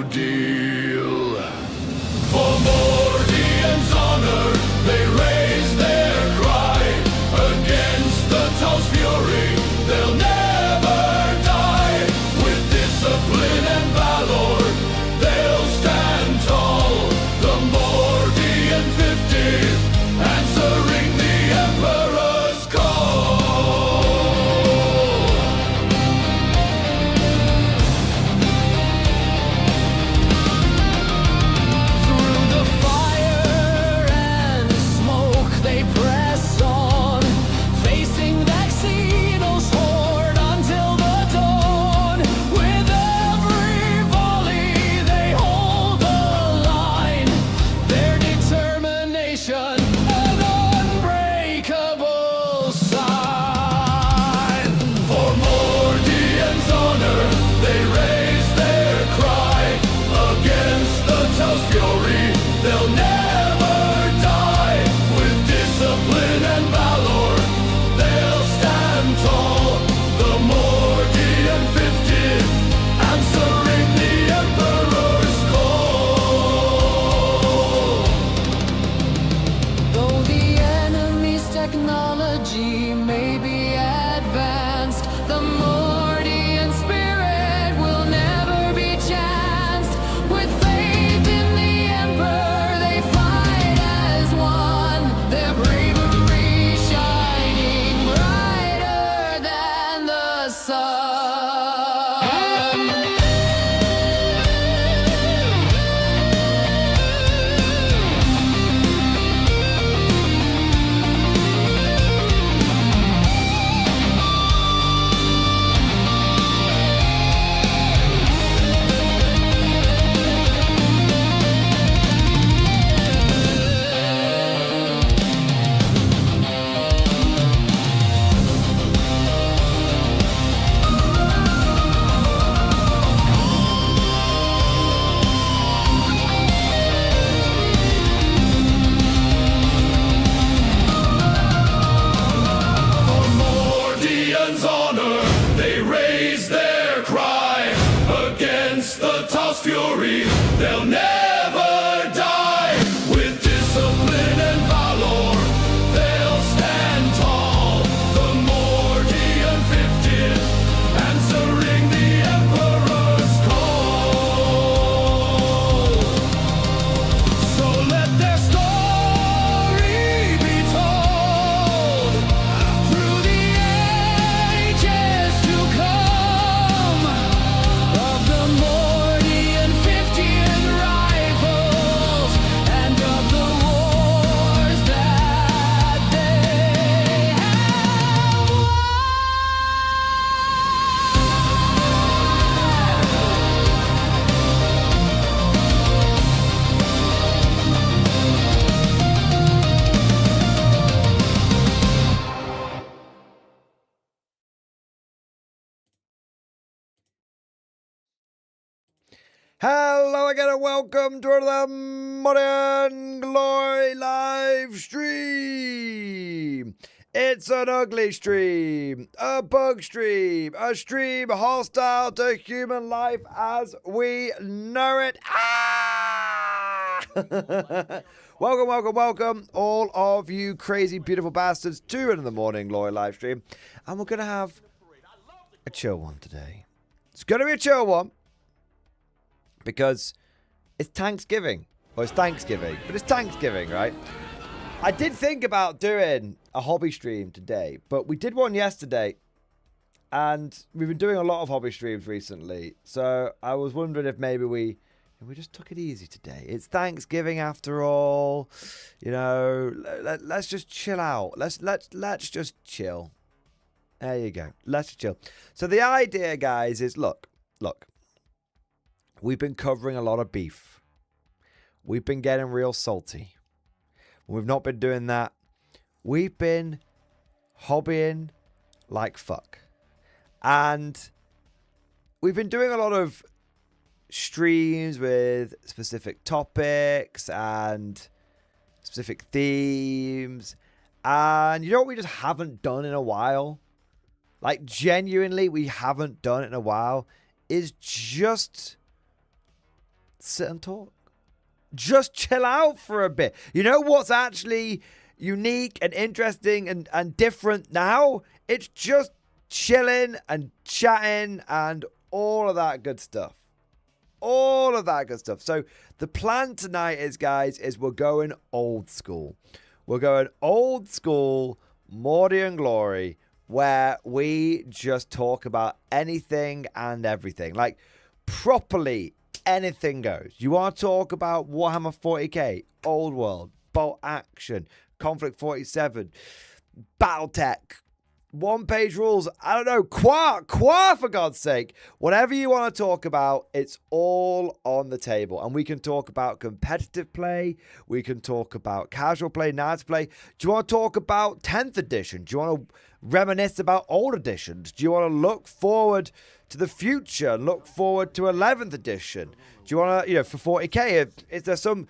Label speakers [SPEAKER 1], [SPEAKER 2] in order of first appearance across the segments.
[SPEAKER 1] deal. For Mordian's honor, they raise their cry against the Tall's fury. They'll never die. With discipline and valor, they'll stand tall. The Mordian 50th, answering the Emperor's call. Through the fire and smoke, they press on, facing Vaccino's horde until the dawn. With every volley, they hold the line. Their determination, an unbreakable sign. For Mordian's honor, they raise their cry against the Tall's fury. They'll never die. With discipline and valor, they'll stand tall. The Mordian 50th, answering the Emperor's call. Though the enemy's technology may be advanced, the Mordian spirit will never be chanced. With faith in the Emperor, they fight as one. Their bravery shining brighter than the sun. For Mordian's honor, they raise their cry against the Tall's fury. They'll never die. With discipline and valor, they'll stand tall. The Mordian 50th, answering the Emperor's call. So let their story be told through the ages to come, of the Mordian 50th rifles and of the wars that they have won.
[SPEAKER 2] Hello again and welcome to another Mordian Glory live stream. It's an ugly stream, a bug stream, a stream hostile to human life as we know it. Ah! Welcome, welcome, welcome, all of you crazy, beautiful bastards to another Morning Glory live stream. And we're going to have a chill one today. It's going to be a chill one. Because it's Tanksgiving. Well, it's Thanksgiving, but it's Tanksgiving, right? I did think about doing a hobby stream today, but we did one yesterday, and we've been doing a lot of hobby streams recently, so I was wondering if maybe we just took it easy today. It's Thanksgiving after all, you know. Let's just chill out. Let's just chill. There you go. Let's just chill. So the idea, guys, is look. We've been covering a lot of beef. We've been getting real salty. When we've not been doing that, we've been hobbying like fuck. And we've been doing a lot of streams with specific topics and specific themes. And you know what we just haven't done in a while? Like, genuinely, we haven't done it in a while. Is just sit and talk. Just chill out for a bit. You know what's actually unique and interesting and different now? It's just chilling and chatting and all of that good stuff. All of that good stuff. So the plan tonight is, guys, is we're going old school. We're going old school Mordian Glory, where we just talk about anything and everything. Like, properly, anything goes. You want to talk about Warhammer 40k, Old World, Bolt Action, Konflikt 47, Battletech, one-page rules, I don't know, Qua for God's sake. Whatever you want to talk about, it's all on the table. And we can talk about competitive play. We can talk about casual play, nice play. Do you want to talk about 10th edition? Do you want to reminisce about old editions? Do you want to look forward to the future? Look forward to 11th edition? Do you want to, for 40k, is there some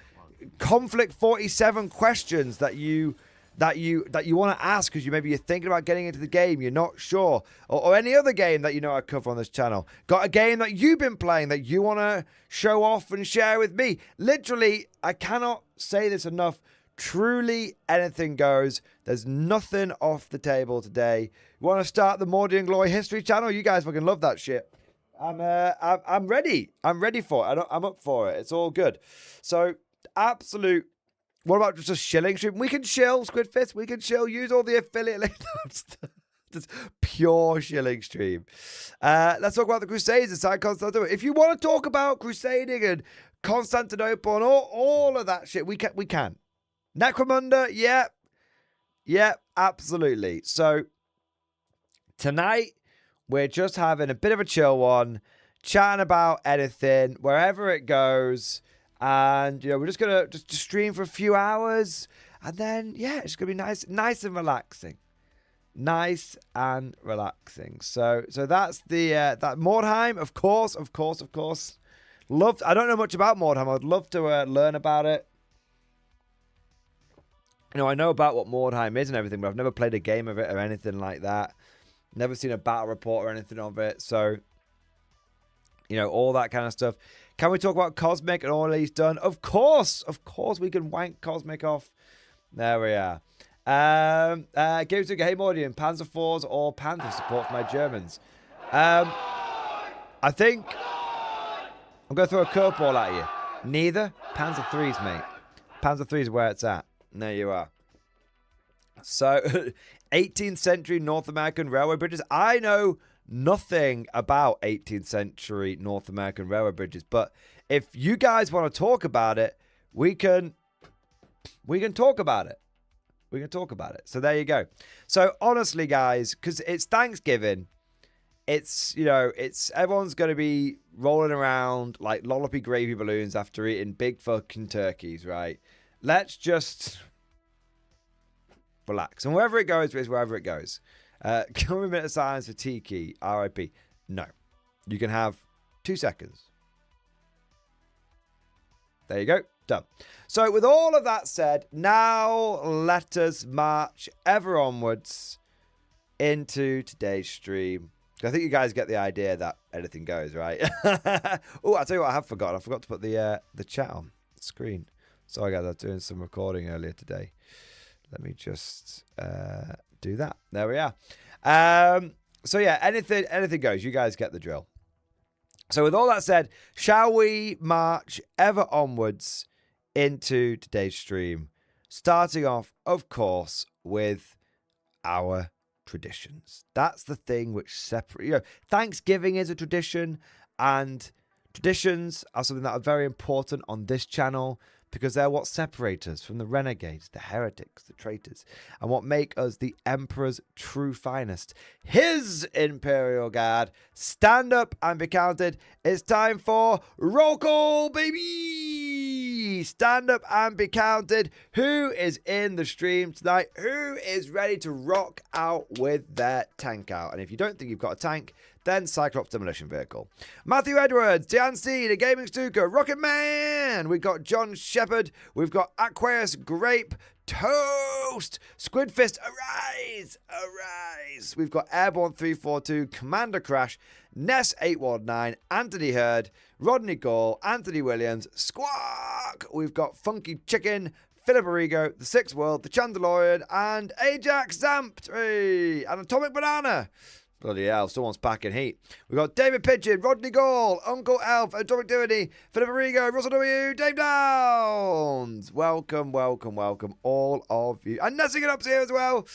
[SPEAKER 2] Konflikt 47 questions that you want to ask because you're thinking about getting into the game, you're not sure, or any other game that I cover on this channel? Got a game that you've been playing that you want to show off and share with me? Literally, I cannot say this enough. Truly, anything goes. There's nothing off the table today. You want to start the Mordian Glory History channel? You guys fucking love that shit. I'm ready. I'm ready for it. I'm up for it. It's all good. So, absolute. What about just a shilling stream? We can chill, Squidfist. We can chill. Use all the affiliate links. Just pure shilling stream. Let's talk about the Crusades inside Constantinople. If you want to talk about crusading and Constantinople and all of that shit, we can. Necromunda, yeah, absolutely. So tonight we're just having a bit of a chill one, chatting about anything, wherever it goes. And, we're just going to just stream for a few hours. And then, it's going to be nice and relaxing. Nice and relaxing. So that's the, that Mordheim, of course. Loved, I don't know much about Mordheim. I'd love to learn about it. I know about what Mordheim is and everything, but I've never played a game of it or anything like that. Never seen a battle report or anything of it. So, all that kind of stuff. Can we talk about Cosmic and all he's done? Of course we can wank Cosmic off. There we are. Games to Hey Mordian, Panzer IVs or Panther support for my Germans. I think I'm going to throw a curveball at you. Neither. Panzer IIIs, mate. Panzer IIIs is where it's at. And there you are. So, 18th century North American railway bridges. I know nothing about 18th century North American railway bridges, but if you guys want to talk about it, we can talk about it. We can talk about it. So there you go. So honestly, guys, because it's Thanksgiving, it's everyone's going to be rolling around like lollipop gravy balloons after eating big fucking turkeys, right? Let's just relax, and wherever it goes is wherever it goes. Can we a minute of silence for Tiki, RIP? No. You can have 2 seconds. There you go. Done. So with all of that said, now let us march ever onwards into today's stream. I think you guys get the idea that anything goes, right? Oh, I'll tell you what I have forgotten. I forgot to put the chat on the screen. Sorry, guys. I was doing some recording earlier today. Let me just... do that. There we are. So yeah, anything goes. You guys get the drill. So with all that said, shall we march ever onwards into today's stream, starting off, of course, with our traditions. That's the thing which separate. Thanksgiving is a tradition, and traditions are something that are very important on this channel, because they're what separate us from the renegades, the heretics, the traitors, and what make us the Emperor's true finest. His Imperial Guard. Stand up and be counted. It's time for roll call, baby! Stand up and be counted. Who is in the stream tonight? Who is ready to rock out with their tank out? And if you don't think you've got a tank, then Cyclops Demolition Vehicle. Matthew Edwards, Dan C, The Gaming Stuka, Rocket Man. We've got John Shepherd. We've got Aquarius Grape. Toast! Squidfist, arise! Arise! We've got Airborne 342, Commander Crash, Ness 819, Anthony Hurd, Rodney Gall, Anthony Williams, Squawk! We've got Funky Chicken, Philip Arrigo, The Sixth World, The Chandalorian, and Ajax Zamped! Hey! And Atomic Banana! Bloody hell, someone's packing heat. We've got David Pigeon, Rodney Gall, Uncle Elf, Atomic Divinity, Philip Arrigo, Russell W, Dave Downs. Welcome, welcome, welcome, all of you. And Nessing It Up's here as well.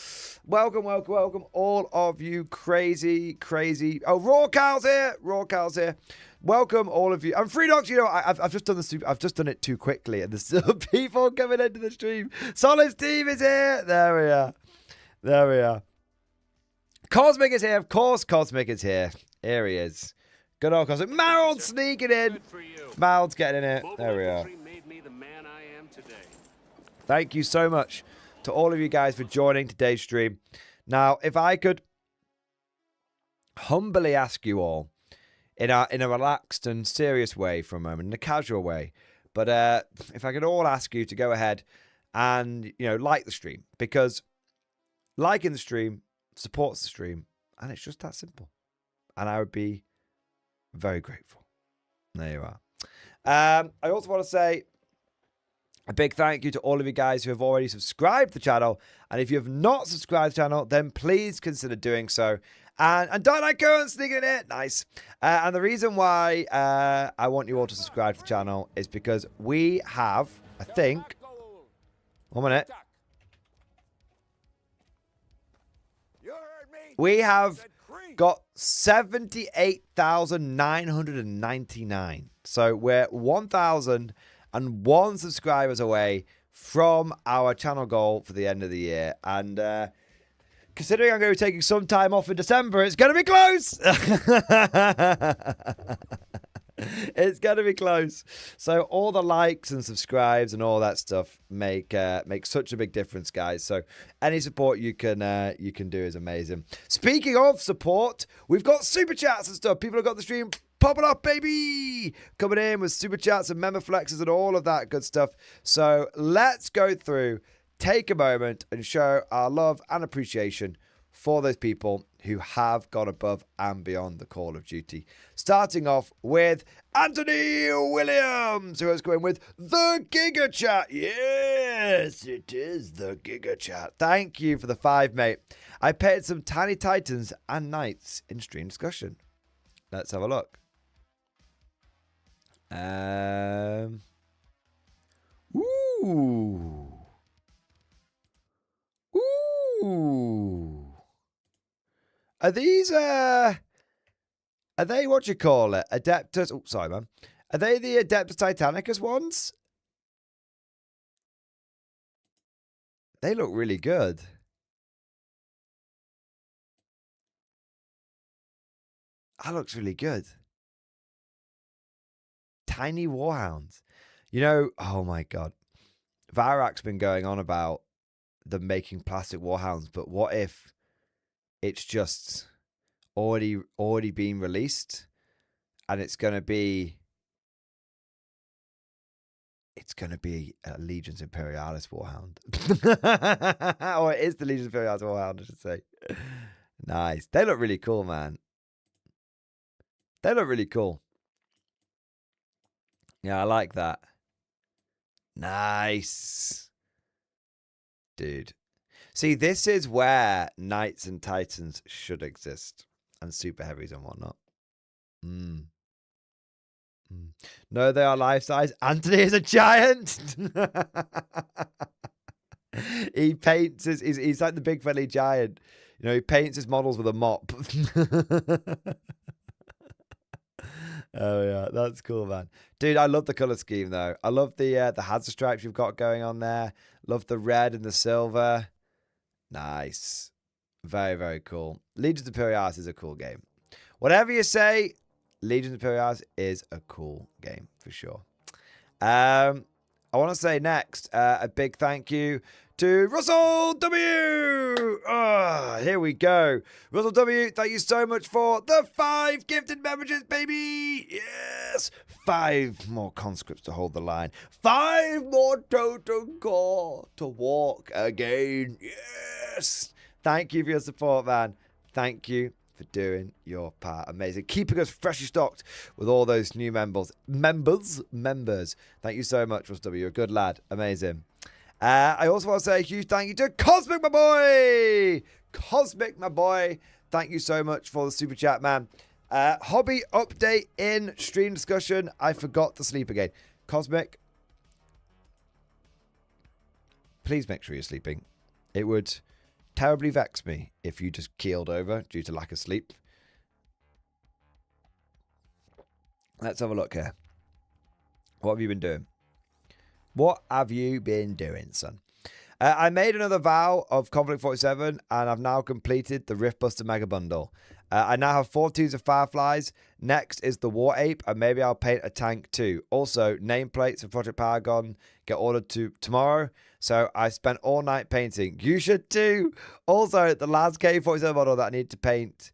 [SPEAKER 2] Welcome, welcome, welcome, all of you crazy, crazy. Oh, Raw Cal's here. Raw Cal's here. Welcome, all of you. And Free Dogs, you know, I've just done I've just done it too quickly, and there's still people coming into the stream. Solid Steve is here. There we are. There we are. Cosmic is here, of course. Cosmic is here. Here he is. Good old Cosmic. Marold sneaking in. Marold's getting in it. There we are. Thank you so much to all of you guys for joining today's stream. Now, if I could humbly ask you all in a relaxed and serious way for a moment, in a casual way, but if I could all ask you to go ahead and, you know, like the stream, because liking the stream supports the stream, and it's just that simple, and I would be very grateful. There you are. I also want to say a big thank you to all of you guys who have already subscribed to the channel, and if you have not subscribed to the channel, then please consider doing so. And Don't Like Cohen sneaking in it, nice. And the reason why I want you all to subscribe to the channel is because we have, I think, 1 minute. We have got 78,999. So we're 1,001 subscribers away from our channel goal for the end of the year. And considering I'm going to be taking some time off in December, it's going to be close. It's going to be close. So all the likes and subscribes and all that stuff make such a big difference, guys. So any support you can do is amazing. Speaking of support, we've got super chats and stuff. People have got the stream popping up, baby, coming in with super chats and member flexes and all of that good stuff. So let's go through, take a moment and show our love and appreciation for those people who have gone above and beyond the call of duty. Starting off with Anthony Williams, who is going with the Giga Chat. Yes, it is the Giga Chat. Thank you for the 5, mate. I painted some tiny titans and knights in stream discussion. Let's have a look. Ooh. Are these, are they, what you call it, Adeptus, oh, sorry, man. Are they the Adeptus Titanicus ones? They look really good. That looks really good. Tiny Warhounds. You know, oh my God. Varak's been going on about them making plastic Warhounds, but what if it's just already been released and it's going to be a Legions Imperialis Warhound. Or it is the Legions Imperialis Warhound, I should say. Nice. They look really cool, man. They look really cool. Yeah, I like that. Nice. Dude. See, this is where Knights and Titans should exist. And Super Heavies and whatnot. No, they are life-size. Anthony is a giant. He paints his... He's like the big friendly giant. You know, he paints his models with a mop. Oh, yeah. That's cool, man. Dude, I love the color scheme, though. I love the hazard stripes you've got going on there. Love the red and the silver. Nice. Very, very cool. Legions Imperialis is a cool game. Whatever you say, Legions Imperialis is a cool game, for sure. I want to say next a big thank you to Russell W. Here we go. Russell W, thank you so much for the 5 gifted memberships, baby. Yes. 5 more conscripts to hold the line. 5 more total core to walk again. Yes. Thank you for your support, man. Thank you for doing your part. Amazing. Keeping us freshly stocked with all those new members. Thank you so much, Russell W. You're a good lad. Amazing. I also want to say a huge thank you to Cosmic, my boy. Cosmic, my boy. Thank you so much for the super chat, man. Hobby update in stream discussion. I forgot to sleep again. Cosmic, please make sure you're sleeping. It would terribly vex me if you just keeled over due to lack of sleep. Let's have a look here. What have you been doing? What have you been doing, son? I made another vow of Konflikt 47, and I've now completed the Riftbuster Mega Bundle. I now have 4 tubes of Fireflies. Next is the War Ape, and maybe I'll paint a tank too. Also, nameplates for Project Paragon get ordered tomorrow, so I spent all night painting. You should too. Also, the last K47 model that I need to paint,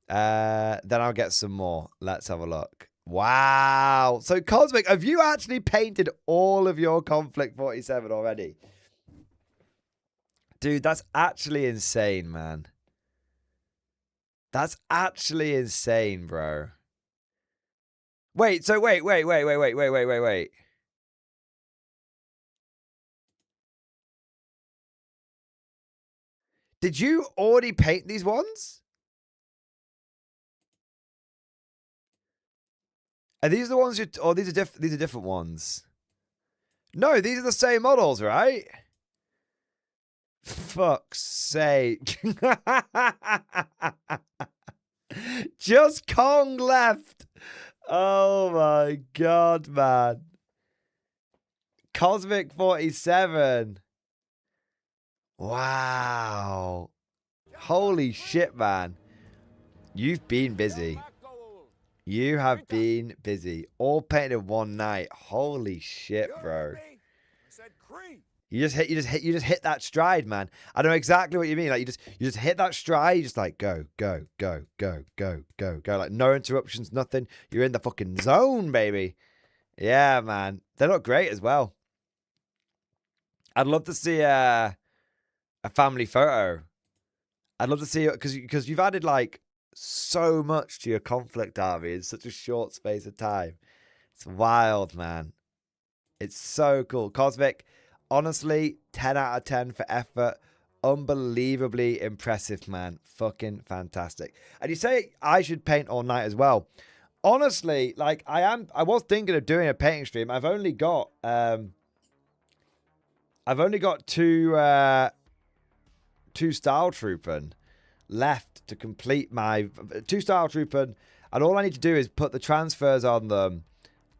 [SPEAKER 2] then I'll get some more. Let's have a look. Wow. So, Cosmic, have you actually painted all of your Konflikt 47 already? Dude, that's actually insane, man. That's actually insane, bro. Wait, so wait. Did you already paint these ones? Are these the ones you... Oh, these are different ones. No, these are the same models, right? Fuck's sake. Just Kong left. Oh my god, man. Cosmic 47. Wow. Holy shit, man. You've been busy. You have been busy. All painted in one night. Holy shit, bro. You just hit that stride, man. I know exactly what you mean. Like you just hit that stride. You just like go. Like no interruptions, nothing. You're in the fucking zone, baby. Yeah, man. They look great as well. I'd love to see a family photo. I'd love to see it because you've added like so much to your Konflikt army in such a short space of time. It's wild, man. It's so cool. Cosmic, honestly, 10 out of 10 for effort. Unbelievably impressive, man. Fucking fantastic. And you say I should paint all night as well. Honestly, like I was thinking of doing a painting stream. I've only got two Style Trooping left to complete my 2 Style Trooping, and all I need to do is put the transfers on them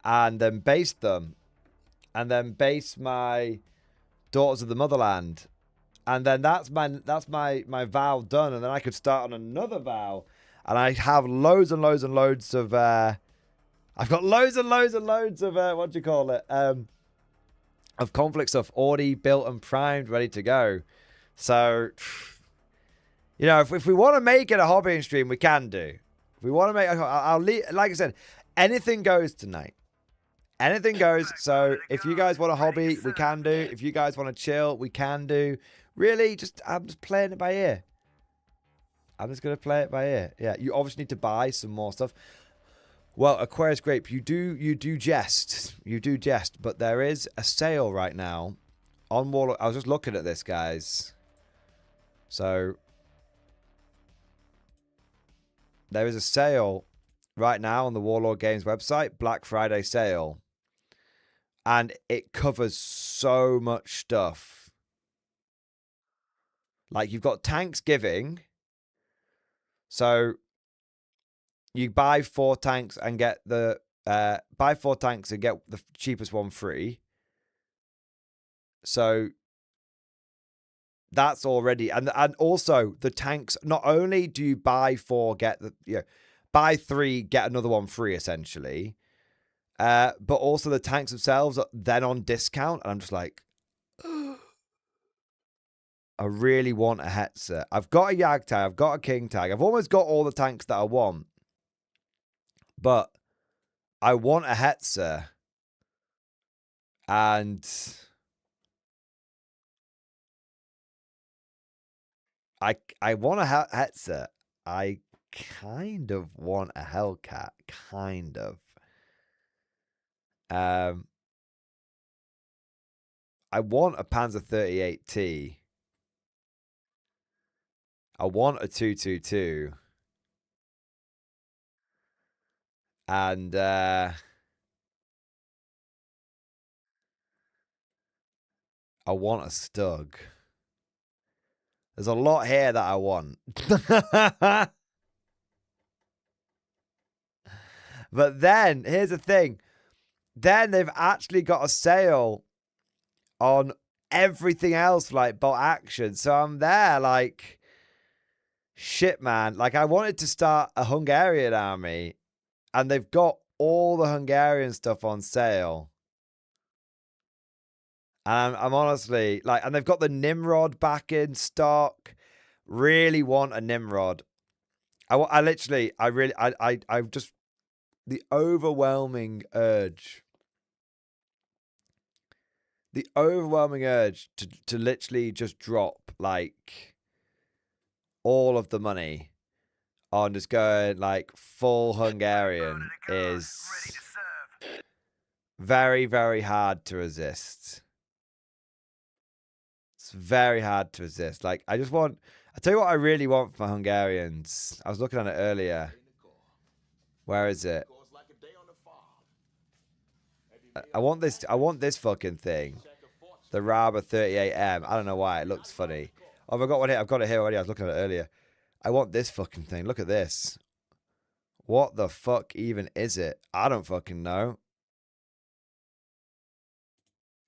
[SPEAKER 2] and then base them and then base my Daughters of the Motherland, and then that's my vow done, and then I could start on another vow, and I have loads and loads and loads of I've got loads and loads and loads of what do you call it, of Konflikt stuff already built and primed, ready to go. So, you know, if we want to make it a hobbying stream, we can do. If we want to make, I'll leave, like I said, anything goes tonight. Anything goes. So if you guys want a hobby, we can do. If you guys want to chill, we can do. Really, I'm just playing it by ear. I'm just going to play it by ear. Yeah, you obviously need to buy some more stuff. Well, Aquarius Grape, you do jest. You do jest. But there is a sale right now on Warlock. I was just looking at this, guys. So there is a sale right now on the Warlord Games website, Black Friday sale. And it covers so much stuff. Like you've got Tanksgiving. So you buy 4 tanks and get the cheapest one free. So that's already, and also the tanks, not only do you buy 4, get the, buy 3, get another one free essentially. But also the tanks themselves are then on discount. And I'm just like, I really want a Hetzer. I've got a Yag tag. I've got a King tag. I've almost got all the tanks that I want. But I want a Hetzer. And I want a Hetzer. I kind of want a Hellcat. Kind of. I want a Panzer 38T. I want a 222. And I want a Stug. There's a lot here that I want. But then, here's the thing. Then they've actually got a sale on everything else, like bolt action. So I'm there like, shit, man. Like, I wanted to start a Hungarian army, and they've got all the Hungarian stuff on sale. And I'm honestly, like, and they've got the Nimrod back in stock. Really want a Nimrod. I just, the overwhelming urge. The overwhelming urge to literally just drop, like, all of the money on just going, like, full Hungarian is very, very hard to resist. It's very hard to resist. Like, I just want... I'll tell you what I really want for Hungarians. I was looking at it earlier. Where is it? I want this fucking thing. The Raba 38M. I don't know why. It looks funny. Oh, I've got one here. I've got it here already. I was looking at it earlier. I want this fucking thing. Look at this. What the fuck even is it? I don't fucking know.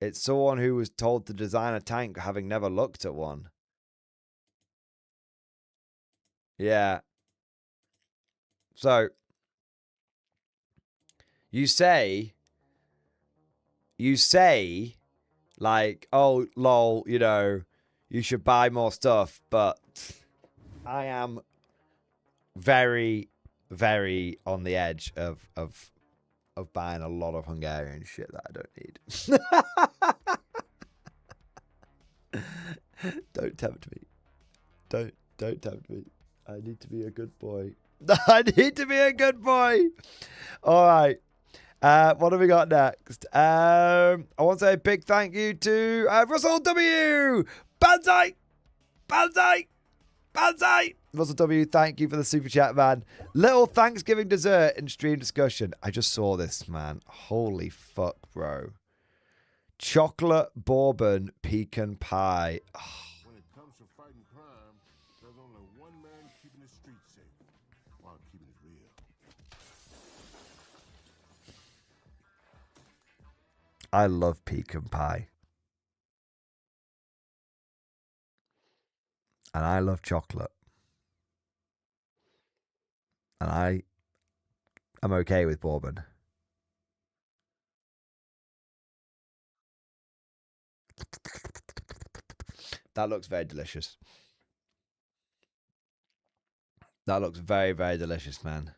[SPEAKER 2] It's someone who was told to design a tank having never looked at one. Yeah. So, you say, like, oh, lol, you know, you should buy more stuff, but I am very, very on the edge of buying a lot of Hungarian shit that I don't need. Don't tempt me. Don't tempt me. I need to be a good boy. I need to be a good boy. All right. What have we got next? I want to say a big thank you to Russell W. Banzai! Banzai! Banzai! Russell W, thank you for the super chat, man. Little Thanksgiving dessert in stream discussion. I just saw this, man. Holy fuck, bro. Chocolate bourbon pecan pie. Oh.
[SPEAKER 3] When it comes to fighting crime, there's only one man keeping the streets safe while keeping it real.
[SPEAKER 2] I love pecan pie. And I love chocolate. And I am okay with bourbon. That looks very delicious. That looks very, very delicious, man.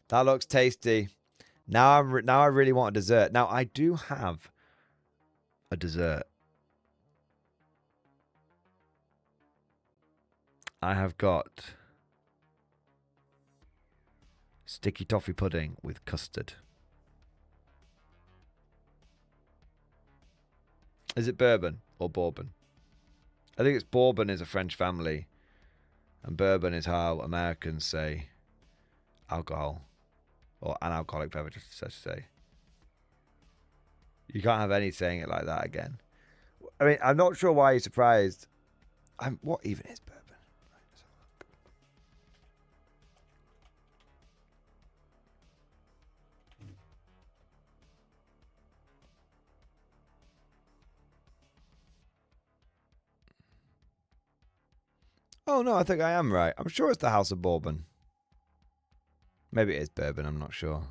[SPEAKER 2] That looks tasty. Now I really want a dessert. Now I do have a dessert. I have got sticky toffee pudding with custard. Is it bourbon or bourbon? I think it's bourbon is a French family. And bourbon is how Americans say alcohol. Or an alcoholic beverage, such to say. You can't have any saying it like that again. I mean, I'm not sure why you're surprised. What even is bourbon? Oh, no, I think I am right. I'm sure it's the House of Bourbon. Maybe it is bourbon, I'm not sure.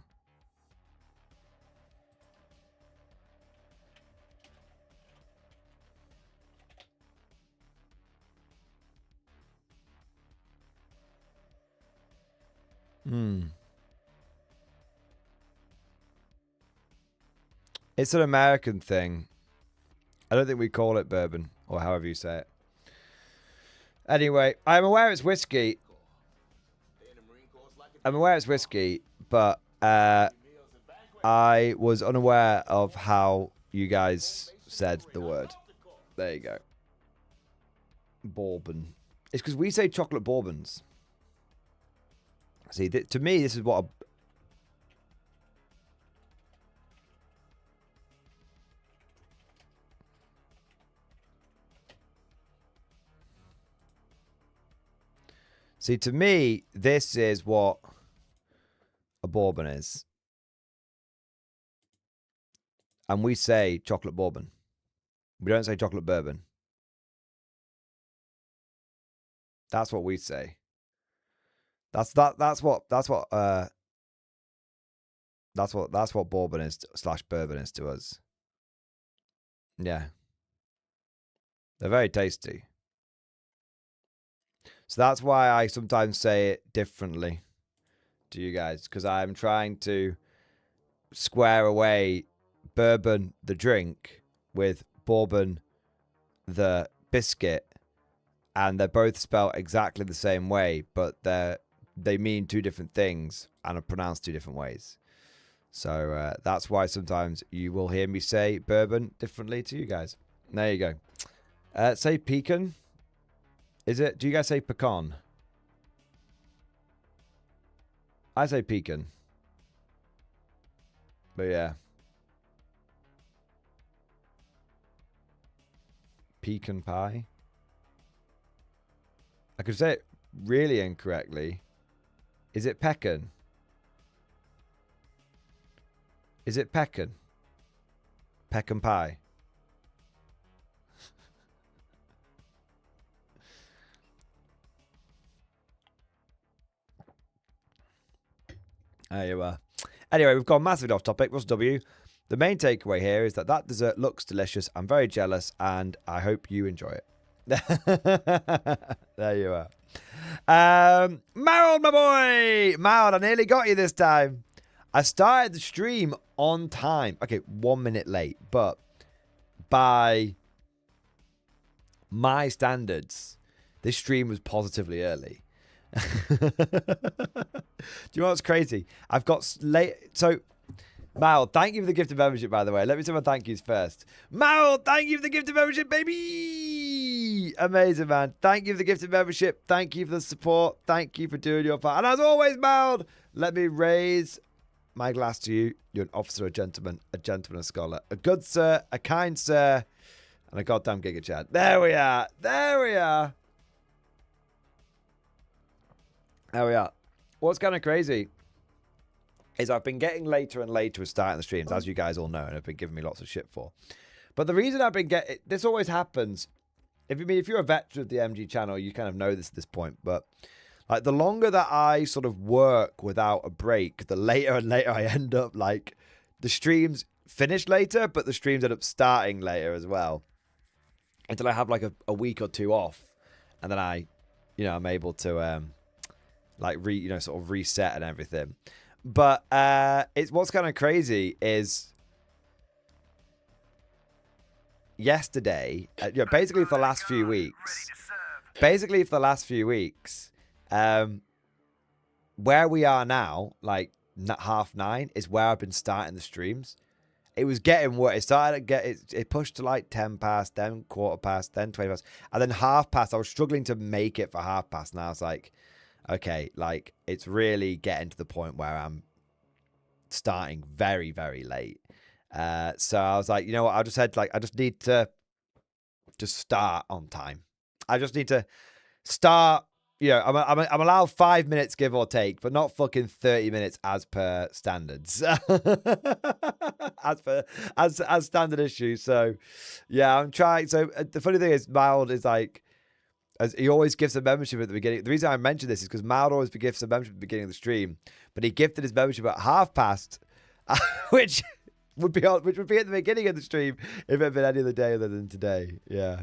[SPEAKER 2] It's an American thing. I don't think we call it bourbon, or however you say it. Anyway, I'm aware it's whiskey. But I was unaware of how you guys said the word. There you go. Bourbon. It's because we say chocolate bourbons. See, to me, this is what See, to me, this is what a bourbon is. And we say chocolate bourbon. We don't say chocolate bourbon. That's what we say. That's what bourbon is / bourbon is to us. Yeah. They're very tasty. So that's why I sometimes say it differently to you guys, because I'm trying to square away bourbon, the drink, with bourbon, the biscuit, and they're both spelled exactly the same way, but they mean two different things and are pronounced two different ways. So that's why sometimes you will hear me say bourbon differently to you guys. There you go. Say pecan. Is it? Do you guys say pecan? I say pecan. But yeah. Pecan pie. I could say it really incorrectly. Is it pecan? Is it pecan? Pecan pie. There you are. Anyway, we've gone massively off topic. What's W? The main takeaway here is that dessert looks delicious. I'm very jealous, and I hope you enjoy it. There you are. Marold, my boy! Marold, I nearly got you this time. I started the stream on time. Okay, 1 minute late, but by my standards, this stream was positively early. Do you know what's crazy? I've got late. So, Mal, thank you for the gift of membership, by the way. Let me say my thank yous first. Mal, thank you for the gift of membership, baby. Amazing, man. Thank you for the gift of membership. Thank you for the support. Thank you for doing your part. And as always, Mal, let me raise my glass to you. You're an officer, a gentleman, a scholar, a good sir, a kind sir, and a goddamn giga chat. There we are. There we are. There we are. What's kind of crazy is I've been getting later and later with starting the streams, as you guys all know, and have been giving me lots of shit for. But the reason I've been getting... This always happens. If you're a veteran of the MG channel, you kind of know this at this point. But like the longer that I sort of work without a break, the later and later I end up. Like the streams finish later, but the streams end up starting later as well. Until I have like a week or two off. And then I'm able to... sort of reset and everything. But it's what's kind of crazy is yesterday, basically for the last few weeks, where we are now, like 9:30, is where I've been starting the streams. It was getting worse. It started to get it pushed to like 10 past, then 15:15, then 20 past, and then 30:30. I was struggling to make it for 30:30, and I was like, okay, like it's really getting to the point where I'm starting very, very late. So I was like, you know what? I just need to just start on time. I just need to start. I'm allowed 5 minutes give or take, but not fucking 30 minutes as per standards. as standard issue. So yeah, I'm trying. So the funny thing is, Mild is like, As he always gives a membership at the beginning. The reason I mention this is because Mal always gives a membership at the beginning of the stream, but he gifted his membership at past, which would be at the beginning of the stream if it had been any other day other than today. Yeah.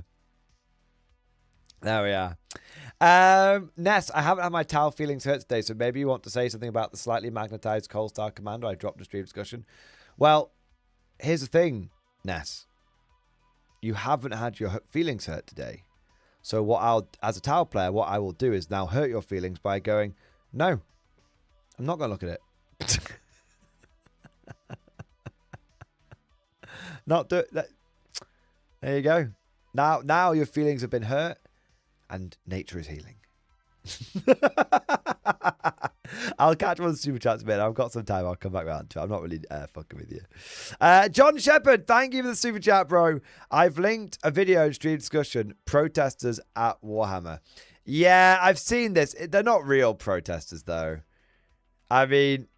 [SPEAKER 2] There we are. Ness, I haven't had my towel feelings hurt today, so maybe you want to say something about the slightly magnetized Coal-Star Commando I dropped in stream discussion. Well, here's the thing, Ness. You haven't had your feelings hurt today. So as a towel player, what I will do is now hurt your feelings by going, no, I'm not going to look at it. Not do it. There you go. Now your feelings have been hurt and nature is healing. I'll catch one of the super chats a bit. I've got some time. I'll come back around to it. I'm not really fucking with you. John Shepherd, thank you for the super chat, bro. I've linked a video in stream discussion. Protesters at Warhammer. Yeah, I've seen this. They're not real protesters, though. I mean,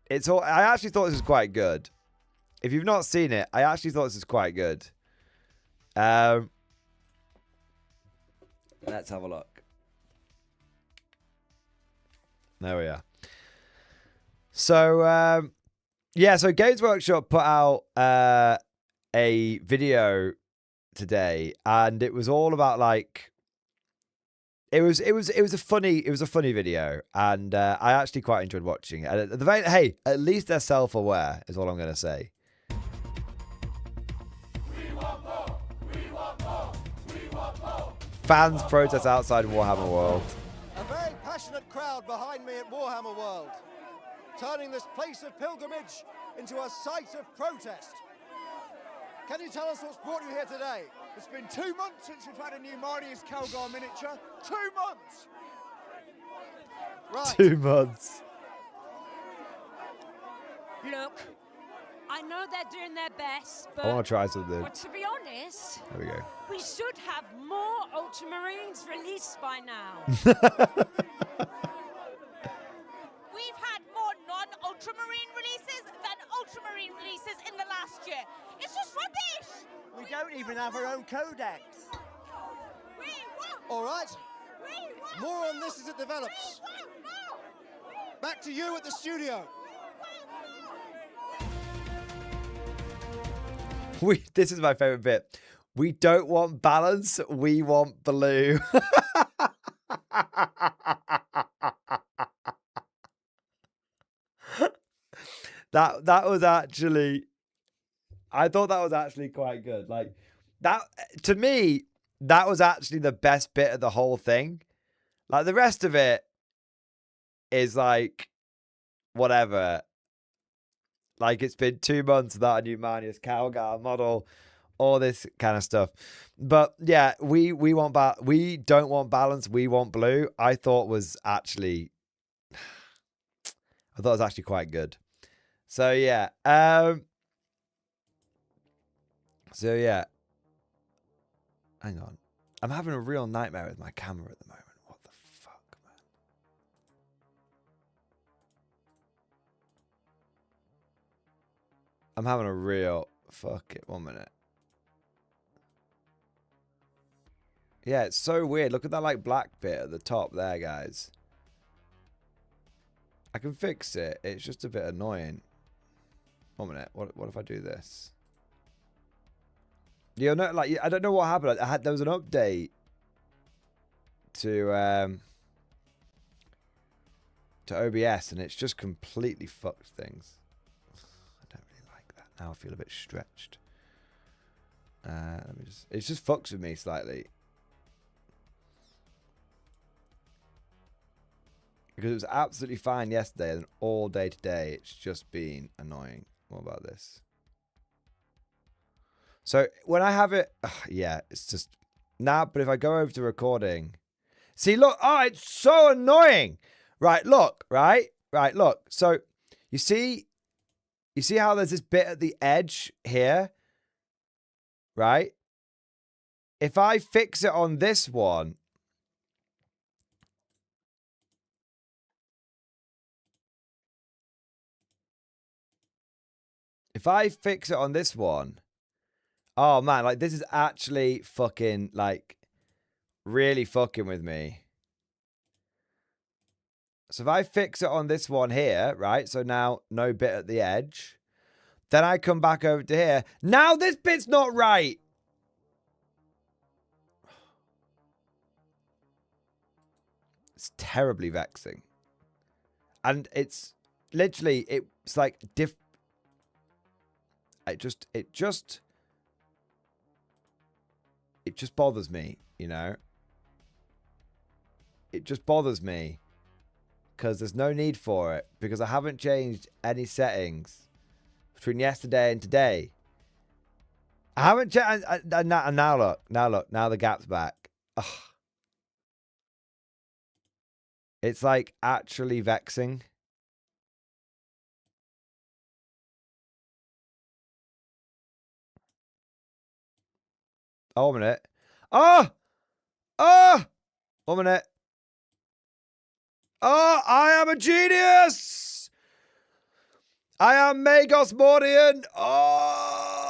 [SPEAKER 2] it's all. I actually thought this was quite good. If you've not seen it, I actually thought this was quite good. Let's have a look. There we are. So, yeah, so Games Workshop put out a video today, and it was all about like it was a funny video, and I actually quite enjoyed watching it. And hey, at least they're self-aware, is all I'm going to say. Fans protest outside Warhammer World.
[SPEAKER 4] A very passionate crowd behind me at Warhammer World, turning this place of pilgrimage into a site of protest. Can you tell us what's brought you here today?
[SPEAKER 5] It's been 2 months since we've had a new Mordian's Calgar miniature. 2 months!
[SPEAKER 4] Right.
[SPEAKER 2] 2 months.
[SPEAKER 6] Look, I know they're doing their best, but,
[SPEAKER 2] I want to try something.
[SPEAKER 6] but to be honest,
[SPEAKER 2] There we go.
[SPEAKER 6] we should have more Ultramarines released by now.
[SPEAKER 7] We've had more non-Ultramarine releases than Ultramarine releases in the last year. It's just rubbish!
[SPEAKER 5] We don't even have our own codex.
[SPEAKER 7] We want
[SPEAKER 4] All right.
[SPEAKER 7] We want
[SPEAKER 4] More on this as it develops.
[SPEAKER 7] We want more!
[SPEAKER 4] Back to you at the studio.
[SPEAKER 2] This is my favorite bit. We don't want balance, we want blue. that was actually, I thought that was actually quite good. Like that, to me, that was actually the best bit of the whole thing. Like the rest of it is like whatever. Like it's been 2 months without a new Manius Calgar model, all this kind of stuff. But yeah, we don't want balance, we want blue. I thought was actually quite good. So yeah. So yeah. Hang on. I'm having a real nightmare with my camera at the moment. What the fuck, man? I'm having a real... Fuck it. 1 minute. Yeah, it's so weird. Look at that like black bit at the top there, guys. I can fix it. It's just a bit annoying. 1 minute. What if I do this? You know, like I don't know what happened. There was an update to OBS, and it's just completely fucked things. I don't really like that. Now I feel a bit stretched. Let me just. It just fucks with me slightly because it was absolutely fine yesterday, and all day today it's just been annoying. What about this? So when I have it, yeah, it's just now. But if I go over to recording, see, look, oh, it's so annoying. Right, look, right, look. So you see how there's this bit at the edge here, right? If I fix it on this one, oh man, like this is actually fucking like really fucking with me. So if I fix it on this one here, right? So now no bit at the edge. Then I come back over to here. Now this bit's not right. It's terribly vexing. And it's literally, it's like it just bothers me, you know? It just bothers me because there's no need for it, because I haven't changed any settings between yesterday and today. I haven't changed, and now look, now the gap's back. Ugh. It's like actually vexing. Oh, 1 minute. Oh! Oh! 1 minute. Oh, I am a genius! I am Magos Mordian. Oh!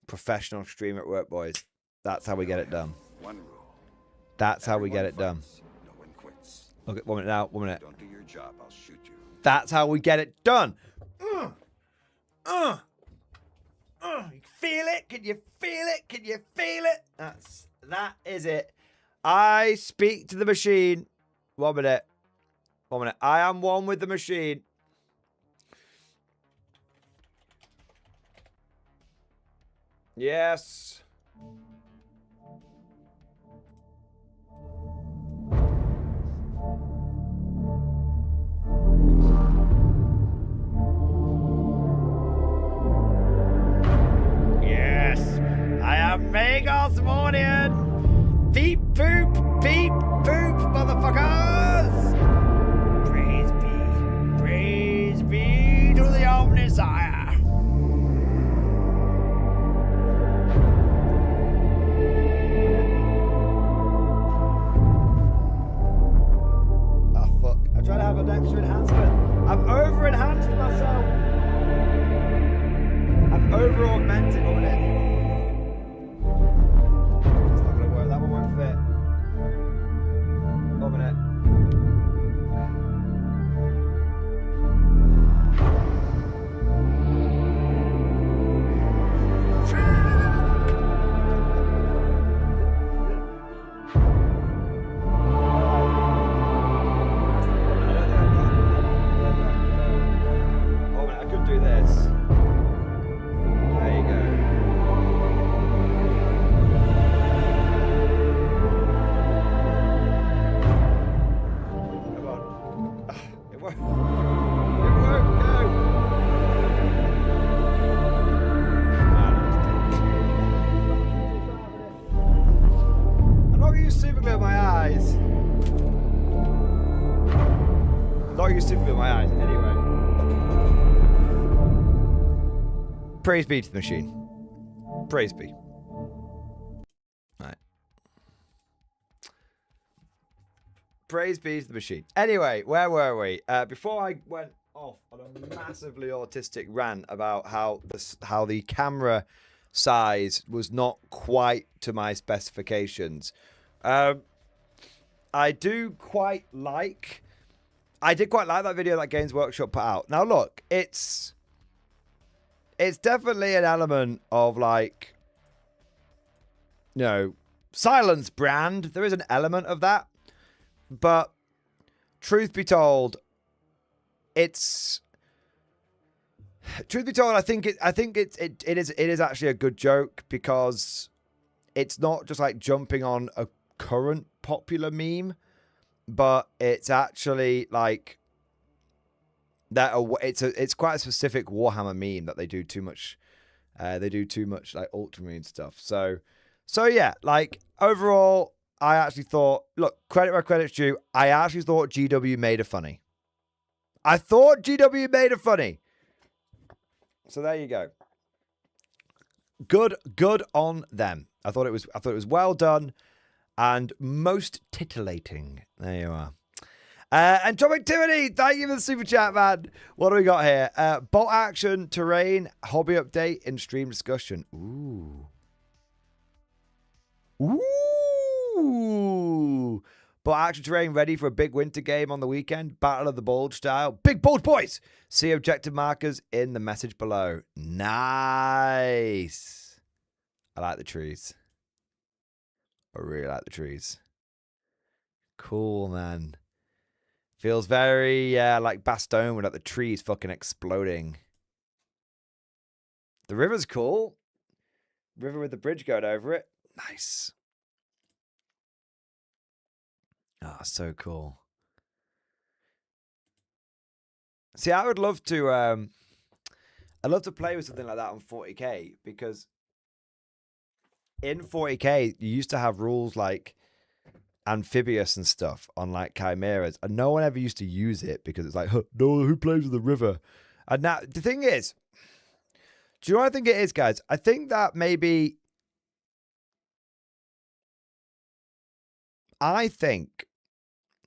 [SPEAKER 2] Professional stream at work, boys. That's how we get it done.
[SPEAKER 8] One rule.
[SPEAKER 2] That's how we get it done.
[SPEAKER 8] No one quits.
[SPEAKER 2] Okay, 1 minute now. 1 minute.
[SPEAKER 8] Don't do your job, I'll shoot you.
[SPEAKER 2] That's how we get it done. You feel it? Can you feel it? Can you feel it? That is it. I speak to the machine. 1 minute. 1 minute. I am one with the machine. Yes. Yes. I am Magos Mordian. Beep boop, motherfuckers. Praise be to the Omnisire. I'm trying to have an extra enhancement. I've over-enhanced myself. I've over-augmented on it. It's not going to work. That one won't fit. 1 minute. Praise be to the machine. Praise be. Right. Praise be to the machine. Anyway, where were we? Before I went off on a massively autistic rant about how the camera size was not quite to my specifications, I did quite like that video that Games Workshop put out. Now look, it's definitely an element of, like, you know, Silence brand. There is an element of that. But truth be told, I think it is actually a good joke, because it's not just like jumping on a current popular meme, but it's actually like that. It's quite a specific Warhammer meme that they do too much. They do too much like Ultramarine stuff. So yeah, like overall, I actually thought, look, credit where credit's due. I actually thought GW made it funny. I thought GW made it funny. So there you go. Good on them. I thought it was well done and most titillating. There you are. And Tom Activity, thank you for the super chat, man. What do we got here? Bolt action, terrain, hobby update, and stream discussion. Ooh. Ooh. Bolt action terrain ready for a big winter game on the weekend. Battle of the Bulge style. Big Bulge boys. See objective markers in the message below. Nice. I like the trees. I really like the trees. Cool, man. Feels very like Bastogne without the trees fucking exploding. The river's cool. River with the bridge going over it. Nice. Ah, oh, so cool. See, I would love to I'd love to play with something like that on 40k, because in 40k you used to have rules like amphibious and stuff on like chimeras, and no one ever used to use it because it's like, huh, no, who plays with the river? And now the thing is, do you know what I think it is, guys? I think that maybe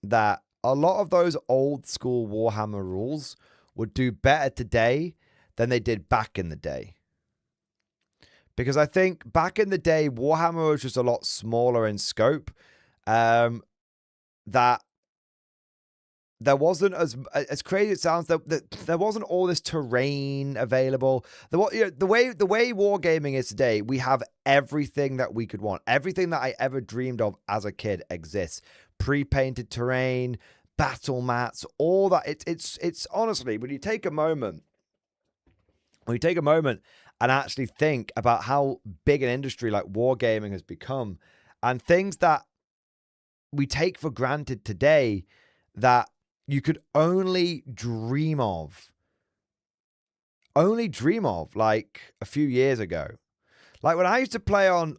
[SPEAKER 2] that a lot of those old school Warhammer rules would do better today than they did back in the day. Because I think back in the day, Warhammer was just a lot smaller in scope. That there wasn't as crazy as it sounds, that there wasn't all this terrain available. The way wargaming is today, we have everything that we could want. Everything that I ever dreamed of as a kid exists. Pre-painted terrain, battle mats, all that. It's honestly, when you take a moment and actually think about how big an industry like wargaming has become, and things that we take for granted today that you could only dream of like a few years ago. Like when I used to play on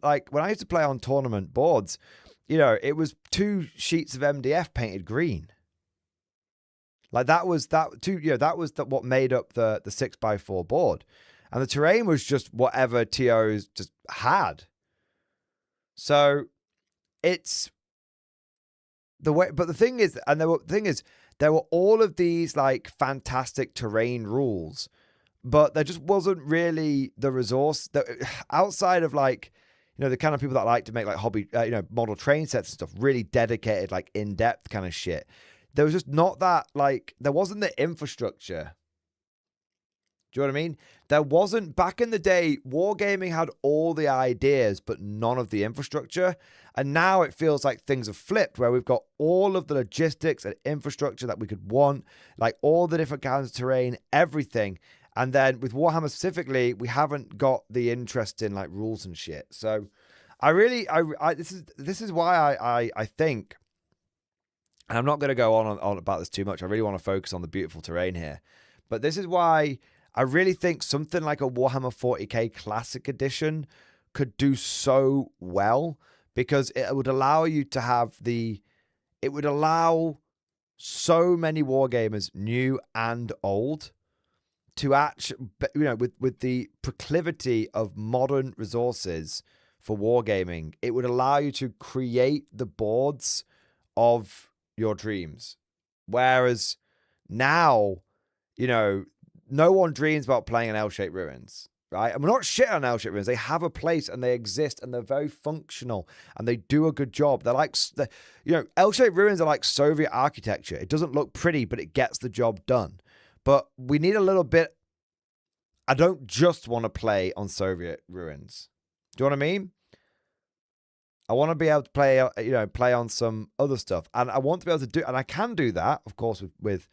[SPEAKER 2] tournament boards, you know, it was 2 sheets of MDF painted green. Like that was what made up the 6x4 board. And the terrain was just whatever TOs just had. So it's the way, but the thing is, there were all of these like fantastic terrain rules, but there just wasn't really the resource that outside of like, you know, the kind of people that like to make like hobby, model train sets and stuff, really dedicated, like in-depth kind of shit. There was just not that, like, there wasn't the infrastructure. Do you know what I mean? There wasn't, back in the day, wargaming had all the ideas, but none of the infrastructure. And now it feels like things have flipped, where we've got all of the logistics and infrastructure that we could want, like all the different kinds of terrain, everything. And then with Warhammer specifically, we haven't got the interest in like rules and shit. So this is why I think, and I'm not going to go on about this too much. I really want to focus on the beautiful terrain here. But this is why I really think something like a Warhammer 40k Classic Edition could do so well, because it would allow you to have it would allow so many wargamers, new and old, to actually, you know, with the proclivity of modern resources for wargaming, it would allow you to create the boards of your dreams. Whereas now, you know, no one dreams about playing an L-shaped ruins, right? And we're not shit on L-shaped ruins. They have a place and they exist and they're very functional and they do a good job. They're like, you know, L-shaped ruins are like Soviet architecture. It doesn't look pretty, but it gets the job done. But we need a little bit. I don't just want to play on Soviet ruins. Do you know what I mean? I want to be able to play on some other stuff. And I want to be able to do, and I can do that, of course, with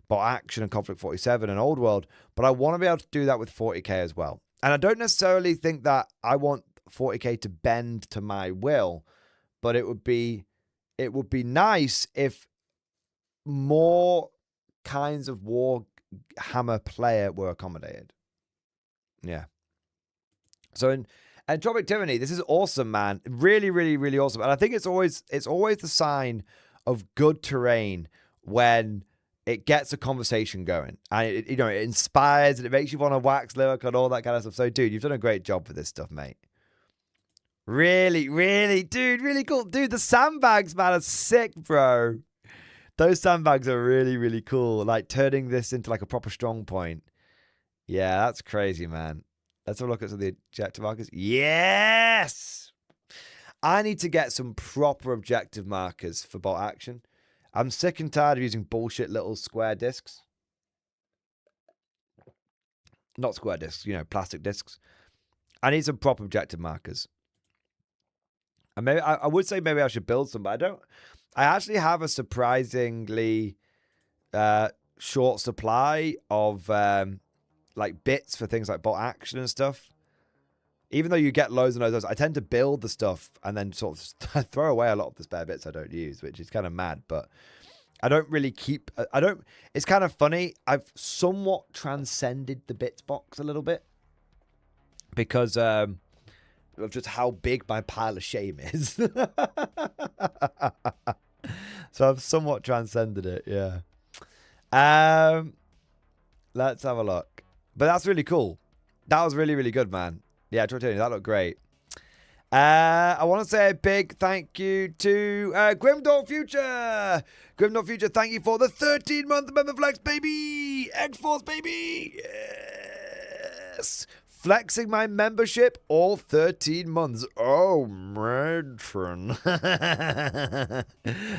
[SPEAKER 2] Bot Action and Konflikt 47 and Old World, but I want to be able to do that with 40k as well. And I don't necessarily think that I want 40k to bend to my will, but it would be nice if more kinds of Warhammer player were accommodated. Yeah. So in Entropic Tyranny, this is awesome, man. Really, really, really awesome. And I think it's always the sign of good terrain when it gets a conversation going. And it inspires and it makes you want to wax lyric and all that kind of stuff. So, dude, you've done a great job with this stuff, mate. Really, really, dude, really cool. Dude, the sandbags, man, are sick, bro. Those sandbags are really, really cool. Like turning this into like a proper strong point. Yeah, that's crazy, man. Let's have a look at some of the objective markers. Yes! I need to get some proper objective markers for bolt action. I'm sick and tired of using bullshit little square discs. Not square discs, plastic discs. I need some proper objective markers. And maybe I would say maybe I should build some, but I don't. I actually have a surprisingly short supply of like bits for things like bolt action and stuff. Even though you get loads and loads of those, I tend to build the stuff and then sort of throw away a lot of the spare bits I don't use, which is kind of mad. But I don't really keep. I don't. It's kind of funny. I've somewhat transcended the bits box a little bit because of just how big my pile of shame is. So I've somewhat transcended it. Yeah. Let's have a look. But that's really cool. That was really, really good, man. Yeah, Troy, that looked great. I want to say a big thank you to Grimdor Future. Grimdor Future, thank you for the 13-month member flex, baby. X-Force, baby. Yes. Flexing my membership all 13 months. Oh, matron.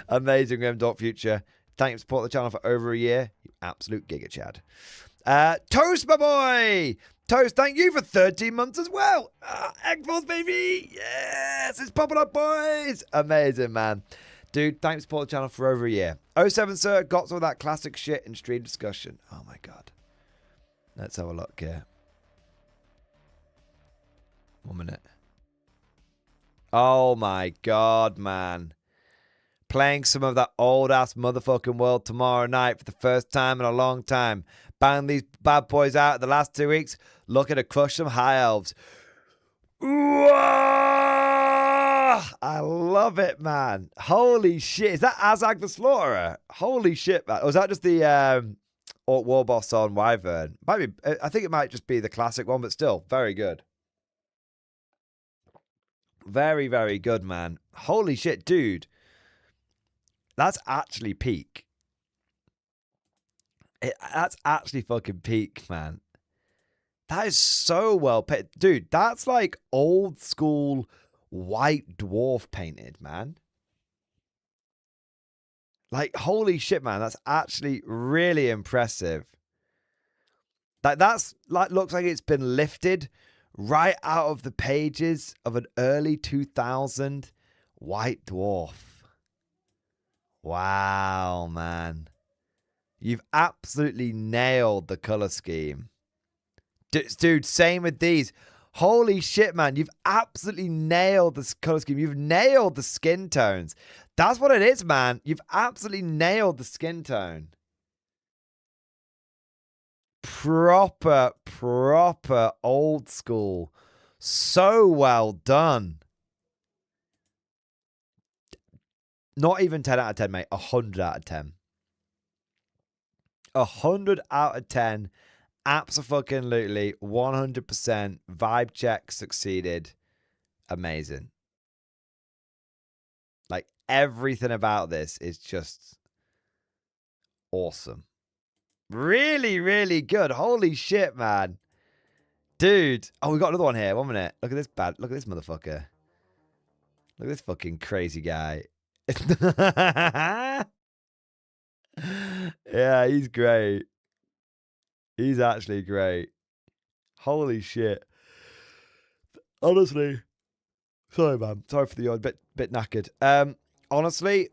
[SPEAKER 2] Amazing, Grimdor Future. Thank you for supporting the channel for over a year. You absolute giga chad. Toast, my boy. Toast, thank you for 13 months as well. X-Force, baby. Yes, it's popping up, boys. Amazing, man. Dude, thanks for supporting the channel for over a year. 07, sir, got some of that classic shit in stream discussion. Oh, my God. Let's have a look here. 1 minute. Oh, my God, man. Playing some of that old-ass motherfucking world tomorrow night for the first time in a long time. Banged these bad boys out the last 2 weeks. Looking to crush some high elves. Ooh, I love it, man. Holy shit. Is that Azag the Slaughterer? Holy shit, man. Or is that just the Orc War Boss on Wyvern? Might be, I think it might just be the classic one, but still, very good. Very, very good, man. Holy shit, dude. That's actually peak. That's actually fucking peak, man. That is so well painted. Dude, that's like old school white dwarf painted, man. Like, holy shit, man. That's actually really impressive. That's like looks like it's been lifted right out of the pages of an early 2000 white dwarf. Wow, man. You've absolutely nailed the color scheme. Dude, same with these. Holy shit, man. You've absolutely nailed this color scheme. You've nailed the skin tones. That's what it is, man. You've absolutely nailed the skin tone. Proper old school. So well done. Not even 10 out of 10, mate. 100 out of 10. 100 out of 10. Absolutely. 100%. Vibe check succeeded. Amazing. Like, everything about this is just awesome. Really, really good. Holy shit, man. Dude. Oh, we got another one here. 1 minute. Look at this Look at this motherfucker. Look at this fucking crazy guy. Yeah, he's great. He's actually great. Holy shit. Honestly. Sorry, man. Sorry for the odd bit knackered. Honestly,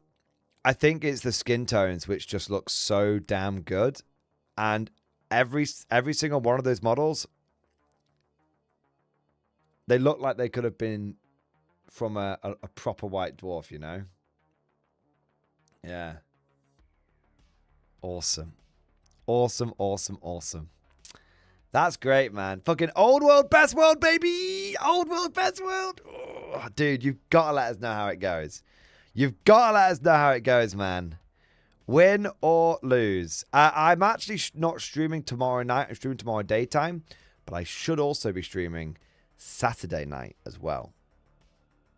[SPEAKER 2] I think it's the skin tones which just look so damn good. And every single one of those models, they look like they could have been from a proper white dwarf, you know? Yeah. Awesome. Awesome, awesome, awesome. That's great, man. Fucking old world, best world, baby. Old world, best world. Oh, dude, you've got to let us know how it goes. You've got to let us know how it goes, man. Win or lose. I'm actually not streaming tomorrow night. I'm streaming tomorrow daytime. But I should also be streaming Saturday night as well.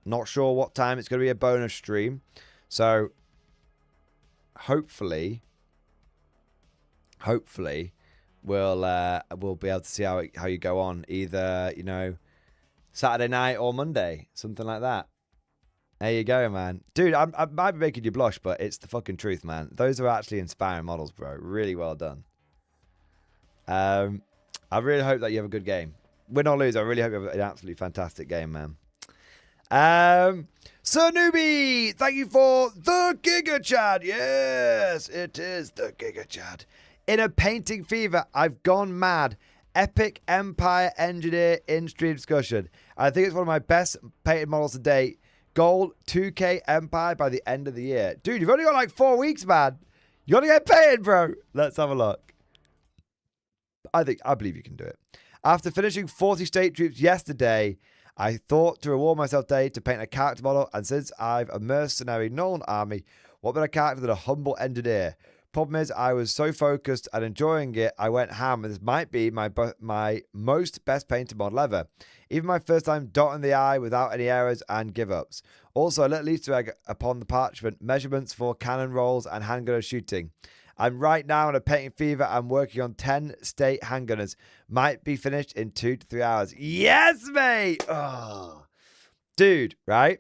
[SPEAKER 2] Not sure what time. It's going to be a bonus stream. So hopefully, we'll be able to see how you go on either, you know, Saturday night or Monday, something like that. There you go, man. Dude, I might be making you blush, but it's the fucking truth, man. Those are actually inspiring models, bro. Really well done. I really hope that you have a good game. Win or lose, I really hope you have an absolutely fantastic game, man. Sir Newbie, thank you for the Giga Chad. Yes, it is the Giga Chad. In a painting fever, I've gone mad. Epic Empire Engineer in-stream discussion. I think it's one of my best painted models to date. Gold 2K Empire by the end of the year. Dude, you've only got like 4 weeks, man. You gotta get painted, bro. Let's have a look. I believe you can do it. After finishing 40 state troops yesterday, I thought to reward myself today to paint a character model, and since I've a mercenary Nolan army, what better character than a humble engineer? Problem is, I was so focused and enjoying it, I went ham, and this might be my most best painted model ever. Even my first time dotting the I without any errors and give-ups. Also, a little Easter egg upon the parchment, measurements for cannon rolls and handgunner shooting. I'm right now in a painting fever. I'm working on 10 state handgunners. Might be finished in 2 to 3 hours. Yes, mate! Oh. Dude, right?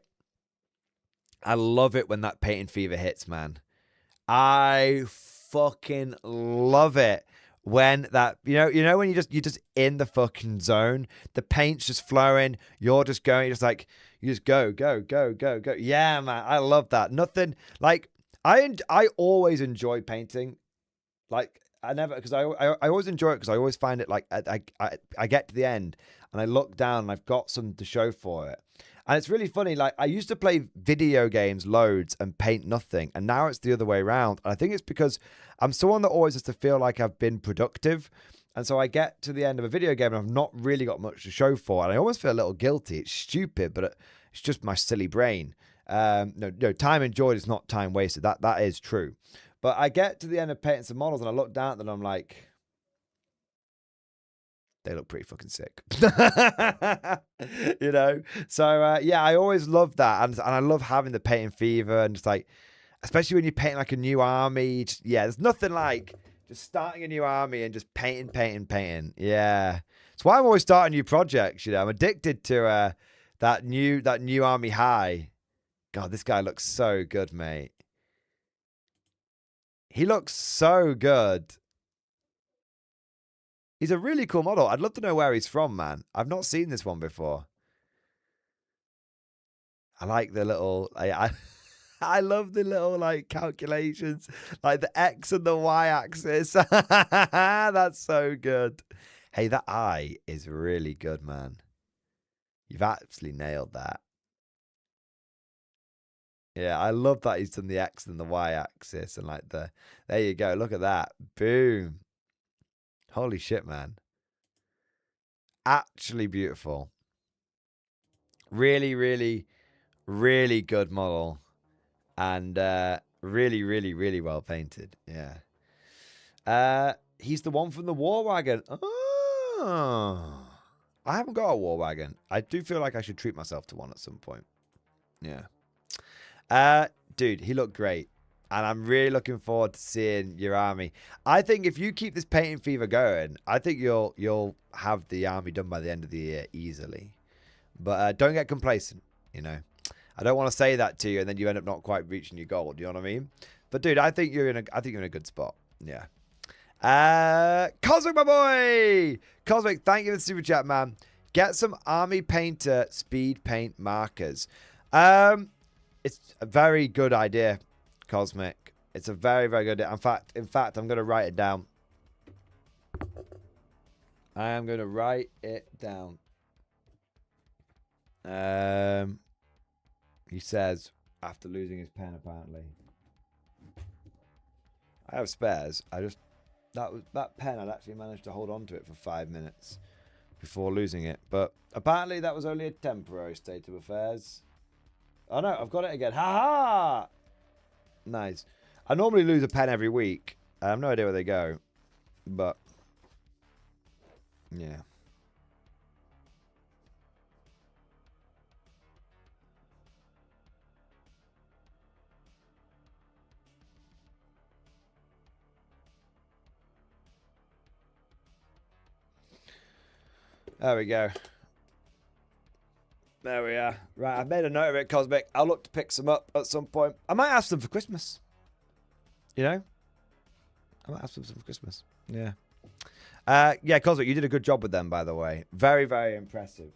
[SPEAKER 2] I love it when that painting fever hits, man. I fucking love it when that, you know when you're just in the fucking zone, the paint's just flowing, you're just going, just like, you just go. Yeah, man, I love that. Nothing like, I always enjoy painting. Like, because I always enjoy it because I always find it like, I get to the end and I look down and I've got something to show for it. And it's really funny, like, I used to play video games loads and paint nothing, and now it's the other way around. And I think it's because I'm someone that always has to feel like I've been productive, and so I get to the end of a video game and I've not really got much to show for, and I almost feel a little guilty. It's stupid, but it's just my silly brain. No, time enjoyed is not time wasted. That is true. But I get to the end of painting some models, and I look down at them, and I'm like, they look pretty fucking sick. You know? So, yeah, I always love that. And I love having the painting fever and just like, especially when you're painting like a new army. Yeah, there's nothing like just starting a new army and just painting. Yeah. It's why I'm always starting new projects, you know. I'm addicted to that new army high. God, this guy looks so good, mate. He looks so good. He's a really cool model. I'd love to know where he's from, man. I've not seen this one before. I like the little... I love the little, like, calculations. Like, the X and the Y axis. That's so good. Hey, that eye is really good, man. You've absolutely nailed that. Yeah, I love that he's done the X and the Y axis. And, like, there you go. Look at that. Boom. Holy shit, man. Actually beautiful. Really, really, really good model. And really, really, really well painted. Yeah. He's the one from the War Wagon. Oh. I haven't got a War Wagon. I do feel like I should treat myself to one at some point. Yeah. Dude, he looked great. And I'm really looking forward to seeing your army. I think if you keep this painting fever going, I think you'll have the army done by the end of the year easily. But don't get complacent, you know. I don't want to say that to you and then you end up not quite reaching your goal. Do you know what I mean? But dude, I think you're in a good spot. Yeah. Cosmic, my boy. Cosmic, thank you for the super chat, man. Get some army painter speed paint markers. It's a very good idea, Cosmic. It's a very, very good idea. In fact, I'm going to write it down. I am going to write it down. He says, after losing his pen, apparently. I have spares. That pen, I'd actually managed to hold on to it for 5 minutes before losing it. But apparently that was only a temporary state of affairs. Oh no, I've got it again. Ha ha! Nice. I normally lose a pen every week. I have no idea where they go. But, yeah. There we go. There we are. Right, I've made a note of it, Cosmic. I'll look to pick some up at some point. I might ask them for Christmas. You know? I might ask them for Christmas. Yeah. Yeah, Cosmic, you did a good job with them, by the way. Very, very impressive.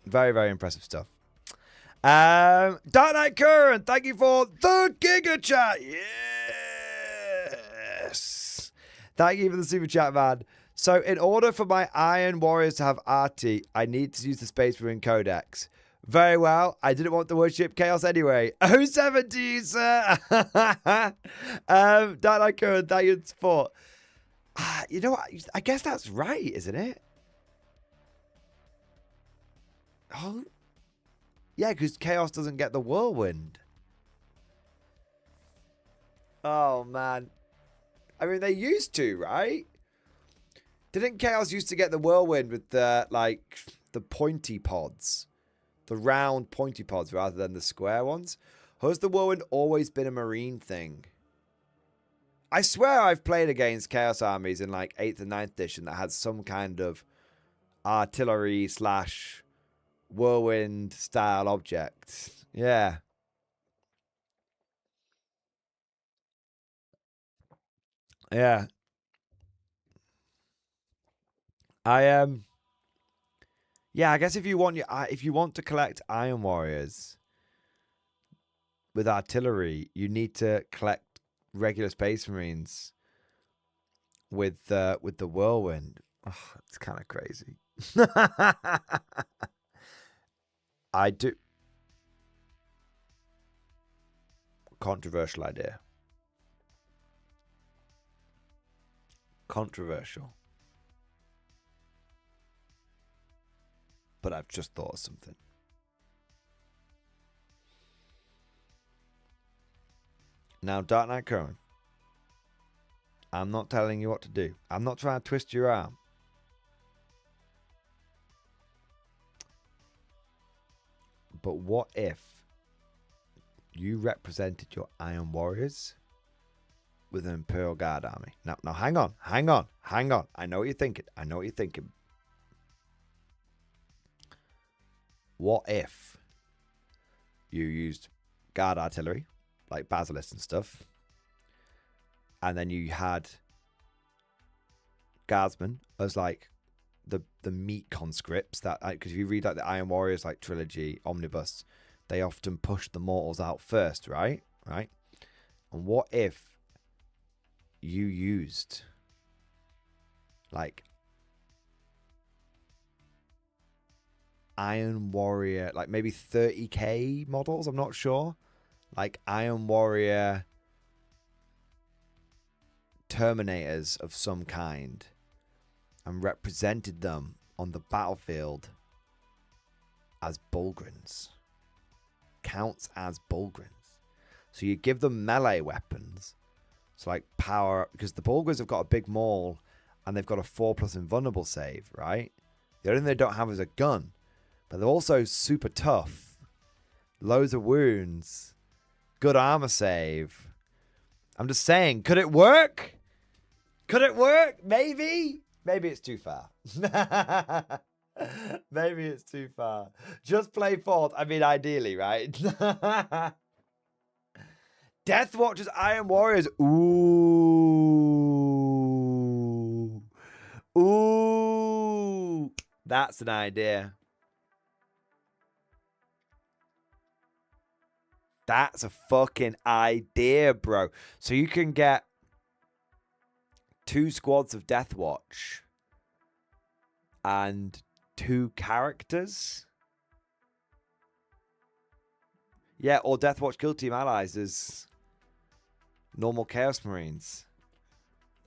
[SPEAKER 2] Very, very impressive stuff. Dark Knight Current, thank you for the Giga Chat. Yes. Thank you for the Super Chat, man. So, in order for my Iron Warriors to have RT, I need to use the Space Marine Codex. Very well. I didn't want to worship Chaos anyway. 07 to you, sir. Dark Knight Current, thank you for the support. You know what? I guess that's right, isn't it? Oh. Yeah, because Chaos doesn't get the Whirlwind. Oh, man. I mean, they used to, right? Didn't Chaos used to get the Whirlwind with the, like, the pointy pods? The round pointy pods rather than the square ones? Or has the Whirlwind always been a Marine thing? I swear I've played against Chaos armies in, like, 8th and 9th edition that had some kind of artillery / Whirlwind style object. Yeah. Yeah. Yeah, I guess if you want to collect Iron Warriors with artillery, you need to collect regular Space Marines with the Whirlwind. Oh, it's kind of crazy. I do. Controversial idea. Controversial. But I've just thought of something. Now, Dark Knight Current, I'm not telling you what to do. I'm not trying to twist your arm. But what if you represented your Iron Warriors with an Imperial Guard army? Now, hang on. I know what you're thinking. What if you used guard artillery, like Basilisk and stuff, and then you had guardsmen as like the meat conscripts that, because if you read like the Iron Warriors like trilogy omnibus, they often push the mortals out first, right? And what if you used like Iron Warrior, like maybe 30k models, I'm not sure, like Iron Warrior Terminators of some kind, and represented them on the battlefield as Bulgrins. Counts as Bulgrins. So you give them melee weapons. So like power, because the Bulgrins have got a big maul and they've got a 4+ invulnerable save, right? The only thing they don't have is a gun. But they're also super tough. Loads of wounds. Good armor save. I'm just saying, could it work? Maybe? Maybe it's too far. Maybe it's too far. Just play fourth. I mean, ideally, right? Death Watchers, Iron Warriors. Ooh. That's an idea. That's a fucking idea, bro. So you can get 2 squads of Death Watch and 2 characters. Yeah, or Death Watch Kill Team allies as normal Chaos Marines.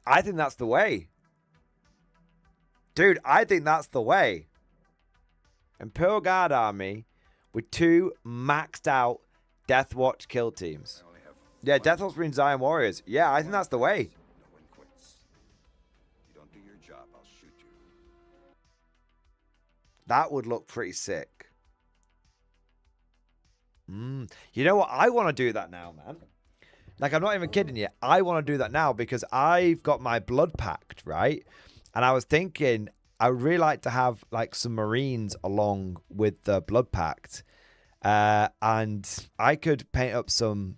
[SPEAKER 2] I think that's the way. Dude, I think that's the way. Imperial Guard army with 2 maxed out Death Watch kill teams. Yeah, Death Watch Marines, Iron Warriors. Yeah, I think that's the way.
[SPEAKER 8] No one quits. You don't do your job, I'll shoot you.
[SPEAKER 2] That would look pretty sick. You know what? I want to do that now, man. Like, I'm not even kidding you. I want to do that now because I've got my blood pact, right? And I was thinking, I would really like to have like some Marines along with the Blood Pact. And I could paint up some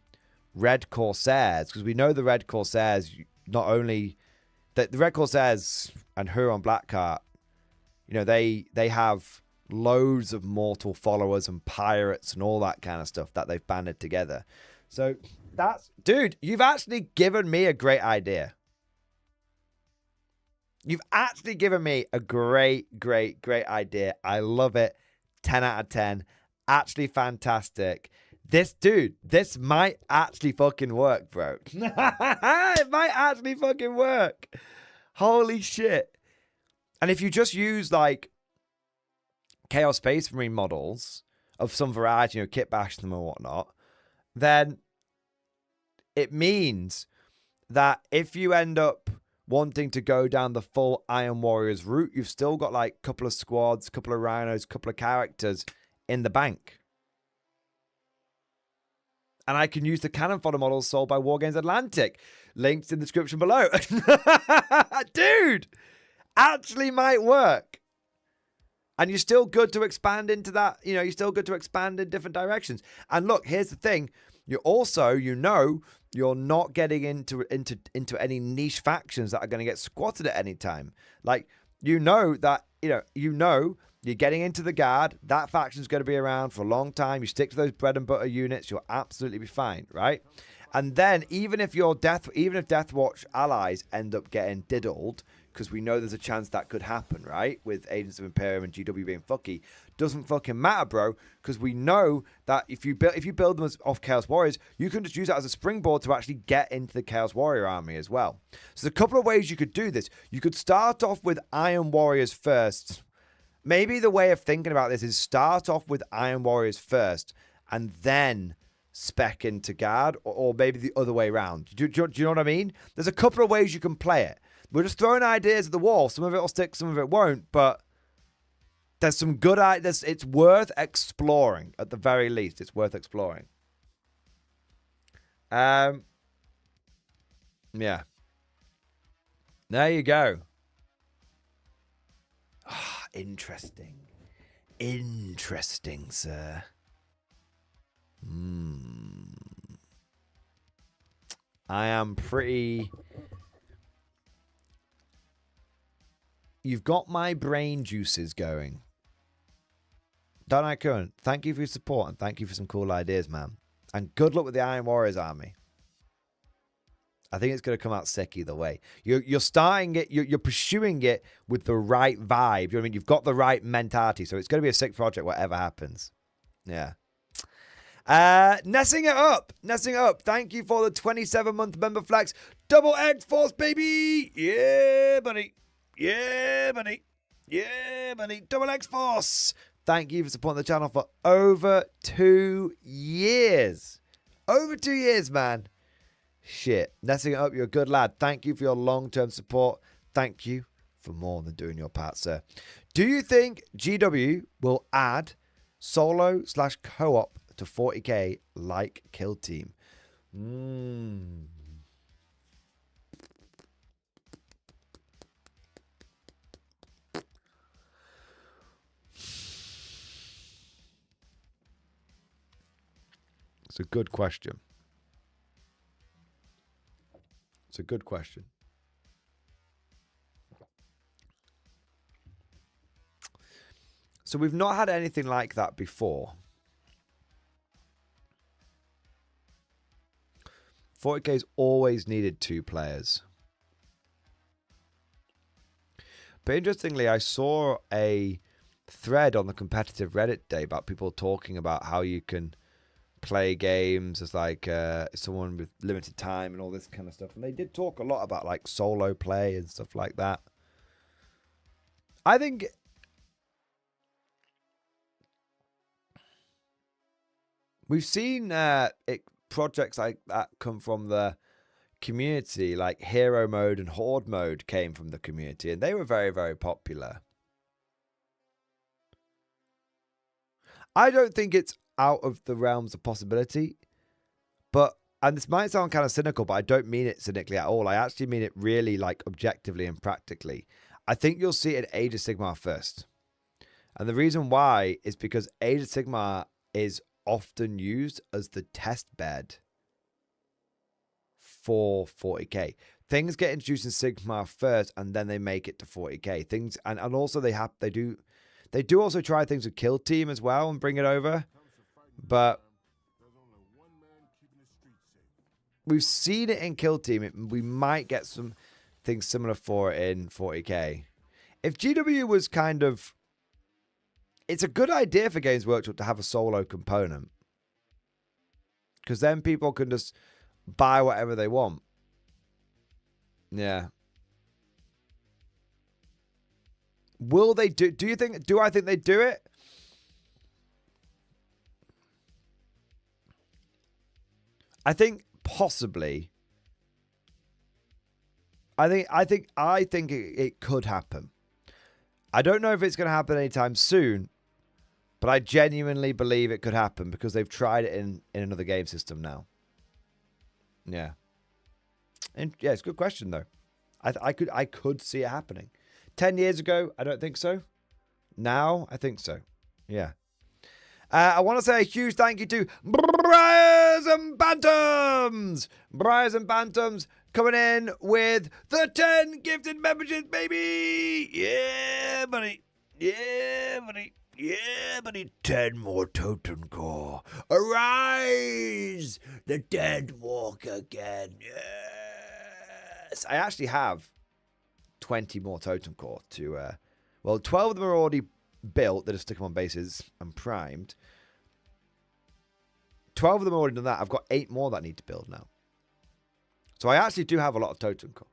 [SPEAKER 2] Red Corsairs, because we know the Red Corsairs, not only the Red Corsairs and Huron Blackheart, you know, they have loads of mortal followers and pirates and all that kind of stuff that they've banded together. So that's, dude, you've actually given me a great idea. You've actually given me a great idea. I love it. 10 out of 10. Actually fantastic. This might actually fucking work, bro. It might actually fucking work. Holy shit. And if you just use like Chaos Space Marine models of some variety, you know, kit bash them or whatnot, then it means that if you end up wanting to go down the full Iron Warriors route, you've still got like a couple of squads, a couple of rhinos, a couple of characters in the bank. And I can use the cannon fodder models sold by Wargames Atlantic. Links in the description below. Dude, actually might work. And you're still good to expand into that. You know, you're still good to expand in different directions. And look, here's the thing. You're also, you know, you're not getting into any niche factions that are going to get squatted at any time. Like, you know that, you know, you're getting into the Guard. That faction's going to be around for a long time. You stick to those bread and butter units, you'll absolutely be fine, right? And then even if Deathwatch allies end up getting diddled, because we know there's a chance that could happen, right? With Agents of Imperium and GW being fucky, doesn't fucking matter, bro. Because we know that if you build them off Chaos Warriors, you can just use that as a springboard to actually get into the Chaos Warrior army as well. So there's a couple of ways you could do this. You could start off with Iron Warriors first. Maybe the way of thinking about this is start off with Iron Warriors first and then spec into Guard, or maybe the other way around. Do you know what I mean? There's a couple of ways you can play it. We're just throwing ideas at the wall. Some of it will stick, some of it won't, but there's some good ideas. It's worth exploring, at the very least. It's worth exploring. Yeah. There you go. Interesting. Interesting, sir. I am pretty... You've got my brain juices going. Don't I, Current? Thank you for your support and thank you for some cool ideas, man. And good luck with the Iron Warriors army. I think it's going to come out sick either way. You're starting it, you're pursuing it with the right vibe. You know what I mean? You've got the right mentality. So it's going to be a sick project, whatever happens. Yeah. Nessing it up. Thank you for the 27-month member flex. Double X Force, baby. Yeah, buddy. Double X Force. Thank you for supporting the channel for over 2 years. Over 2 years, man. Shit. Nessing it up, you're a good lad. Thank you for your long-term support. Thank you for more than doing your part, sir. Do you think GW will add solo/co-op to 40k like Kill Team? It's a good question. It's a good question. So we've not had anything like that before. 40k's always needed 2 players. But interestingly, I saw a thread on the competitive Reddit day about people talking about how you can play games as like someone with limited time and all this kind of stuff. And they did talk a lot about like solo play and stuff like that. I think we've seen projects like that come from the community, like Hero Mode and Horde Mode came from the community, and they were very, very popular. I don't think it's out of the realms of possibility, but, and this might sound kind of cynical, but I don't mean it cynically at all. I actually mean it really like objectively and practically. I think you'll see it in Age of Sigmar first. And the reason why is because Age of Sigmar is often used as the test bed for 40k. Things get introduced in Sigmar first, and then they make it to 40k. Things, and also they do also try things with Kill Team as well and bring it over. But we've seen it in Kill Team. We might get some things similar for it in 40k. If GW was kind of... It's a good idea for Games Workshop to have a solo component. Because then people can just buy whatever they want. Yeah. Will they do... Do I think they do it? I think possibly. I think it could happen. I don't know if it's going to happen anytime soon, but I genuinely believe it could happen because they've tried it in another game system now. Yeah. And yeah, it's a good question though. I could see it happening. 10 years ago, I don't think so. Now, I think so. Yeah. I want to say a huge thank you to Briars and Bantams. Briars and Bantams coming in with the 10 gifted memberships, baby. Yeah, buddy. Yeah, buddy. Yeah, buddy. 10 more totem core. Arise! The dead walk again. Yes. I actually have 20 more totem core to... well, 12 of them are already built. They're just sticking on bases and primed. 12 of them are already done that. I've got 8 more that I need to build now. So I actually do have a lot of totem core.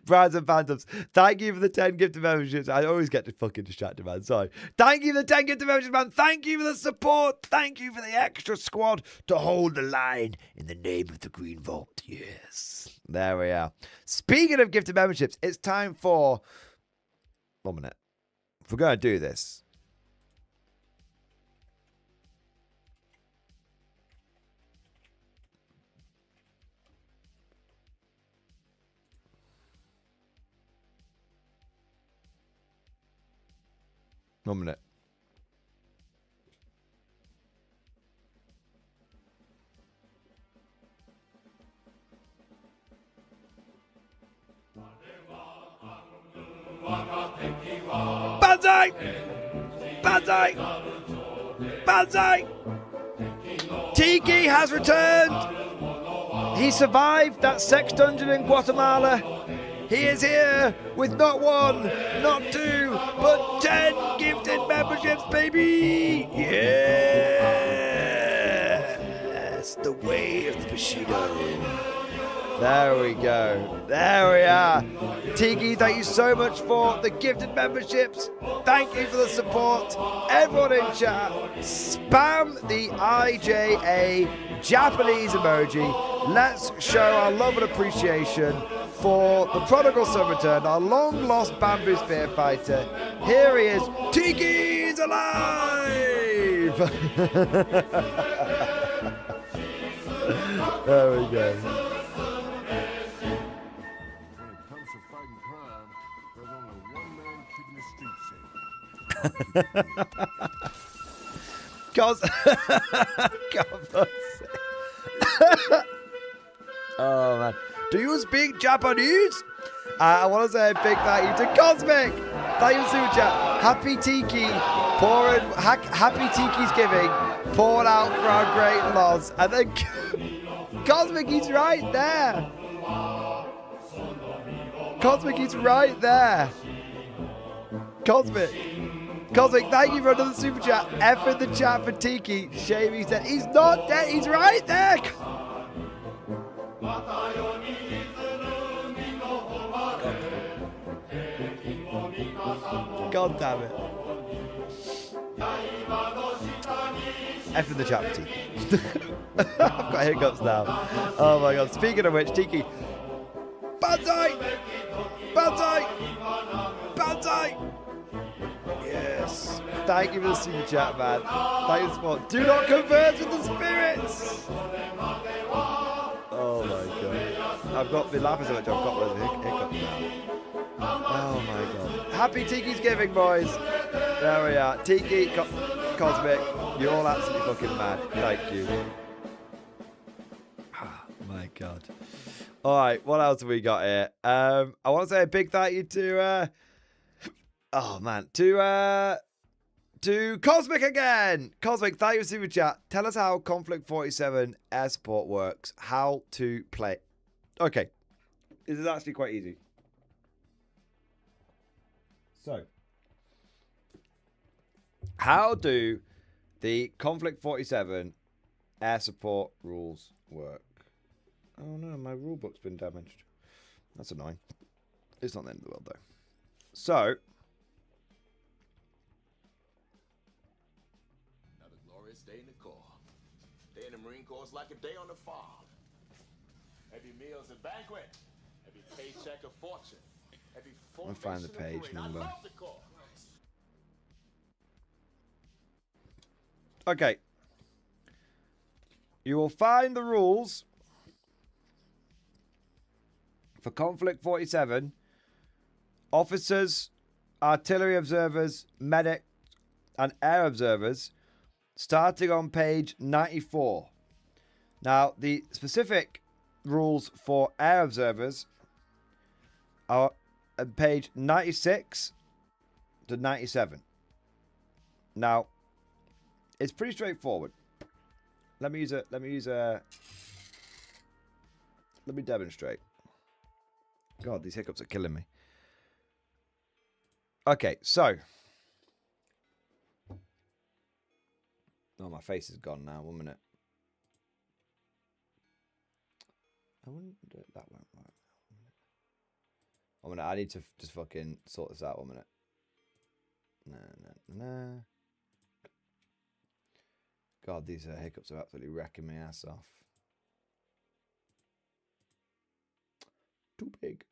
[SPEAKER 2] Brides and Phantoms, thank you for the 10 gifted memberships. I always get fucking distracted, man. Sorry. Thank you for the 10 gifted memberships, man. Thank you for the support. Thank you for the extra squad to hold the line in the name of the Green Vault. Yes. There we are. Speaking of gifted memberships, it's time for... 1 minute. If we're going to do this... One minute. Banzai! Banzai! Banzai! Tiki has returned! He survived that sex dungeon in Guatemala. He is here with not 1, not 2, but 10 gifted memberships, baby! Yes! The way of the Bushido. There we go. There we are. Tiki, thank you so much for the gifted memberships. Thank you for the support. Everyone in chat, spam the IJA Japanese emoji. Let's show our love and appreciation for the prodigal son returned, our long-lost bamboo spear fighter. Here he is. Tiki's alive! There we go.
[SPEAKER 3] When it comes to fighting crime, there's only one man keeping the streets safe.
[SPEAKER 2] Oh, man. Do you speak Japanese? I want to say a big thank you to Cosmic. Thank you, Super Chat. Happy Tiki. Happy Tiki's giving. Poured out for our great loss. And then Cosmic, he's right there. Cosmic, he's right there. Cosmic, thank you for another Super Chat. F in the chat for Tiki. Shame he's dead. He's not dead. He's right there. God damn it. F in the chat for Tiki. I've got hiccups now. Oh my god. Speaking of which, Tiki. Banzai! Banzai! Banzai! Yes. Thank you for the super chat, man. Thank you for the support. Do not converge with the spirits! Oh my god. I've got the laughing so much. I've got the hiccups now. Oh my god! Happy Tanksgiving, boys. There we are. Tiki, Cosmic, you're all absolutely fucking mad. Thank you. Oh my god. All right, what else have we got here? I want to say a big thank you to to Cosmic again. Cosmic, thank you for super chat. Tell us how Konflikt 47 air support works. How to play. Okay, this is actually quite easy. So, how do the Konflikt 47 air support rules work? Oh no, my rulebook's been damaged. That's annoying. It's not the end of the world though. So,
[SPEAKER 9] another glorious day in the Corps. Day in the Marine Corps is like a day on the farm. Every meal's a banquet. Every paycheck a fortune. Every
[SPEAKER 2] I'll find the page number.
[SPEAKER 9] I love the Corps.
[SPEAKER 2] Okay. You will find the rules for Konflikt 47. Officers, artillery observers, medics, and air observers, starting on page 94. Now, the specific rules for air observers are on page 96 to 97. Now, it's pretty straightforward. Let me demonstrate. God, these hiccups are killing me. Okay, so. Oh, my face is gone now. 1 minute. I wouldn't do it. That won't work. 1 minute. I need to just fucking sort this out. 1 minute. No. God, these hiccups are absolutely wrecking my ass off. Too big.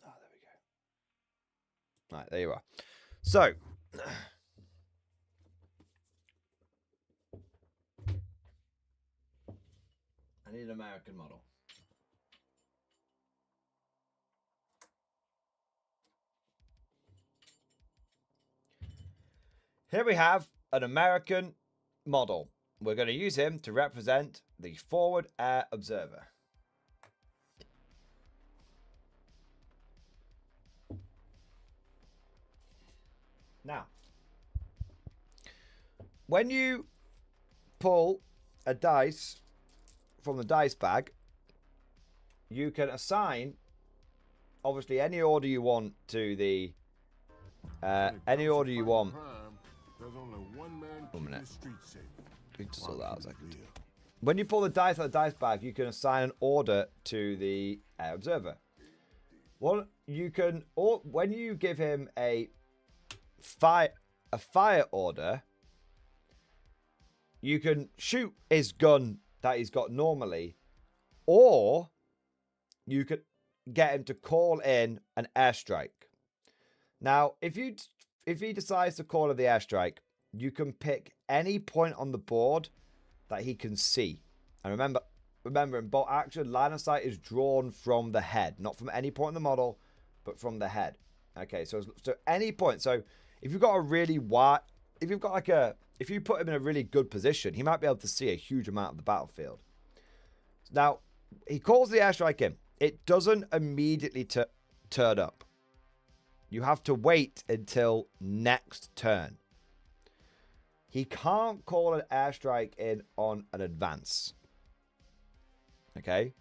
[SPEAKER 2] Oh, there we go. Right, there you are. So, I need an American model. Here we have an American model. We're going to use him to represent the forward air observer. Now, when you pull a dice from the dice bag, you can assign, obviously, any order you want to the any order you want.
[SPEAKER 3] There's only one man
[SPEAKER 2] 1 minute.
[SPEAKER 3] keeping the street safe.
[SPEAKER 2] We just sort that out a second. When you pull the dice out of the dice bag, you can assign an order to the air observer. Well, you can, or when you give him a fire order, you can shoot his gun that he's got normally, or you could get him to call in an airstrike. Now, if he decides to call in the airstrike, you can pick any point on the board that he can see. And remember, in bolt action, line of sight is drawn from the head, not from any point in the model, but from the head. Okay, so any point. So if you've got a really wide, if you put him in a really good position, he might be able to see a huge amount of the battlefield. Now, he calls the airstrike in. It doesn't immediately turn up. You have to wait until next turn. He can't call an airstrike in on an advance. Okay?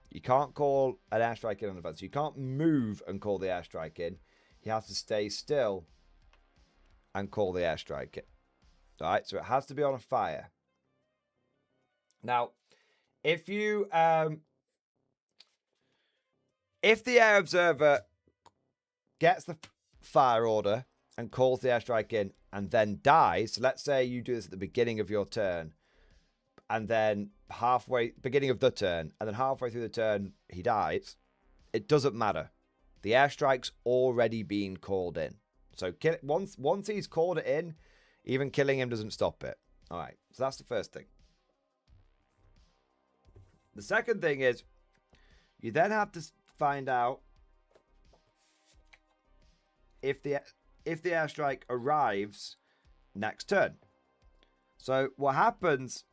[SPEAKER 2] You can't call an airstrike in on an advance. You can't move and call the airstrike in. He has to stay still and call the airstrike in. Alright, so it has to be on a fire. Now, if the air observer gets the fire order and calls the airstrike in and then dies, so let's say you do this at the beginning of your turn, and then beginning of the turn, and then halfway through the turn he dies, it doesn't matter. The airstrike's already been called in. So once he's called it in, even killing him doesn't stop it. All right, so that's the first thing. The second thing is you then have to find out if the airstrike arrives next turn. So what happens,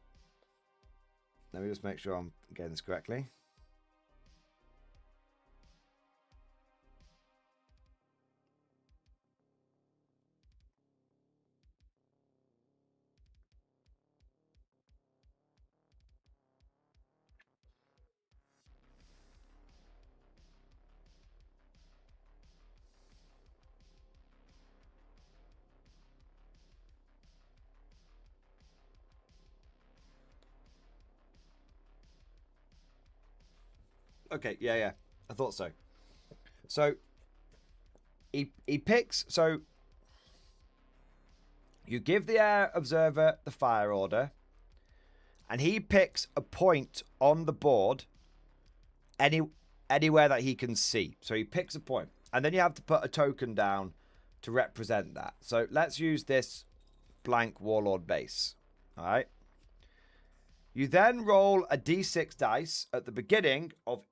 [SPEAKER 2] let me just make sure I'm getting this correctly. Okay, yeah. I thought so. So he picks, so you give the air observer the fire order, and he picks a point on the board anywhere that he can see. So he picks a point, and then you have to put a token down to represent that. So let's use this blank warlord base. All right. You then roll a d6 dice at the beginning of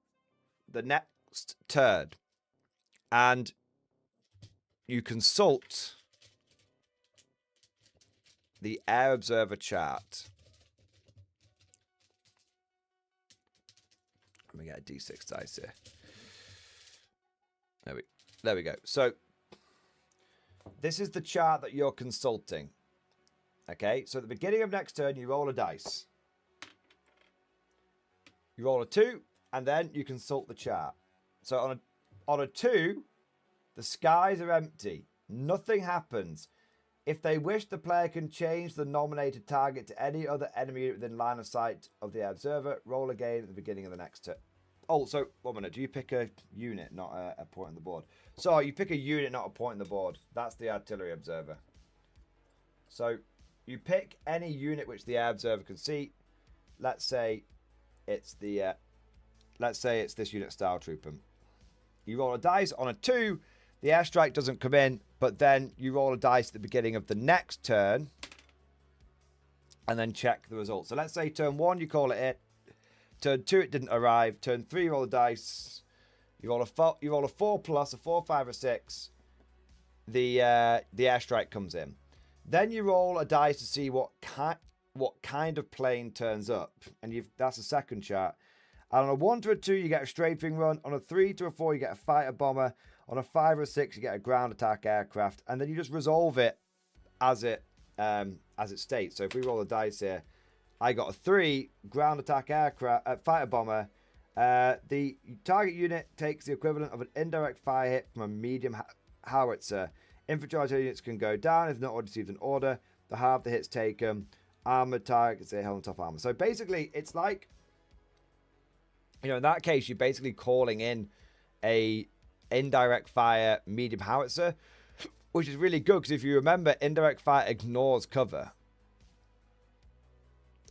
[SPEAKER 2] the next turn, and you consult the air observer chart. Let me get a d6 dice here. There we go. So this is the chart that you're consulting. Okay, so at the beginning of next turn, you roll a dice. You roll a 2, and then you consult the chart. So on a 2, the skies are empty. Nothing happens. If they wish, the player can change the nominated target to any other enemy within line of sight of the observer. Roll again at the beginning of the next turn. Oh, so, 1 minute. Do you pick a unit, not a point on the board? So, you pick a unit, not a point on the board. That's the artillery observer. So, you pick any unit which the air observer can see. Let's say it's this unit, Style Trooper. You roll a dice on a 2. The airstrike doesn't come in, but then you roll a dice at the beginning of the next turn and then check the result. So let's say turn 1, you call it in. Turn 2, it didn't arrive. Turn 3, you roll a dice. You roll a 4 plus, a 4, 5, or 6. The airstrike comes in. Then you roll a dice to see what kind of plane turns up, and that's the second chart. And on a 1 to a 2, you get a strafing run. On a 3 to a 4, you get a fighter bomber. On a 5 or a 6, you get a ground attack aircraft, and then you just resolve it as it states. So if we roll the dice here, I got a 3 ground attack aircraft fighter bomber. The target unit takes the equivalent of an indirect fire hit from a medium howitzer. Infantry artillery units can go down if not received an order. The half the hits taken. Armored targets, they held on top armor. So basically, it's like, in that case, you're basically calling in a indirect fire medium howitzer, which is really good because if you remember, indirect fire ignores cover.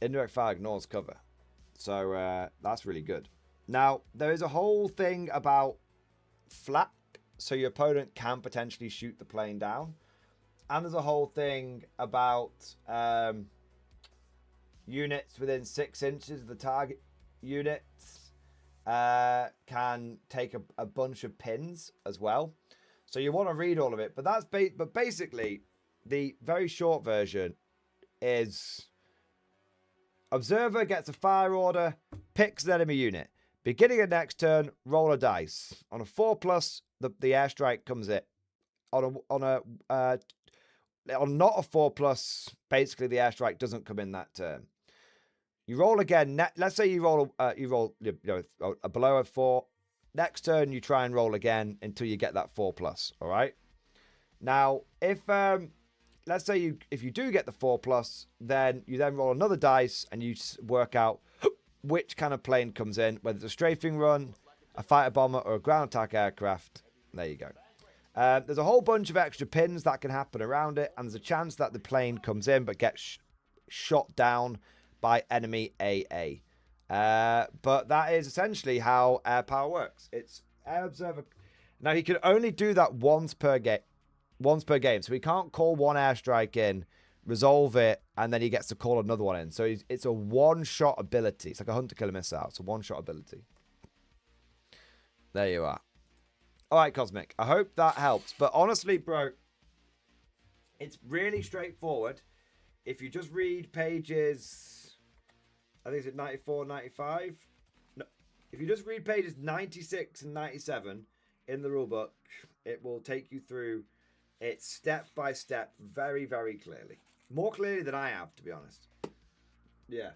[SPEAKER 2] Indirect fire ignores cover. So that's really good. Now, there is a whole thing about flak, so your opponent can potentially shoot the plane down. And there's a whole thing about units within 6 inches of the target units can take a bunch of pins as well. So you want to read all of it. But but basically, the very short version is observer gets a fire order, picks an enemy unit. Beginning of next turn, roll a dice. On a 4 plus, the airstrike comes in. On not a 4 plus, basically the airstrike doesn't come in that turn. You roll again. Let's say you roll a below a 4. Next turn, you try and roll again until you get that 4 plus. All right. Now, if let's say if you do get the 4 plus, then you roll another dice and you work out which kind of plane comes in, whether it's a strafing run, a fighter bomber, or a ground attack aircraft. There you go. There's a whole bunch of extra pins that can happen around it, and there's a chance that the plane comes in but gets shot down by enemy AA. But that is essentially how air power works. It's air observer. Now, he can only do that once per game. So he can't call one airstrike in, resolve it, and then he gets to call another one in. So it's a one-shot ability. It's like a hunter-killer missile. It's a one-shot ability. There you are. All right, Cosmic. I hope that helps. But honestly, bro, it's really straightforward. If you just read pages, I think it's 94, 95. No, if you just read pages 96 and 97 in the rulebook, it will take you through it step by step very, very clearly. More clearly than I have, to be honest. Yeah.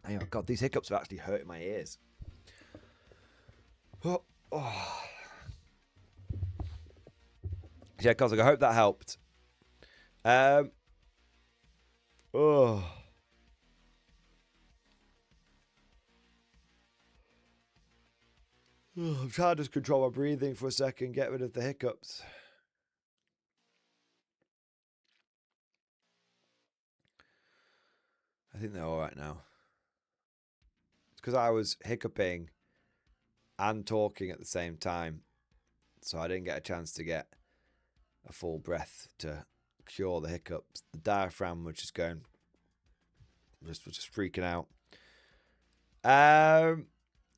[SPEAKER 2] Oh, God, these hiccups are actually hurting my ears. Oh. Yeah, Cosmic, I hope that helped. Oh. I'm trying to just control my breathing for a second, get rid of the hiccups. I think they're all right now. It's because I was hiccuping and talking at the same time, so I didn't get a chance to get a full breath to cure the hiccups. The diaphragm was just going, was just freaking out.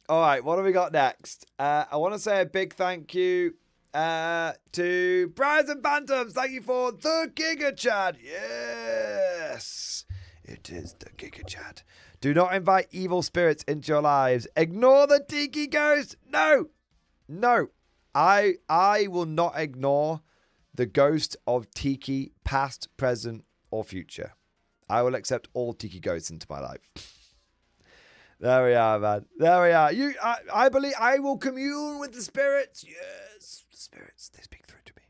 [SPEAKER 2] All right, what have we got next? I want to say a big thank you to Brides and Bantams. Thank you for the Giga Chad. Yes, it is the Giga Chad. Do not invite evil spirits into your lives. Ignore the tiki ghost. No. I will not ignore the ghost of tiki, past, present, or future. I will accept all tiki ghosts into my life. There we are, man. There we are. I believe I will commune with the spirits. Yes, the spirits, they speak through to me.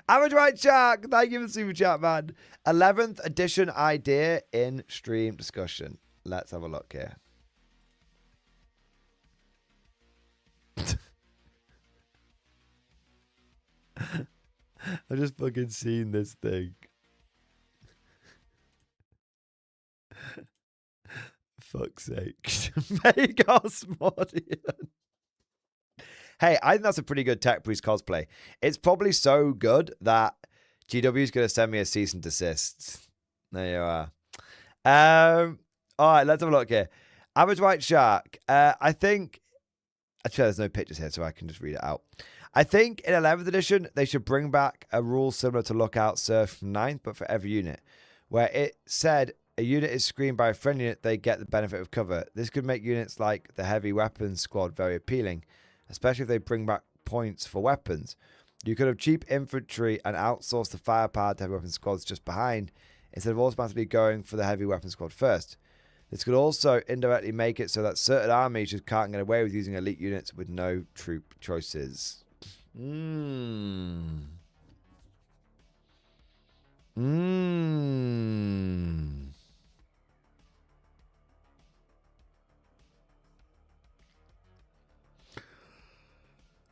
[SPEAKER 2] Average White Shark, thank you for the super chat, man. 11th edition idea in stream discussion. Let's have a look here. I've just fucking seen this thing. Fuck's sake. Make us Mordian. Hey, I think that's a pretty good Tech Priest cosplay. It's probably so good that GW is going to send me a cease and desist. There you are. All right, let's have a look here. Average White Shark. I think... Actually, there's no pictures here, so I can just read it out. I think in 11th edition, they should bring back a rule similar to Lookout Surf from 9th, but for every unit, where it said a unit is screened by a friend unit, they get the benefit of cover. This could make units like the Heavy Weapons Squad very appealing, especially if they bring back points for weapons. You could have cheap infantry and outsource the firepower to Heavy Weapons Squads just behind, instead of automatically going for the Heavy Weapons Squad first. This could also indirectly make it so that certain armies just can't get away with using elite units with no troop choices.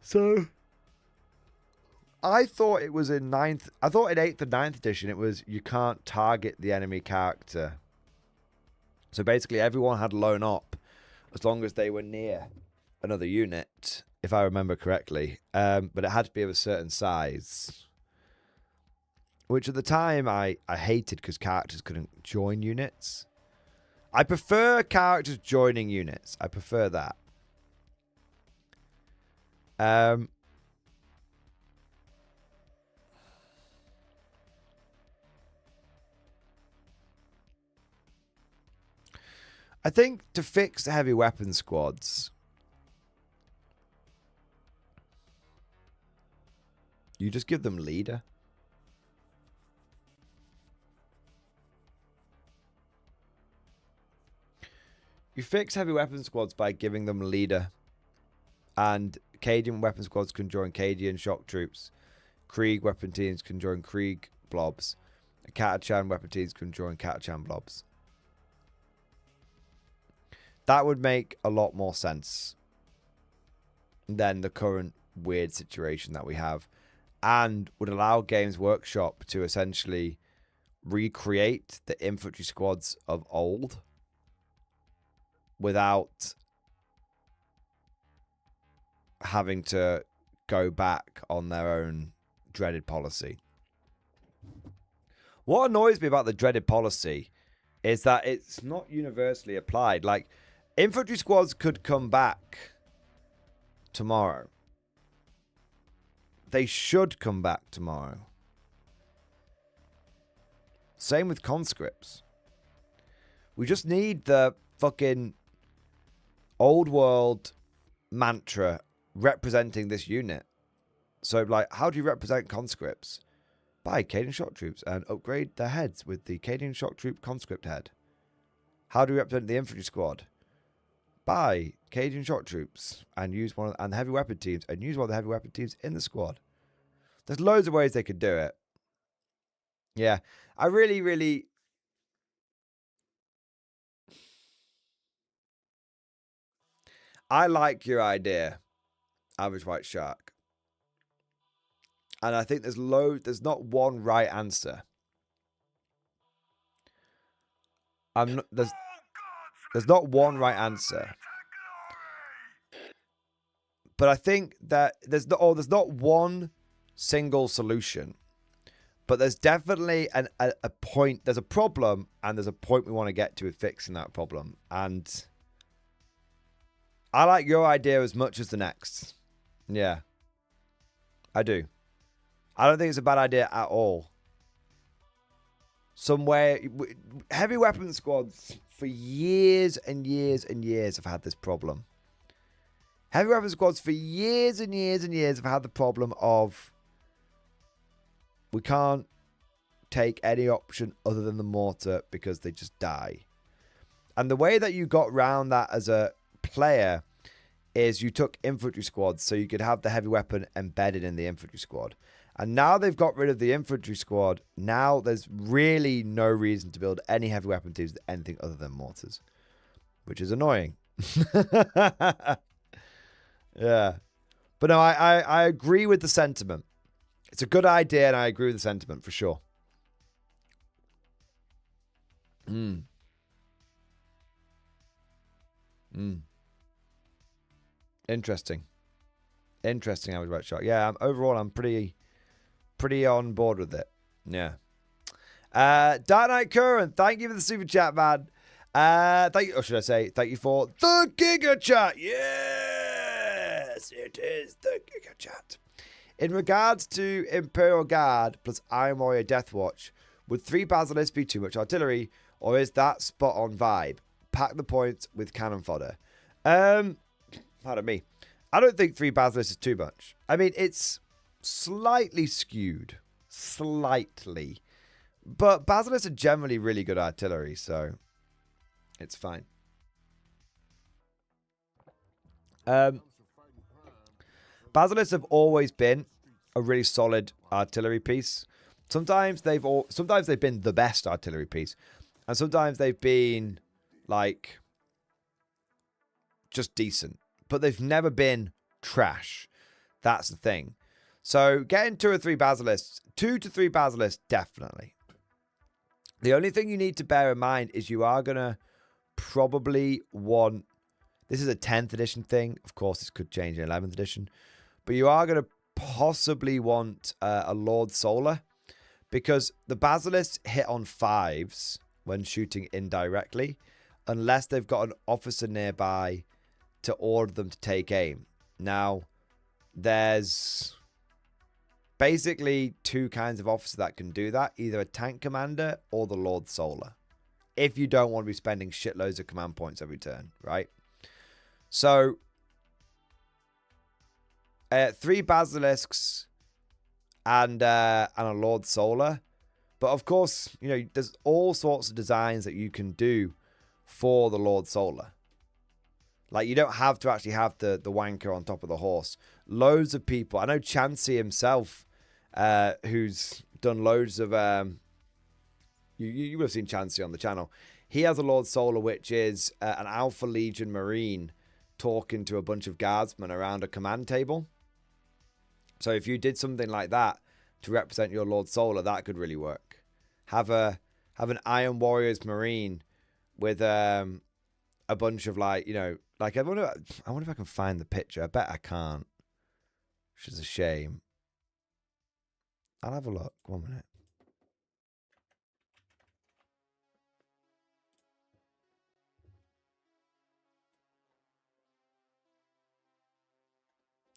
[SPEAKER 2] So, I thought it was in 9th. I thought in 8th and 9th edition it was you can't target the enemy character. So basically everyone had lone op as long as they were near another unit, if I remember correctly. But it had to be of a certain size. Which at the time I hated because characters couldn't join units. I prefer characters joining units. I prefer that. I think to fix the heavy weapon squads, you just give them leader. You fix heavy weapon squads by giving them leader. And Cadian weapon squads can join Cadian shock troops. Krieg weapon teams can join Krieg blobs. Catachan weapon teams can join Catachan blobs. That would make a lot more sense than the current weird situation that we have, and would allow Games Workshop to essentially recreate the infantry squads of old without having to go back on their own dreaded policy. What annoys me about the dreaded policy is that it's not universally applied. Like, infantry squads could come back tomorrow. They should come back tomorrow. Same with conscripts. We just need the fucking old world mantra representing this unit. So, like, how do you represent conscripts? Buy Cadian shock troops and upgrade their heads with the Cadian shock troop conscript head. How do we represent the infantry squad? Buy Cadian shock troops and use one and the heavy weapon teams and use one of the heavy weapon teams in the squad. There's loads of ways they could do it. Yeah, I really I like your idea, Average White Shark. And I think there's not one right answer. There's not one right answer. But I think that there's not one single solution. But there's definitely a point, there's a problem, and there's a point we want to get to with fixing that problem. And I like your idea as much as the next. Yeah. I do. I don't think it's a bad idea at all. Somewhere, heavy weapon squads for years and years and years have had this problem. Heavy weapon squads for years and years and years have had the problem of we can't take any option other than the mortar because they just die. And the way that you got around that as a player is you took infantry squads so you could have the heavy weapon embedded in the infantry squad. And now they've got rid of the infantry squad. Now there's really no reason to build any heavy weapon teams with anything other than mortars, which is annoying. Yeah. But no, I agree with the sentiment. It's a good idea, and I agree with the sentiment for sure. Interesting. Interesting, I was right shot. Yeah, overall, I'm pretty on board with it. Yeah. Dark Knight Current, thank you for the super chat, man. Thank you, or should I say, thank you for the Giga Chat. Yes, it is the Giga Chat. In regards to Imperial Guard plus Iron Warrior Deathwatch, would 3 Basilisks be too much artillery, or is that spot on vibe? Pack the points with cannon fodder. Pardon me. I don't think 3 Basilisks is too much. I mean, it's slightly skewed. Slightly. But Basilisks are generally really good artillery, so it's fine. Basilisks have always been a really solid artillery piece. Sometimes they've been the best artillery piece, and sometimes they've been like just decent, but they've never been trash. That's the thing. So getting 2 or 3 Basilisks, 2 to 3 Basilisks, definitely. The only thing you need to bear in mind is you are gonna probably want. This is a 10th edition thing. Of course, this could change in 11th edition, but you are gonna possibly want a Lord Solar, because the Basilisks hit on 5s when shooting indirectly, unless they've got an officer nearby to order them to take aim. Now, there's basically 2 kinds of officer that can do that, either a tank commander or the Lord Solar, if you don't want to be spending shitloads of command points every turn, right? So 3 Basilisks and a Lord Solar. But of course, you know, there's all sorts of designs that you can do for the Lord Solar. Like, you don't have to actually have the wanker on top of the horse. Loads of people. I know Chansey himself, who's done loads of... you would have seen Chansey on the channel. He has a Lord Solar, which is an Alpha Legion Marine talking to a bunch of guardsmen around a command table. So if you did something like that to represent your Lord Solar, that could really work. Have an Iron Warriors Marine with a bunch of, like, you know, like, I wonder if I can find the picture. I bet I can't. which is a shame. I'll have a look. 1 minute.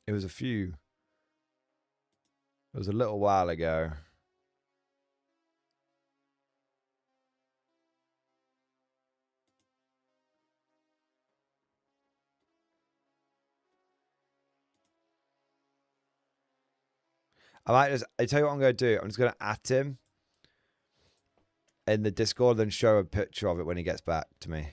[SPEAKER 2] It was a little while ago. I tell you what I'm going to do. I'm just going to at him in the Discord and show a picture of it when he gets back to me.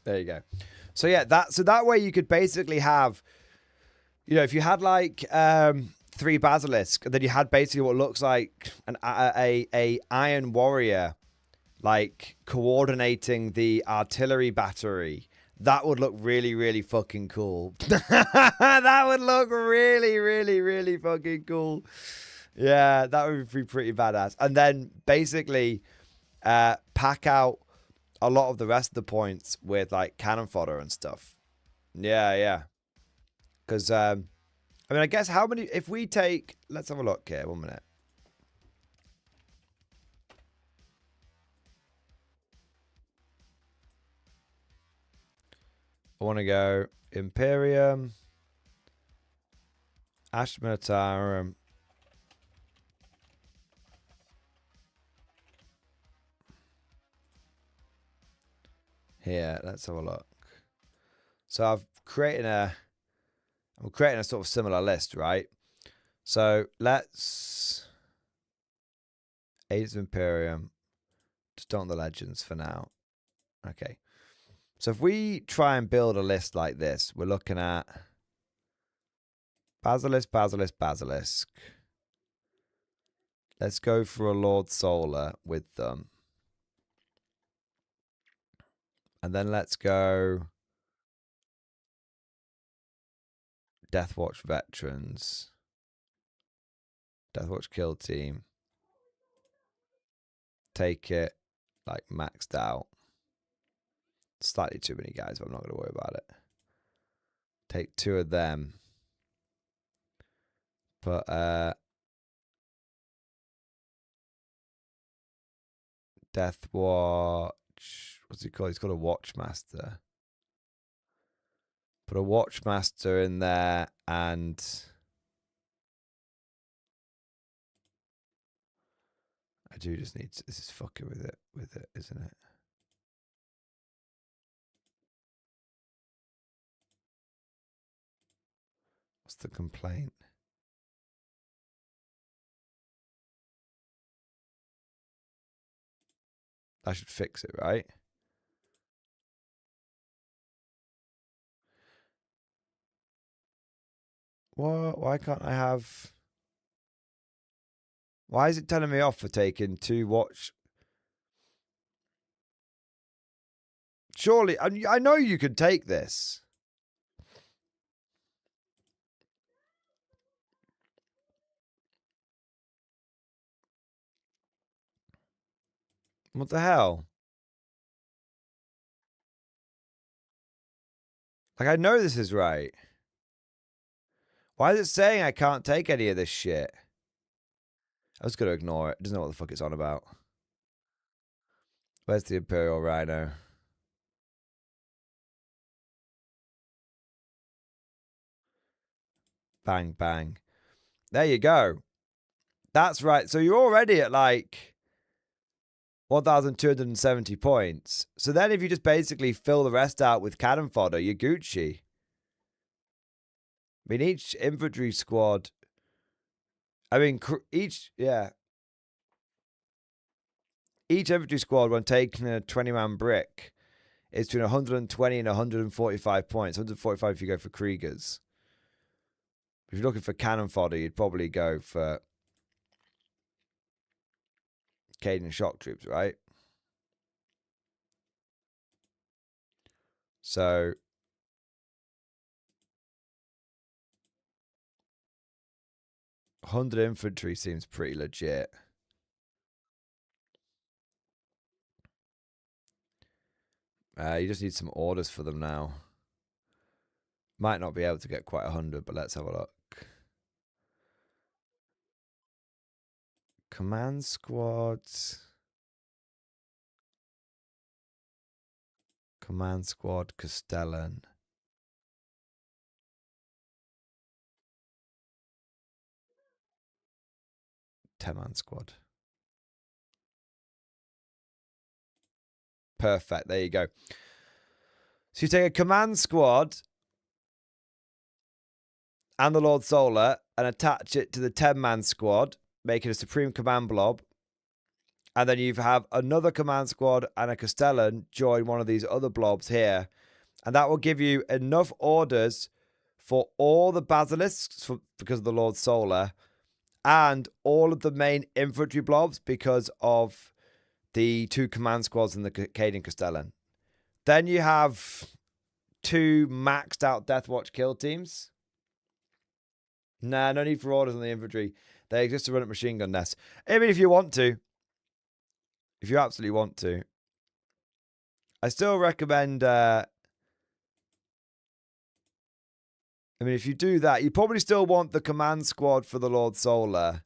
[SPEAKER 2] There you go. So yeah, that way you could basically have, you know, if you had like 3 basilisk, then you had basically what looks like a iron warrior, like coordinating the artillery battery. That would look really, really fucking cool. That would look really, really, really fucking cool. Yeah, that would be pretty badass. And then basically pack out a lot of the rest of the points with like cannon fodder and stuff. Yeah. Because, I mean, I guess how many, if we take, let's have a look here, 1 minute. I want to go Imperium, Ashmatarum, here, let's have a look. So I'm creating a sort of similar list, right? So let's Age of Imperium, just don't the legends for now. Okay. So if we try and build a list like this, we're looking at Basilisk. Let's go for a Lord Solar with them. And then let's go Deathwatch Veterans. Deathwatch Kill Team. Take it like maxed out. Slightly too many guys, but I'm not going to worry about it. Take 2 of them. But Deathwatch, what's he called? He's called a Watchmaster. Put a Watchmaster in there, and I do just need to, this is fucking with it, isn't it? What's the complaint? I should fix it, right? What? Why can't I have... Why is it telling me off for taking 2 watch... Surely, I know you can take this. What the hell? Like, I know this is right. Why is it saying I can't take any of this shit? I was going to ignore it. It doesn't know what the fuck it's on about. Where's the Imperial Rhino? Bang, bang. There you go. That's right. So you're already at like 1,270 points. So then if you just basically fill the rest out with cannon fodder, you're Gucci. I mean, each infantry squad... I mean, each infantry squad, when taking a 20-man brick, is between 120 and 145 points. 145 if you go for Kriegers. If you're looking for cannon fodder, you'd probably go for Caden shock troops, right? So 100 infantry seems pretty legit. You just need some orders for them now. Might not be able to get quite 100, but let's have a look. Command squads. Command squad, Castellan. Ten-man squad. Perfect. There you go. So you take a command squad and the Lord Solar and attach it to the 10-man squad, making a Supreme Command blob. And then you have another command squad and a Castellan join one of these other blobs here. And that will give you enough orders for all the basilisks because of the Lord Solar and all of the main infantry blobs because of the 2 command squads and the Cadian Castellan. Then you have 2 maxed out Deathwatch kill teams. Nah, no need for orders on the infantry. They exist to run at machine gun nests. I mean, if you want to. If you absolutely want to. I still recommend... I mean, if you do that, you probably still want the command squad for the Lord Solar.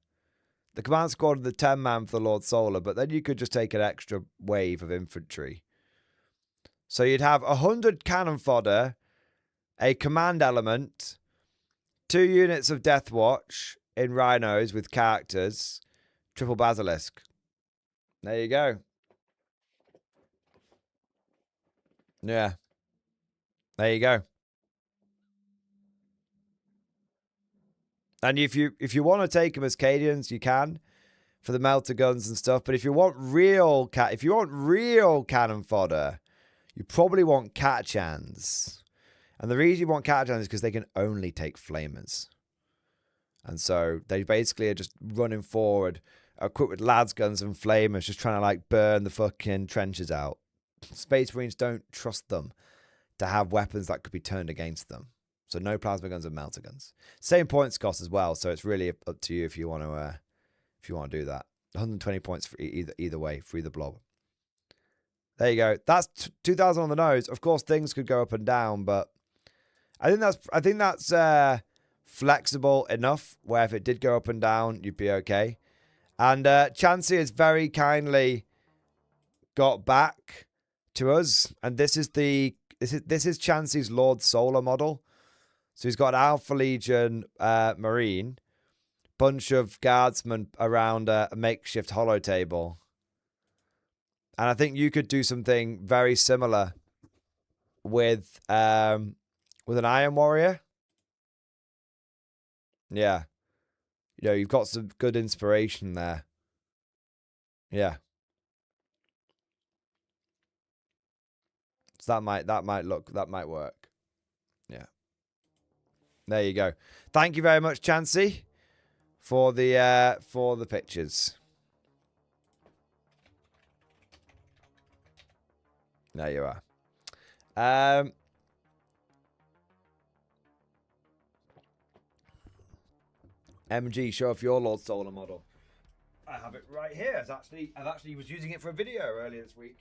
[SPEAKER 2] The command squad of the 10-man for the Lord Solar. But then you could just take an extra wave of infantry. So you'd have 100 cannon fodder, a command element, 2 units of Deathwatch in rhinos with characters, triple basilisk. There you go. Yeah. There you go. And if you want to take them as Cadians, you can for the melter guns and stuff. But if you want real cannon fodder, you probably want Catchans. And the reason you want Catchans is because they can only take flamers. And so they basically are just running forward, equipped with lads guns and flamers, just trying to like burn the fucking trenches out. Space Marines don't trust them to have weapons that could be turned against them. So no plasma guns and melter guns. Same points cost as well, so it's really up to you if you want to do that. 120 points for either way for either blob. There you go. That's 2,000 on the nose. Of course, things could go up and down, but I think that's flexible enough where if it did go up and down, you'd be okay. And Chansey has very kindly got back to us, and this is Chansey's Lord Solar model. So he's got an Alpha Legion Marine, bunch of guardsmen around a makeshift hollow table. And I think you could do something very similar with an Iron Warrior. Yeah. You know, you've got some good inspiration there. Yeah. So that might work. Yeah. There you go. Thank you very much, Chansey, for the pictures. There you are. MG, show off your Lord Solar model. I have it right here. I actually was using it for a video earlier this week.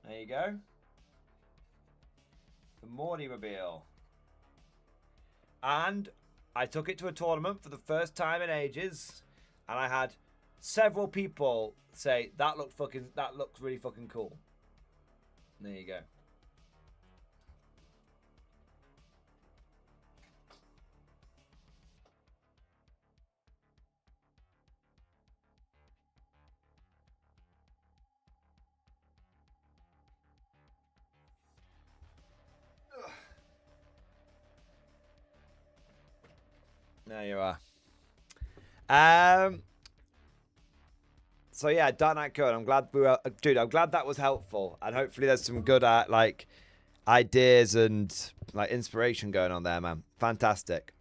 [SPEAKER 2] There you go. The Mordian. And I took it to a tournament for the first time in ages, and I had several people say that looks really fucking cool. There you go. There you are. So yeah, Dark Knight Code. I'm glad I'm glad that was helpful, and hopefully there's some good like ideas and like inspiration going on there, man. Fantastic.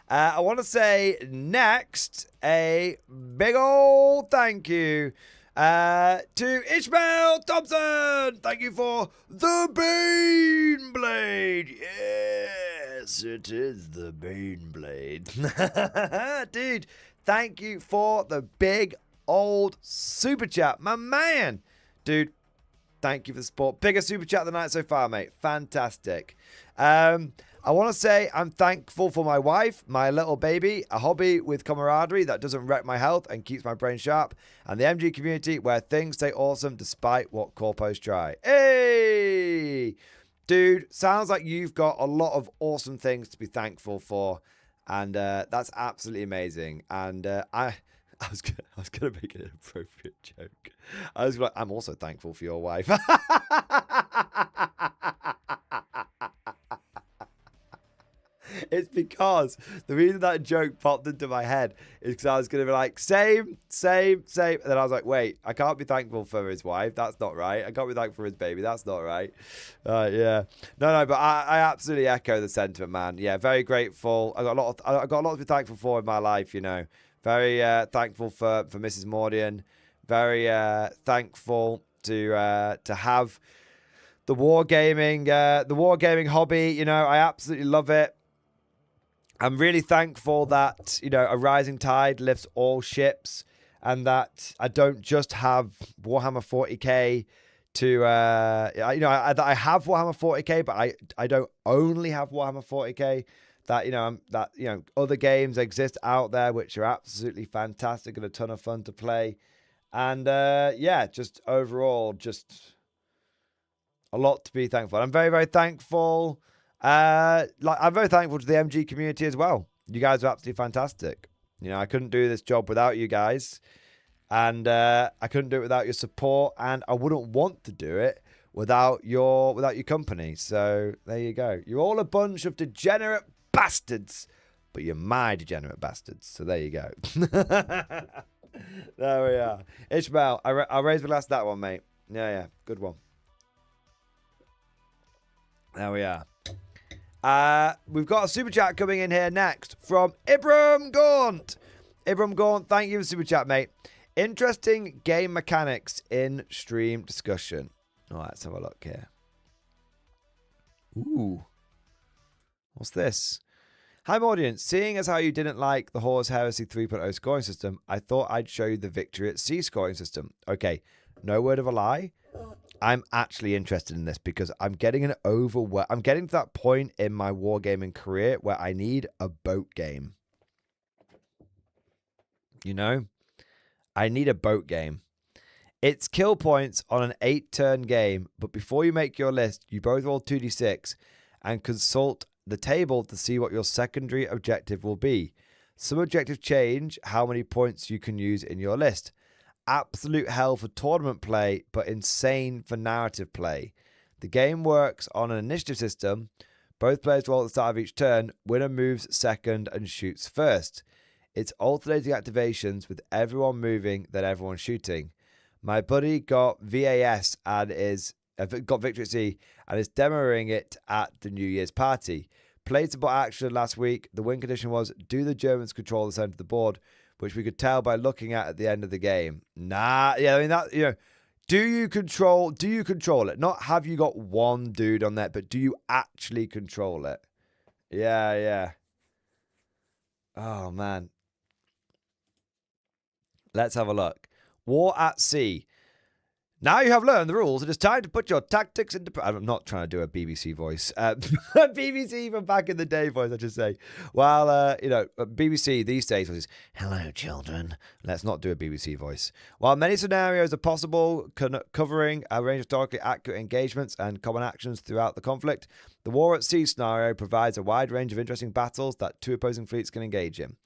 [SPEAKER 2] I want to say next a big old thank you To Ishmael Thompson, thank you for the Bane Blade. Yes, it is the Bane Blade. Dude, thank you for the big old super chat, my man. Dude, thank you for the support. Biggest super chat of the night so far, mate. Fantastic. I want to say I'm thankful for my wife, my little baby, a hobby with camaraderie that doesn't wreck my health and keeps my brain sharp, and the MG community where things stay awesome despite what corpos try. Hey! Dude, sounds like you've got a lot of awesome things to be thankful for, and that's absolutely amazing. And I was gonna make an inappropriate joke. I was like, I'm also thankful for your wife. It's because the reason that joke popped into my head is because I was going to be like, same. And then I was like, wait, I can't be thankful for his wife. That's not right. I can't be thankful for his baby. That's not right. Yeah. No, but I absolutely echo the sentiment, man. Yeah, very grateful. I got a lot to be thankful for in my life, you know. Very thankful for Mrs. Mordian. Very thankful to have the wargaming hobby. You know, I absolutely love it. I'm really thankful that, you know, a rising tide lifts all ships, and that I don't just have Warhammer 40k to, that I have Warhammer 40k, but I don't only have Warhammer 40k. That, you know, other games exist out there which are absolutely fantastic and a ton of fun to play. And, yeah, just overall, just a lot to be thankful. I'm very, very thankful. I'm very thankful to the MG community as well. You guys are absolutely fantastic. You know, I couldn't do this job without you guys, and I couldn't do it without your support, and I wouldn't want to do it without your company. So there you go. You're all a bunch of degenerate bastards, but you're my degenerate bastards. So there you go. There we are. Ishmael, I'll raise my glass to that one, mate. Yeah, good one. There we are. We've got a super chat coming in here next from Ibram Gaunt. Ibram Gaunt, thank you for super chat, mate. Interesting game mechanics in stream discussion. All right, let's have a look here. Ooh. What's this? Hi, Mordian. Seeing as how you didn't like the Horus Heresy 3.0 scoring system, I thought I'd show you the Victory at Sea scoring system. Okay, no word of a lie. I'm actually interested in this because I'm getting I'm getting to that point in my wargaming career where I need a boat game. You know? I need a boat game. It's kill points on an 8-turn game, but before you make your list, you both roll 2d6 and consult the table to see what your secondary objective will be. Some objectives change how many points you can use in your list. Absolute hell for tournament play, but insane for narrative play. The game works on an initiative system. Both players roll at the start of each turn. Winner moves second and shoots first. It's alternating activations with everyone moving, then everyone shooting. My buddy got VAS and got Victory at Sea and is demoing it at the New Year's party. Played support action last week. The win condition was, do the Germans control the center of the board, which we could tell by looking at the end of the game. Nah, yeah, I mean, that, you know, do you control it? Not have you got one dude on there, but do you actually control it? Yeah. Oh, man. Let's have a look. War at Sea. Now you have learned the rules, it is time to put your tactics into... I'm not trying to do a BBC voice. BBC from back in the day voice, I should say. Well, BBC these days was, hello, children. Let's not do a BBC voice. While many scenarios are possible, covering a range of historically accurate engagements and common actions throughout the conflict, the War at Sea scenario provides a wide range of interesting battles that two opposing fleets can engage in.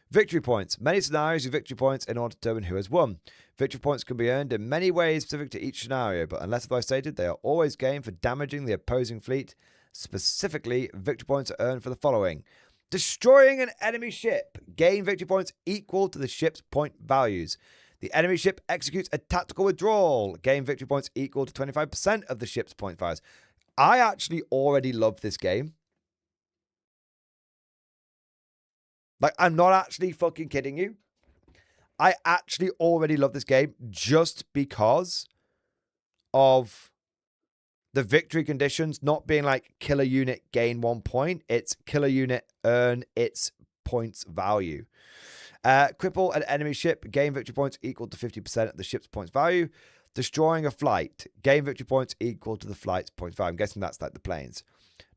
[SPEAKER 2] Victory points. Many scenarios use victory points in order to determine who has won. Victory points can be earned in many ways specific to each scenario, but unless otherwise stated, they are always gained for damaging the opposing fleet. Specifically, victory points are earned for the following. Destroying an enemy ship. Gain victory points equal to the ship's point values. The enemy ship executes a tactical withdrawal. Gain victory points equal to 25% of the ship's point values. I actually already love this game. Like, I'm not actually fucking kidding you. I actually already love this game just because of the victory conditions not being like killer unit gain 1 point. It's killer unit earn its points value. Cripple an enemy ship, gain victory points equal to 50% of the ship's points value. Destroying a flight, gain victory points equal to the flight's points value. I'm guessing that's like the planes.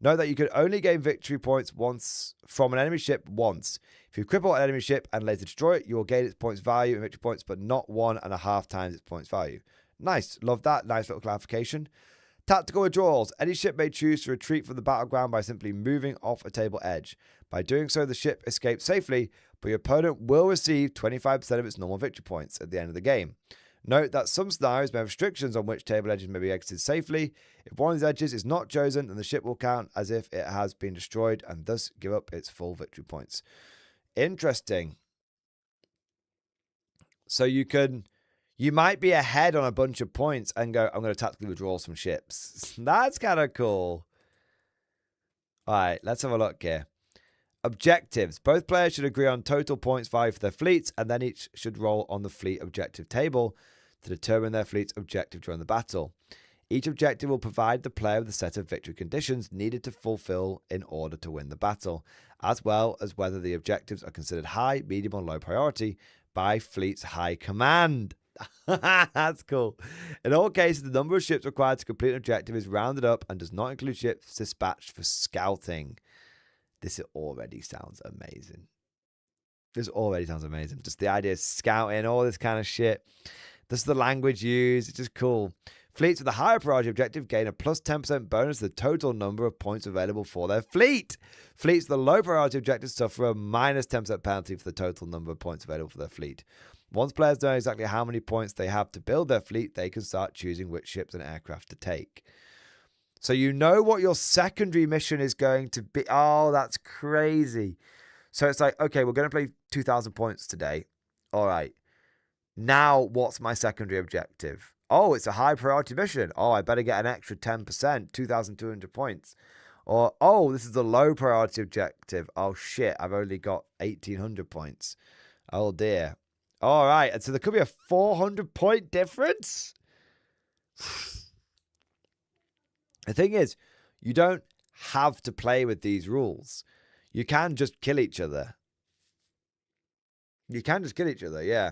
[SPEAKER 2] Note that you can only gain victory points once from an enemy ship once. If you cripple an enemy ship and later destroy it, you will gain its points value and victory points, but not 1.5 times its points value. Nice. Love that. Nice little clarification. Tactical withdrawals. Any ship may choose to retreat from the battleground by simply moving off a table edge. By doing so, the ship escapes safely, but your opponent will receive 25% of its normal victory points at the end of the game. Note that some scenarios may have restrictions on which table edges may be exited safely. If one of these edges is not chosen, then the ship will count as if it has been destroyed and thus give up its full victory points. Interesting. So you might be ahead on a bunch of points and go, I'm going to tactically withdraw some ships. That's kind of cool. All right, let's have a look here. Objectives. Both players should agree on total points value for their fleets, and then each should roll on the fleet objective table to determine their fleet's objective during the battle. Each objective will provide the player with a set of victory conditions needed to fulfill in order to win the battle, as well as whether the objectives are considered high, medium, or low priority by fleet's high command. That's cool. In all cases, the number of ships required to complete an objective is rounded up and does not include ships dispatched for scouting. This already sounds amazing. Just the idea of scouting, all this kind of shit. This is the language used. It's just cool. Fleets with a higher priority objective gain a plus 10% bonus to the total number of points available for their fleet. Fleets with a low priority objective suffer a minus 10% penalty for the total number of points available for their fleet. Once players know exactly how many points they have to build their fleet, they can start choosing which ships and aircraft to take. So you know what your secondary mission is going to be. Oh, that's crazy. So it's like, okay, we're going to play 2,000 points today. All right. Now, what's my secondary objective? Oh, it's a high priority mission. Oh, I better get an extra 10%, 2,200 points. Or, oh, this is a low priority objective. Oh, shit, I've only got 1,800 points. Oh, dear. All right. And so there could be a 400 point difference. The thing is, you don't have to play with these rules. You can just kill each other. Yeah.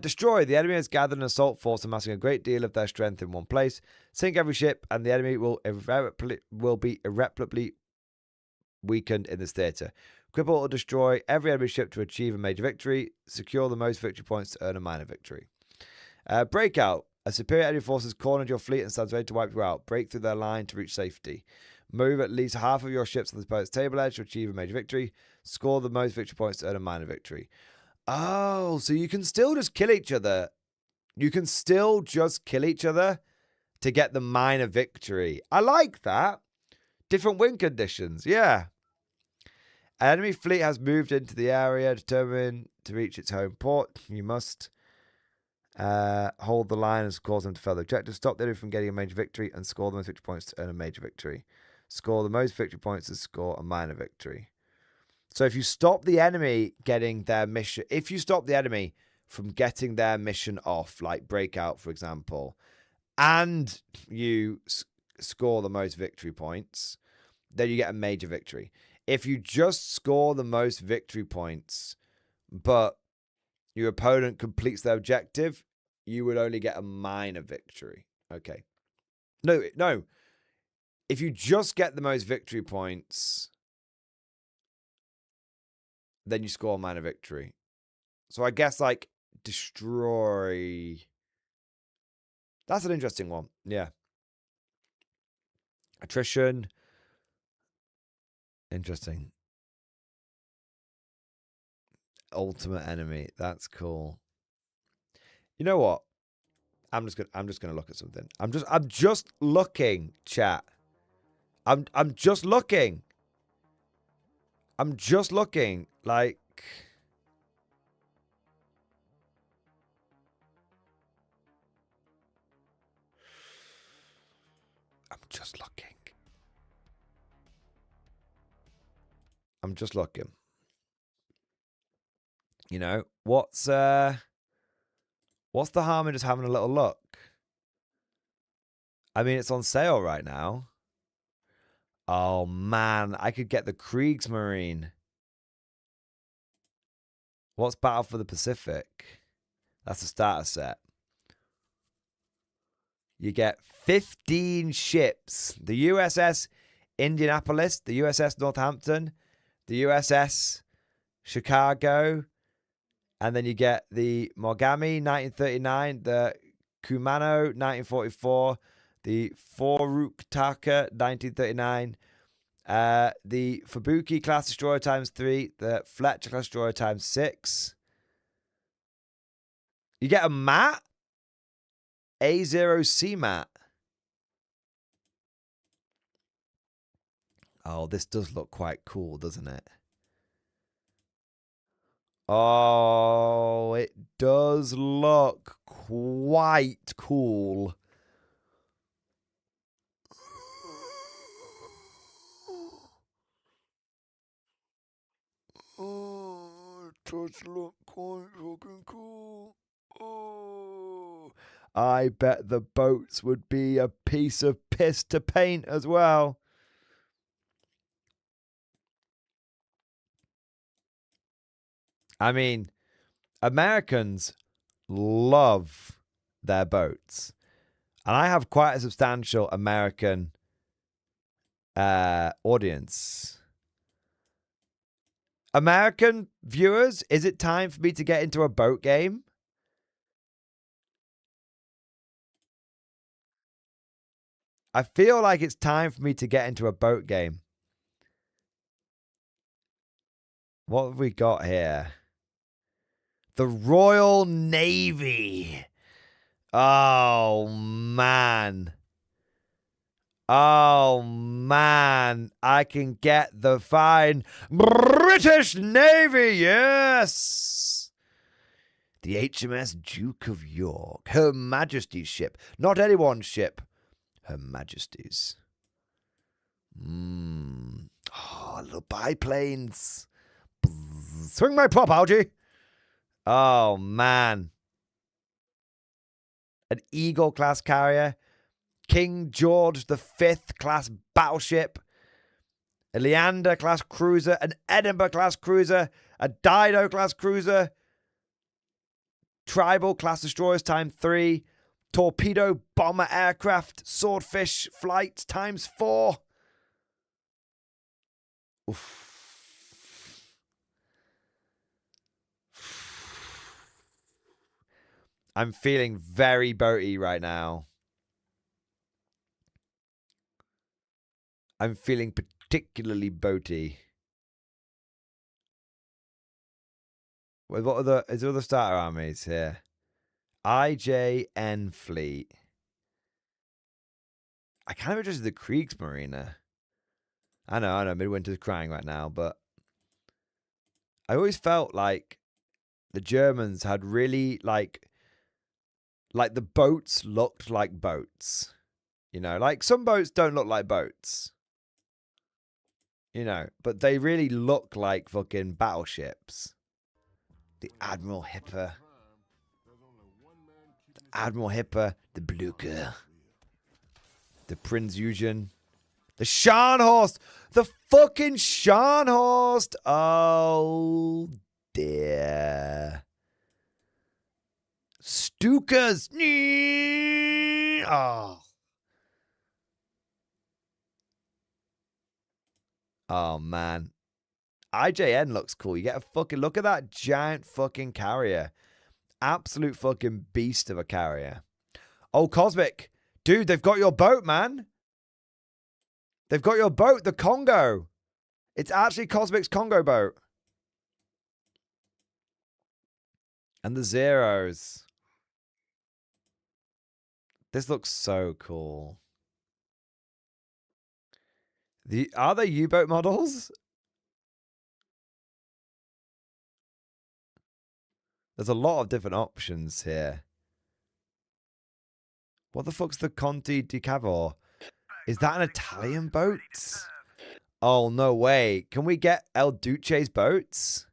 [SPEAKER 2] Destroy. The enemy has gathered an assault force amassing a great deal of their strength in one place. Sink every ship, and the enemy will be irreparably weakened in this theatre. Cripple or destroy every enemy ship to achieve a major victory. Secure the most victory points to earn a minor victory. Breakout. A superior enemy force has cornered your fleet and stands ready to wipe you out. Break through their line to reach safety. Move at least half of your ships on the opponent's table edge to achieve a major victory. Score the most victory points to earn a minor victory. Oh, so you can still just kill each other. You can still just kill each other to get the minor victory. I like that. Different win conditions. Yeah. An enemy fleet has moved into the area determined to reach its home port. You must hold the line and cause them to fail the objective. Stop the enemy from getting a major victory and score the most victory points to earn a major victory. Score the most victory points to score a minor victory. So if you stop the enemy getting their mission, if you stop the enemy from getting their mission off, like Breakout, for example, and you score the most victory points, then you get a major victory. If you just score the most victory points, but your opponent completes their objective, you would only get a minor victory. Okay. No. If you just get the most victory points, then you score a minor victory. So I guess, like, destroy. That's an interesting one. Yeah. Attrition. Interesting. Ultimate enemy. That's cool. You know what? I'm just gonna look at something. I'm just looking, chat. I'm just looking. I'm just looking, like. I'm just looking. I'm just looking. You know, what's the harm in just having a little look? I mean, it's on sale right now. Oh, man. I could get the Kriegsmarine. What's Battle for the Pacific? That's a starter set. You get 15 ships. The USS Indianapolis, the USS Northampton, the USS Chicago, and then you get the Mogami, 1939, the Kumano, 1944, the Forukataka, 1939, the Fubuki class destroyer ×3, the Fletcher class destroyer ×6. You get a mat, A0C mat. Oh, this does look quite cool, doesn't it? Oh, it does look quite cool. Oh, it does look quite fucking cool. Oh, I bet the boats would be a piece of piss to paint as well. I mean, Americans love their boats. And I have quite a substantial American audience. American viewers, is it time for me to get into a boat game? I feel like it's time for me to get into a boat game. What have we got here? The Royal Navy. Oh, man. Oh, man. I can get the fine British Navy. Yes. The HMS Duke of York. Her Majesty's ship. Not anyone's ship. Her Majesty's. Oh, little biplanes. Swing my prop, Algie. Oh, man. An Eagle class carrier. King George V class battleship. A Leander class cruiser. An Edinburgh class cruiser. A Dido class cruiser. Tribal class destroyers ×3. Torpedo bomber aircraft. Swordfish flight ×4. Oof. I'm feeling very boaty right now. I'm feeling particularly boaty. What are is there other starter armies here? IJN Fleet. I kind of interested in the Kriegsmarine. I know, Midwinter's crying right now, but I always felt like the Germans had really, like the boats looked like boats. You know, like some boats don't look like boats. You know, but they really look like fucking battleships. The Admiral Hipper. The Admiral Hipper. The Blucher. The Prinz Eugen. The Scharnhorst. The fucking Scharnhorst. Oh, dear. Stukas. Oh. Oh, man. IJN looks cool. You get a fucking look at that giant fucking carrier. Absolute fucking beast of a carrier. Oh, Cosmic. Dude, they've got your boat, man. They've got your boat, the Congo. It's actually Cosmic's Congo boat. And the Zeros. This looks so cool. Are they U-boat models? There's a lot of different options here. What the fuck's the Conti di Cavour? Is that an Italian boat? Oh, no way. Can we get El Duce's boats?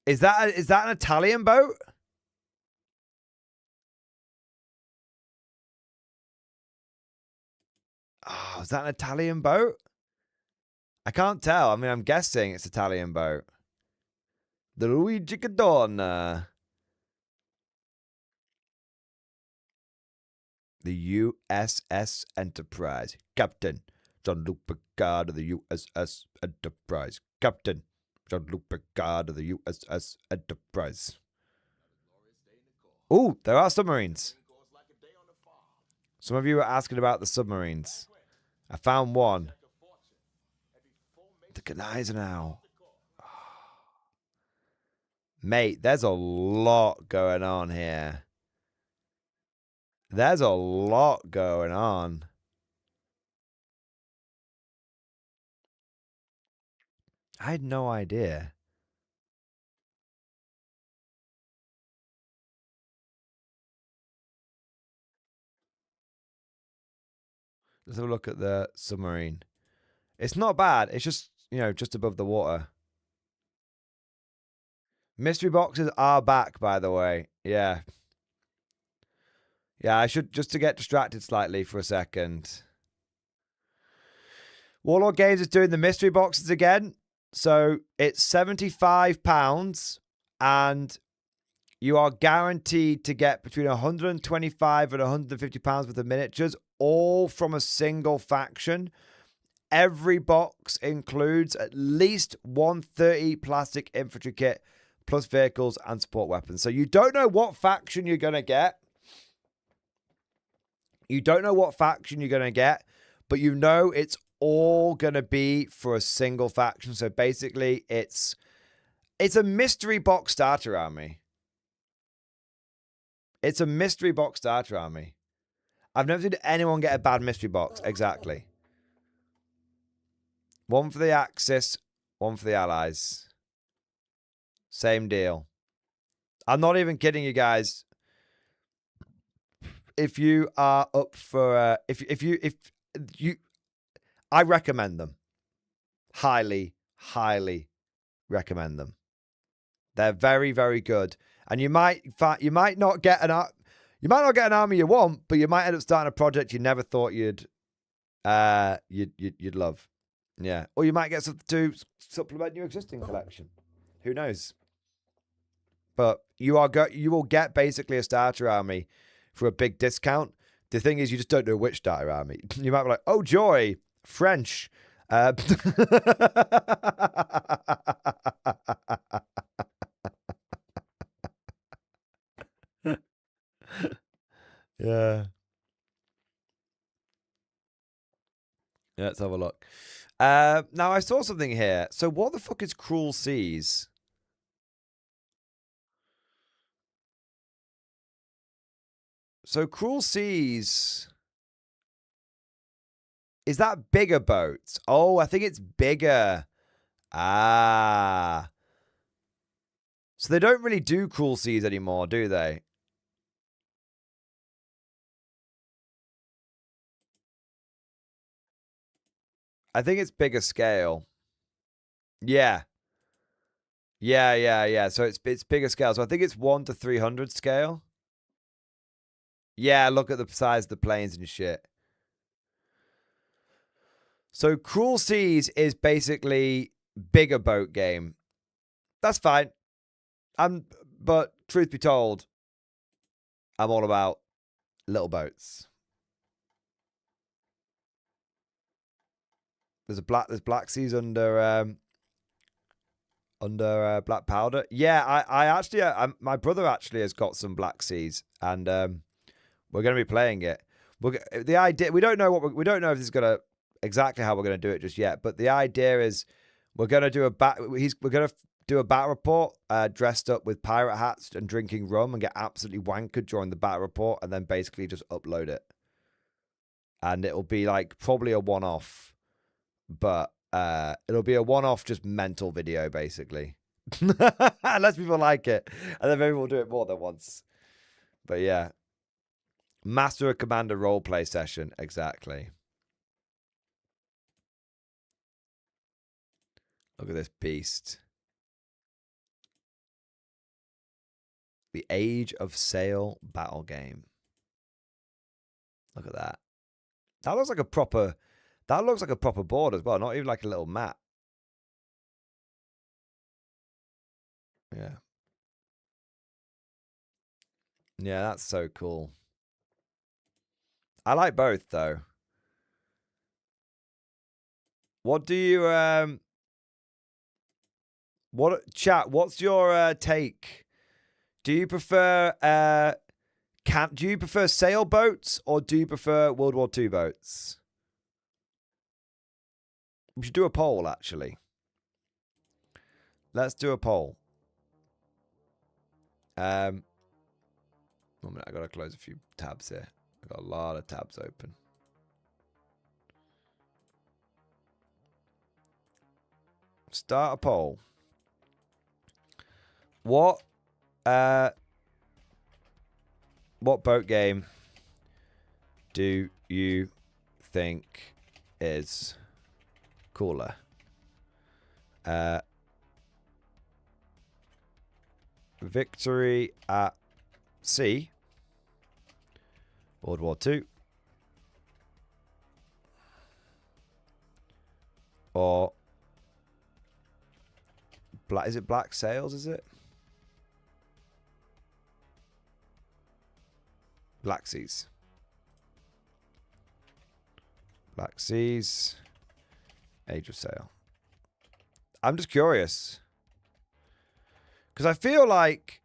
[SPEAKER 2] Is that an Italian boat? Oh, is that an Italian boat? I can't tell. I mean, I'm guessing it's Italian boat. The Luigi Cadorna. The USS Enterprise. Captain Jean-Luc Picard of the USS Enterprise. Captain Jean-Luc Picard of the USS Enterprise. Ooh, there are submarines. Some of you were asking about the submarines. I found one. The Gneisenau. Mate, there's a lot going on here. There's a lot going on. I had no idea. Let's have a look at the submarine. It's not bad. It's just, you know, just above the water. Mystery boxes are back, by the way. Yeah. Yeah, I should, just to get distracted slightly for a second. Warlord Games is doing the mystery boxes again. So it's £75 and you are guaranteed to get between £125 and £150 worth of miniatures, all from a single faction. Every box includes at least 130 plastic infantry kit, plus vehicles and support weapons. So you don't know what faction you're going to get. You don't know what faction you're going to get, but you know it's all going to be for a single faction. So basically, it's a mystery box starter army. It's a mystery box starter army. I've never seen anyone get a bad mystery box. Exactly. One for the Axis, one for the Allies. Same deal. I'm not even kidding you guys. If you are up for, if you, I recommend them. Highly, highly recommend them. They're very, very good. And you might not get an army you want, but you might end up starting a project you never thought you'd love. Yeah. Or you might get something to supplement your existing collection. Who knows? But you will get basically a starter army for a big discount. The thing is, you just don't know which starter army. You might be like, oh joy, French. Yeah. Let's have a look. Now, I saw something here. So what the fuck is Cruel Seas? So Cruel Seas... Is that bigger boats? Oh, I think it's bigger. Ah. So they don't really do Cruel Seas anymore, do they? I think it's bigger scale. Yeah. Yeah. So it's bigger scale. So I think it's 1 to 300 scale. Yeah, look at the size of the planes and shit. So Cruel Seas is basically bigger boat game. That's fine. But truth be told, I'm all about little boats. There's Black Seas under Black Powder. Yeah, I actually my brother actually has got some Black Seas, and we're going to be playing it. The idea, we don't know if this is gonna exactly how we're going to do it just yet, but the idea is we're going to do a battle report dressed up with pirate hats and drinking rum and get absolutely wankered during the battle report, and then basically just upload it. And it'll be like probably a one-off, but it'll be a one-off just mental video basically. Unless people like it, and then maybe we'll do it more than once. But yeah, Master of Commander roleplay session, exactly. Look at this beast. The Age of Sail battle game. Look at that. That looks like a proper board as well, not even like a little map. Yeah. Yeah, that's so cool. I like both though. What do you what's your take? Do you prefer sailboats or do you prefer World War II boats? We should do a poll actually. Let's do a poll. 1 minute, I gotta close a few tabs here. I've got a lot of tabs open. Start a poll. What boat game do you think is cooler? Victory at Sea, World War II, or is it Black Sails, is it? Black Seas. Black Seas, Age of Sail. I'm just curious. Because I feel like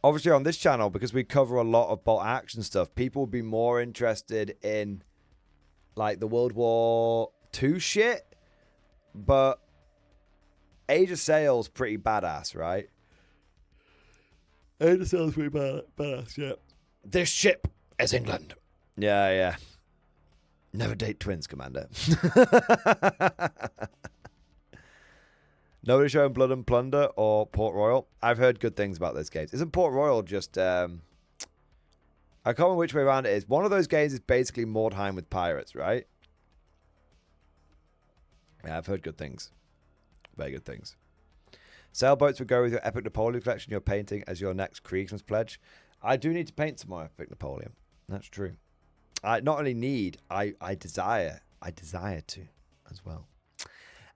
[SPEAKER 2] obviously on this channel, because we cover a lot of bolt action stuff, people would be more interested in like the World War II shit, but Age of Sail's pretty badass, right? Age of Sail's pretty badass, yeah. This ship is England. Yeah, yeah. Never date twins, Commander. Nobody showing Blood and Plunder or Port Royal? I've heard good things about those games. Isn't Port Royal just... I can't remember which way around it is. One of those games is basically Mordheim with pirates, right? Yeah, I've heard good things. Very good things. Sailboats would go with your Epic Napoleon collection you're painting as your next Kriegsman's pledge. I do need to paint some more Epic Napoleon. That's true. I not only need, I desire to as well.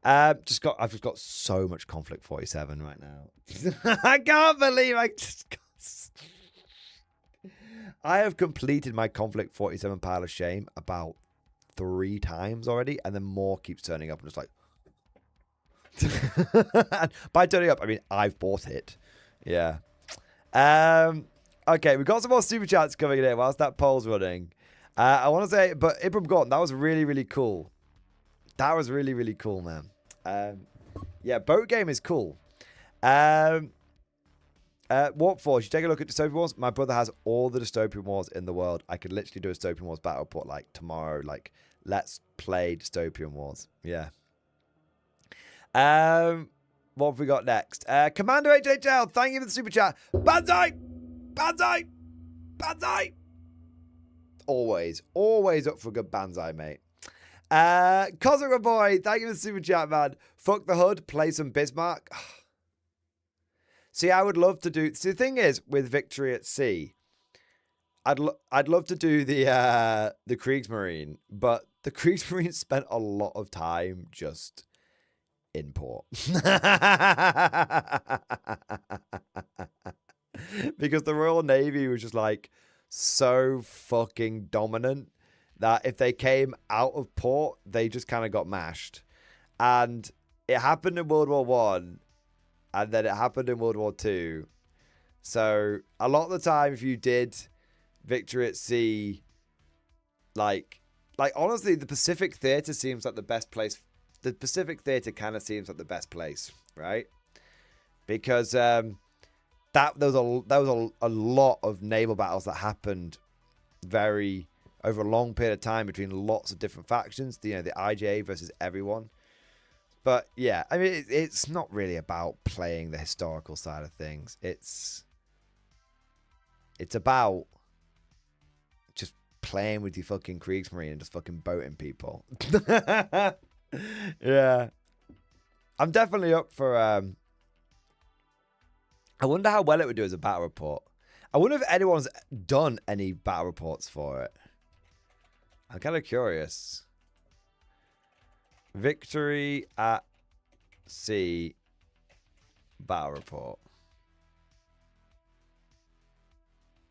[SPEAKER 2] I've just got so much Konflikt 47 right now. I can't believe I have completed my Konflikt 47 pile of shame about 3 times already, and then more keeps turning up. I'm just like, by turning up, I mean I've bought it. Yeah. Okay, we've got some more super chats coming in here whilst that poll's running. I want to say, but Ibram Gordon, that was really, really cool. That was really, really cool, man. Yeah, boat game is cool. What for? You take a look at Dystopian Wars. My brother has all the Dystopian Wars in the world. I could literally do a Dystopian Wars battle report like tomorrow. Like, let's play Dystopian Wars. Yeah. What have we got next? Commander HHL, thank you for the super chat. Banzai! Banzai! Banzai! Always up for a good Banzai, mate. Cosmic Boy, thank you for the super chat, man. Fuck the hood, play some Bismarck. See, I would love to do... See, the thing is, with Victory at Sea, I'd love to do the Kriegsmarine, but the Kriegsmarine spent a lot of time just in port. Because the Royal Navy was just like so fucking dominant that if they came out of port, they just kind of got mashed. And it happened in World War One, and then it happened in World War Two. So a lot of the time, if you did Victory at Sea, like honestly, the Pacific Theater seems like the best place. The Pacific Theater kind of seems like the best place, right? Because there was a lot of naval battles that happened over a long period of time between lots of different factions. You know, the IJA versus everyone. But yeah, I mean, it's not really about playing the historical side of things. It's about just playing with your fucking Kriegsmarine and just fucking boating people. Yeah. I'm definitely up for... I wonder how well it would do as a battle report. I wonder if anyone's done any battle reports for it. I'm kind of curious. Victory at Sea battle report.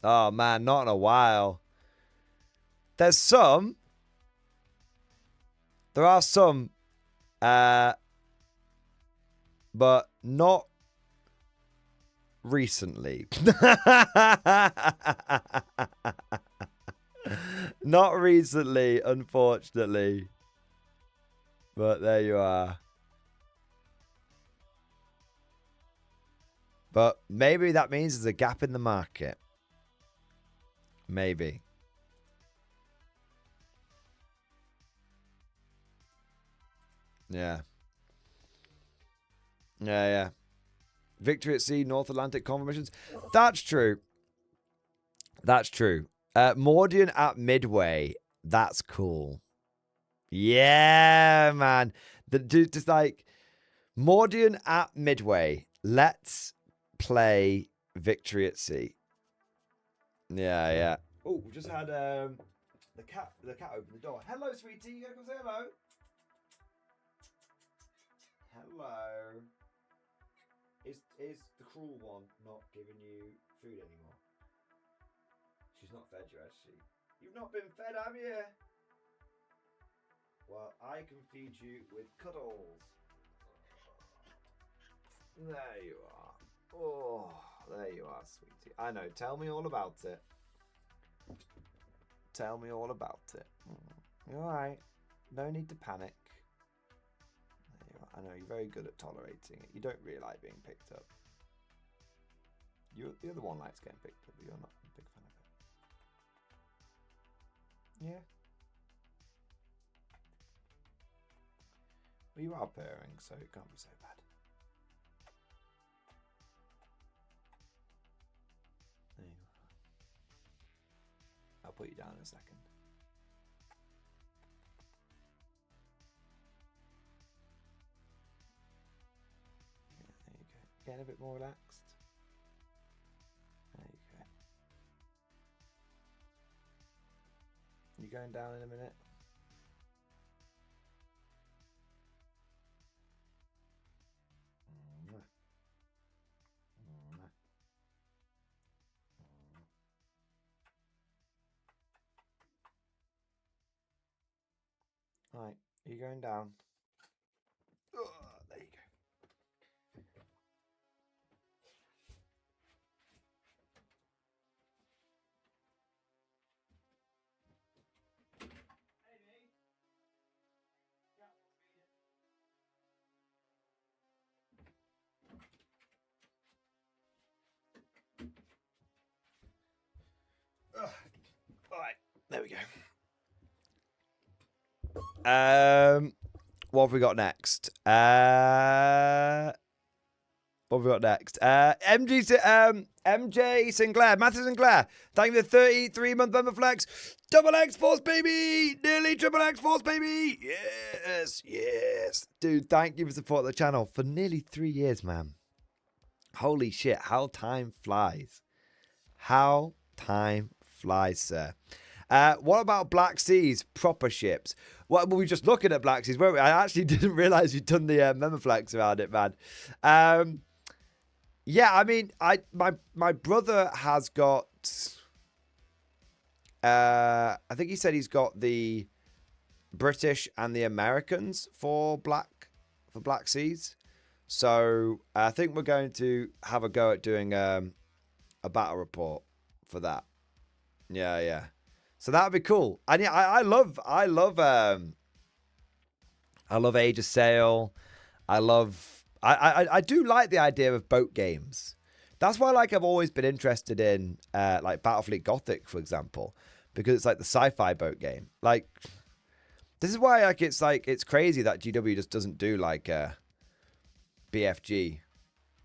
[SPEAKER 2] Oh, man, not in a while. There's some. There are some. But not recently. Not recently, unfortunately. But there you are. But maybe that means there's a gap in the market. Maybe. Yeah. Yeah. Victory at Sea, North Atlantic convoy missions. That's true. That's true. Mordian at Midway. That's cool. Yeah, man. The dude just like Mordian at Midway. Let's play Victory at Sea. Yeah. Oh, we just had the cat open the door. Hello, sweetie. You gonna come say hello? Hello. Is the cruel one not giving you food anymore? She's not fed you, has she? You've not been fed, have you? Well, I can feed you with cuddles. There you are. Oh, there you are, sweetie. I know. Tell me all about it. Tell me all about it. You're alright. No need to panic. There you are. I know you're very good at tolerating it. You don't really like being picked up. The other one likes getting picked up, but you're not a big fan of it. Yeah. Well, you are purring, so it can't be so bad. There you are. I'll put you down in a second. Yeah, there you go. Getting a bit more relaxed. There you go. You going down in a minute? Right, are you going down? There you go. All right, there we go. What have we got next? MJ Sinclair, Matthew Sinclair. Thank you for the 33-month member flex. Double X Force, baby. Nearly triple X Force, baby. Yes. Dude, thank you for supporting the channel for nearly 3 years, man. Holy shit, how time flies. How time flies, sir. What about Black Seas proper ships? Well, we were just looking at Black Seas, weren't we? I actually didn't realize you'd done the member flex around it, man. Yeah, I mean, my brother has got. I think he said he's got the British and the Americans for Black Seas. So I think we're going to have a go at doing a battle report for that. Yeah. So that would be cool. And yeah, I love Age of Sail. I do like the idea of boat games. That's why I've always been interested in like Battlefleet Gothic, for example, because it's like the sci-fi boat game. Like this is why it's crazy that GW just doesn't do like BFG.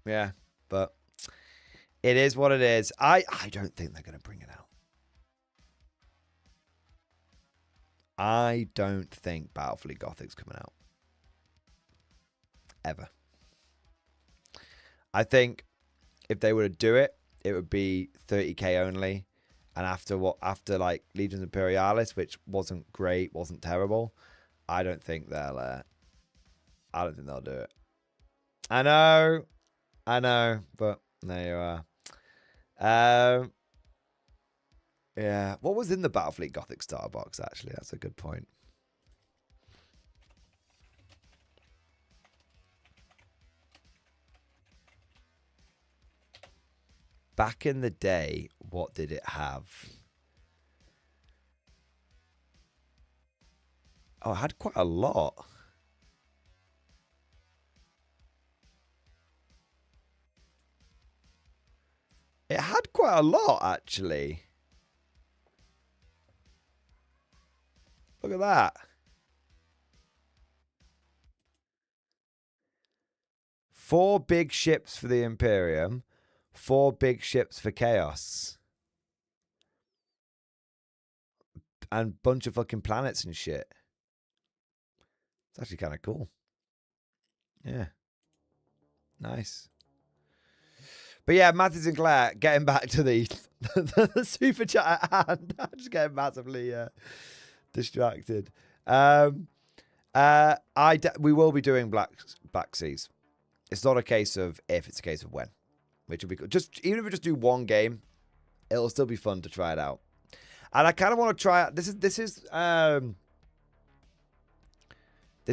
[SPEAKER 2] Yeah, but it is what it is. I don't think they're going to bring it out. I don't think Battlefleet Gothic's coming out. ever. I think if they were to do it, it would be 30k only. And after like Legions Imperialis, which wasn't great, wasn't terrible, I don't think they'll do it. I know, but there you are. Yeah. What was in the Battlefleet Gothic Star box, actually? That's a good point. Back in the day, what did it have? Oh, it had quite a lot. It had quite a lot, actually. Look at that. 4 big ships for the Imperium. 4 big ships for Chaos. And a bunch of fucking planets and shit. It's actually kind of cool. Yeah. Nice. But yeah, Matthew Sinclair, getting back to the super chat at hand. I'm just getting massively distracted. We will be doing Black Seas. It's not a case of if, it's a case of when. Which will be good. Even if we just do one game, it'll still be fun to try it out. And I kind of want to try out. This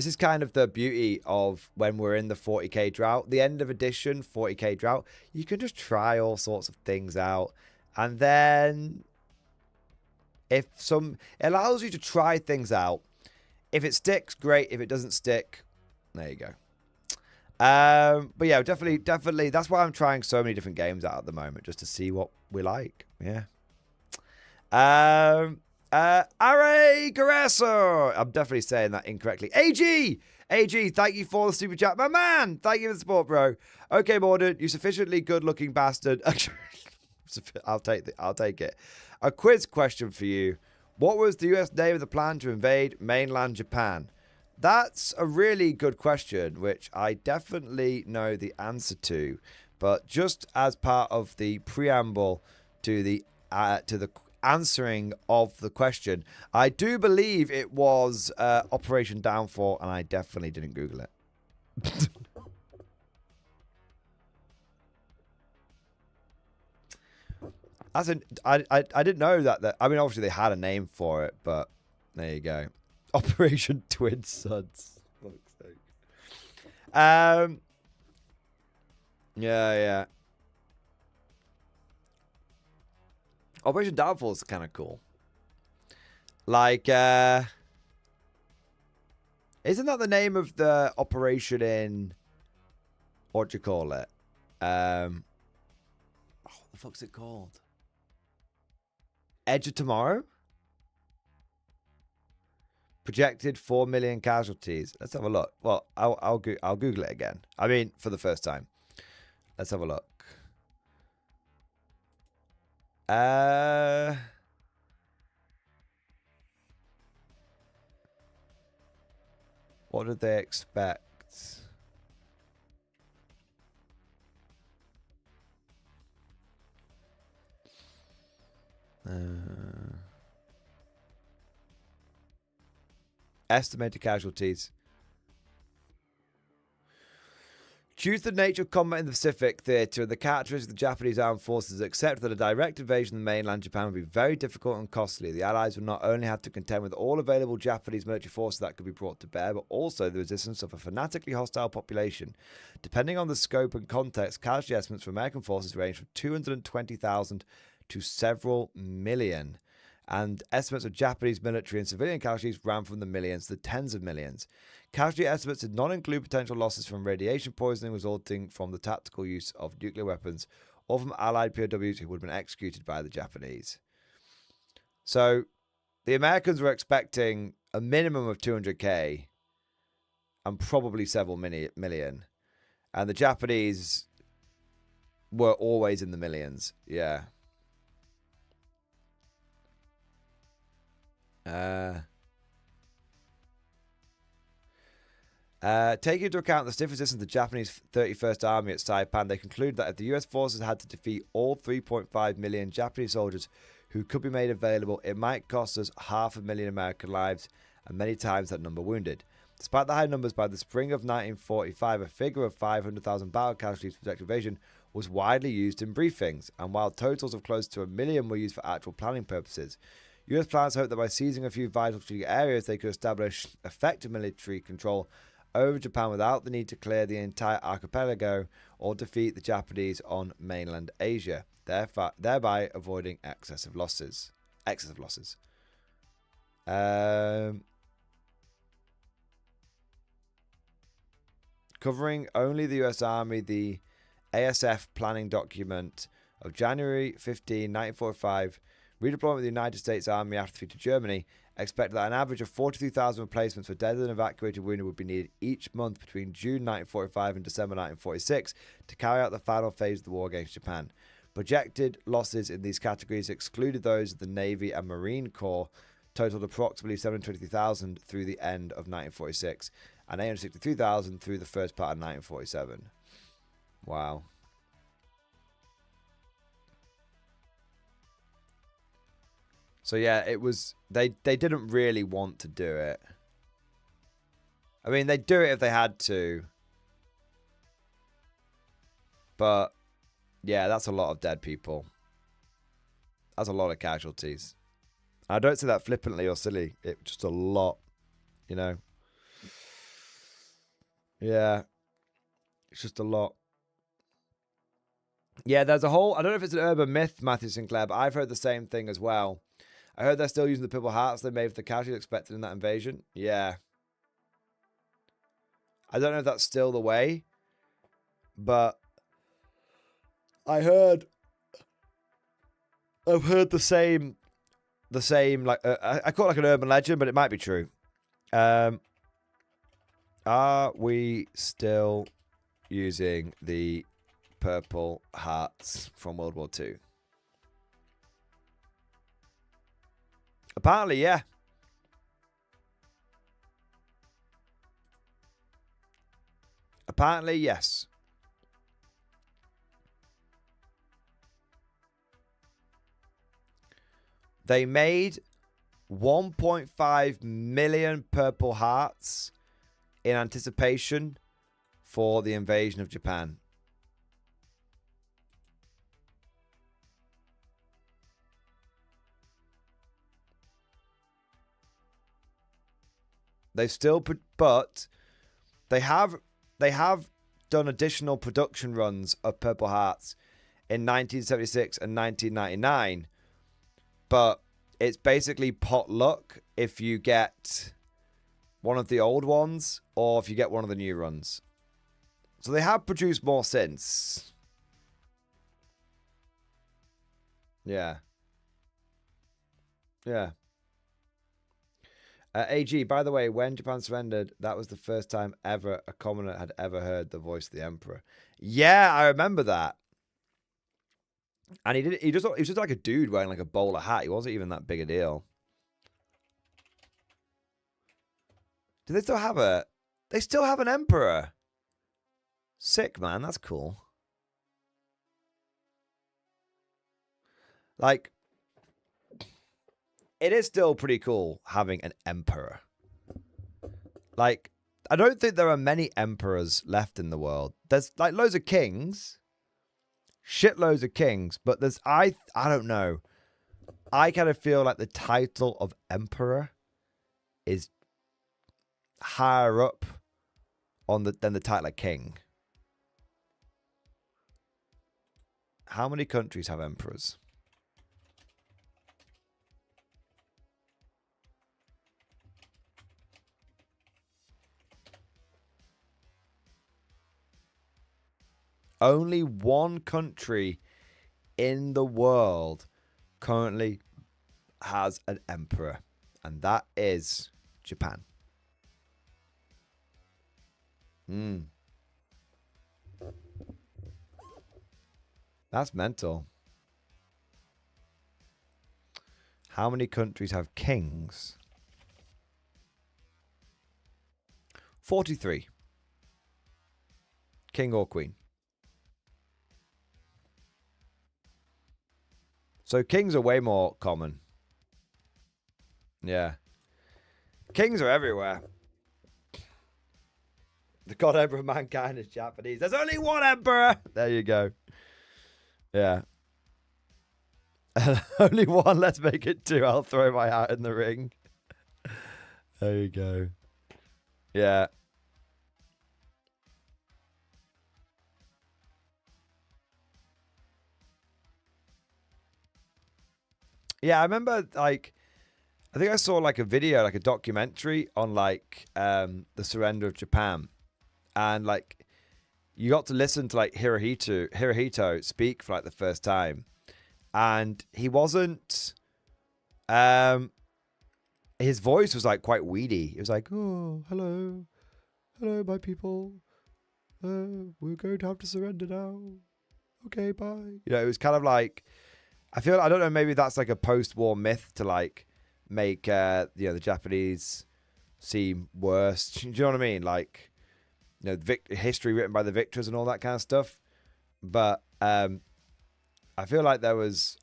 [SPEAKER 2] is kind of the beauty of when we're in the 40k drought, the end of edition 40k drought. You can just try all sorts of things out, and then it allows you to try things out. If it sticks, great. If it doesn't stick, there you go. But yeah, definitely. That's why I'm trying so many different games out at the moment, just to see what we like. Yeah. Are Caresso. I'm definitely saying that incorrectly. AG, thank you for the super chat, my man. Thank you for the support, bro. Okay, Mordian, you sufficiently good-looking bastard. I'll take it. A quiz question for you. What was the US name of the plan to invade mainland Japan? That's a really good question, which I definitely know the answer to. But just as part of the preamble to the answering of the question, I do believe it was Operation Downfall, and I definitely didn't Google it. I didn't know that. I mean, obviously they had a name for it, but there you go. Operation Twin Suns. Fuck's sake. Yeah. Operation Downfall is kind of cool. Like, isn't that the name of the operation in, what do you call it? What the fuck's it called? Edge of Tomorrow? Projected 4 million casualties. Let's have a look. Well, I'll Google it again. I mean, for the first time. Let's have a look. What did they expect? Estimated casualties. Due to the nature of combat in the Pacific theater and the characteristics of the Japanese armed forces, accept that a direct invasion of mainland Japan would be very difficult and costly. The Allies would not only have to contend with all available Japanese military forces that could be brought to bear, but also the resistance of a fanatically hostile population. Depending on the scope and context, casualty estimates for American forces range from 220,000 to several million. And estimates of Japanese military and civilian casualties ran from the millions to the tens of millions. Casualty estimates did not include potential losses from radiation poisoning resulting from the tactical use of nuclear weapons or from Allied POWs who would have been executed by the Japanese. So the Americans were expecting a minimum of 200k and probably several million. And the Japanese were always in the millions. Yeah. Taking into account the stiff resistance of the Japanese 31st Army at Saipan, they conclude that if the US forces had to defeat all 3.5 million Japanese soldiers who could be made available, it might cost us 500,000 American lives and many times that number wounded. Despite the high numbers, by the spring of 1945, a figure of 500,000 battle casualties for projectile invasion was widely used in briefings, and while totals of close to 1 million were used for actual planning purposes, US planners hoped that by seizing a few vital strategic areas, they could establish effective military control over Japan without the need to clear the entire archipelago or defeat the Japanese on mainland Asia, thereby avoiding excessive losses. Covering only the US Army, the ASF planning document of January 15, 1945, redeployment of the United States Army after defeat to Germany, expected that an average of 43,000 replacements for dead and evacuated wounded would be needed each month between June 1945 and December 1946 to carry out the final phase of the war against Japan. Projected losses in these categories excluded those of the Navy and Marine Corps, totaled approximately 723,000 through the end of 1946 and 863,000 through the first part of 1947. Wow. So yeah, it was they didn't really want to do it. I mean, they'd do it if they had to. But yeah, that's a lot of dead people. That's a lot of casualties. I don't say that flippantly or silly. It's just a lot, you know. Yeah. It's just a lot. Yeah, there's a whole, I don't know if it's an urban myth, Matthew Sinclair, but I've heard the same thing as well. I heard they're still using the purple hearts they made for the casualties expected in that invasion. Yeah. I don't know if that's still the way, but I've heard the same, like, I call it like an urban legend, but it might be true. Are we still using the purple hearts from World War II? Apparently, yeah. Apparently, yes. They made 1.5 million purple hearts in anticipation for the invasion of Japan. They've still, but they have done additional production runs of Purple Hearts in 1976 and 1999. But it's basically pot luck if you get one of the old ones or if you get one of the new runs. So they have produced more since. Yeah. Yeah. AG, by the way, when Japan surrendered, that was the first time ever a commoner had ever heard the voice of the Emperor. Yeah, I remember that. And he was just like a dude wearing like a bowler hat. He wasn't even that big a deal. Do they still have they still have an Emperor? Sick, man. That's cool. Like, it is still pretty cool having an emperor. Like, I don't think there are many emperors left in the world. There's like loads of kings, shitloads of kings, but there's I don't know. I kind of feel like the title of emperor is higher up on than the title of king. How many countries have emperors? Only one country in the world currently has an emperor, and that is Japan. That's mental. How many countries have kings? 43. King or queen? So kings are way more common. Yeah. Kings are everywhere. The god emperor of mankind is Japanese. There's only one emperor. There you go. Yeah. Only one. Let's make it two. I'll throw my hat in the ring. There you go. Yeah. Yeah, I remember, like, I think I saw, like, a video, like, a documentary on, like, the surrender of Japan. And, like, you got to listen to, like, Hirohito speak for, like, the first time. And he wasn't, his voice was, like, quite weedy. It was like, oh, hello, my people. We're going to have to surrender now. Okay, bye. You know, it was kind of like, I don't know, maybe that's like a post-war myth to like make, the Japanese seem worse. Do you know what I mean? Like, you know, history written by the victors and all that kind of stuff. But I feel like there was,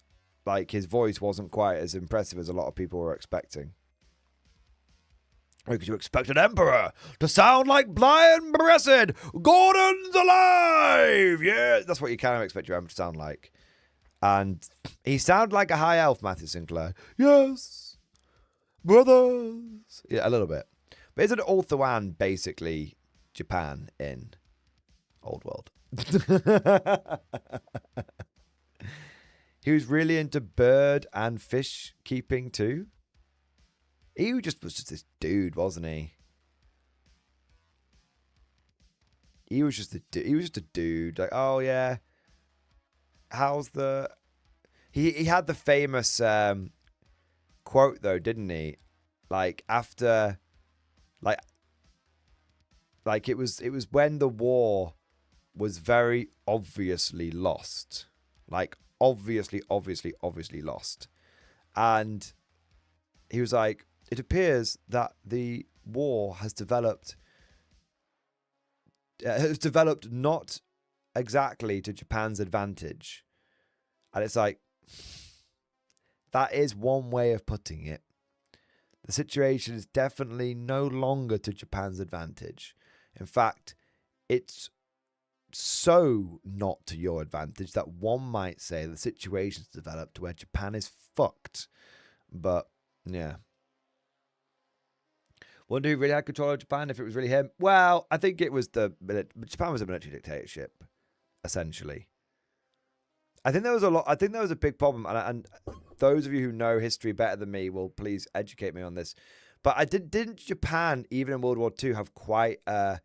[SPEAKER 2] like, his voice wasn't quite as impressive as a lot of people were expecting. Because you expect an emperor to sound like Brian Blessed. Gordon's alive! Yeah, that's what you kind of expect your emperor to sound like. And he sounded like a high elf, Matthew Sinclair. Yes, brothers. Yeah, a little bit. But isn't Ulthuan basically Japan in Old World? He was really into bird and fish keeping too. He was just this dude, wasn't he? He was just a dude. Like, oh yeah. How's the? He had the famous quote though, didn't he? Like after, like it was when the war was very obviously lost. Like obviously lost, and he was like, it appears that the war has developed not exactly to Japan's advantage. And it's like, that is one way of putting it. The situation is definitely no longer to Japan's advantage. In fact, it's so not to your advantage that one might say the situation's developed where Japan is fucked. But, yeah. Wonder who really had control of Japan, if it was really him. Well, I think it was Japan was a military dictatorship, essentially. I think there was a big problem, and those of you who know history better than me will please educate me on this. But didn't Japan, even in World War II, have quite a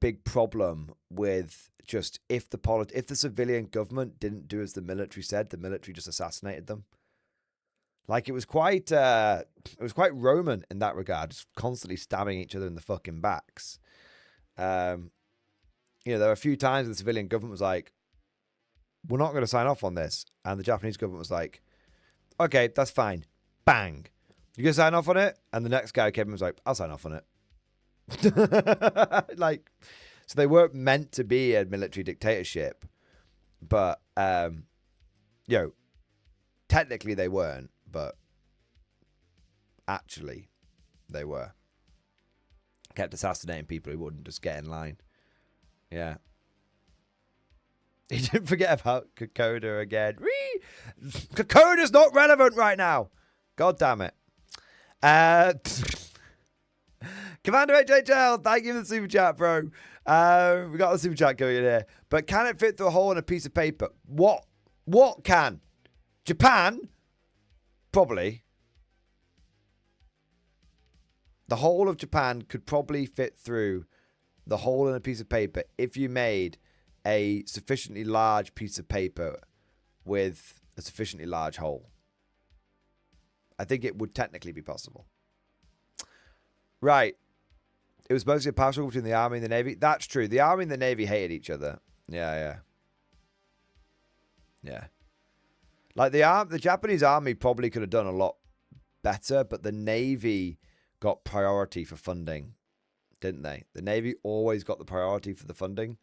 [SPEAKER 2] big problem with just if the civilian government didn't do as the military said, the military just assassinated them. Like, it was quite Roman in that regard, just constantly stabbing each other in the fucking backs. There were a few times the civilian government was like, we're not going to sign off on this. And the Japanese government was like, okay, that's fine. Bang. You going to sign off on it? And the next guy came and was like, I'll sign off on it. Like, so they weren't meant to be a military dictatorship. But, technically they weren't. But actually, they were. Kept assassinating people who wouldn't just get in line. Yeah. He didn't forget about Kokoda again. Kokoda's not relevant right now. God damn it. Commander HHL, thank you for the super chat, bro. We got the super chat going in here. But can it fit through a hole in a piece of paper? What can? Japan? Probably. The whole of Japan could probably fit through the hole in a piece of paper if you made a sufficiently large piece of paper with a sufficiently large hole. I think it would technically be possible. Right. It was mostly a power struggle between the army and the navy. That's true. The army and the navy hated each other. Yeah. Like the Japanese army probably could have done a lot better, but the navy got priority for funding, didn't they? The navy always got the priority for the funding.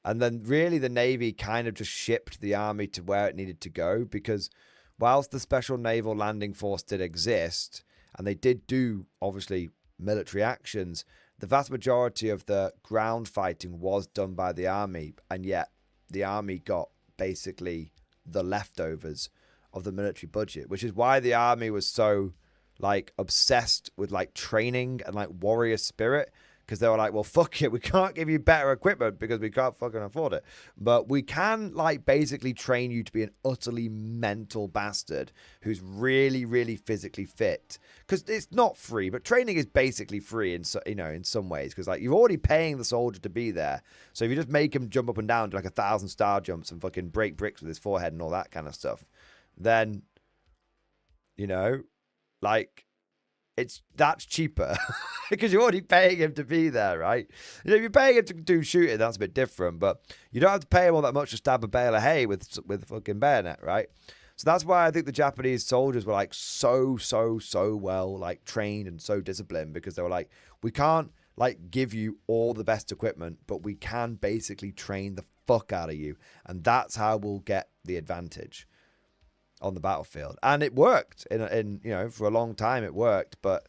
[SPEAKER 2] And then really the Navy kind of just shipped the Army to where it needed to go, because whilst the Special Naval Landing Force did exist, and they did do, obviously, military actions, the vast majority of the ground fighting was done by the Army, and yet the Army got basically the leftovers of the military budget, which is why the Army was so, like, obsessed with, like, training and, like, warrior spirit, because they were like, well, fuck it, we can't give you better equipment because we can't fucking afford it. But we can, like, basically train you to be an utterly mental bastard who's really, really physically fit. Because it's not free, but training is basically free in, you know, in some ways. Because, like, you're already paying the soldier to be there. So if you just make him jump up and down, do like 1,000 star jumps and fucking break bricks with his forehead and all that kind of stuff, then, you know, like, that's cheaper because you're already paying him to be there, right? You know, if you're paying him to do shooting, that's a bit different, but you don't have to pay him all that much to stab a bale of hay with fucking bayonet, right? So that's why I think the Japanese soldiers were like so well like trained and so disciplined, because they were like, we can't like give you all the best equipment, but we can basically train the fuck out of you, and that's how we'll get the advantage on the battlefield. And it worked in you know, for a long time it worked, but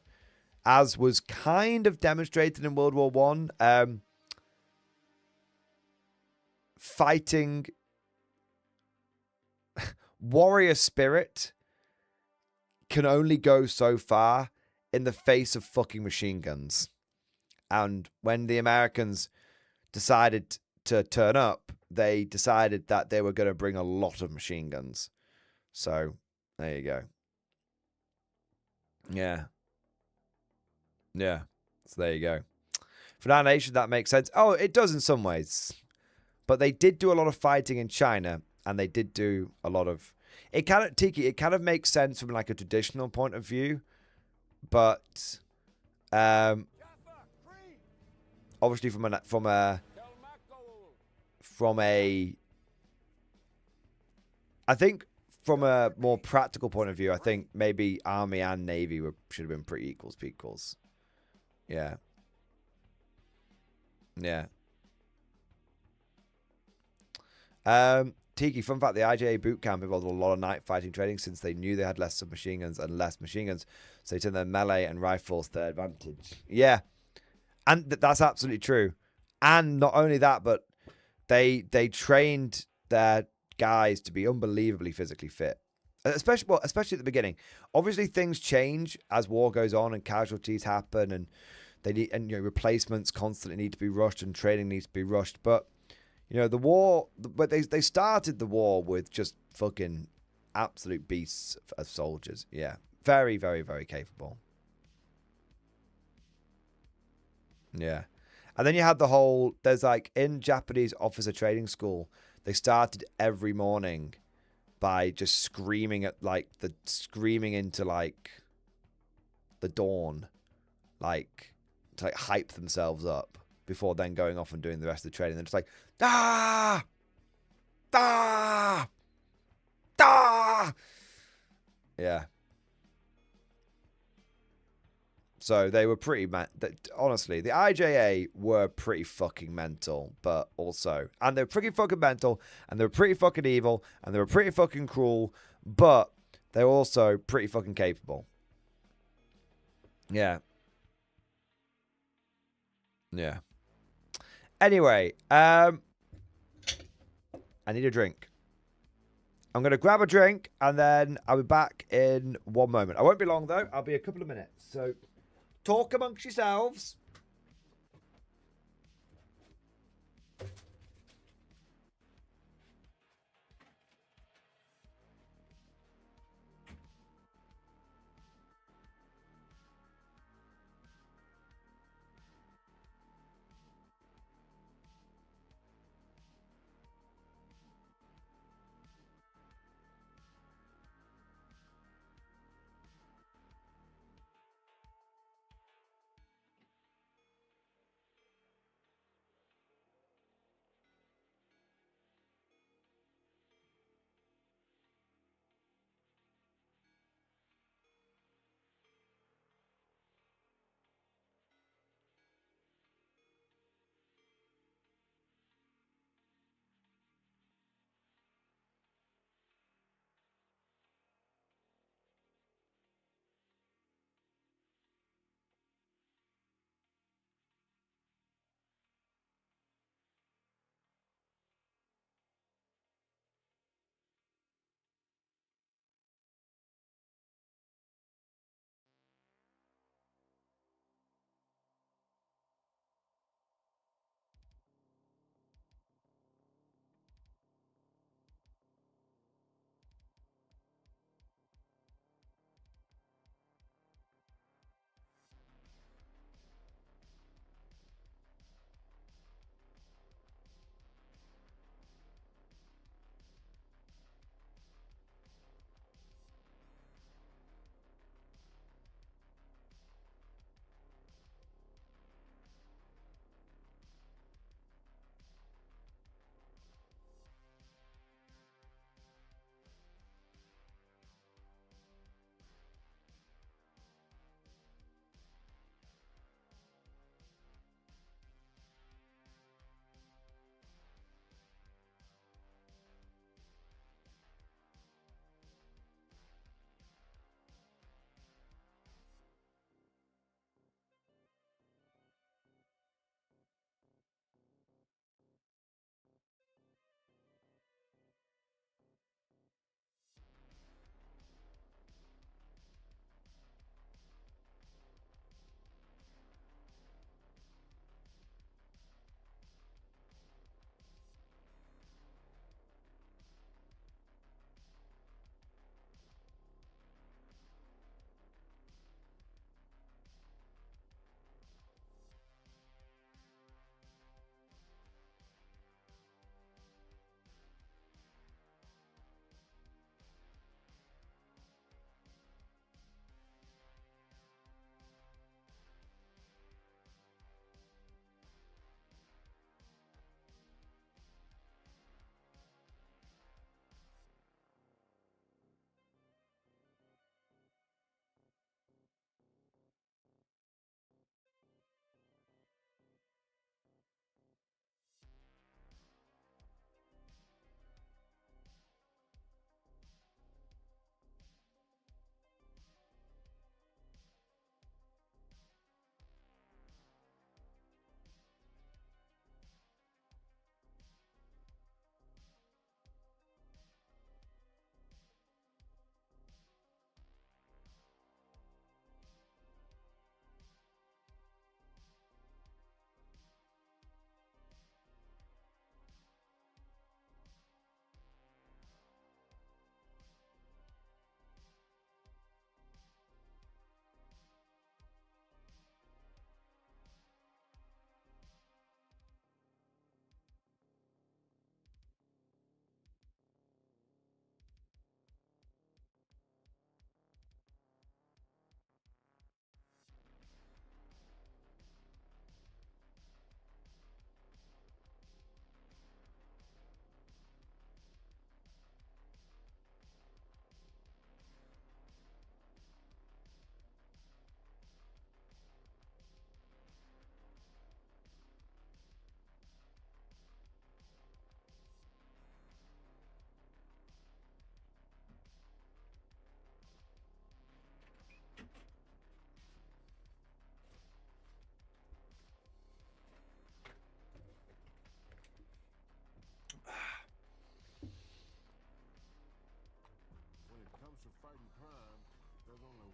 [SPEAKER 2] as was kind of demonstrated in World War One, fighting warrior spirit can only go so far in the face of fucking machine guns. And when the Americans decided to turn up, they decided that they were going to bring a lot of machine guns. So, there you go. Yeah. Yeah. So, there you go. For our nation, that makes sense. Oh, it does in some ways. But they did do a lot of fighting in China, and they did do a lot of... It kind of, Tiki, it kind of makes sense from, like, a traditional point of view. But, obviously from a... I think... From a more practical point of view, I think maybe Army and Navy should have been pretty equals. Yeah. Yeah. Tiki, fun fact, the IJA boot camp involved a lot of night fighting training since they knew they had less submachine guns and less machine guns. So they turned their melee and rifles to their advantage. Yeah. And that's absolutely true. And not only that, but they trained their guys to be unbelievably physically fit, especially at the beginning. Obviously things change as war goes on and casualties happen, and you know, replacements constantly need to be rushed and training needs to be rushed. But you know, but they started the war with just fucking absolute beasts of soldiers. Yeah, very capable. Yeah. And then you had there's like in Japanese officer training school, they started every morning by just screaming into like the dawn, like to like hype themselves up before then going off and doing the rest of the training. They're just like, ah, ah, ah. Yeah. So they were pretty honestly, the IJA were pretty fucking mental, but also, and they were pretty fucking mental, and they were pretty fucking evil, and they were pretty fucking cruel, but they were also pretty fucking capable. Yeah. Yeah. Anyway, I need a drink. I'm going to grab a drink, and then I'll be back in one moment. I won't be long, though. I'll be a couple of minutes, so... Talk amongst yourselves.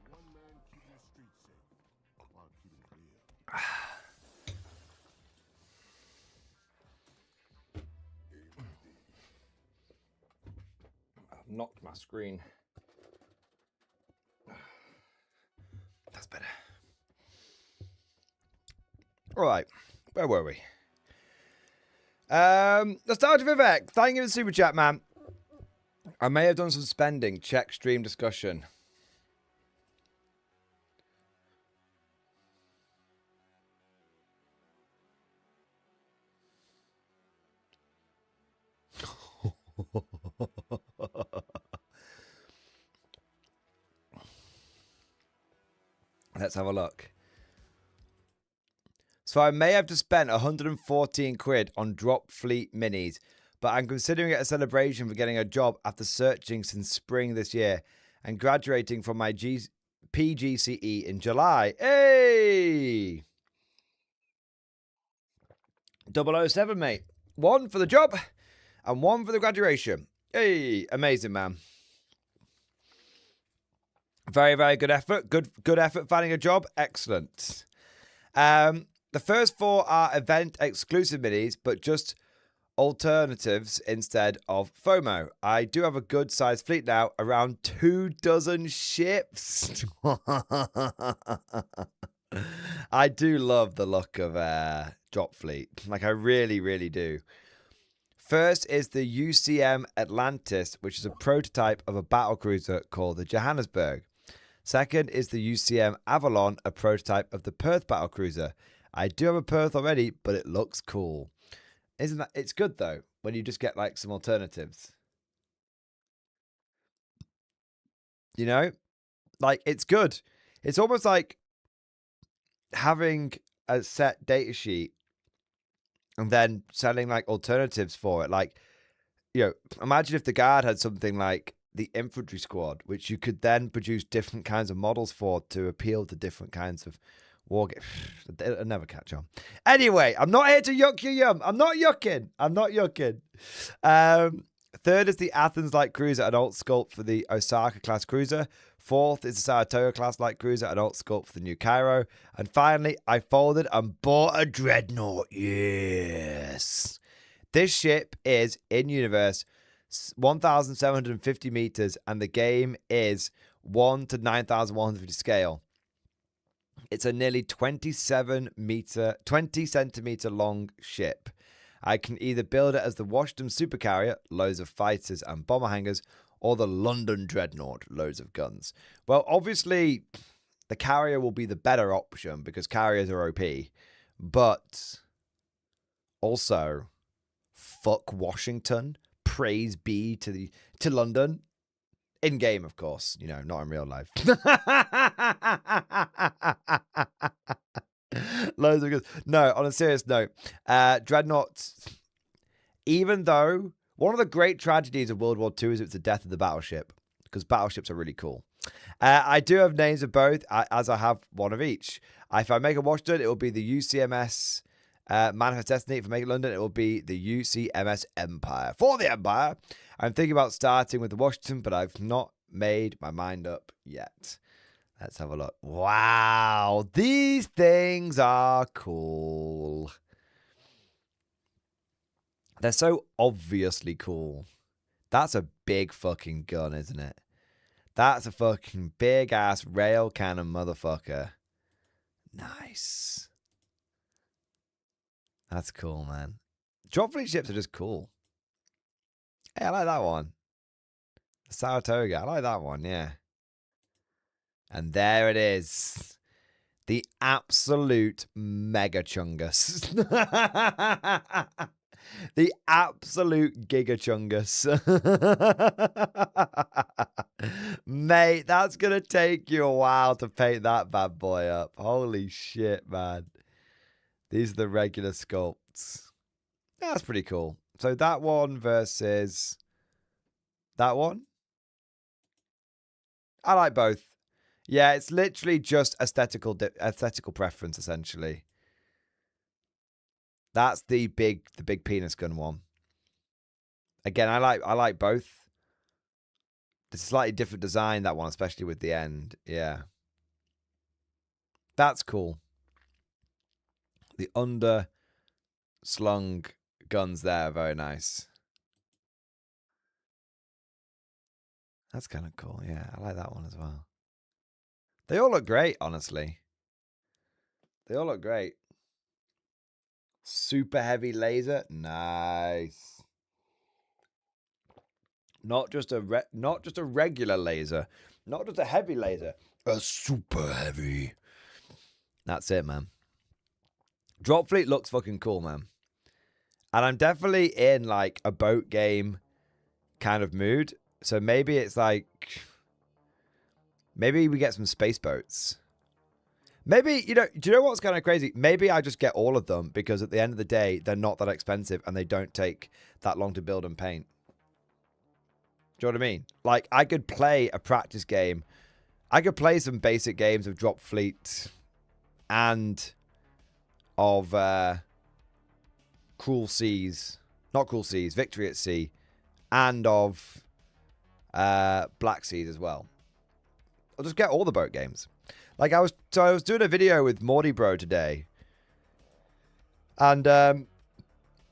[SPEAKER 3] one man keeping the streets safe while keeping it real.
[SPEAKER 2] I've knocked my screen. That's better. All right, where were we? Nostalgia Vivek, thank you for the super chat, man. I may have done some spending. Check stream discussion. Let's have a look. So I may have just spent 114 quid on Drop Fleet Minis, but I'm considering it a celebration for getting a job after searching since spring this year and graduating from my PGCE in July. Hey! 007, mate. One for the job and one for the graduation. Hey, amazing, man. Very, very good effort. Good effort finding a job. Excellent. The first four are event exclusive minis, but just alternatives instead of FOMO. I do have a good sized fleet now, around 24 ships. I do love the look of Drop Fleet. Like, I really, really do. First is the UCM Atlantis, which is a prototype of a battlecruiser called the Johannesburg. Second is the UCM Avalon, a prototype of the Perth battlecruiser. I do have a Perth already, but it looks cool. Isn't that? It's good though when you just get like some alternatives. You know, like it's good. It's almost like having a set data sheet and then selling like alternatives for it. Like, you know, imagine if the Guard had something like the Infantry Squad, which you could then produce different kinds of models for to appeal to different kinds of war games. It'll never catch on. Anyway, I'm not here to yuck your yum. I'm not yucking. Third is the Athens light cruiser, an alt sculpt for the Osaka class cruiser. Fourth is the Saratoga class light cruiser, an alt sculpt for the New Cairo. And finally, I folded and bought a Dreadnought. Yes. This ship is in universe 1,750 meters, and the game is 1 to 9,150 scale. It's a nearly 20 centimeter long ship. I can either build it as the Washington Supercarrier, loads of fighters and bomber hangars, or the London Dreadnought, loads of guns. Well, obviously, the carrier will be the better option because carriers are OP. But also, fuck Washington. Praise be to London. In game, of course, you know, not in real life. Loads of good. No, on a serious note, Dreadnoughts, even though one of the great tragedies of World War II is it's the death of the battleship, because battleships are really cool. I do have names of both, as I have one of each. If I make a Washington, it will be the UCMS Manifest Destiny. If I make it London, it will be the UCMS Empire. For the Empire, I'm thinking about starting with the Washington, but I've not made my mind up yet. Let's have a look. Wow, these things are cool. They're so obviously cool. That's a big fucking gun, isn't it? That's a fucking big ass rail cannon motherfucker. Nice. That's cool, man. Drop fleet ships are just cool. Hey, I like that one. The Saratoga. I like that one, yeah. And there it is. The absolute mega chungus. The absolute giga chungus. Mate, that's going to take you a while to paint that bad boy up. Holy shit, man. These are the regular sculpts. Yeah, that's pretty cool. So that one versus that one. I like both. Yeah, it's literally just aesthetical preference, essentially. That's the big penis gun one. Again, I like both. It's a slightly different design, that one, especially with the end. Yeah. That's cool. The underslung guns there, very nice. That's kind of cool. Yeah, I like that one as well. They all look great, honestly. They all look great. Super heavy laser, nice. Not just a regular laser, not just a heavy laser, a super heavy. That's it, man. Drop Fleet looks fucking cool, man. And I'm definitely in like a boat game kind of mood. So maybe it's like, maybe we get some space boats. Maybe, do you know what's kind of crazy? Maybe I just get all of them because at the end of the day, they're not that expensive and they don't take that long to build and paint. Do you know what I mean? Like, I could play a practice game. I could play some basic games of Drop Fleet and of Cruel Seas. Not Cruel Seas, Victory at Sea. And of Black Seas as well. I'll just get all the boat games. Like, I was doing a video with Mordy Bro today. And,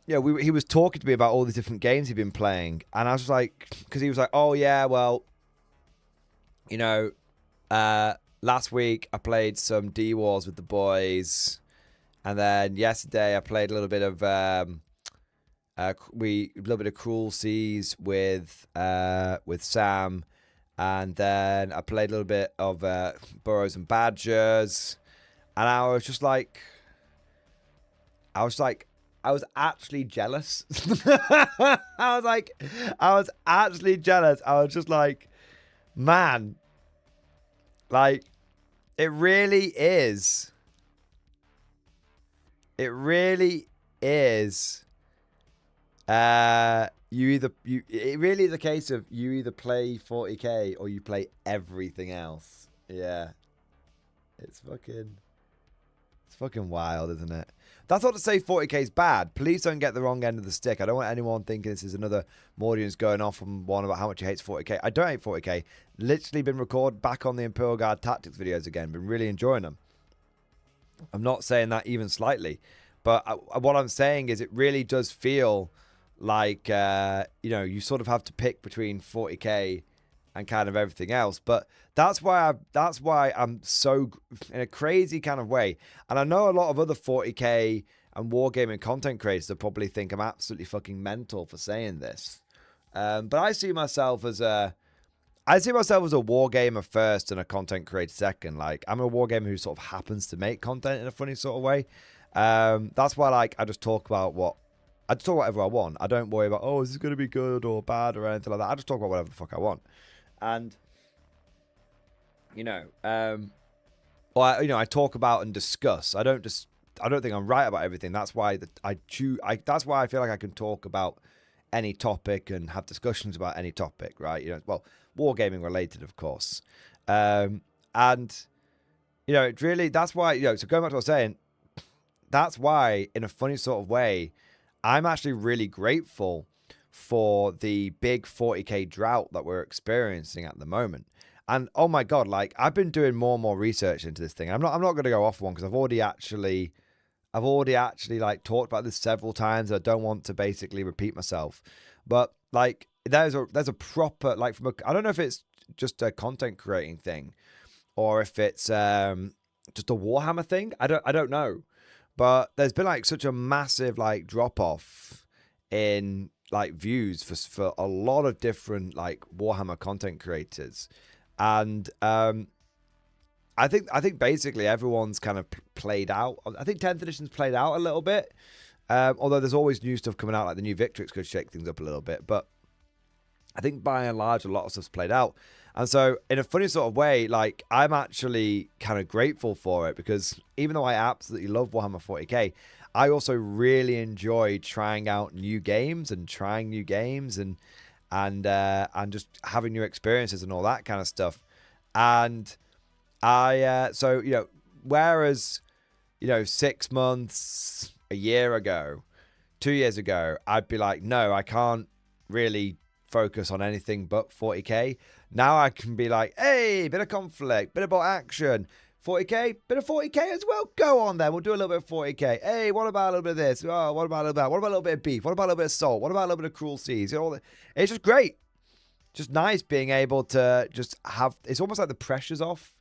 [SPEAKER 2] he was talking to me about all these different games he'd been playing. And I was like, because he was like, oh, yeah, well, last week I played some D-Wars with the boys. And then yesterday I played a little bit of, Cruel Seas with Sam. And then I played a little bit of Burrows and Badgers. And I was actually jealous. I was actually jealous. I was just like, man, like, it really is. It really is. It really is a case of you either play 40k or you play everything else. Yeah. It's fucking wild, isn't it? That's not to say 40k is bad. Please don't get the wrong end of the stick. I don't want anyone thinking this is another Mordians going off on one about how much he hates 40k. I don't hate 40k. Literally been recorded back on the Imperial Guard tactics videos again. Been really enjoying them. I'm not saying that even slightly. But what I'm saying is it really does feel like, you sort of have to pick between 40k and kind of everything else. But that's why I'm so in a crazy kind of way. And I know a lot of other 40k and wargaming content creators that probably think I'm absolutely fucking mental for saying this. But I see myself as a wargamer first and a content creator second. Like, I'm a wargamer who sort of happens to make content in a funny sort of way. That's why, I just talk about whatever I want. I don't worry about, is this going to be good or bad or anything like that. I just talk about whatever the fuck I want. And, I talk about and discuss. I don't think I'm right about everything. That's why that's why I feel like I can talk about any topic and have discussions about any topic, right? Wargaming related, of course. It really, that's why, so going back to what I was saying, that's why, in a funny sort of way, I'm actually really grateful for the big 40k drought that we're experiencing at the moment. And oh my god, I've been doing more and more research into this thing. I'm not going to go off one because I've already actually talked about this several times. I don't want to basically repeat myself, but there's a proper I don't know if it's just a content creating thing or if it's just a Warhammer thing. I don't know. But there's been such a massive drop off in views for a lot of different Warhammer content creators, and I think basically everyone's kind of played out. I think 10th edition's played out a little bit, although there's always new stuff coming out, like the new Victrix could shake things up a little bit. But I think by and large a lot of stuff's played out. And so, in a funny sort of way, I'm actually kind of grateful for it because even though I absolutely love Warhammer 40k, I also really enjoy trying out new games and trying new games and just having new experiences and all that kind of stuff. And whereas 6 months, a year ago, 2 years ago, I'd be like, no, I can't really focus on anything but 40k. Now I can be like, hey, bit of conflict, bit of bot action, 40k? Bit of 40k as well? Go on then. We'll do a little bit of 40k. Hey, what about a little bit of this? Oh, what about a little bit of that? What about a little bit of beef? What about a little bit of salt? What about a little bit of cruel seas? You know, it's just great. Just nice being able to just have... It's almost like the pressure's off.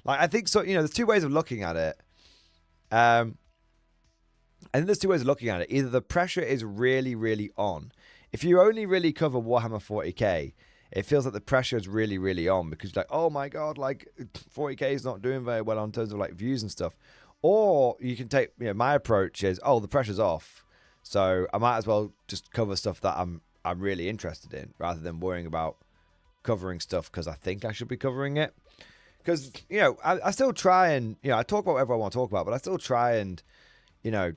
[SPEAKER 2] Like, I think so, you know, there's two ways of looking at it. I think there's two ways of looking at it. Either the pressure is really, really on. If you only really cover Warhammer 40k, it feels like the pressure is really, really on because you're like, oh my God, like 40k is not doing very well in terms of like views and stuff. Or you can take, you know, my approach is, oh, the pressure's off. So I might as well just cover stuff that I'm really interested in rather than worrying about covering stuff because I think I should be covering it. Because, you know, I still try and, you know, I talk about whatever I want to talk about, but I still try and, you know,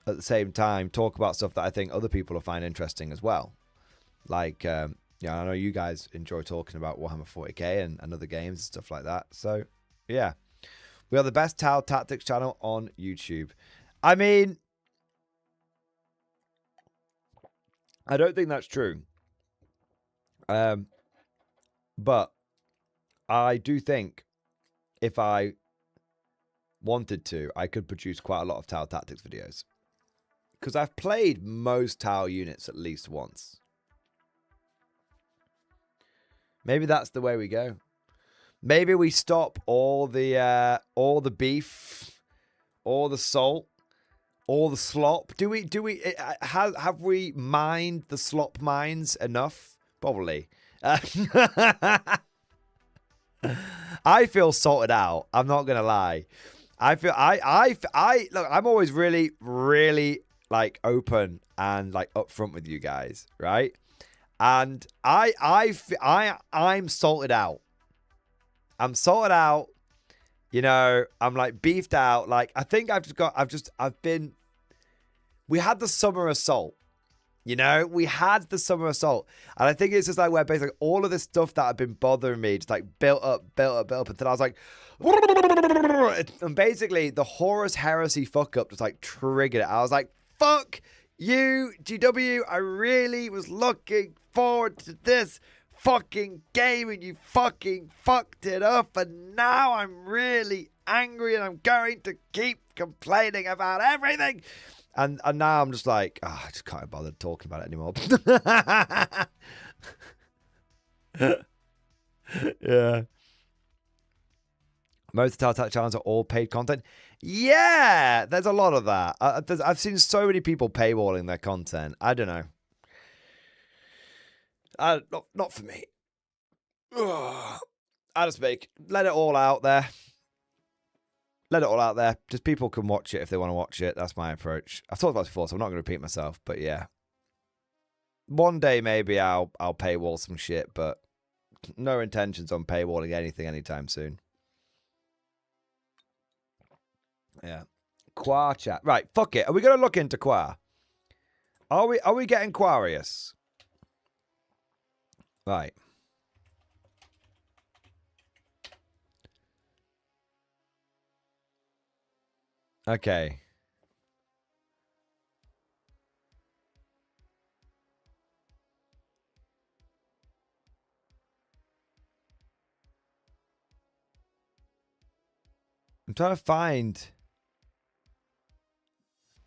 [SPEAKER 2] at the same time, talk about stuff that I think other people will find interesting as well. Like, you know, I know you guys enjoy talking about Warhammer 40k and other games and stuff like that. So, yeah. We are the best Tau Tactics channel on YouTube. I mean, I don't think that's true. But I do think if I wanted to, I could produce quite a lot of Tau Tactics videos. Because I've played most Tau units at least once. Maybe that's the way we go. Maybe we stop all the beef, all the salt, all the slop. Have we mined the slop mines enough? Probably. I feel salted out. I'm not gonna lie. I feel look. I'm always really, really like open and like upfront with you guys, right? And I'm salted out. I'm salted out. You know, I'm like beefed out. Like I think I've been. We had the summer assault. You know, we had the summer assault. And I think it's just like where basically all of this stuff that had been bothering me just like built up. Until I was like, and basically the Horus Heresy fuck up just like triggered it. I was like, fuck you, GW. I really was looking forward to this fucking game and you fucking fucked it up. And now I'm really angry and I'm going to keep complaining about everything. And now I'm just like, oh, I just can't bother talking about it anymore. Yeah. Most of the Telltale channels are all paid content. Yeah, there's a lot of that. I've seen so many people paywalling their content. I don't know. Not for me. I just let it all out there. Let it all out there. Just people can watch it if they want to watch it. That's my approach. I've talked about this before, so I'm not going to repeat myself. But yeah, one day maybe I'll paywall some shit, but no intentions on paywalling anything anytime soon. Yeah, Qua chat. Right, fuck it. Are we going to look into Qua? Are we getting Quarius? Right. Okay. I'm trying to find.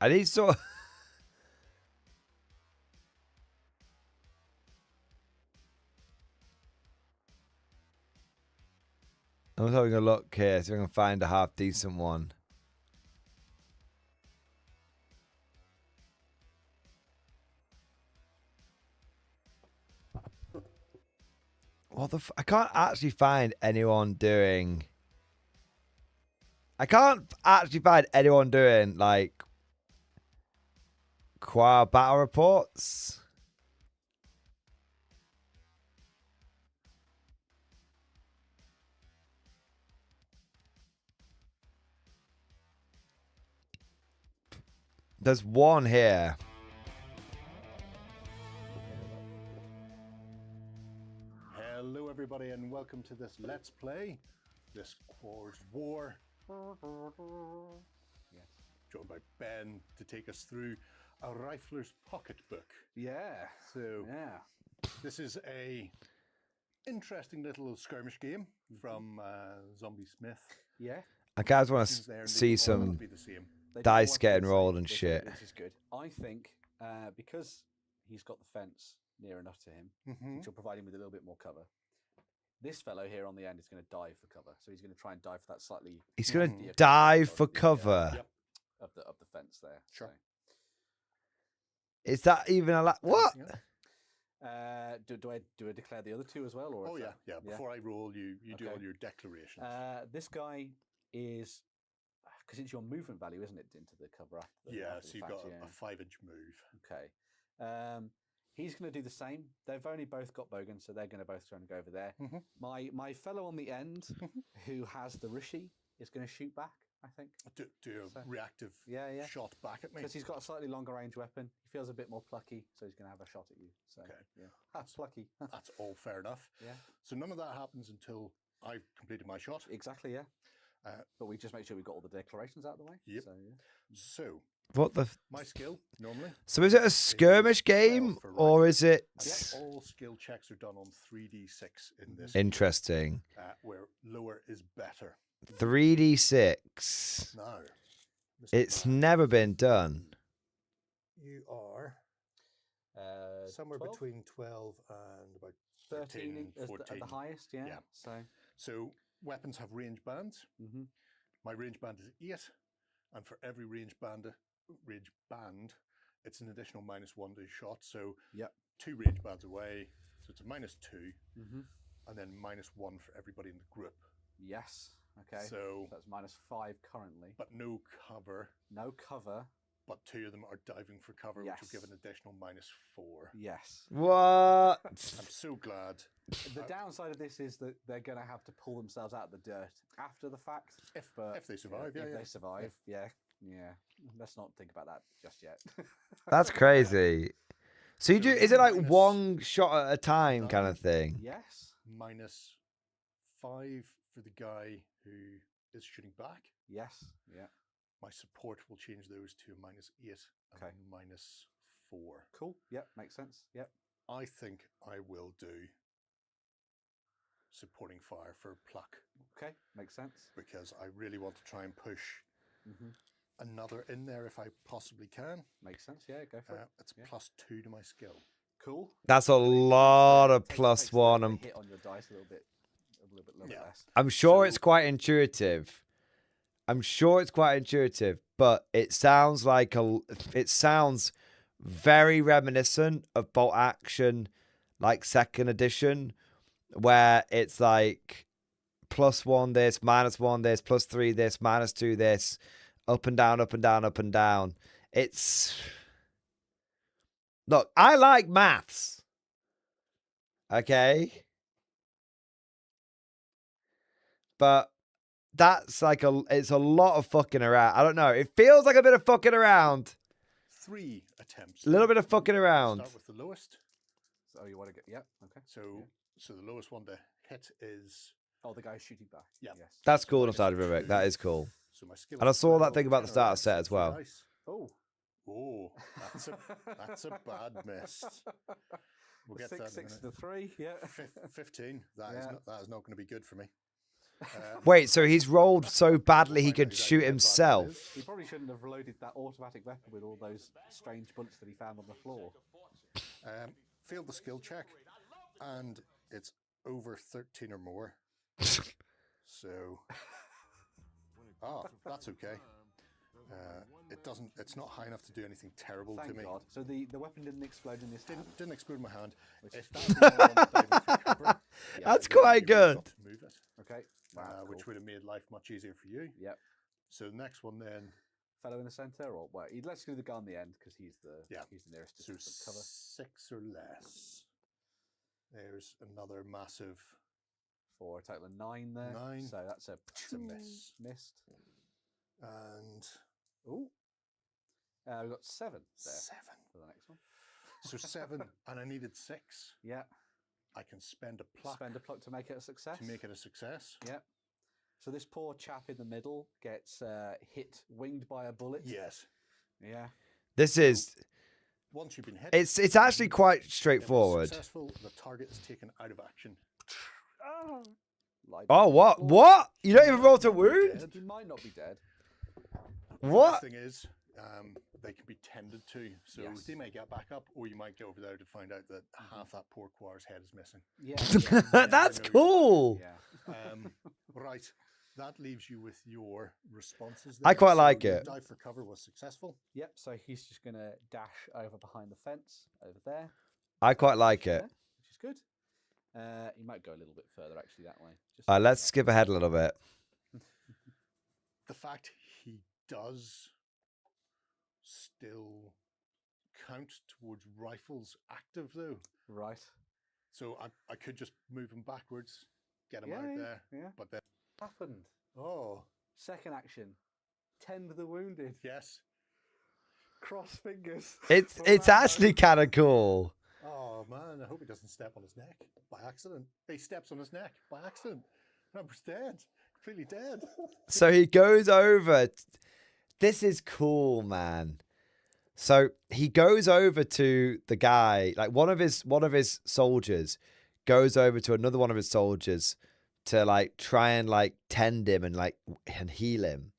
[SPEAKER 2] I need sort of. I'm having a look here, so I can find a half decent one. What the I can't actually find anyone doing. I can't actually find anyone doing like Qua battle reports. There's one here.
[SPEAKER 10] Hello everybody and welcome to this Let's Play, this Forged War. Yes. Joined by Ben to take us through a Rifler's Pocketbook.
[SPEAKER 5] Yeah.
[SPEAKER 10] So
[SPEAKER 5] Yeah.
[SPEAKER 10] this is a interesting little skirmish game from Zombie Smith.
[SPEAKER 5] Yeah.
[SPEAKER 2] I guys want
[SPEAKER 10] Options there,
[SPEAKER 2] to
[SPEAKER 10] and they
[SPEAKER 2] see
[SPEAKER 10] will all
[SPEAKER 2] some
[SPEAKER 10] be the same.
[SPEAKER 11] They do
[SPEAKER 2] dice
[SPEAKER 11] all have to
[SPEAKER 2] getting
[SPEAKER 11] be the
[SPEAKER 2] rolled
[SPEAKER 11] same.
[SPEAKER 2] and
[SPEAKER 11] This is-
[SPEAKER 2] shit.
[SPEAKER 11] This is good. I think because he's got the fence near enough to him, which will provide him with a little bit more cover. This fellow here on the end is going to dive for cover, so he's going to try and dive for that slightly.
[SPEAKER 2] He's going
[SPEAKER 11] loftier
[SPEAKER 2] to dive
[SPEAKER 11] corner
[SPEAKER 2] for
[SPEAKER 11] of the,
[SPEAKER 2] cover.
[SPEAKER 10] Yep.
[SPEAKER 11] of the fence there.
[SPEAKER 10] Sure.
[SPEAKER 11] So.
[SPEAKER 2] Is that even a what?
[SPEAKER 10] Anything else?
[SPEAKER 11] Do I declare the other two as well? Or
[SPEAKER 10] Oh
[SPEAKER 11] is
[SPEAKER 10] yeah,
[SPEAKER 11] that-
[SPEAKER 10] yeah. Before I roll, you do
[SPEAKER 11] Okay.
[SPEAKER 10] all your declarations.
[SPEAKER 11] This guy is because it's your movement value, isn't it, into the cover? After the,
[SPEAKER 10] yeah,
[SPEAKER 11] after
[SPEAKER 10] so
[SPEAKER 11] the
[SPEAKER 10] you've
[SPEAKER 11] fact,
[SPEAKER 10] got
[SPEAKER 11] yeah.
[SPEAKER 10] a 5-inch move.
[SPEAKER 11] Okay. He's going to do the same. They've only both got Bogan, so they're going to both try and go over there. My fellow on the end, who has the Rishi, is going to shoot back, I think.
[SPEAKER 10] Do a reactive
[SPEAKER 11] Yeah.
[SPEAKER 10] shot back at me.
[SPEAKER 11] Because he's got a slightly longer range weapon. He feels a bit more plucky, so he's going to have a shot at you. So,
[SPEAKER 10] Okay.
[SPEAKER 11] yeah. That's plucky.
[SPEAKER 10] That's all fair enough.
[SPEAKER 11] Yeah.
[SPEAKER 10] So none of that happens until I've completed my shot.
[SPEAKER 11] Exactly, yeah. But we just make sure we've got all the declarations out of the way.
[SPEAKER 10] Yep.
[SPEAKER 11] So, yeah.
[SPEAKER 10] So
[SPEAKER 2] What the?
[SPEAKER 10] my skill normally.
[SPEAKER 2] So is it a skirmish game
[SPEAKER 10] for
[SPEAKER 2] or
[SPEAKER 10] rifle.
[SPEAKER 2] is it
[SPEAKER 10] Yep, all skill checks are done on 3d6 in this.
[SPEAKER 2] interesting?
[SPEAKER 10] Where lower is better.
[SPEAKER 2] 3d6.
[SPEAKER 10] Now, Mr.
[SPEAKER 2] It's
[SPEAKER 10] Man,
[SPEAKER 2] never been done.
[SPEAKER 10] you are somewhere
[SPEAKER 11] 12?
[SPEAKER 10] between 12 and about
[SPEAKER 11] 13
[SPEAKER 10] 13, 14.
[SPEAKER 11] at the highest, yeah.
[SPEAKER 10] Yeah.
[SPEAKER 11] So,
[SPEAKER 10] weapons have range bands.
[SPEAKER 11] mhm.
[SPEAKER 10] My range band is 8, and for every range band, it's an additional -1 to shot. So
[SPEAKER 11] Yep.
[SPEAKER 10] 2 range bands away, so it's a -2,
[SPEAKER 11] Mhm.
[SPEAKER 10] and then -1 for everybody in the group.
[SPEAKER 11] Yes. Okay.
[SPEAKER 10] So,
[SPEAKER 11] that's -5 currently.
[SPEAKER 10] but no cover.
[SPEAKER 11] No cover.
[SPEAKER 10] But 2 of them are diving for cover, which will
[SPEAKER 11] Yes.
[SPEAKER 10] give an additional -4.
[SPEAKER 11] Yes.
[SPEAKER 2] What?
[SPEAKER 10] I'm so glad.
[SPEAKER 11] The downside of this is that they're going to have to pull themselves out of the dirt after the fact.
[SPEAKER 10] If
[SPEAKER 11] But
[SPEAKER 10] they survive,
[SPEAKER 11] if
[SPEAKER 10] yeah.
[SPEAKER 11] they survive, yeah. Let's not think about that just yet.
[SPEAKER 2] That's crazy. So you do? Is it like
[SPEAKER 10] Minus
[SPEAKER 2] one shot at a time kind of thing?
[SPEAKER 11] Yes.
[SPEAKER 10] -5 for the guy who is shooting back.
[SPEAKER 11] Yes. Yeah.
[SPEAKER 10] My support will change those to a -8 and
[SPEAKER 11] Okay.
[SPEAKER 10] -4.
[SPEAKER 11] Cool. Yep. Makes sense. Yep.
[SPEAKER 10] I think I will do supporting fire for pluck
[SPEAKER 11] Okay. Makes sense.
[SPEAKER 10] because I really want to try and push
[SPEAKER 11] Mhm.
[SPEAKER 10] another in there if I possibly can.
[SPEAKER 11] Makes sense. Yeah. Go for it.
[SPEAKER 10] It's
[SPEAKER 11] Yeah.
[SPEAKER 10] +2 to my skill.
[SPEAKER 11] Cool.
[SPEAKER 2] That's a lot of
[SPEAKER 11] Takes
[SPEAKER 2] +1
[SPEAKER 11] the
[SPEAKER 2] and
[SPEAKER 11] hit on your dice a little bit
[SPEAKER 10] Yeah.
[SPEAKER 11] less.
[SPEAKER 2] I'm sure
[SPEAKER 10] So-
[SPEAKER 2] it's quite intuitive. But it sounds like it sounds very reminiscent of Bolt Action, like 2nd edition, where it's like +1 this, -1 this, +3 this, -2 this, up and down, up and down, up and down. Look, I like maths. Okay. But that's like it's a lot of fucking around. I don't know. It feels like a bit of fucking around.
[SPEAKER 10] 3 attempts.
[SPEAKER 2] A little bit of fucking around.
[SPEAKER 10] Start with the lowest.
[SPEAKER 11] So you want to get? Yep. Okay.
[SPEAKER 10] So the lowest one to hit is
[SPEAKER 11] The guy shooting back.
[SPEAKER 10] Yeah.
[SPEAKER 11] Yes.
[SPEAKER 2] That's cool enough, Rubik. That is cool.
[SPEAKER 10] so my skill.
[SPEAKER 2] And I
[SPEAKER 10] is
[SPEAKER 2] saw that
[SPEAKER 10] 12,
[SPEAKER 2] thing about the
[SPEAKER 10] 10 or
[SPEAKER 2] starter
[SPEAKER 10] less,
[SPEAKER 2] set
[SPEAKER 10] it's
[SPEAKER 2] as well.
[SPEAKER 10] nice.
[SPEAKER 11] Oh.
[SPEAKER 10] Oh, that's a bad miss. We'll get to that in a
[SPEAKER 11] 6
[SPEAKER 10] minute.
[SPEAKER 11] to 3. Yeah.
[SPEAKER 10] 15. That is not going to be good for me.
[SPEAKER 2] Wait, so he's rolled so badly he could shoot himself.
[SPEAKER 11] He probably shouldn't have loaded that automatic weapon with all those strange bullets that he found on the floor.
[SPEAKER 10] Failed the skill check, and it's over 13 or more. So, that's okay. It's not high enough to do anything terrible
[SPEAKER 11] Thank
[SPEAKER 10] to me.
[SPEAKER 11] God. So the weapon didn't explode in his hand.
[SPEAKER 10] Didn't explode in my hand.
[SPEAKER 11] Which-
[SPEAKER 10] If that was the one diving for cover,
[SPEAKER 2] That's
[SPEAKER 10] then
[SPEAKER 2] quite
[SPEAKER 10] you would've
[SPEAKER 2] good.
[SPEAKER 10] got to move it,
[SPEAKER 11] Okay. Wow.
[SPEAKER 10] which would have made life much easier for you.
[SPEAKER 11] Yep.
[SPEAKER 10] So the next one then,
[SPEAKER 11] Fellow in the center, or what? Let's do the guy on the end because he's the nearest
[SPEAKER 10] so
[SPEAKER 11] distance of cover.
[SPEAKER 10] 6 or less. There's another massive
[SPEAKER 11] For a total of 9 there.
[SPEAKER 10] 9.
[SPEAKER 11] So that's a
[SPEAKER 10] miss.
[SPEAKER 11] Missed.
[SPEAKER 10] And
[SPEAKER 11] Ooh. We've got 7 there
[SPEAKER 10] 7.
[SPEAKER 11] for the next one.
[SPEAKER 10] So 7, and I needed 6.
[SPEAKER 11] Yeah.
[SPEAKER 10] I can spend a pluck
[SPEAKER 11] Spend a pluck to make it a success.
[SPEAKER 10] to make it a success.
[SPEAKER 11] Yep. So this poor chap in the middle gets hit, winged by a bullet.
[SPEAKER 10] Yes.
[SPEAKER 11] Yeah.
[SPEAKER 2] This is
[SPEAKER 10] Once you've been hit,
[SPEAKER 2] it's actually quite
[SPEAKER 10] if it's
[SPEAKER 2] straightforward.
[SPEAKER 10] successful, the target is taken out of action.
[SPEAKER 11] Lie
[SPEAKER 2] Oh,
[SPEAKER 11] down on the
[SPEAKER 2] what?
[SPEAKER 11] floor.
[SPEAKER 2] What? You don't even roll to wound?
[SPEAKER 11] He might not be dead.
[SPEAKER 2] What?
[SPEAKER 10] The thing is, they can be tended to, so
[SPEAKER 11] Yes.
[SPEAKER 10] they may get back up, or you might go over there to find out that half that poor Quar's head is missing.
[SPEAKER 11] Yeah.
[SPEAKER 2] That's
[SPEAKER 10] I know you're
[SPEAKER 2] cool.
[SPEAKER 11] Yeah.
[SPEAKER 10] Right, that leaves you with your responses.
[SPEAKER 2] I
[SPEAKER 10] there.
[SPEAKER 2] quite
[SPEAKER 10] So
[SPEAKER 2] like
[SPEAKER 10] your
[SPEAKER 2] it.
[SPEAKER 10] dive for cover was successful.
[SPEAKER 11] Yep. So he's just gonna dash over behind the fence over there.
[SPEAKER 2] I quite like it.
[SPEAKER 11] There, which is good. He might go a little bit further actually that way. Just
[SPEAKER 2] Let's skip ahead a little bit.
[SPEAKER 10] The fact he does still count towards rifles active though.
[SPEAKER 11] Right.
[SPEAKER 10] So I could just move him backwards, get him
[SPEAKER 11] Yeah,
[SPEAKER 10] out there.
[SPEAKER 11] yeah.
[SPEAKER 10] But then,
[SPEAKER 11] Happened.
[SPEAKER 10] oh,
[SPEAKER 11] Second action. Tend the wounded.
[SPEAKER 10] yes.
[SPEAKER 11] Cross fingers.
[SPEAKER 2] It's
[SPEAKER 11] For
[SPEAKER 2] it's
[SPEAKER 11] Rambo.
[SPEAKER 2] actually kind of cool.
[SPEAKER 10] Oh man, I hope he doesn't step on his neck by accident. He steps on his neck by accident. Rambo's dead. Completely dead.
[SPEAKER 2] So he goes over. This is cool, man. So he goes over to the guy, like one of his soldiers goes over to another one of his soldiers to like try and like tend him and heal him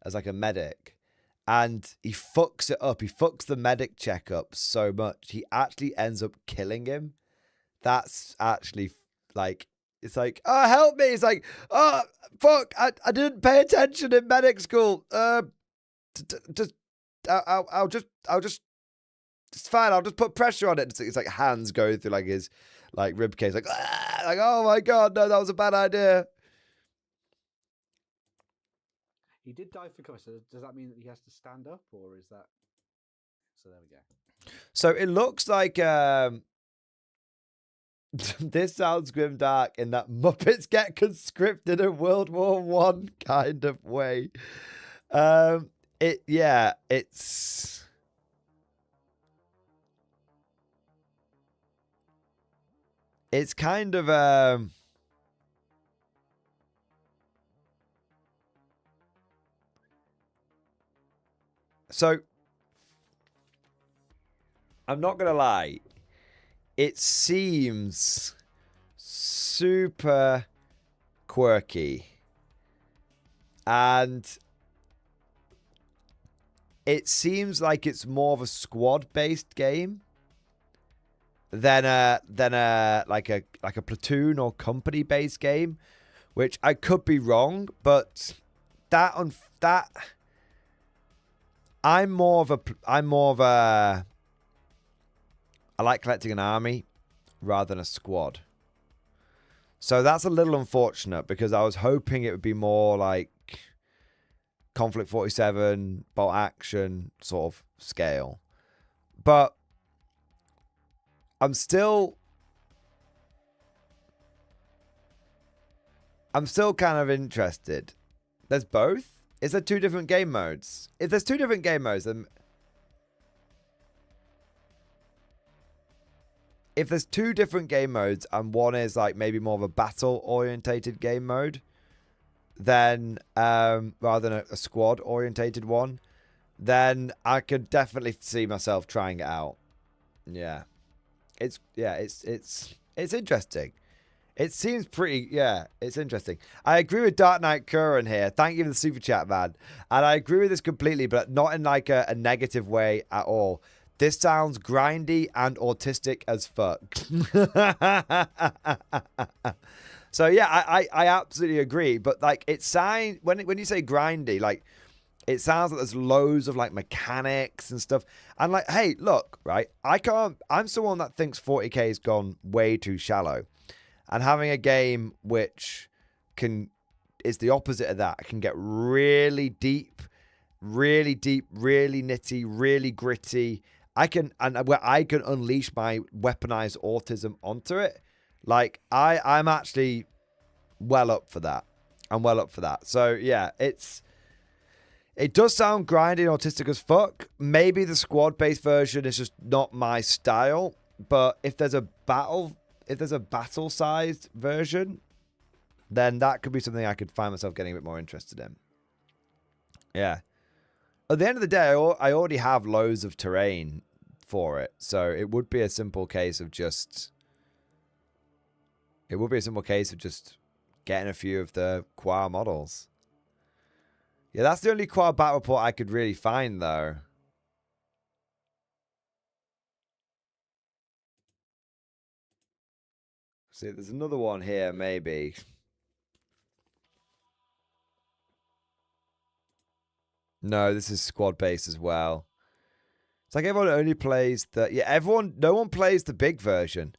[SPEAKER 2] as like a medic. And he fucks it up. He fucks the medic check up so much. He actually ends up killing him. That's actually like, it's like, oh, help me. It's like, oh, fuck. I didn't pay attention in medic school. I'll just, it's fine. I'll just put pressure on it. It's like hands go through like his like rib cage. Like, oh my God, no, that was a bad idea.
[SPEAKER 11] He did dive for cover, so does that mean that he has to stand up, or is that... So there we go.
[SPEAKER 2] So it looks like this sounds grimdark in that Muppets get conscripted in World War One kind of way. It's kind of so I'm not gonna lie, it seems super quirky and it seems like it's more of a squad based game than a platoon or company based game, which I could be wrong, but I like collecting an army rather than a squad. So that's a little unfortunate because I was hoping it would be more like Konflikt 47, bolt action sort of scale. But I'm still kind of interested. There's both? Is there two different game modes? If there's two different game modes, then... If there's two different game modes and one is like maybe more of a battle-orientated game mode, then rather than a squad-orientated one, then I could definitely see myself trying it out. Yeah. It's interesting. It seems pretty, it's interesting. I agree with Dark Knight Curran here. Thank you for the super chat, man. And I agree with this completely, but not in like a negative way at all. This sounds grindy and autistic as fuck. So yeah, I absolutely agree. But like it sounds, when you say grindy, like it sounds like there's loads of like mechanics and stuff. And like, hey, look, right? I'm someone that thinks 40k has gone way too shallow. And having a game which is the opposite of that, can get really deep, really nitty, really gritty. Where I can unleash my weaponized autism onto it. Like I'm actually well up for that. I'm well up for that. So yeah, it does sound grindy and autistic as fuck. Maybe the squad-based version is just not my style. But if there's a battle-sized version, then that could be something I could find myself getting a bit more interested in. Yeah. At the end of the day, I already have loads of terrain for it. So it would be a simple case of just getting a few of the Quar models. Yeah, that's the only Quar battle report I could really find, though. See, there's another one here, maybe. No, this is squad-based as well. It's like everyone only plays the... Yeah, no one plays the big version.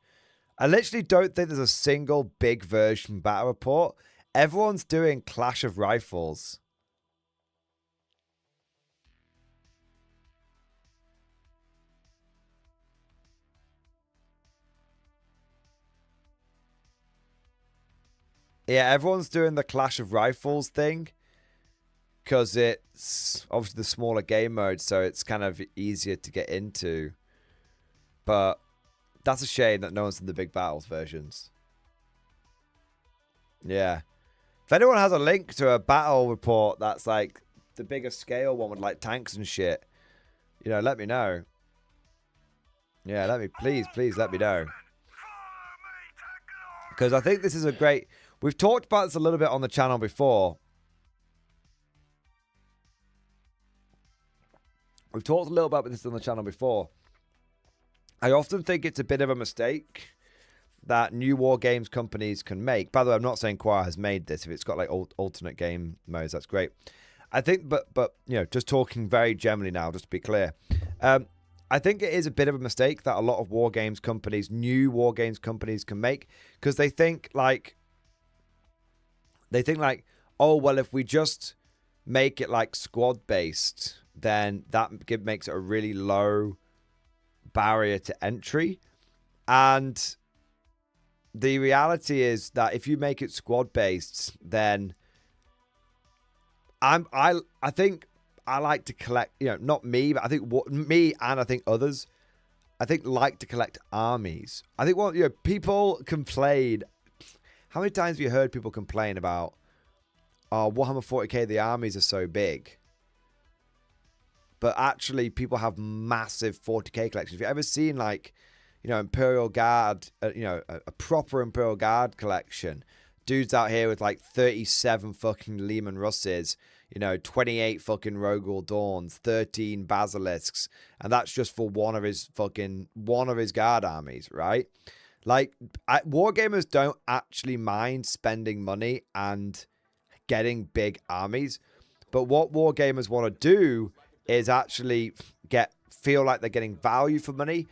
[SPEAKER 2] I literally don't think there's a single big version battle report. Everyone's doing Clash of Rifles. Yeah, everyone's doing the Clash of Rifles thing. Because it's obviously the smaller game mode, so it's kind of easier to get into. But that's a shame that no one's in the big battles versions. Yeah. If anyone has a link to a battle report that's like the bigger scale one with like tanks and shit, you know, let me know. Yeah, please let me know. Because I think this is a great... We've talked about this a little bit on the channel before. We've talked a little about this on the channel before. I often think it's a bit of a mistake that new war games companies can make. By the way, I'm not saying Quar has made this. If it's got like alternate game modes, that's great. I think, but you know, just talking very generally now, just to be clear, I think it is a bit of a mistake that a lot of war games companies, new war games companies, can make, because they think like, oh well, if we just make it like squad based, then that makes it a really low barrier to entry. And the reality is that if you make it squad based, then I think I like to collect, you know, not me, but I think me and I think others, I think like to collect armies. I think you know, people complain. How many times have you heard people complain about, oh, Warhammer 40k, the armies are so big? But actually, people have massive 40k collections. Have you ever seen, like, you know, Imperial Guard, you know, a proper Imperial Guard collection? Dudes out here with, like, 37 fucking Lehman Russes, you know, 28 fucking Rogul Dawns, 13 Basilisks, and that's just for one of his Guard armies, right? Like, Wargamers don't actually mind spending money and getting big armies. But what Wargamers want to do is actually feel like they're getting value for money.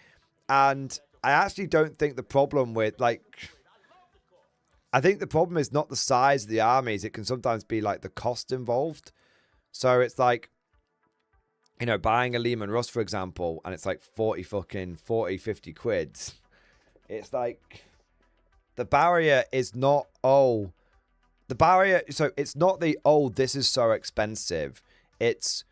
[SPEAKER 2] And I actually don't think the problem with, like, I think the problem is not the size of the armies. It can sometimes be like the cost involved. So it's like, you know, buying a Lehman Russ, for example, and it's like 50 quid. It's like, the barrier is not, so it's not this is so expensive. It's,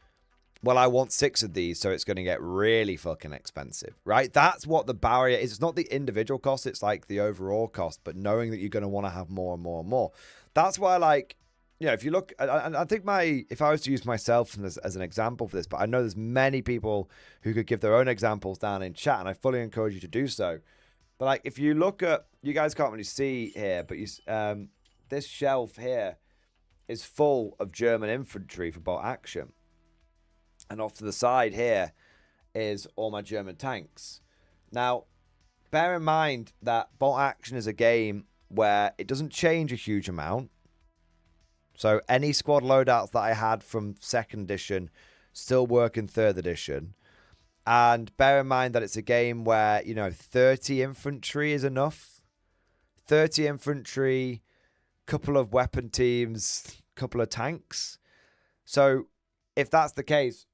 [SPEAKER 2] well, I want 6 of these, so it's going to get really fucking expensive, right? That's what the barrier is. It's not the individual cost, it's like the overall cost, but knowing that you're going to want to have more and more and more. That's why, like, you know, if you look, I think if I was to use myself as an example for this, but I know there's many people who could give their own examples down in chat, and I fully encourage you to do so. But, like, if you look at, you guys can't really see here, but this shelf here is full of German infantry for bolt action. And off to the side here is all my German tanks. Now, bear in mind that bolt action is a game where it doesn't change a huge amount. So any squad loadouts that I had from 2nd edition still work in 3rd edition. And bear in mind that it's a game where, you know, 30 infantry is enough. 30 infantry, couple of weapon teams, couple of tanks. So if that's the case,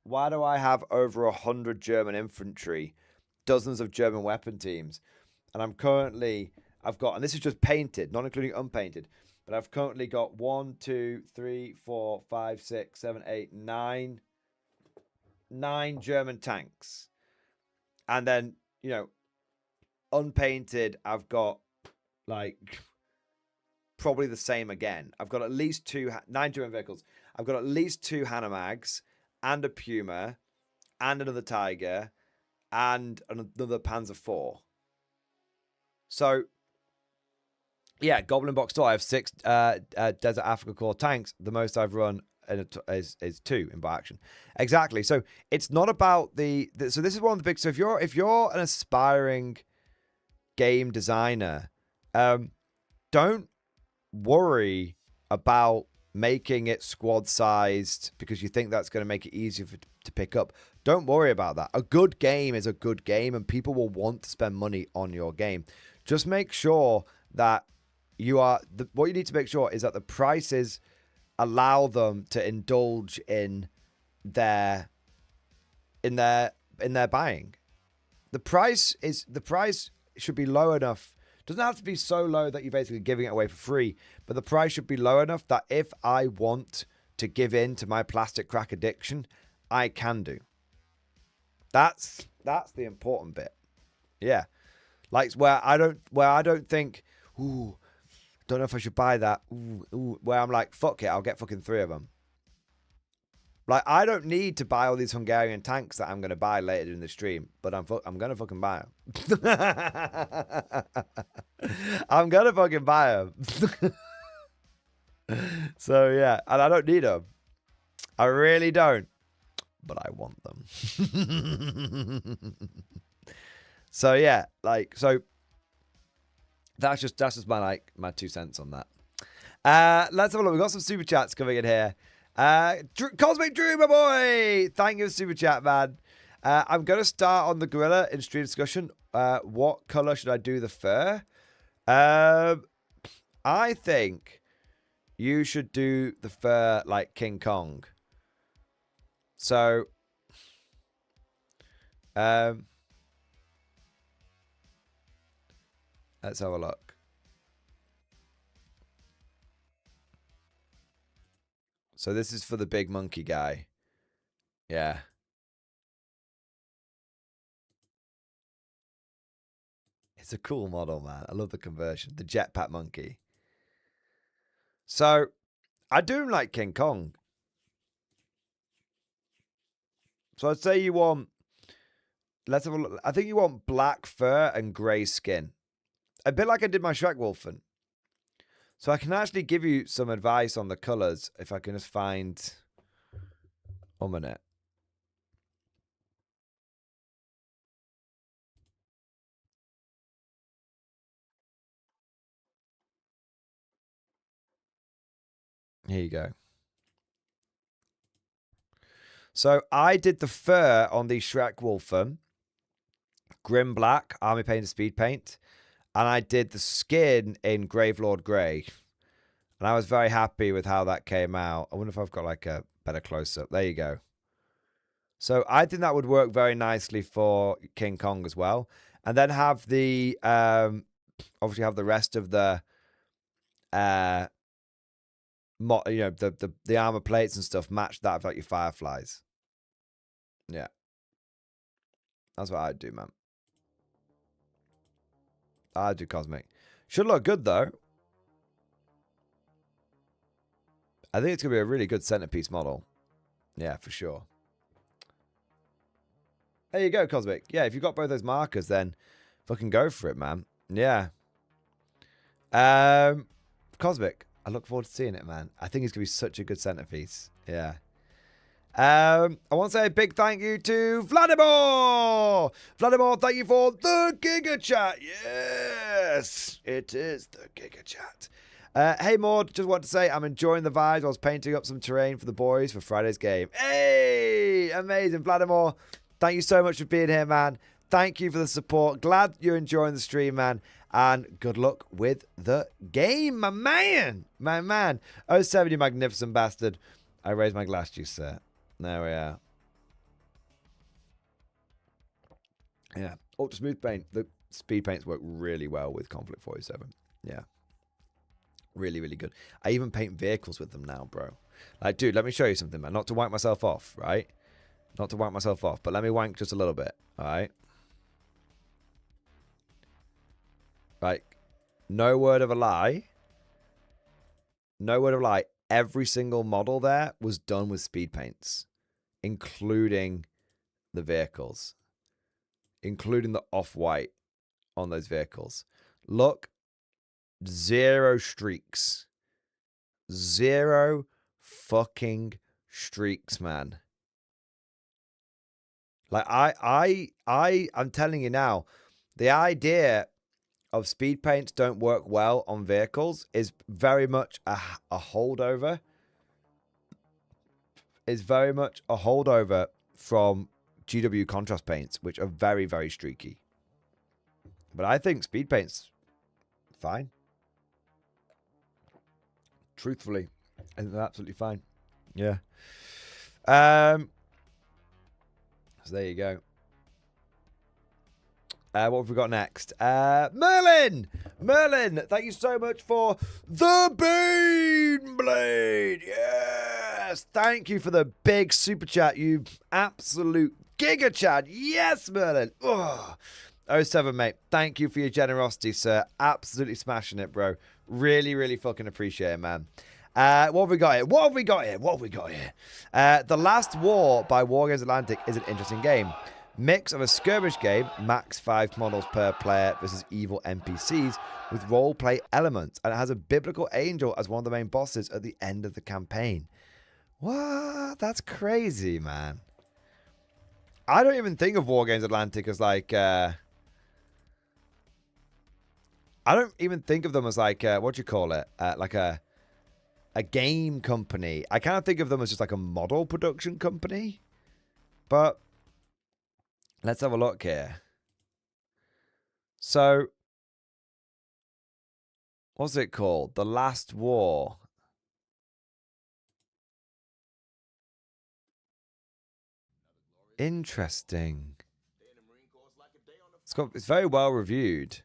[SPEAKER 2] why do I have over 100 German infantry, dozens of German weapon teams? And I've got, and this is just painted, not including unpainted, but I've currently got 1, 2, 3, 4, 5, 6, 7, 8, 9 German tanks. And then, you know, unpainted, I've got like probably the same again. I've got at least 9 German vehicles. I've got at least 2 Hanemags and a Puma and another Tiger and another Panzer IV. So, Yeah, Goblin Box Store. I have 6 Desert Africa Core tanks. The most I've run is 2 in Buy Action. Exactly. So it's not about so this is one of the big. So if you're an aspiring game designer, don't worry about making it squad sized because you think that's going to make it easier to pick up. Don't worry about that. A good game is a good game, and people will want to spend money on your game. Just make sure that what you need to make sure is that the prices allow them to indulge in their buying. The price should be low enough. It doesn't have to be so low that you're basically giving it away for free, but the price should be low enough that if I want to give in to my plastic crack addiction, I can do. That's the important bit. Yeah. Like where I don't think, ooh, don't know if I should buy that. Ooh, where I'm like, fuck it, I'll get fucking 3 of them. Like, I don't need to buy all these Hungarian tanks that I'm going to buy later in the stream, but I'm going to fucking buy them. I'm going to fucking buy them. So, yeah, and I don't need them. I really don't, but I want them. So, yeah, like, so that's just my 2 cents on that. Let's have a look. We've got some super chats coming in here. Cosmic Drew, my boy! Thank you for super chat, man. I'm going to start on the gorilla in stream discussion. What color should I do the fur? I think you should do the fur like King Kong. So, let's have a look. So this is for the big monkey guy. Yeah. It's a cool model, man. I love the conversion. The jetpack monkey. So, I do like King Kong. So I'd say you want... Let's have a look. I think you want black fur and grey skin. A bit like I did my Shrek Wolfen. So I can actually give you some advice on the colours if I can just find 1 minute. Here you go. So I did the fur on the Shrek Wolfen, Grim Black, Army Painted Speed Paint, and I did the skin in Gravelord Grey. And I was very happy with how that came out. I wonder if I've got like a better close-up. There you go. So I think that would work very nicely for King Kong as well. And then have the, obviously have the rest of the, the armor plates and stuff match that with like your fireflies. Yeah. That's what I'd do, man. I'd do Cosmic. Should look good, though. I think it's going to be a really good centerpiece model. Yeah, for sure. There you go, Cosmic. Yeah, if you've got both those markers, then fucking go for it, man. Yeah. Cosmic. I look forward to seeing it, man. I think it's going to be such a good centerpiece. Yeah. I want to say a big thank you to Vladimir. Vladimir, thank you for the Giga Chat. Yes, it is the Giga Chat. Hey, Mord, just want to say I'm enjoying the vibes. I was painting up some terrain for the boys for Friday's game. Hey, amazing. Vladimir, thank you so much for being here, man. Thank you for the support. Glad you're enjoying the stream, man. And good luck with the game, my man. My man. 07, you magnificent bastard. I raised my glass to you, sir. There we are. Yeah. Ultra Smooth Paint. The speed paints work really well with Konflikt 47. Yeah. Really, really good. I even paint vehicles with them now, bro. Like, dude, let me show you something, man. Not to wank myself off, right? Not to wank myself off, but let me wank just a little bit, all right? Right. No word of a lie. No word of a lie. Every single model there was done with speed paints, including the vehicles, including the off-white on those vehicles. Look 0 streaks. 0 fucking streaks, man. Like I'm telling you now, the idea of speed paints don't work well on vehicles is very much a holdover. Is very much a holdover from GW contrast paints, which are very, very streaky. But I think speed paint's fine. Truthfully, I think they're absolutely fine. Yeah. So there you go. What have we got next? Merlin! Merlin, thank you so much for the Bean Blade. Yes! Thank you for the big super chat, you absolute giga chat. Yes, Merlin. Oh, 07, mate. Thank you for your generosity, sir. Absolutely smashing it, bro. Really, really fucking appreciate it, man. What have we got here? What have we got here? What have we got here? The Last War by Wargames Atlantic is an interesting game. Mix of a skirmish game, max 5 models per player versus evil NPCs with roleplay elements, and it has a biblical angel as one of the main bosses at the end of the campaign. What? That's crazy, man. I don't even think of Wargames Atlantic as like... I don't even think of them as like, what do you call it? Like a game company. I kind of think of them as just like a model production company. But let's have a look here. So, what's it called? The Last War. Interesting. It's very well reviewed.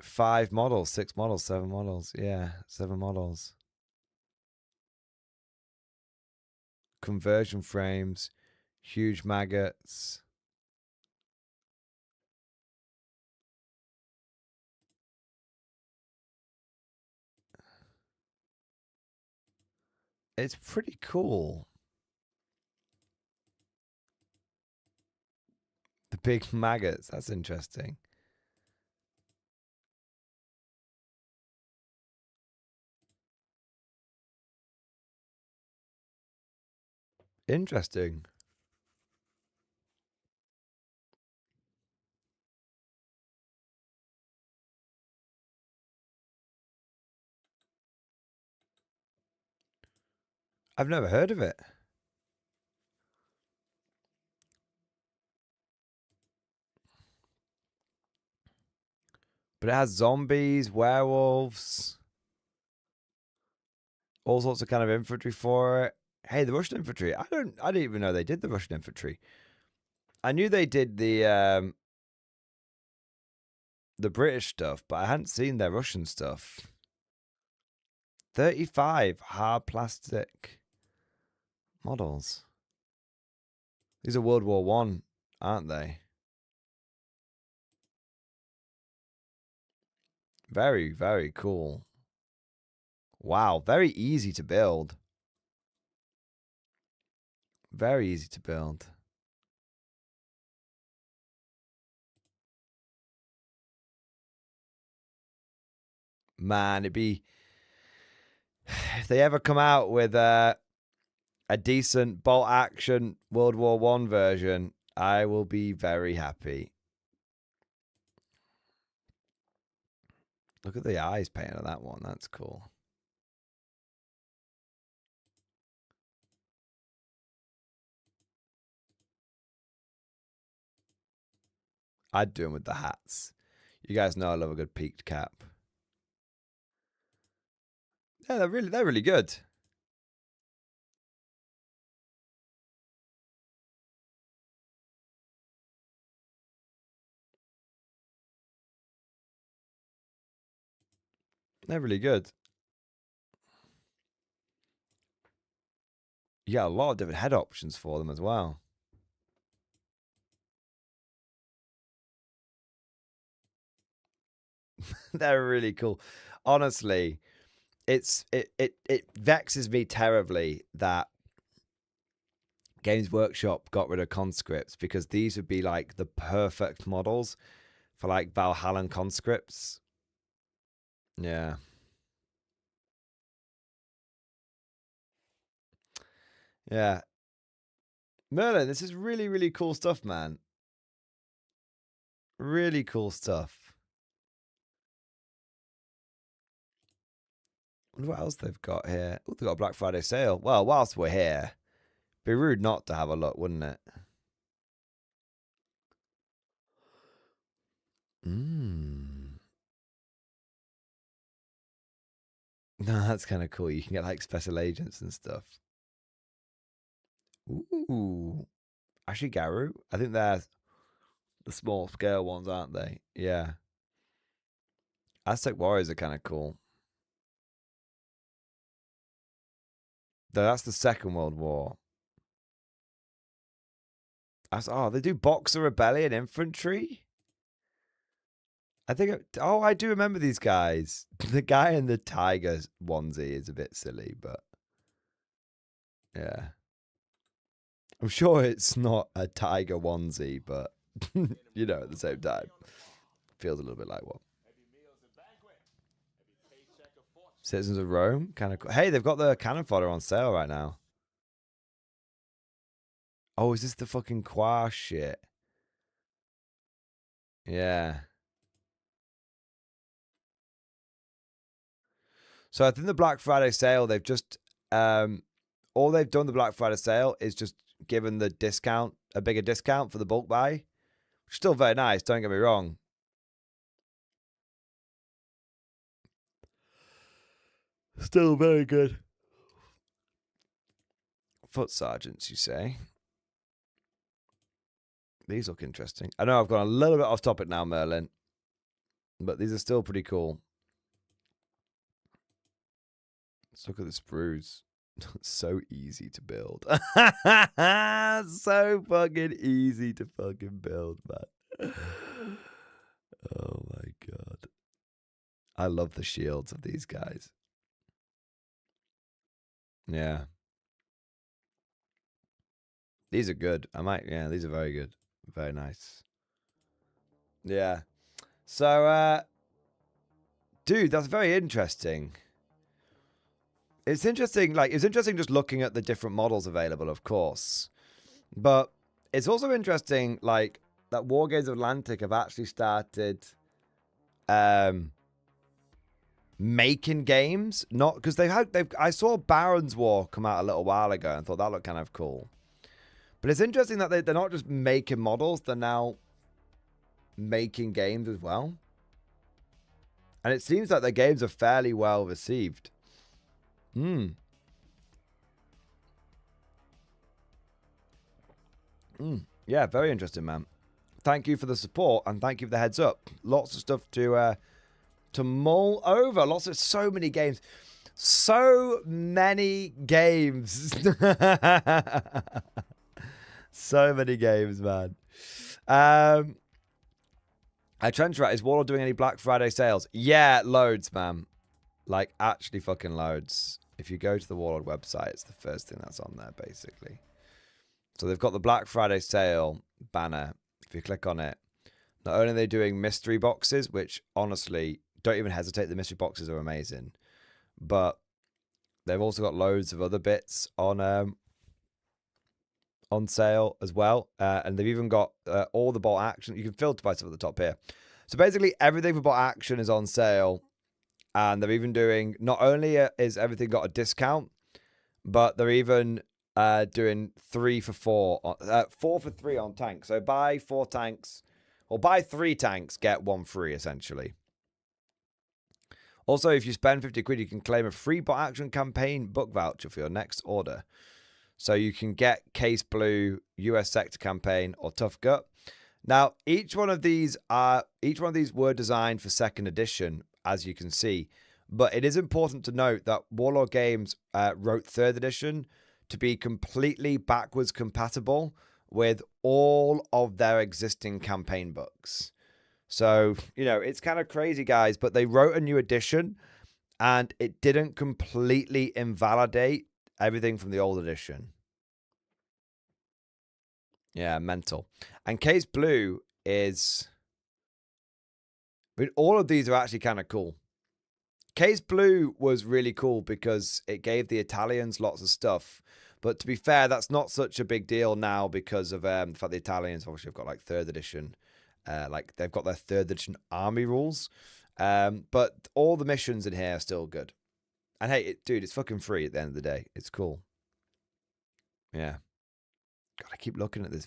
[SPEAKER 2] 5 models, 6 models, 7 models. Yeah, 7 models. Conversion frames, huge maggots. It's pretty cool. The big maggots, that's interesting. Interesting. I've never heard of it. But it has zombies, werewolves, all sorts of kind of infantry for it. Hey, the Russian infantry. I didn't even know they did the Russian infantry. I knew they did the British stuff, but I hadn't seen their Russian stuff. 35 hard plastic models. These are World War One, aren't they? Very, very cool. Wow, very easy to build. Very easy to build. Man, it'd be... If they ever come out with a decent bolt action World War One version, I will be very happy. Look at the eyes painted on that one. That's cool. I'd do them with the hats. You guys know I love a good peaked cap. Yeah, they're really good. They're really good. You got a lot of different head options for them as well. They're really cool. Honestly, it vexes me terribly that Games Workshop got rid of conscripts because these would be like the perfect models for like Valhallan conscripts. Yeah. Yeah. Merlin, this is really, really cool stuff, man. Really cool stuff. Wonder what else they've got here. Oh, they've got a Black Friday sale. Well, whilst we're here, be rude not to have a look, wouldn't it? No, that's kind of cool. You can get like special agents and stuff. Ooh. Ashigaru? I think they're the small scale ones, aren't they? Yeah. Aztec Warriors are kind of cool. Though that's the Second World War. Oh, they do Boxer Rebellion Infantry? I think... Oh, I do remember these guys. The guy in the tiger onesie is a bit silly, but... Yeah. I'm sure it's not a tiger onesie, but... you know, at the same time. Feels a little bit like what? Citizens of Rome? Kind of cool. Hey, they've got the cannon fodder on sale right now. Oh, is this the fucking Qua shit? Yeah. So I think the Black Friday sale, they've just... all they've done the Black Friday sale is just given the discount, a bigger discount for the bulk buy. Which is still very nice, don't get me wrong. Still very good. Foot sergeants, you say? These look interesting. I know I've gone a little bit off topic now, Merlin. But these are still pretty cool. Let's look at the sprues. So easy to build. So fucking easy to fucking build, man. Oh my god. I love the shields of these guys. Yeah. These are good. Yeah, these are very good. Very nice. Yeah. So, dude, that's very interesting. It's interesting, it's interesting just looking at the different models available, of course. But it's also interesting, that War Games Atlantic have actually started making games. Not because I saw Baron's War come out a little while ago and thought that looked kind of cool. But it's interesting that they're not just making models, they're now making games as well. And it seems like their games are fairly well received. Yeah, very interesting, man. Thank you for the support and thank you for the heads up. Lots of stuff to mull over. So many games. So many games. So many games, man. Trench Rat, is Warlord doing any Black Friday sales? Yeah, loads, man. Actually fucking loads. If you go to the Warlord website, it's the first thing that's on there, basically. So they've got the Black Friday sale banner. If you click on it, not only are they doing mystery boxes, which honestly, don't even hesitate. The mystery boxes are amazing. But they've also got loads of other bits on sale as well. And they've even got all the bolt action. You can filter by stuff at the top here. So basically, everything for bolt action is on sale. And they're even doing, not only is everything got a discount, but they're even doing 3 for 4, 4 for 3 on tanks. So buy 4 tanks, or buy 3 tanks, get 1 free, essentially. Also, if you spend 50 quid, you can claim a free bot action campaign book voucher for your next order. So you can get Case Blue, US Sector Campaign, or Tough Gut. Now, each one of these were designed for 2nd edition, as you can see. But it is important to note that Warlord Games wrote 3rd edition to be completely backwards compatible with all of their existing campaign books. So, it's kind of crazy, guys, but they wrote a new edition and it didn't completely invalidate everything from the old edition. Yeah, mental. And Case Blue is... I mean, all of these are actually kind of cool. Case Blue was really cool because it gave the Italians lots of stuff. But to be fair, that's not such a big deal now because of the fact the Italians obviously have got like 3rd edition. Like they've got their 3rd edition army rules. But all the missions in here are still good. And hey, dude, it's fucking free at the end of the day. It's cool. Yeah. God, I keep looking at this.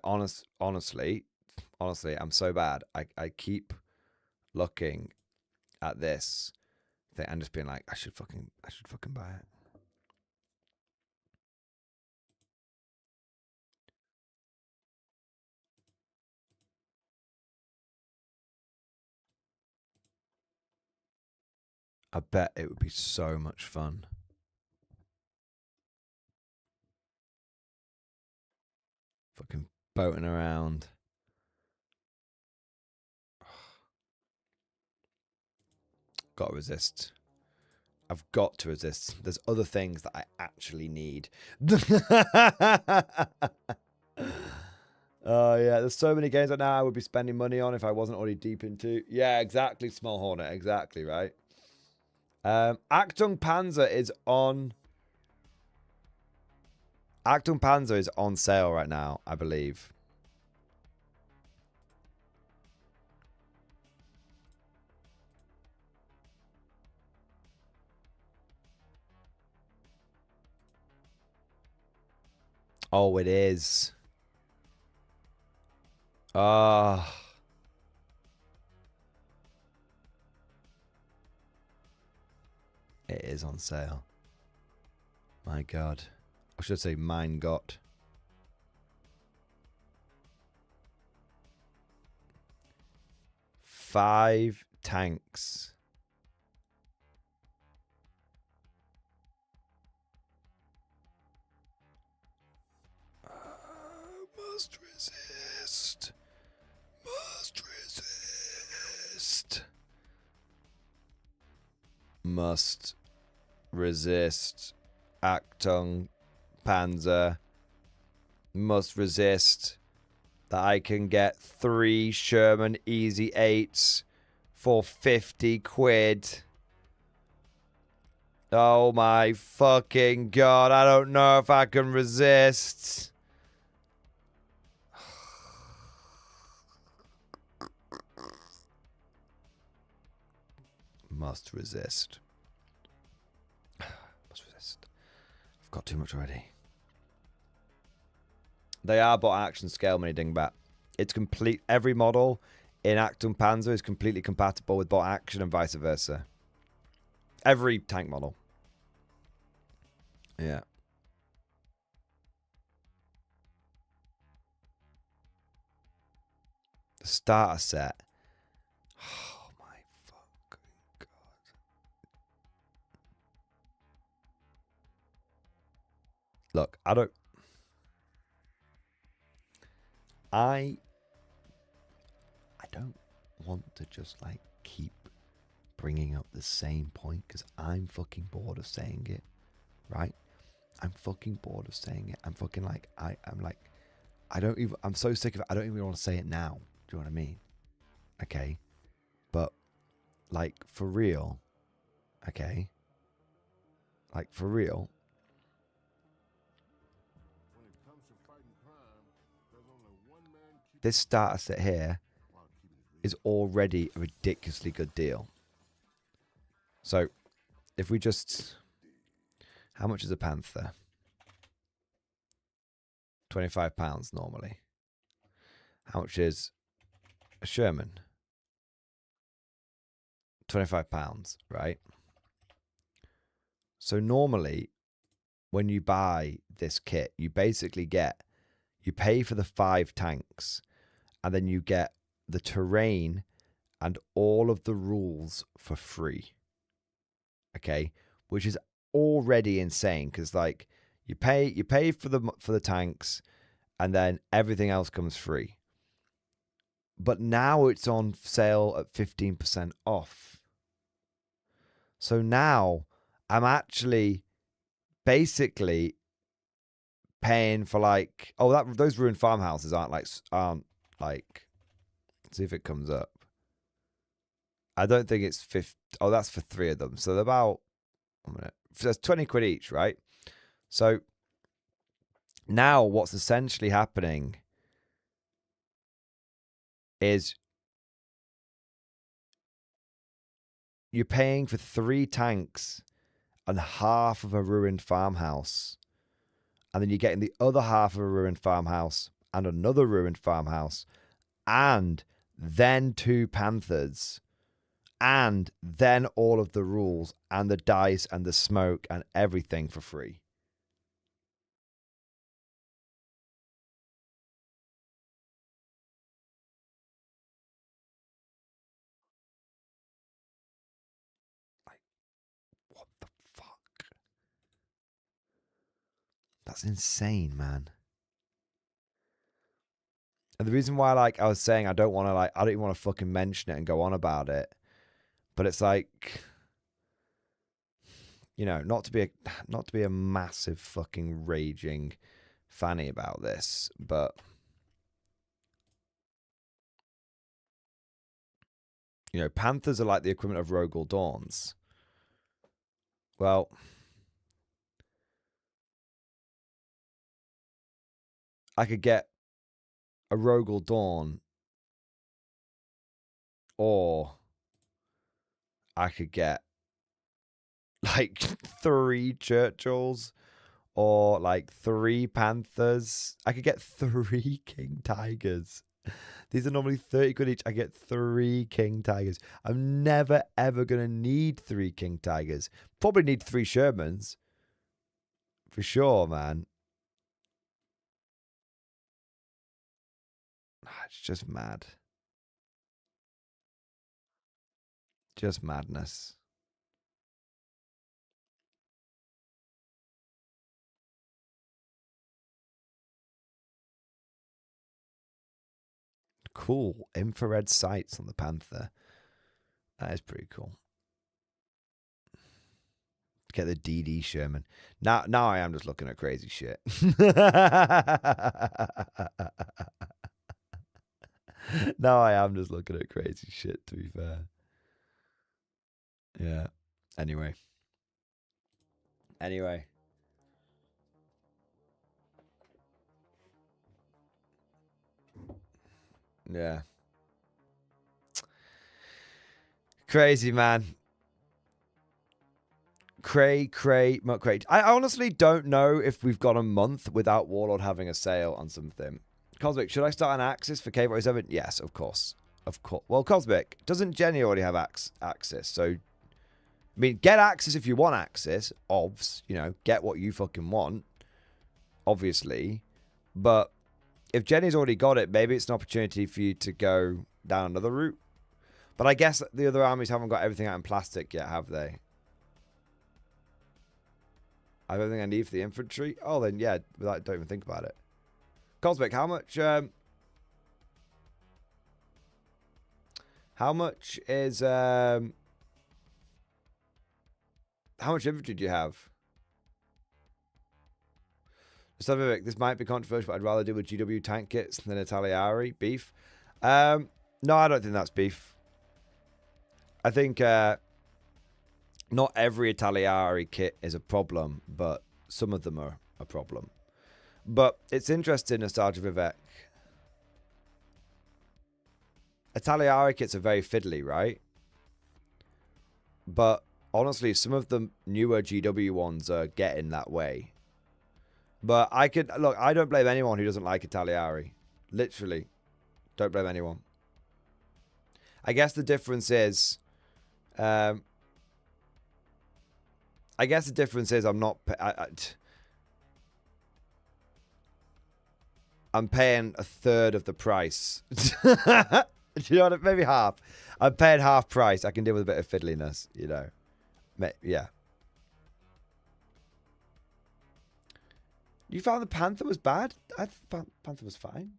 [SPEAKER 2] Honestly, I'm so bad. I keep looking at this thing and just being like, I should fucking buy it. I bet it would be so much fun. Fucking boating around. Gotta resist. I've got to resist. There's other things that I actually need. Oh, yeah. There's so many games right now I would be spending money on if I wasn't already deep into. Yeah, exactly, Small Hornet. Exactly, right? Achtung Panzer is on... Achtung Panzer is on sale right now, I believe. Oh, it is. Ah. It is on sale. My God. I should say mine got. Five tanks. Must resist. Must resist. Must resist. Achtung Panzer. Must resist. That I can get 3 Sherman Easy 8s for 50 quid. Oh my fucking God. I don't know if I can resist. Must resist. Must resist. I've got too much already. They are bot action scale money dingbat. It's complete. Every model in Achtung Panzer is completely compatible with bot action and vice versa. Every tank model. Yeah. The starter set. Oh my fucking God. Look, I don't want to just like keep bringing up the same point because I'm fucking bored of saying it, right? I'm fucking bored of saying it. I'm fucking like, I'm so sick of it. I don't even want to say it now. Do you know what I mean? Okay. But like for real, okay? Like for real. This starter set here is already a ridiculously good deal. So, if we just... How much is a Panther? £25 normally. How much is a Sherman? £25, right? So normally, when you buy this kit, you basically get... You pay for the 5 tanks, and then you get the terrain and all of the rules for free. Okay? Which is already insane, because like you pay for the tanks, and then everything else comes free. But now it's on sale at 15% off. So now I'm actually basically paying for like, oh, those ruined farmhouses aren't like, see if it comes up. I don't think it's 50. Oh, that's for 3 of them. So they're about, a minute. So that's 20 quid each, right? So now what's essentially happening is you're paying for 3 tanks and half of a ruined farmhouse. And then you're getting the other half of a ruined farmhouse and another ruined farmhouse and then 2 panthers and then all of the rules and the dice and the smoke and everything for free. Like, what the fuck? That's insane, man. And the reason why, like, I was saying I don't even want to fucking mention it and go on about it. But it's like, you know, not to be a massive fucking raging fanny about this, but you know, panthers are like the equivalent of Rogel Dawns. Well, I could get a Rogel Dawn, or I could get like 3 Churchills, or like 3 Panthers. I could get 3 King Tigers. These are normally 30 quid each. I get 3 King Tigers. I'm never, ever going to need 3 King Tigers. Probably need 3 Shermans. For sure, man. It's just mad. Just madness. Cool. Infrared sights on the Panther. That is pretty cool. Get the DD Sherman. Now I am just looking at crazy shit. Now I am just looking at crazy shit, to be fair. Yeah. Anyway. Yeah. Crazy, man. Cray. I honestly don't know if we've got a month without Warlord having a sale on something. Cosmic, should I start an Axis for K47? Yes, of course. Of course. Well, Cosmic, doesn't Jenny already have Axis? So, I mean, get Axis if you want Axis. Obvs, you know, get what you fucking want. Obviously. But if Jenny's already got it, maybe it's an opportunity for you to go down another route. But I guess the other armies haven't got everything out in plastic yet, have they? I have everything I need for the infantry. Oh, then yeah, don't even think about it. Cosmic, how much is how much infantry do you have? Vivek, this might be controversial, but I'd rather do with GW tank kits than Italiari beef. No, I don't think that's beef. I think not every Italiari kit is a problem, but some of them are a problem. But it's interesting, Nostalgia Vivek. Italiari kits are very fiddly, right? But honestly, some of the newer GW ones are getting that way. But I don't blame anyone who doesn't like Italiari. Literally. Don't blame anyone. I guess the difference is... I'm paying a third of the price. Do you know what? Maybe half. I'm paying half price. I can deal with a bit of fiddliness, you know. Yeah. You found the Panther was bad? I thought the Panther was fine.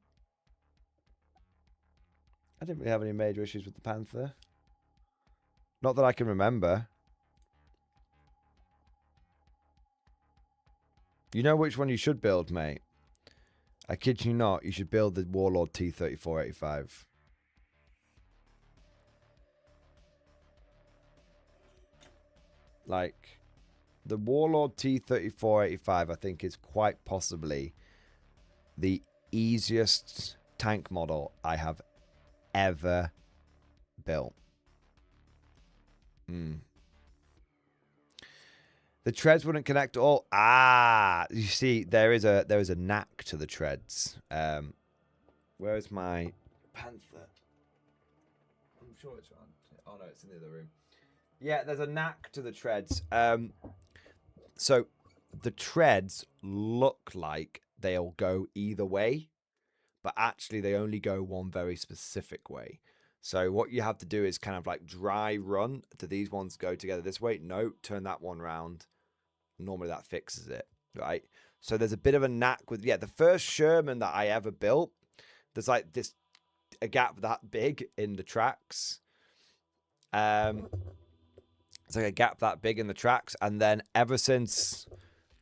[SPEAKER 2] I didn't really have any major issues with the Panther. Not that I can remember. You know which one you should build, mate? I kid you not, you should build the Warlord T-3485. Like, the Warlord T-3485, I think, is quite possibly the easiest tank model I have ever built. The treads wouldn't connect to all. You see, there is a knack to the treads. Where is my panther? I'm sure it's around. Oh no, it's in the other room. Yeah, there's a knack to the treads. So the treads look like they'll go either way, but actually they only go one very specific way. So what you have to do is kind of like dry run. Do these ones go together this way? No, turn that one round. Normally that fixes it, right? So there's a bit of a knack with, the first Sherman that I ever built, there's like a gap that big in the tracks. It's like a gap that big in the tracks. And then ever since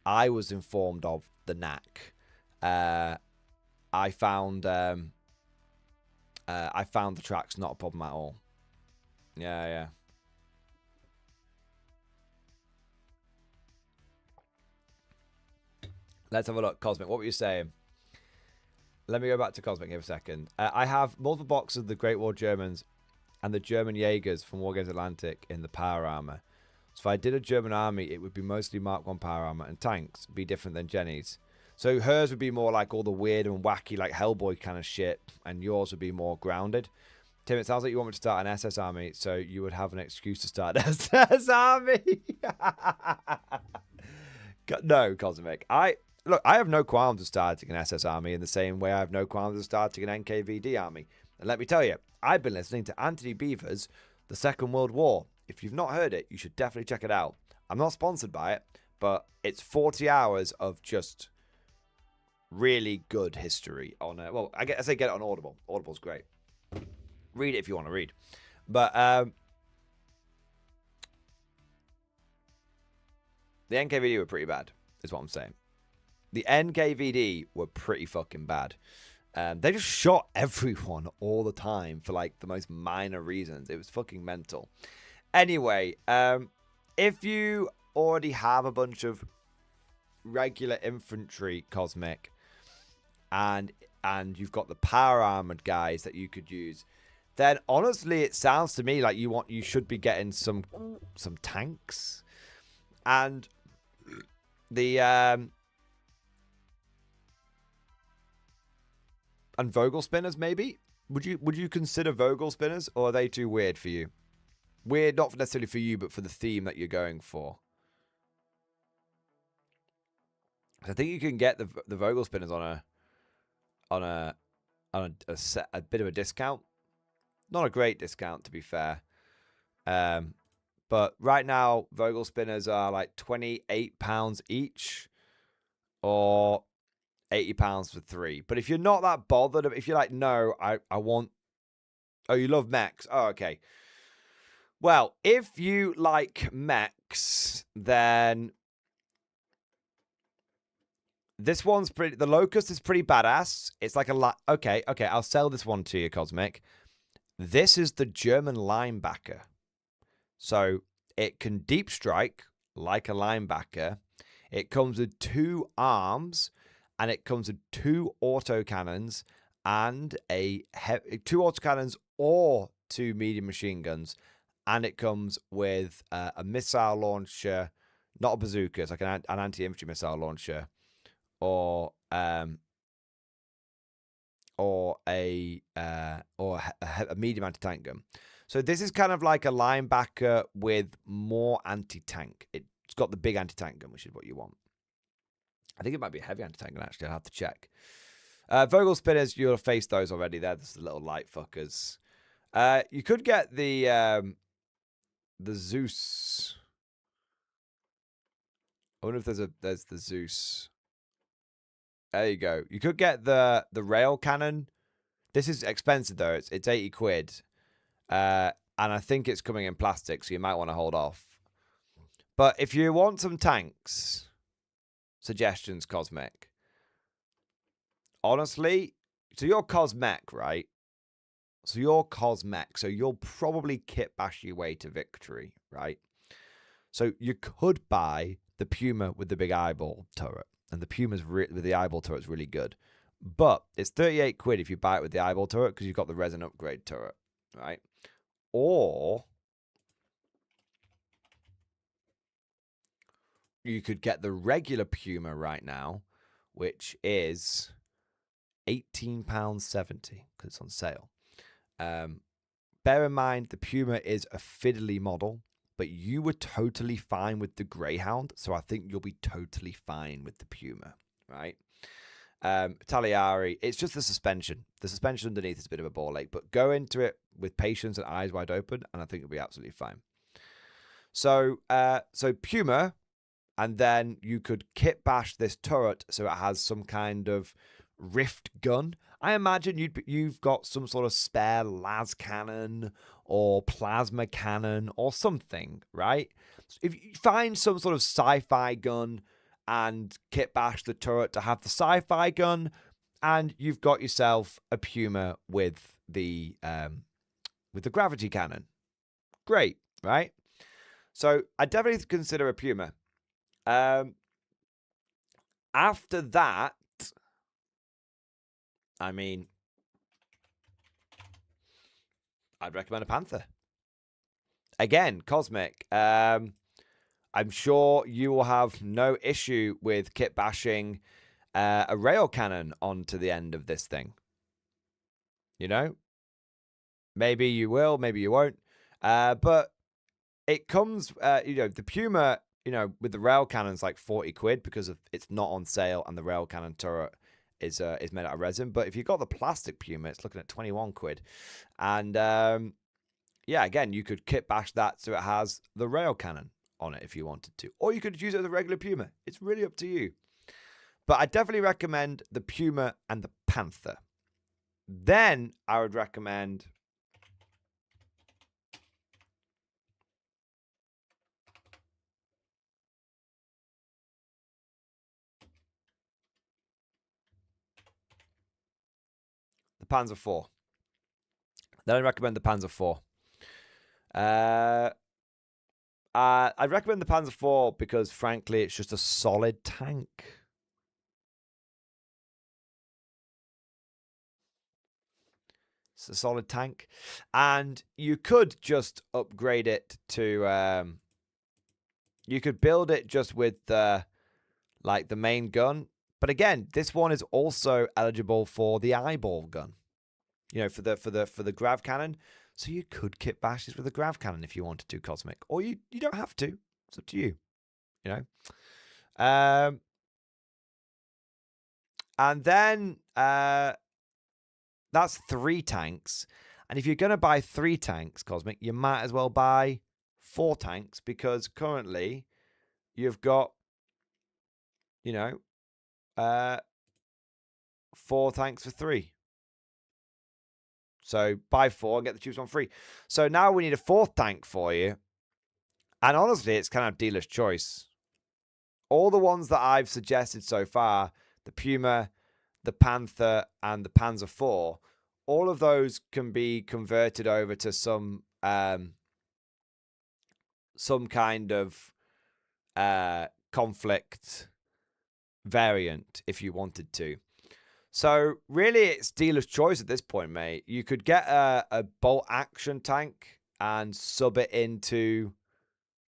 [SPEAKER 2] I was informed of the knack, I found the tracks not a problem at all. Yeah. Let's have a look. Cosmic, what were you saying? Let me go back to Cosmic here for a second. I have multiple boxes of the Great War Germans and the German Jaegers from War Games Atlantic in the power armor. So if I did a German army, it would be mostly Mark 1 power armor, and tanks would be different than Jenny's. So hers would be more like all the weird and wacky, like Hellboy kind of shit, and yours would be more grounded. Tim, it sounds like you want me to start an SS army, so you would have an excuse to start an SS army. No, Cosmic. Look, I have no qualms of starting an SS army in the same way I have no qualms of starting an NKVD army. And let me tell you, I've been listening to Anthony Beevor's The Second World War. If you've not heard it, you should definitely check it out. I'm not sponsored by it, but it's 40 hours of just really good history on it. Well, I say get it on Audible. Audible's great. Read it if you want to read. But the NKVD were pretty bad, is what I'm saying. The NKVD were pretty fucking bad. They just shot everyone all the time for like the most minor reasons. It was fucking mental. Anyway, if you already have a bunch of regular infantry, Cosmic, and you've got the power armored guys that you could use, then honestly it sounds to me like you should be getting some tanks and the and Vogel spinners, maybe. Would you consider Vogel spinners, or are they too weird for you? Weird, not necessarily for you, but for the theme that you're going for. I think you can get the Vogel spinners on a bit of a discount. Not a great discount, to be fair. But right now, Vogel spinners are like £28 each, or £80 for 3. But if you're not that bothered, if you're like, no, I want... Oh, you love mechs? Oh, okay. Well, if you like mechs, then this one's pretty... The Locust is pretty badass. It's like a... Okay, I'll sell this one to you, Cosmic. This is the German linebacker. So it can deep strike like a linebacker. It comes with 2 arms, and it comes with 2 autocannons and 2 autocannons or 2 medium machine guns. And it comes with a missile launcher, not a bazooka, it's like an anti-infantry missile launcher, or a medium anti-tank gun. So this is kind of like a linebacker with more anti-tank. It's got the big anti-tank gun, which is what you want. I think it might be a heavy anti-tank gun, actually. I'll have to check. Vogel spinners, you'll face those already. They're just the little light fuckers. You could get the Zeus. I wonder if there's the Zeus. There you go. You could get the rail cannon. This is expensive though. It's 80 quid. And I think it's coming in plastic, so you might want to hold off. But if you want some tanks, suggestions, Cosmic. Honestly, so you're Cosmic, right? So you're Cosmic, so you'll probably kit bash your way to victory, right? So you could buy the Puma with the big eyeball turret, and the Puma's with the eyeball turret's really good. But it's 38 quid if you buy it with the eyeball turret because you've got the resin upgrade turret, right? Or you could get the regular Puma right now, which is £18.70 because it's on sale. Bear in mind, the Puma is a fiddly model, but you were totally fine with the Greyhound, so I think you'll be totally fine with the Puma, right? Taliari, it's just the suspension. The suspension underneath is a bit of a ball ache, but go into it with patience and eyes wide open, and I think you'll be absolutely fine. So Puma, and then you could kit bash this turret so it has some kind of rift gun. I imagine you've got some sort of spare las cannon or plasma cannon or something, right? If you find some sort of sci-fi gun and kit bash the turret to have the sci-fi gun, and you've got yourself a Puma with the gravity cannon. Great, right? So I definitely consider a Puma. After that, I mean, I'd recommend a Panther. Again, Cosmic. I'm sure you will have no issue with kit bashing a rail cannon onto the end of this thing. You know? Maybe you will, maybe you won't. But it comes, the Puma, with the rail cannon's like 40 quid because it's not on sale and the rail cannon turret is made out of resin. But if you've got the plastic Puma, it's looking at 21 quid. And again, you could kit bash that so it has the rail cannon on it if you wanted to. Or you could use it as a regular Puma. It's really up to you. But I definitely recommend the Puma and the Panther. Then I would recommend the Panzer IV. Then I'd recommend the Panzer IV. I'd recommend the Panzer IV because, frankly, it's just a solid tank. It's a solid tank. And you could just upgrade it to... you could build it just with the main gun. But again, this one is also eligible for the eyeball gun. For the grav cannon. So you could kit bash this with a grav cannon if you wanted to, Cosmic. Or you don't have to. It's up to you. And then that's 3 tanks. And if you're going to buy 3 tanks, Cosmic, you might as well buy 4 tanks because currently you've got, 4 tanks for 3. So buy 4 and get the choose one free. So now we need a 4th tank for you. And honestly, it's kind of dealer's choice. All the ones that I've suggested so far, the Puma, the Panther, and the Panzer IV, all of those can be converted over to some kind of Konflikt variant if you wanted to. So really, it's dealer's choice at this point, mate. You could get a bolt action tank and sub it into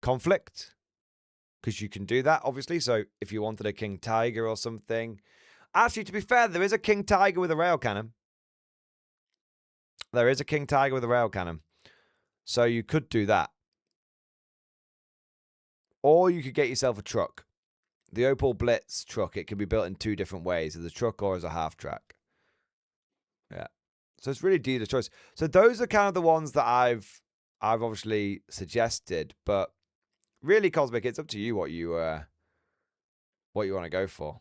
[SPEAKER 2] Konflikt because you can do that, obviously. So if you wanted a King Tiger or something, actually, to be fair, there is a King Tiger with a rail cannon. There is a King Tiger with a rail cannon, so you could do that, or you could get yourself a truck. The Opel Blitz truck, it can be built in 2 different ways, as a truck or as a half track. Yeah. So it's really dealer's choice. So those are kind of the ones that I've obviously suggested, but really, Cosmic, it's up to you what you want to go for.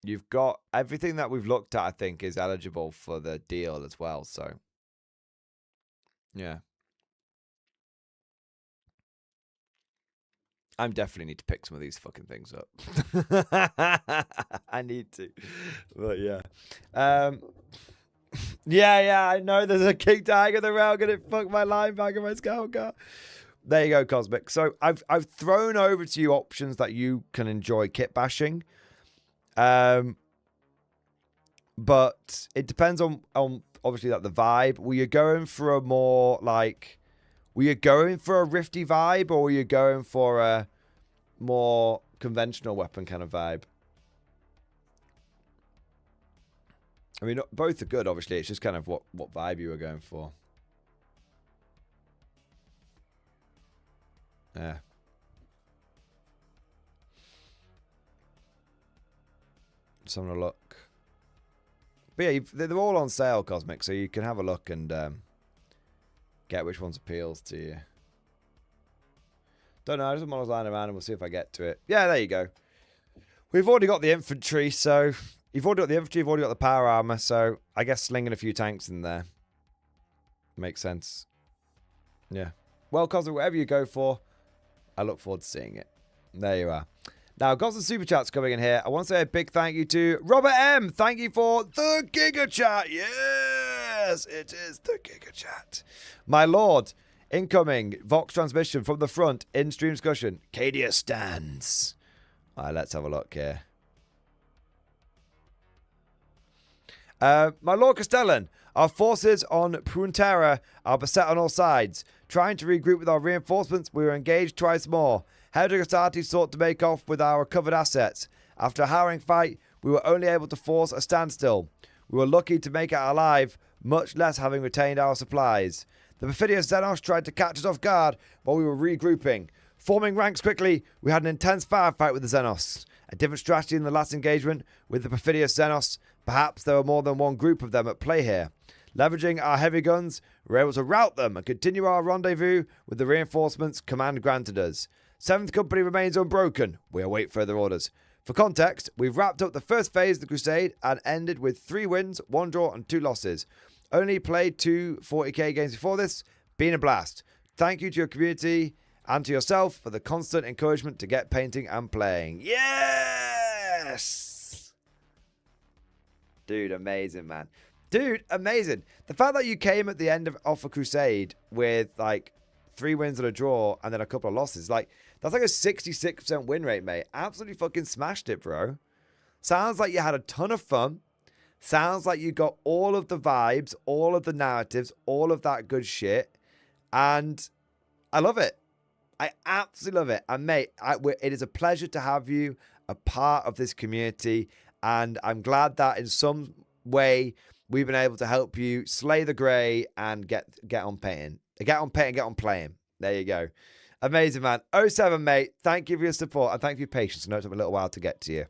[SPEAKER 2] You've got everything that we've looked at, I think, is eligible for the deal as well, so yeah. I'm definitely need to pick some of these fucking things up. I need to. But yeah. Yeah, I know there's a king tiger the rail gonna fuck my linebacker, my scout car. There you go, Cosmic. So I've thrown over to you options that you can enjoy kit bashing. But it depends on obviously like the vibe. Were you going for a more like, were you going for a rifty vibe, or were you going for a more conventional weapon kind of vibe? I mean, both are good, obviously. It's just kind of what vibe you were going for. Yeah. Just having a look. But yeah, they're all on sale, Cosmic, so you can have a look and get which ones appeals to you. Don't know, I just models lying around and we'll see if I get to it. Yeah, there you go. We've already got the infantry, so... You've already got the infantry, you've already got the power armor, so I guess slinging a few tanks in there makes sense. Yeah. Well, Cosmic, whatever you go for, I look forward to seeing it. There you are. Now, I've got some super chats coming in here. I want to say a big thank you to Robert M. Thank you for the Giga Chat. Yes, it is the Giga Chat. My lord, incoming Vox transmission from the front in stream discussion. Cadia stands. All right, let's have a look here. My Lord Castellan, our forces on Puntera are beset on all sides. Trying to regroup with our reinforcements, we were engaged twice more. Hedrigastati sought to make off with our recovered assets. After a harrowing fight, we were only able to force a standstill. We were lucky to make it alive, much less having retained our supplies. The perfidious Xenos tried to catch us off guard while we were regrouping. Forming ranks quickly, we had an intense firefight with the Xenos. A different strategy in the last engagement with the perfidious Xenos. Perhaps there were more than one group of them at play here. Leveraging our heavy guns, we were able to rout them and continue our rendezvous with the reinforcements command granted us. 7th Company remains unbroken. We await further orders. For context, we've wrapped up the first phase of the crusade and ended with 3 wins, 1 draw and 2 losses. Only played 2 40k games before this. Been a blast. Thank you to your community and to yourself for the constant encouragement to get painting and playing. Yes! Dude, amazing, man. Dude, amazing. The fact that you came at the end of a crusade with like 3 wins and a draw and then a couple of losses, like that's like a 66% win rate, mate. Absolutely fucking smashed it, bro. Sounds like you had a ton of fun. Sounds like you got all of the vibes, all of the narratives, all of that good shit. And I love it. I absolutely love it. And mate, it is a pleasure to have you a part of this community. And I'm glad that in some way we've been able to help you slay the grey and get on painting. Get on painting, get on playing. There you go. Amazing, man. 07, mate. Thank you for your support and thank you for your patience. I know it took a little while to get to you.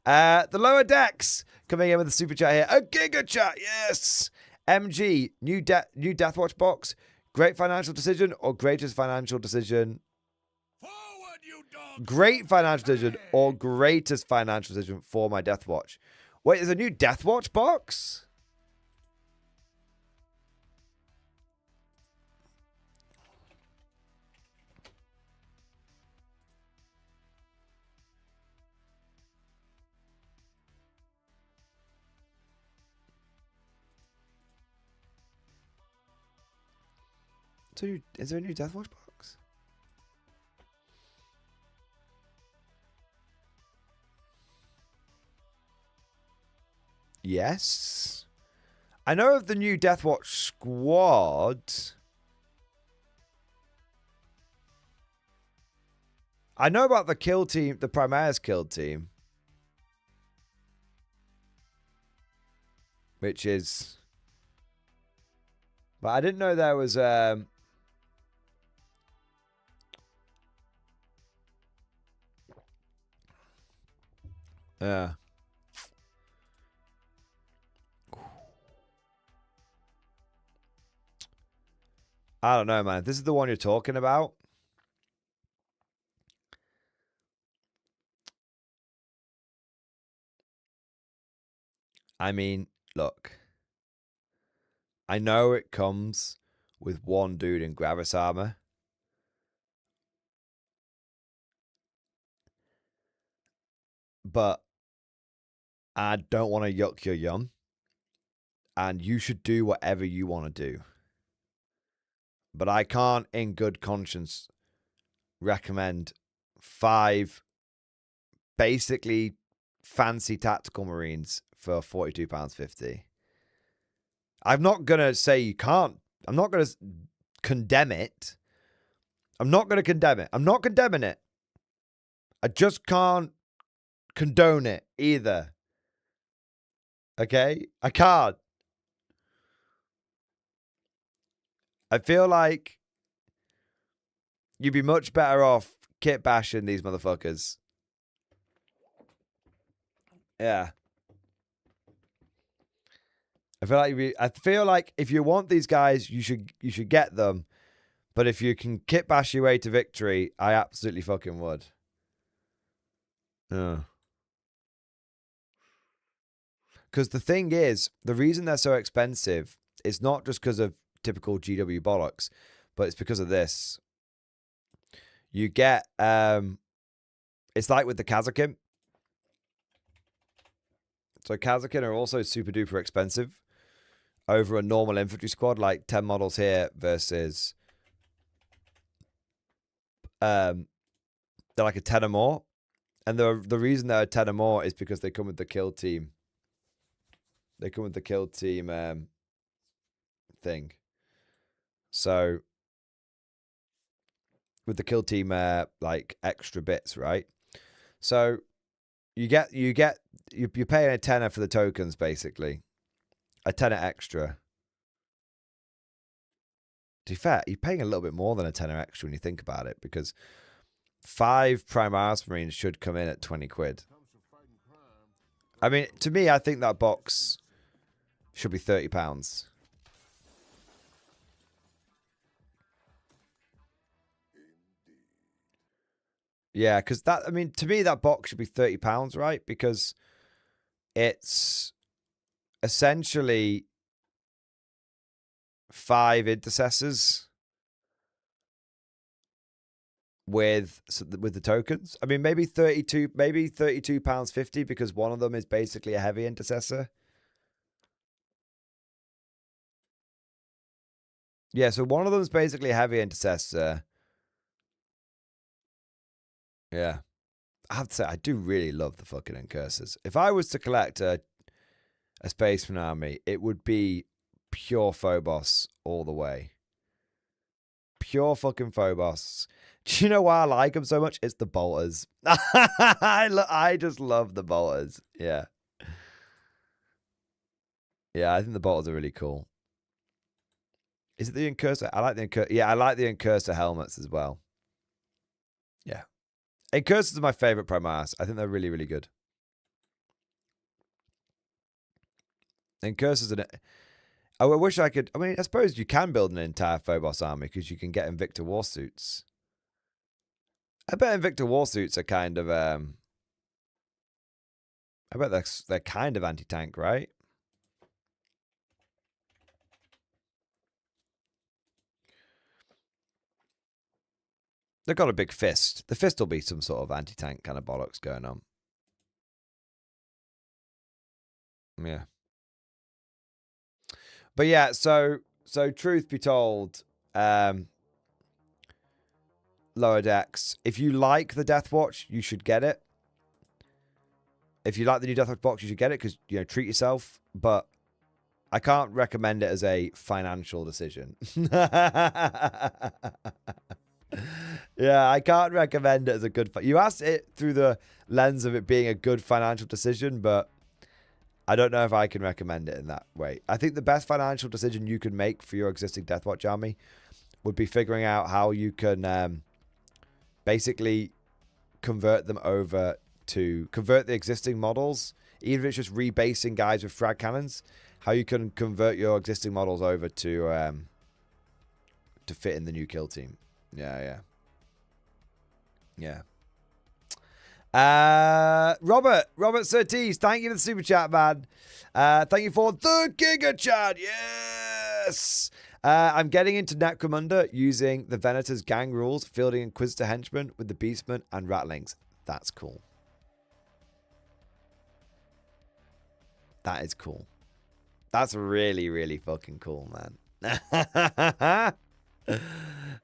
[SPEAKER 2] The lower decks coming in with a super chat here. A giga chat, yes. MG, new Deathwatch box. Great financial decision or greatest financial decision? Great financial decision or greatest financial decision for my Deathwatch. Wait, there's a new Deathwatch box? So, is there a new Deathwatch box? Yes. I know of the new Deathwatch squad. I know about the kill team, the Primaris kill team. Which is... But I didn't know there was... Yeah. I don't know, man. If this is the one you're talking about. I mean, look. I know it comes with one dude in Gravis armor. but I don't want to yuck your yum. And you should do whatever you want to do. But I can't, in good conscience, recommend 5 basically fancy tactical Marines for £42.50. I'm not going to say you can't. I'm not going to condemn it. I'm not going to condemn it. I'm not condemning it. I just can't condone it either. Okay? I can't. I feel like you'd be much better off kit bashing these motherfuckers. Yeah. I feel like if you want these guys, you should get them. But if you can kit bash your way to victory, I absolutely fucking would. Because the thing is, the reason they're so expensive is not just because of typical GW bollocks, but it's because of this. You get, it's like with the Kazakin. So Kazakin are also super duper expensive over a normal infantry squad, like 10 models here versus they're like a 10 or more. And the reason they're a 10 or more is because they come with the kill team. They come with the kill team thing. So with the kill team like extra bits, right? So you're paying a tenner for the tokens, basically. A tenner extra. To be fair, you're paying a little bit more than a tenner extra when you think about it, because 5 Primaris Marines should come in at 20 quid. I mean, to me, I think that box should be £30. Yeah, because that, I mean, to me, that box should be £30, right? Because it's essentially 5 intercessors with the tokens. I mean, maybe £32.50 because one of them is basically a heavy intercessor. Yeah, so one of them is basically a heavy intercessor. Yeah. I have to say, I do really love the fucking incursors. If I was to collect a spaceman army, it would be pure Phobos all the way. Pure fucking Phobos. Do you know why I like them so much? It's the bolters. I just love the bolters. Yeah. Yeah, I think the bolters are really cool. Is it the incursor? I like the incursor. Yeah, I like the incursor helmets as well. Yeah. Incursors are my favorite Primaris. I think they're really, really good. Incursors are... I wish I could... I mean, I suppose you can build an entire Phobos army because you can get Invicta Warsuits. I bet Invicta Warsuits are kind of... I bet they're kind of anti-tank, right? They've got a big fist. The fist will be some sort of anti-tank kind of bollocks going on. Yeah. But yeah, so truth be told, lower decks, if you like the Death Watch, you should get it. If you like the new Death Watch box, you should get it because, you know, treat yourself. But I can't recommend it as a financial decision. Yeah, I can't recommend it as a good... You asked it through the lens of it being a good financial decision, but I don't know if I can recommend it in that way. I think the best financial decision you can make for your existing Death Watch army would be figuring out how you can basically convert them over to... Convert the existing models, even if it's just rebasing guys with frag cannons, how you can convert your existing models over to fit in the new kill team. Yeah. Robert Surtees, thank you for the super chat, man. Thank you for the Giga Chat. Yes. I'm getting into Necromunda using the Venator's gang rules, fielding Inquisitor henchmen with the Beastmen and Rattlings. That's cool. That is cool. That's really, really fucking cool, man.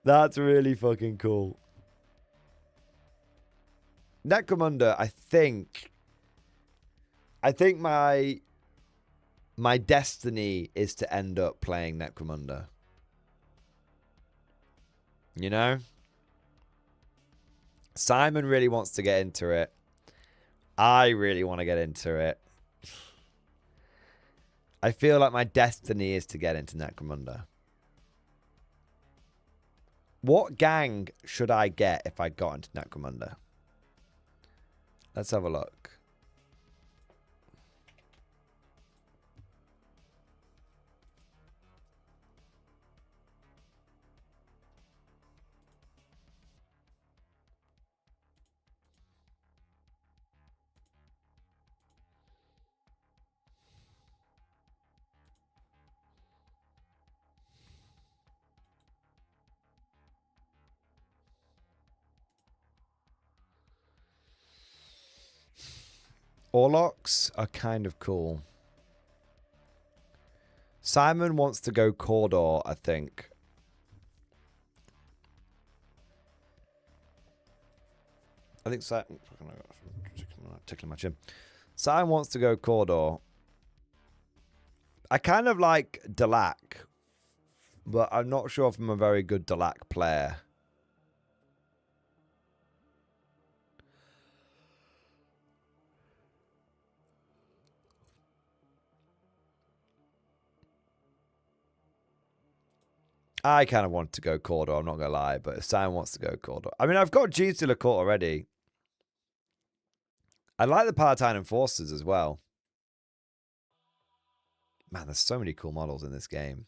[SPEAKER 2] That's really fucking cool. Necromunda, I think my destiny is to end up playing Necromunda. You know? Simon really wants to get into it. I really want to get into it. I feel like my destiny is to get into Necromunda. What gang should I get if I got into Necromunda? Let's have a look. Orlocks are kind of cool. Simon wants to go Cawdor, I think. I think Simon... Tickling my chin. Simon wants to go Cawdor. I kind of like Delac, but I'm not sure if I'm a very good Delac player. I kind of want to go Cawdor, I'm not going to lie, but if Simon wants to go Cawdor... I mean, I've got Jeeves to LaCourt already. I like the Palatine Enforcers as well. Man, there's so many cool models in this game.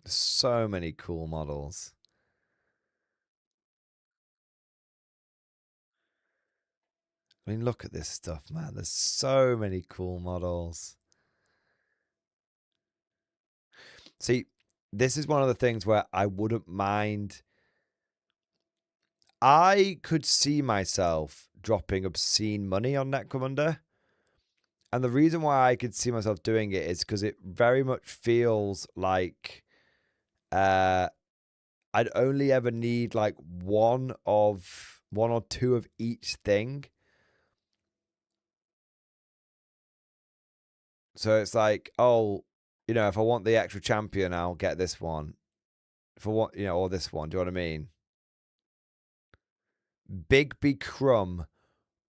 [SPEAKER 2] So many cool models. I mean, look at this stuff, man. There's so many cool models. See, this is one of the things where I wouldn't mind. I could see myself dropping obscene money on Necromunda. And the reason why I could see myself doing it is because it very much feels like I'd only ever need like one or two of each thing. So it's like, oh, you know, if I want the extra champion, I'll get this one. If I want, you know, or this one. Do you know what I mean? Bigby Crumb,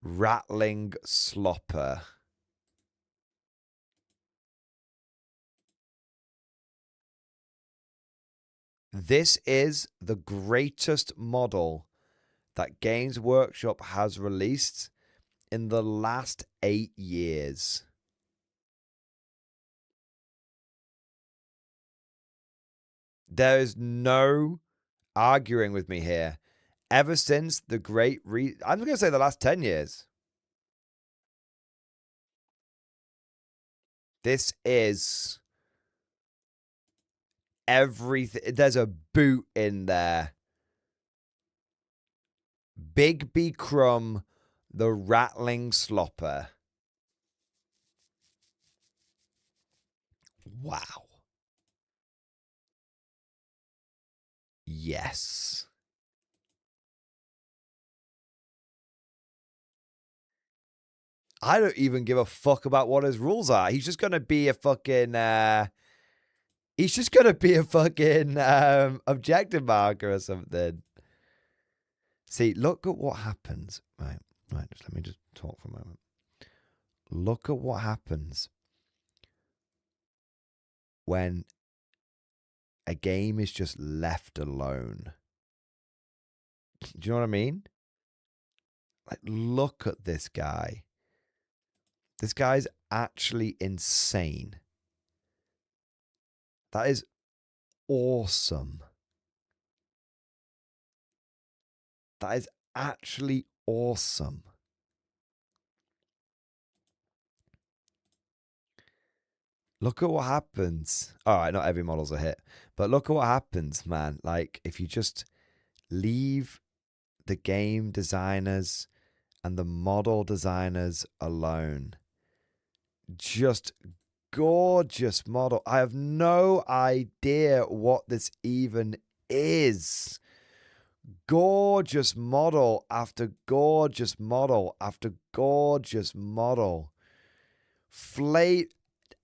[SPEAKER 2] Rattling Slopper. This is the greatest model that Games Workshop has released in the last 8 years. There is no arguing with me here. Ever since the great I'm going to say the last 10 years. This is everything. There's a boot in there. Bigby Crumb, the Rattling Slopper. Wow. Yes. I don't even give a fuck about what his rules are. He's just going to be a fucking... he's just going to be a fucking objective marker or something. See, look at what happens. Right, just let me just talk for a moment. Look at what happens when a game is just left alone. Do you know what I mean? Like, look at this guy. This guy's actually insane. That is awesome. That is actually awesome. Look at what happens. All right, not every model's a hit, but look at what happens, man. Like, if you just leave the game designers and the model designers alone. Just gorgeous model. I have no idea what this even is. Gorgeous model after gorgeous model after gorgeous model.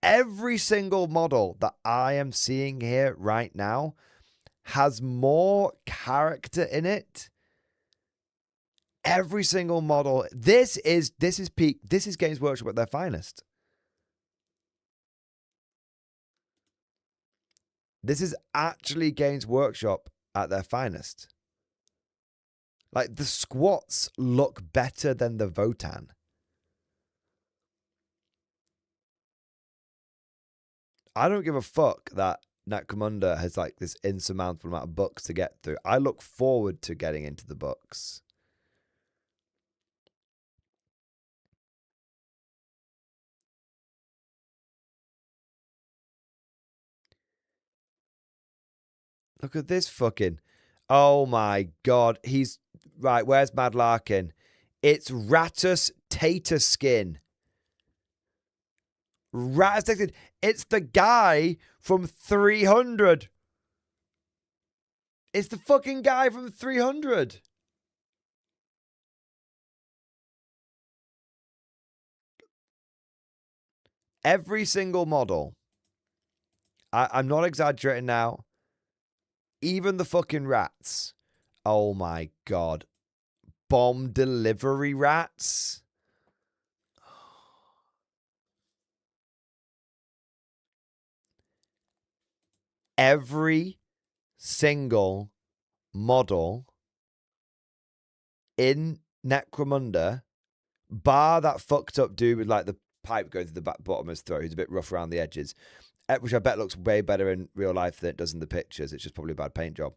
[SPEAKER 2] Every single model that I am seeing here right now has more character in it. Every single model. This is peak. This is Games Workshop at their finest. This is actually Games Workshop at their finest. Like, the squats look better than the Votan. I don't give a fuck that Necromunda has like this insurmountable amount of books to get through. I look forward to getting into the books. Look at this fucking... Oh my god. He's... Right, where's Mad Larkin? It's Ratus Tater Skin. Ratus Tater Skin. It's the guy from 300. It's the fucking guy from 300. Every single model. I'm not exaggerating now. Even the fucking rats. Oh my god. Bomb delivery rats. Every single model in Necromunda, bar that fucked up dude with like the pipe going to the bottom of his throat, who's a bit rough around the edges, which I bet looks way better in real life than it does in the pictures. It's just probably a bad paint job.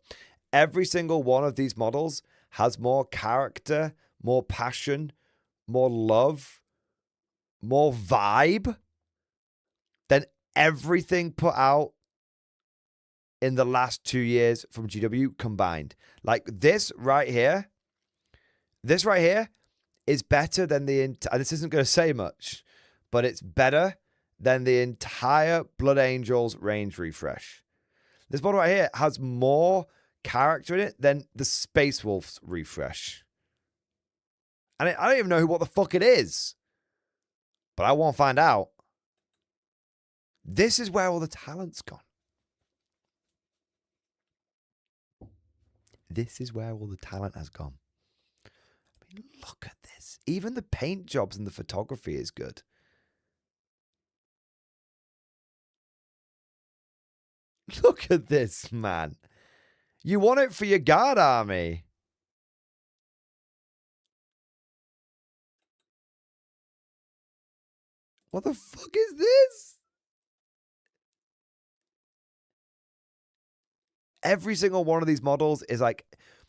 [SPEAKER 2] Every single one of these models has more character, more passion, more love, more vibe than everything put out in the last 2 years from GW combined. Like this right here is better than and this isn't going to say much, but it's better than the entire Blood Angels range refresh. This model right here has more character in it than the Space Wolves refresh. And I don't even know what the fuck it is, but I won't find out. This is where all the talent's gone. This is where all the talent has gone. I mean, look at this. Even the paint jobs and the photography is good. Look at this, man. You want it for your guard army. What the fuck is this? Every single one of these models is like,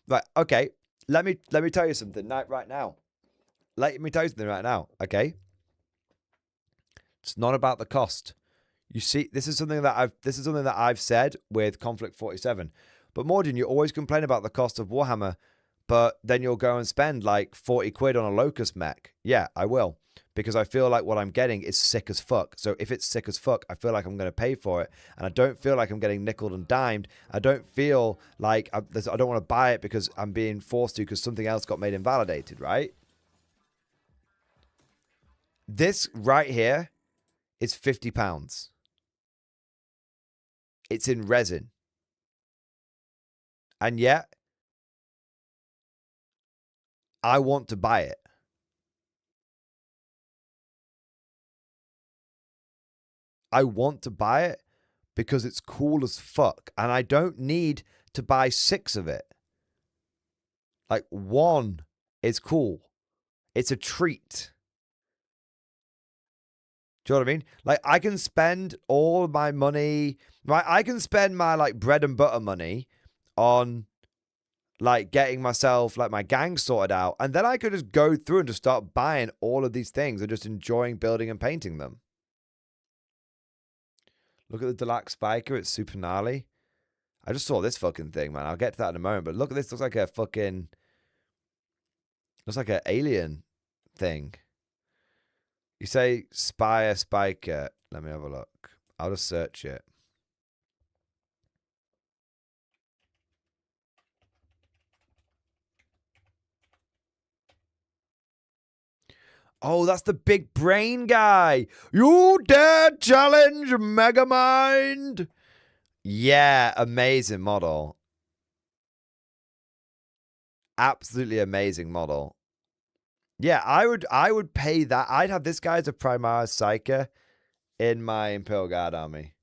[SPEAKER 2] right, okay, let me tell you something right now. Let me tell you something right now, okay? It's not about the cost. You see, this is something that I've said with Konflikt 47. But Mordian, you always complain about the cost of Warhammer, but then you'll go and spend like 40 quid on a Locust mech. Yeah, I will. Because I feel like what I'm getting is sick as fuck. So if it's sick as fuck, I feel like I'm going to pay for it. And I don't feel like I'm getting nickeled and dimed. I don't feel like I don't want to buy it because I'm being forced to because something else got made invalidated, right? This right here is £50. It's in resin. And yet, I want to buy it. I want to buy it because it's cool as fuck. And I don't need to buy 6 of it. Like, 1 is cool. It's a treat. Do you know what I mean? Like, I can spend all my money, right? I can spend my, like, bread and butter money on, like, getting myself, like, my gang sorted out. And then I could just go through and just start buying all of these things and just enjoying building and painting them. Look at the Deluxe Spiker. It's super gnarly. I just saw this fucking thing, man. I'll get to that in a moment. But look at this. Looks like a fucking... Looks like an alien thing. You say Spire Spiker. Let me have a look. I'll just search it. Oh, that's the big brain guy. You dare challenge Megamind? Yeah, amazing model. Absolutely amazing model. Yeah, I would pay that. I'd have this guy as a Primaris Psyker in my Imperial Guard army.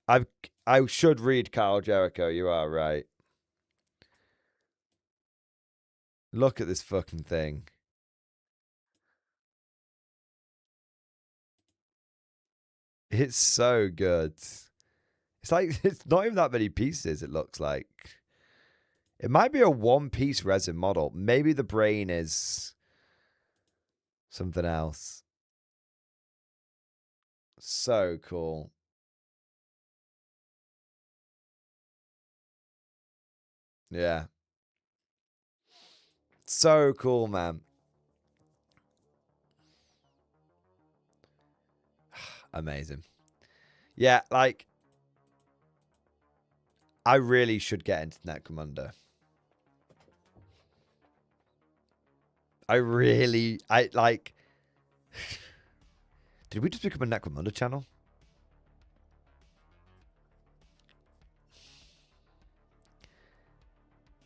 [SPEAKER 2] I should read Karl Jericho. You are right. Look at this fucking thing. It's so good. It's like, it's not even that many pieces, it looks like. It might be a one-piece resin model. Maybe the brain is something else. So cool. Yeah. So cool, man. Amazing. Yeah, like, I really should get into Necromunda. I like... Did we just become a Necromunda channel?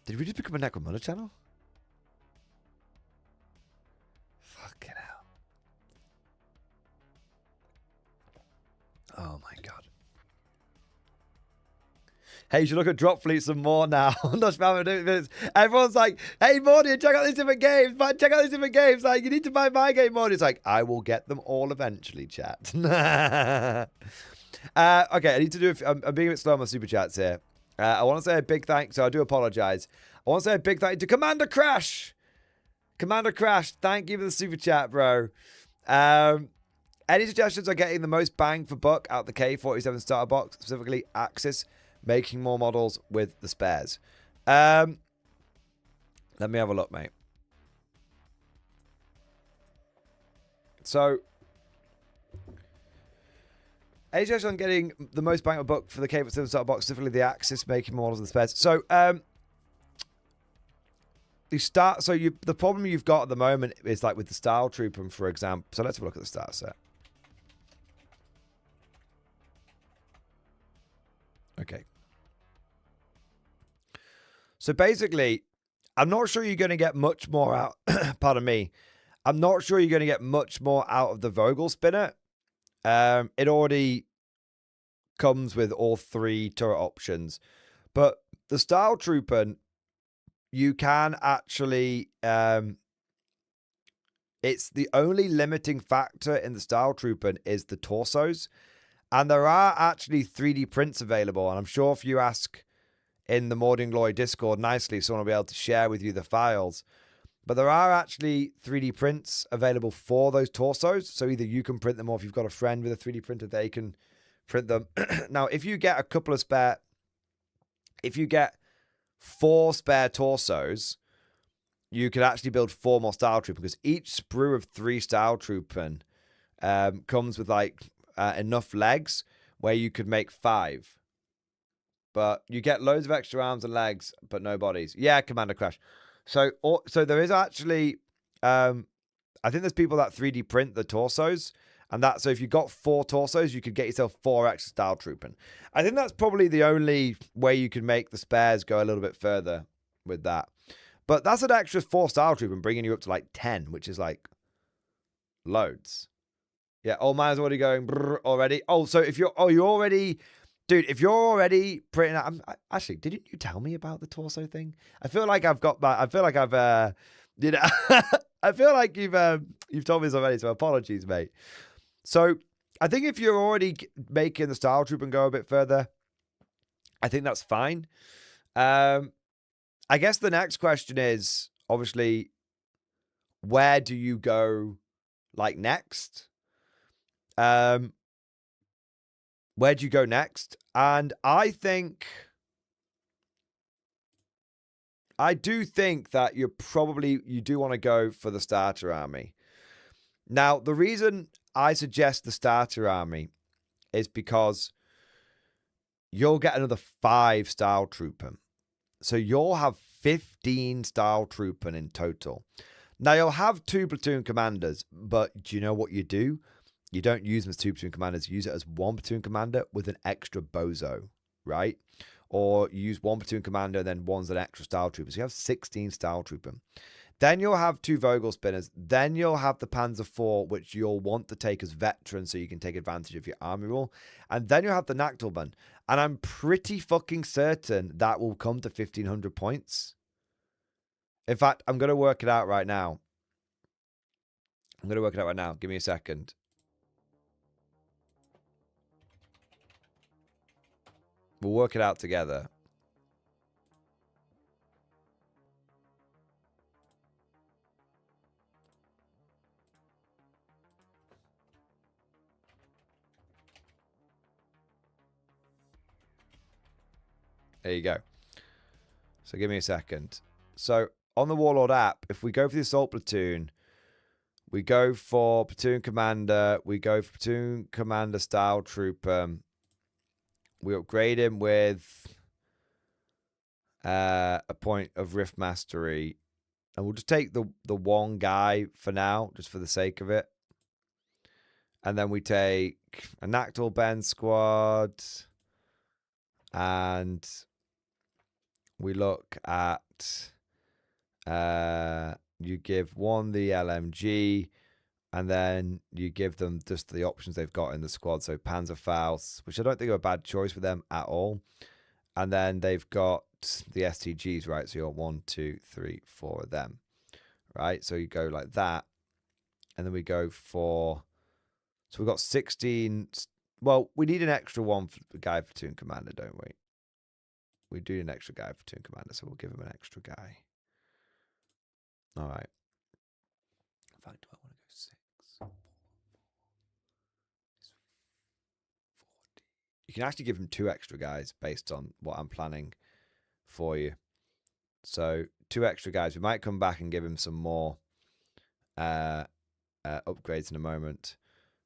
[SPEAKER 2] Did we just become a Necromunda channel? Fucking hell. Oh my god. Hey, you should look at Drop Fleet some more now. Everyone's like, hey, Mordian, check out these different games. Check out these different games. Like, you need to buy my game, Mordian. It's like, I will get them all eventually, chat. Okay, I need to do... I'm being a bit slow on my super chats here. I want to say a big thanks, so I do apologize. I want to say a big thank you to Commander Crash. Commander Crash, thank you for the super chat, bro. Any suggestions on getting the most bang for buck out the K47 starter box, specifically Axis, making more models with the spares? Let me have a look, mate. So, any suggestions on getting the most bang for buck for the K47 starter box, specifically the Axis, making more models with the spares? So, the problem you've got at the moment is like with the Style Trooper, for example. So let's have a look at the starter set. Okay. So basically, I'm not sure you're going to get much more out. Pardon me. I'm not sure you're going to get much more out of the Vogel Spinner. It already comes with all 3 turret options. But the Style Trooper, you can actually... it's the only limiting factor in the Style Trooper is the torsos. And there are actually 3D prints available. And I'm sure if you ask in the Mordian Glory Discord nicely, someone will be able to share with you the files. But there are actually 3D prints available for those torsos. So either you can print them, or if you've got a friend with a 3D printer, they can print them. Now, if you get a couple of spare... If you get 4 spare torsos, you could actually build 4 more Style Trooper, because each sprue of 3 Style Trooper comes with like enough legs where you could make 5. But you get loads of extra arms and legs, but no bodies. Yeah, Commander Crash. So there is actually, I think there's people that 3D print the torsos, and that, so if you got 4 torsos, you could get yourself 4 extra Style Trooping. I think that's probably the only way you can make the spares go a little bit further with that. But that's an extra 4 Style Trooping, bringing you up to like 10, which is like loads. Yeah, old man's already going already. Oh, so if you're, you're already, dude, if you're already printing out, actually, didn't you tell me about the torso thing? I feel like I've got that. I feel like I've, you know, I feel like you've told me this already, so apologies, mate. So I think if you're already making the Style Troop and go a bit further, I think that's fine. I guess the next question is, obviously, where do you go, like, next? where do you go next? And I do think that you do want to go for the starter army. Now, the reason I suggest the starter army is because you'll get another 5 Style Trooper. So you'll have 15 Style Trooper in total. Now, you'll have 2 platoon commanders, but do you know what you do? You don't use them as 2 platoon commanders. You use it as 1 platoon commander with an extra bozo, right? Or you use 1 platoon commander and then one's an extra Style Trooper. So you have 16 Style Trooper. Then you'll have 2 Vogel Spinners. Then you'll have the Panzer IV, which you'll want to take as veterans so you can take advantage of your army rule. And then you'll have the Nachtelbahn. And I'm pretty fucking certain that will come to 1,500 points. In fact, I'm going to work it out right now. Give me a second. We'll work it out together. There you go. So give me a second. So on the Warlord app, if we go for the Assault Platoon, we go for Platoon Commander, we go for Platoon Commander Style Trooper. We upgrade him with a point of Rift Mastery. And we'll just take the one guy for now, just for the sake of it. And then we take a Nachtelbahn squad. And we look at you give one the LMG, and then you give them just the options they've got in the squad. So Panzerfaust, which I don't think are a bad choice for them at all. And then they've got the STGs, right? So you want 1, 2, 3, 4 of them, right? So you go like that, and then we go for. So we've got 16. Well, we need an extra one for the guy for Platoon Commander, don't we? We do need an extra guy for Platoon Commander, so we'll give him an extra guy. All right. In fact, do I want to go 6? 40. You can actually give him 2 extra guys based on what I'm planning for you. So 2 extra guys. We might come back and give him some more upgrades in a moment.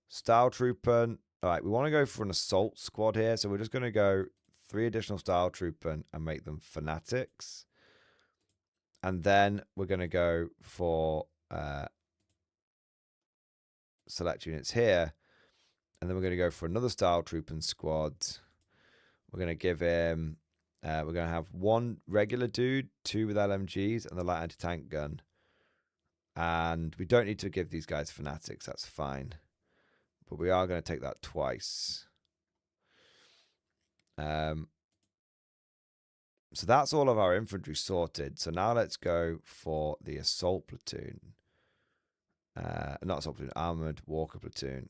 [SPEAKER 2] Style Trooper. All right, we want to go for an assault squad here, so we're just going to go 3 additional Style Trooper and make them Fanatics. And then we're going to go for select units here. And then we're going to go for another Style Trooper squad. We're going to give him, we're going to have 1 regular dude, 2 with LMGs, and the light anti-tank gun. And we don't need to give these guys Fanatics, that's fine. But we are going to take that twice. So that's all of our infantry sorted. So now let's go for the assault platoon. Not assault platoon, armored walker platoon.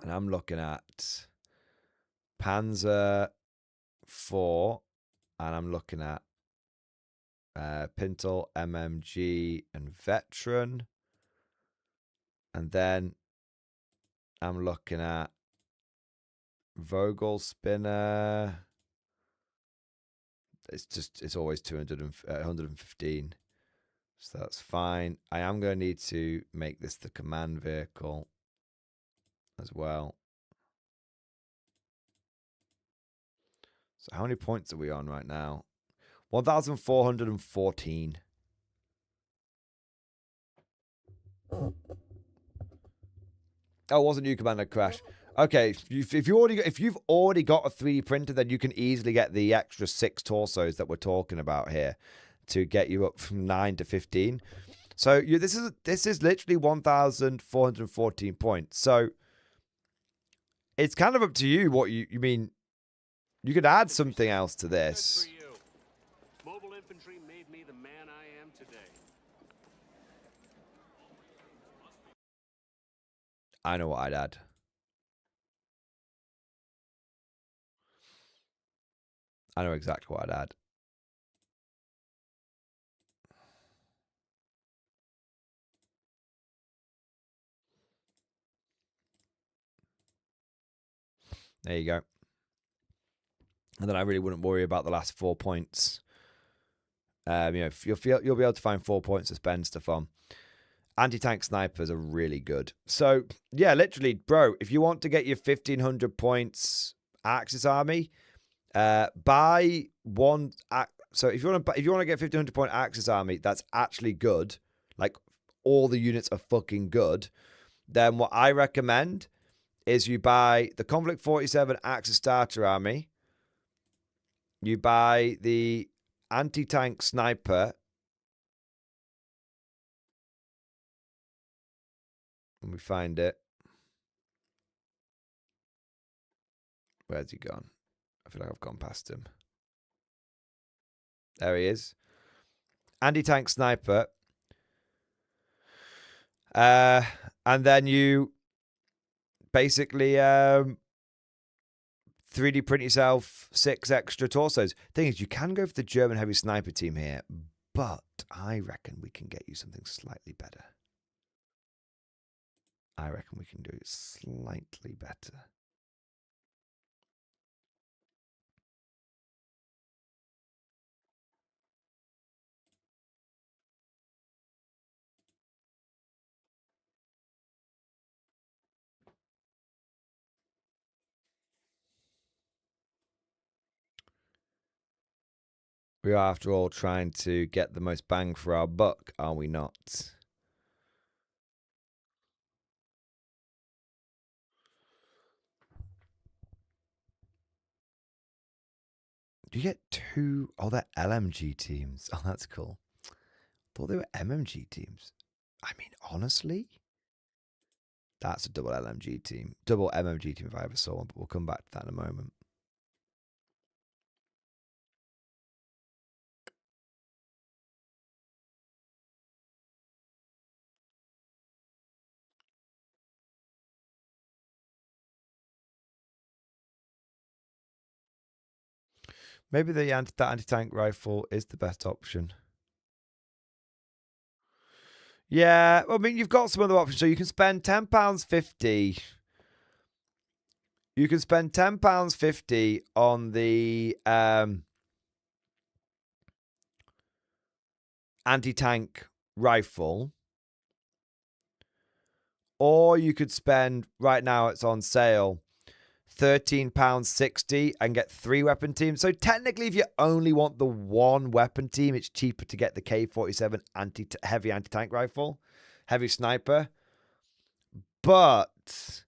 [SPEAKER 2] And I'm looking at Panzer IV, and I'm looking at Pintle, MMG, and Veteran. And then I'm looking at Vogel Spinner. It's always 115. So that's fine. I am going to need to make this the command vehicle as well. So how many points are we on right now? 1,414. Oh, it wasn't you, Commander Crash. Okay, if you've already got a 3D printer, then you can easily get the extra 6 torsos that we're talking about here to get you up from 9 to 15. So this is literally 1,414 points. So it's kind of up to you what you mean. You could add something else to this.
[SPEAKER 12] Mobile infantry made me the man I am today.
[SPEAKER 2] I know what I'd add. I know exactly what I'd add. There you go. And then I really wouldn't worry about the last 4 points. You know, you'll be able to find 4 points to spend stuff on. Anti-tank snipers are really good. So, yeah, literally, bro, if you want to get your 1,500 points Axis army, buy one. So if you want to get 1,500 point Axis army, that's actually good. Like, all the units are fucking good. Then what I recommend is you buy the Konflikt 47 Axis starter army. You buy the anti-tank sniper. Let me find it. Where's he gone? I feel like I've gone past him. There he is. Anti-tank sniper. And then you basically 3D print yourself 6 extra torsos. Thing is, you can go for the German heavy sniper team here, but I reckon we can get you something slightly better. I reckon we can do it slightly better. We are, after all, trying to get the most bang for our buck, are we not? Do you get 2? Oh, they're LMG teams. Oh, that's cool. Thought they were MMG teams. I mean, honestly, that's a double LMG team. Double MMG team if I ever saw one, but we'll come back to that in a moment. Maybe that anti-tank rifle is the best option. Yeah, well, I mean, you've got some other options. So you can spend £10.50. You can spend £10.50 on the anti-tank rifle. Or you could spend, right now it's on sale, £13.60 and get 3 weapon teams. So technically, if you only want the 1 weapon team, it's cheaper to get the K47 heavy anti-tank rifle, heavy sniper. But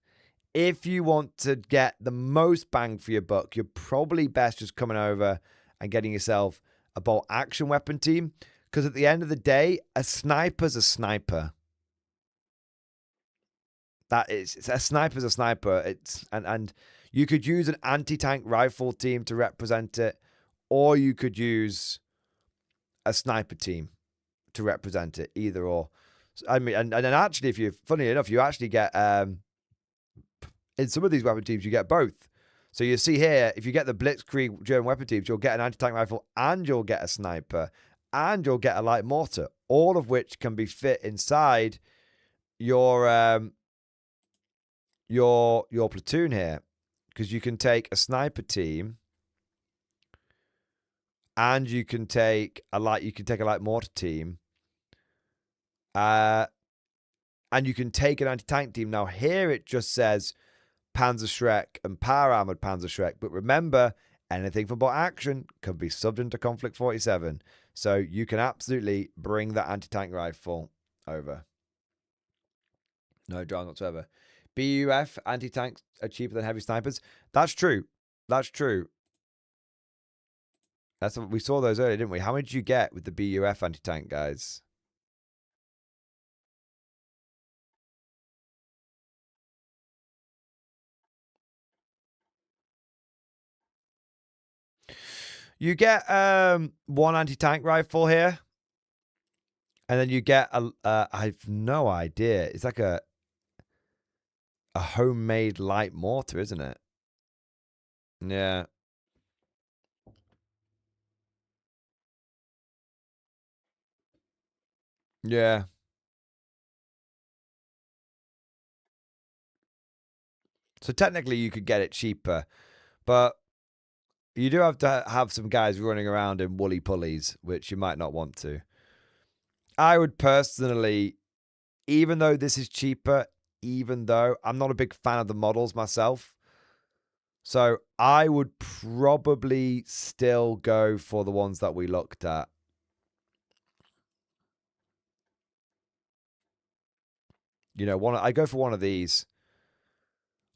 [SPEAKER 2] if you want to get the most bang for your buck, you're probably best just coming over and getting yourself a bolt action weapon team. Because at the end of the day, a sniper's a sniper. A sniper's a sniper. It's and you could use an anti-tank rifle team to represent it, or you could use a sniper team to represent it. Either or. I mean, and then actually, if you, funny enough, you actually get in some of these weapon teams, you get both. So you see here, if you get the Blitzkrieg German weapon teams, you'll get an anti-tank rifle and you'll get a sniper and you'll get a light mortar, all of which can be fit inside your platoon here, because you can take a sniper team and you can take a light mortar team, and you can take an anti-tank team. Now here it just says Panzerschreck and power armored Panzerschreck, but remember, anything for bot action can be subbed into Konflikt 47, so you can absolutely bring that anti-tank rifle over. No drama whatsoever. BUF anti-tanks are cheaper than heavy snipers. That's true. That's true. That's what we saw those earlier, didn't we? How many did you get with the BUF anti-tank, guys? You get one anti-tank rifle here, and then you get I've no idea. It's like a homemade light mortar, isn't it? Yeah. Yeah. So technically you could get it cheaper, but you do have to have some guys running around in woolly pulleys, which you might not want to. I would personally, even though this is cheaper, even though I'm not a big fan of the models myself, so I would probably still go for the ones that we looked at. You know, I go for one of these.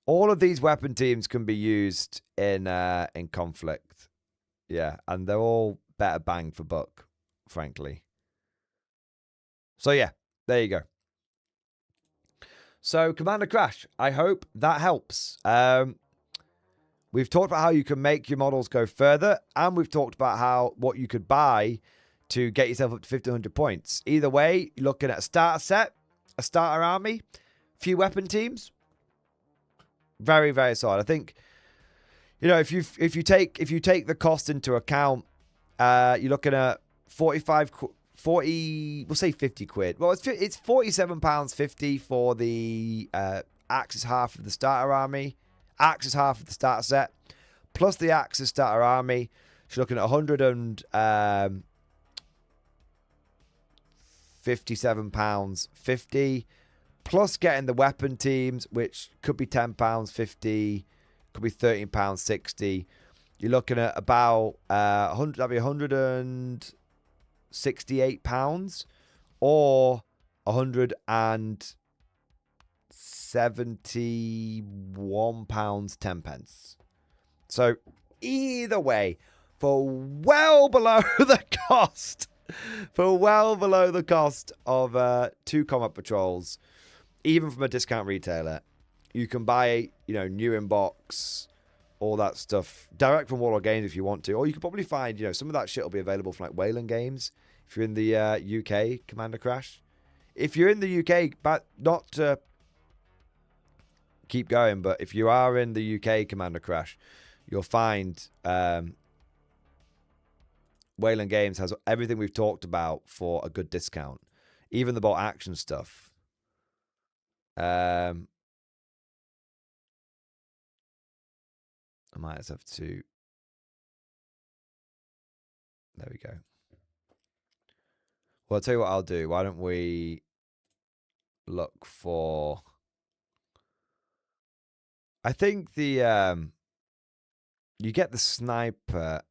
[SPEAKER 2] All of these weapon teams can be used in Konflikt. Yeah, and they're all better bang for buck, frankly. So yeah, there you go. So Commander Crash, I hope that helps. We've talked about how you can make your models go further, and we've talked about what you could buy to get yourself up to 1,500 points. Either way, you're looking at a starter set, a starter army, a few weapon teams. Very, very solid. I think, you know, if you take the cost into account, you're looking at 40, we'll say 50 quid. Well, it's £47.50 for the Axis half of the starter army, Axis half of the starter set, plus the Axis starter army. So you're looking at £157.50, plus getting the weapon teams, which could be £10.50, could be £13.60. You're looking at about that'd be £168 or £171.10. So either way, for well below the cost, of 2 combat patrols, even from a discount retailer, you can buy, you know, new in box, all that stuff direct from Warlord Games if you want to, or you could probably find, you know, some of that shit will be available from like Wayland Games if you're in the UK, Commander Crash. If you're in the UK, but not to keep going, but if you are in the UK, Commander Crash, you'll find Wayland Games has everything we've talked about for a good discount, even the bolt action stuff. I might just have to. There we go. Well, I'll tell you what I'll do. Why don't we look for. I think the. You get the sniper.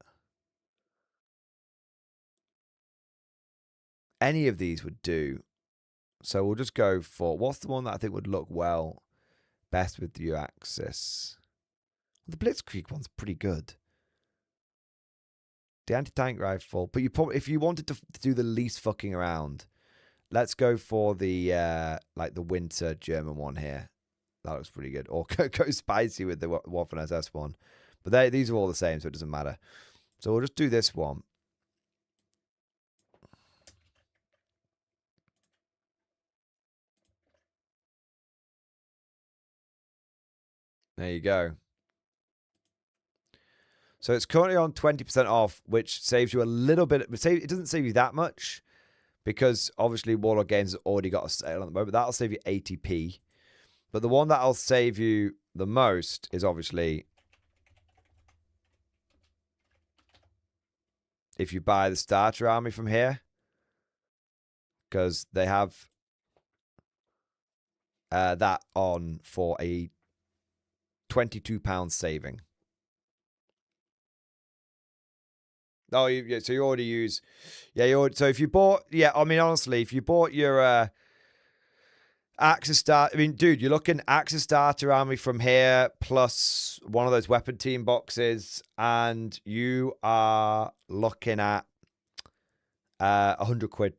[SPEAKER 2] Any of these would do. So we'll just go for. What's the one that I think would look well best with the Axis? The Blitzkrieg one's pretty good. The anti-tank rifle, but you probably, if you wanted to do the least fucking around, let's go for the like the winter German one here. That looks pretty good. Or go spicy with the Waffen SS one. But these are all the same, so it doesn't matter. So we'll just do this one. There you go. So it's currently on 20% off, which saves you a little bit. It doesn't save you that much because obviously Warlord Games has already got a sale on the moment. That'll save you 80p. But the one that'll save you the most is obviously if you buy the starter army from here, because they have that on for a £22 saving. Oh, yeah. So you already use, yeah. So if you bought, yeah. I mean, honestly, if you bought your Axis starter, I mean, dude, you're looking Axis starter army from here plus one of those weapon team boxes, and you are looking at 100 quid,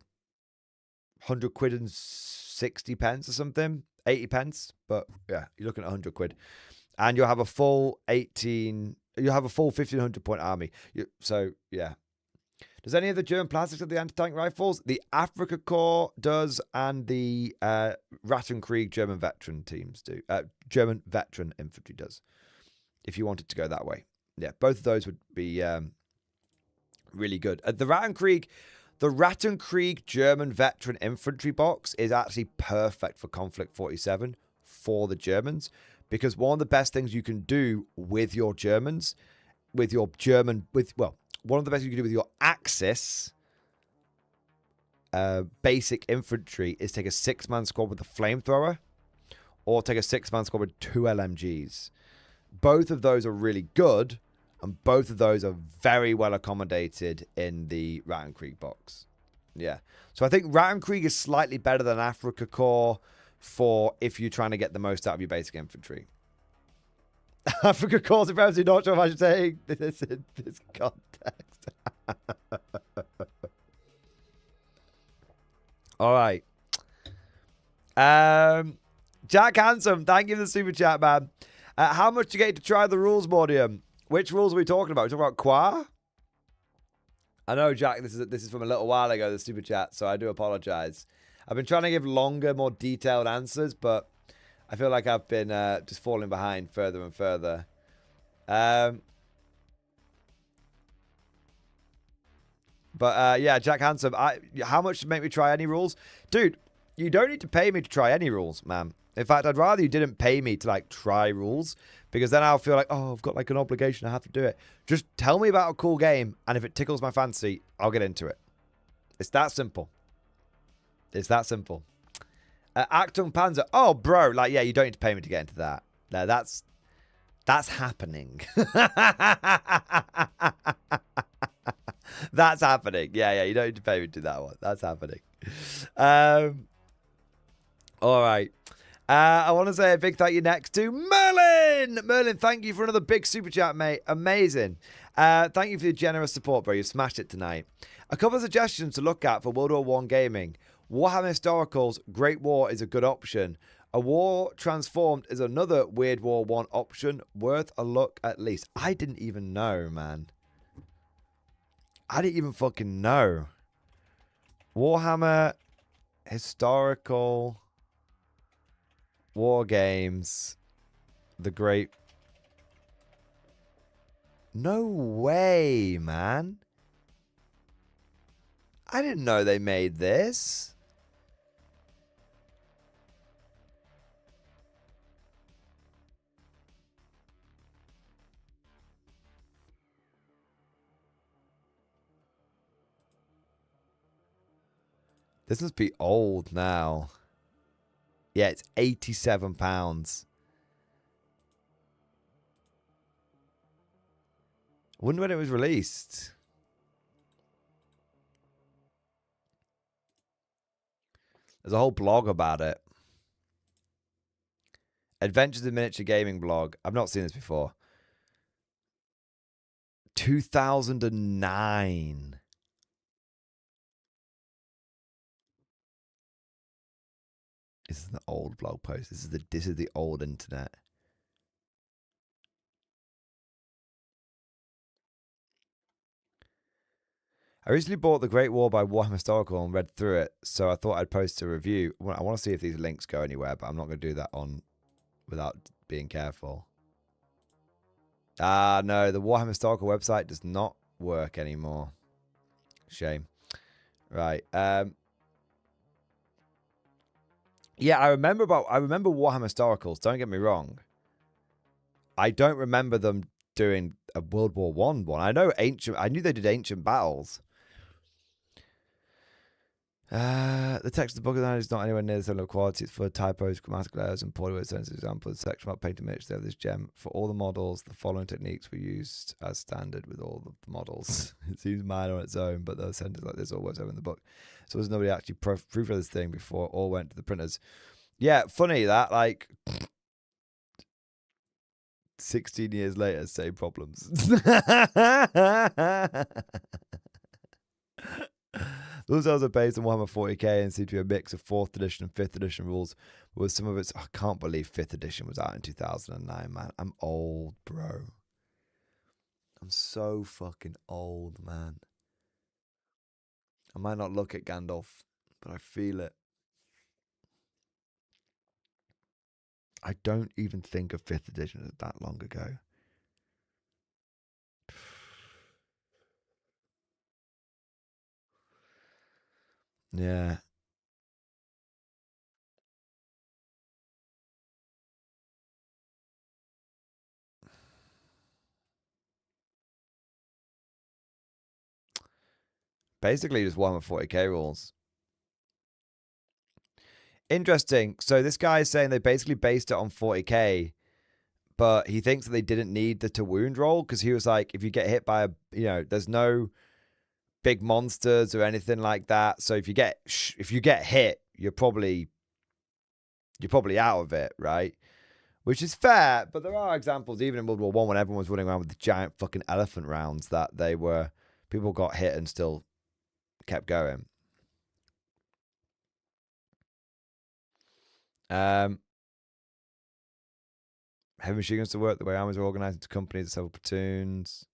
[SPEAKER 2] 100 quid and 60 pence or something, 80 pence. But yeah, you're looking at 100 quid, and you'll have a full 18. You have a full 1,500 point army. So, yeah. Does any of the German plastics have the anti-tank rifles? The Afrika Korps does, and the Rattenkrieg German veteran teams do. German veteran infantry does, if you wanted to go that way. Yeah, both of those would be really good. The Rattenkrieg German veteran infantry box is actually perfect for Konflikt 47 for the Germans, because one of the best things you can do with your Germans, one of the best you can do with your Axis basic infantry is take a 6-man squad with a flamethrower, or take a 6-man squad with 2 LMGs. Both of those are really good, and both of those are very well accommodated in the Rattenkrieg box. Yeah. So I think Rattenkrieg is slightly better than Afrika Korps for if you're trying to get the most out of your basic infantry. Afrika Korps is apparently not sure if I should say this in this context. All right. Jack Handsome, thank you for the super chat, man. How much do you get to try the rules, Mordian? Which rules are we talking about? Are we talking about Qua? I know, Jack, this is from a little while ago, the super chat, so I do apologize. I've been trying to give longer, more detailed answers, but I feel like I've been just falling behind further and further. Yeah, Jack Handsome, how much to make me try any rules? Dude, you don't need to pay me to try any rules, man. In fact, I'd rather you didn't pay me to, like, try rules, because then I'll feel like, oh, I've got, like, an obligation. I have to do it. Just tell me about a cool game, and if it tickles my fancy, I'll get into it. It's that simple. It's that simple. Achtung Panzer. Oh, bro. Like, yeah, you don't need to pay me to get into that. No, that's happening. That's happening. Yeah, you don't need to pay me to do that one. That's happening. All right. I want to say a big thank you next to Merlin. Merlin, thank you for another big super chat, mate. Amazing. Thank you for your generous support, bro. You've smashed it tonight. A couple of suggestions to look at for World War I gaming. Warhammer Historicals, Great War is a good option. A War Transformed is another Weird War 1 option. Worth a look at least. I didn't even know, man. I didn't even fucking know. Warhammer Historical War Games. The Great... No way, man. I didn't know they made this. This must be old now. Yeah, it's £87. I wonder when it was released. There's a whole blog about it. Adventures in Miniature Gaming blog. I've not seen this before. 2009. This is an old blog post. This is the old internet. I recently bought The Great War by Warhammer Historical and read through it, so I thought I'd post a review. I want to see if these links go anywhere, but I'm not going to do that without being careful. No, the Warhammer Historical website does not work anymore. Shame. Right. Yeah, I remember Warhammer Historicals, don't get me wrong. I don't remember them doing a World War I one. I knew they did Ancient Battles. The text of the book is not anywhere near the same level of quality. It's full of typos, grammatical errors, and poorly worded sentences. Example, the section about painting miniatures of this gem. For all the models, the following techniques were used as standard with all the models. It seems minor on its own, but those sentences like this all works over in the book. So there's nobody actually proofread this thing before it all went to the printers. Yeah, funny that, like, 16 years later, same problems. Those are based on Warhammer 40k and seem to be a mix of 4th edition and 5th edition rules. With some of its, I can't believe 5th edition was out in 2009, man. I'm old, bro. I'm so fucking old, man. I might not look at Gandalf, but I feel it. I don't even think of 5th edition as that long ago. Yeah. Basically, just Warhammer 40k rules. Interesting. So this guy is saying they basically based it on 40k, but he thinks that they didn't need the to wound roll because he was like, if you get hit by a, there's no big monsters or anything like that. So if you get hit, you're probably out of it, right? Which is fair, but there are examples even in World War One when everyone was running around with the giant fucking elephant rounds that people got hit and still kept going. Heavy machine guns to work the way armies are organized into companies and several platoons.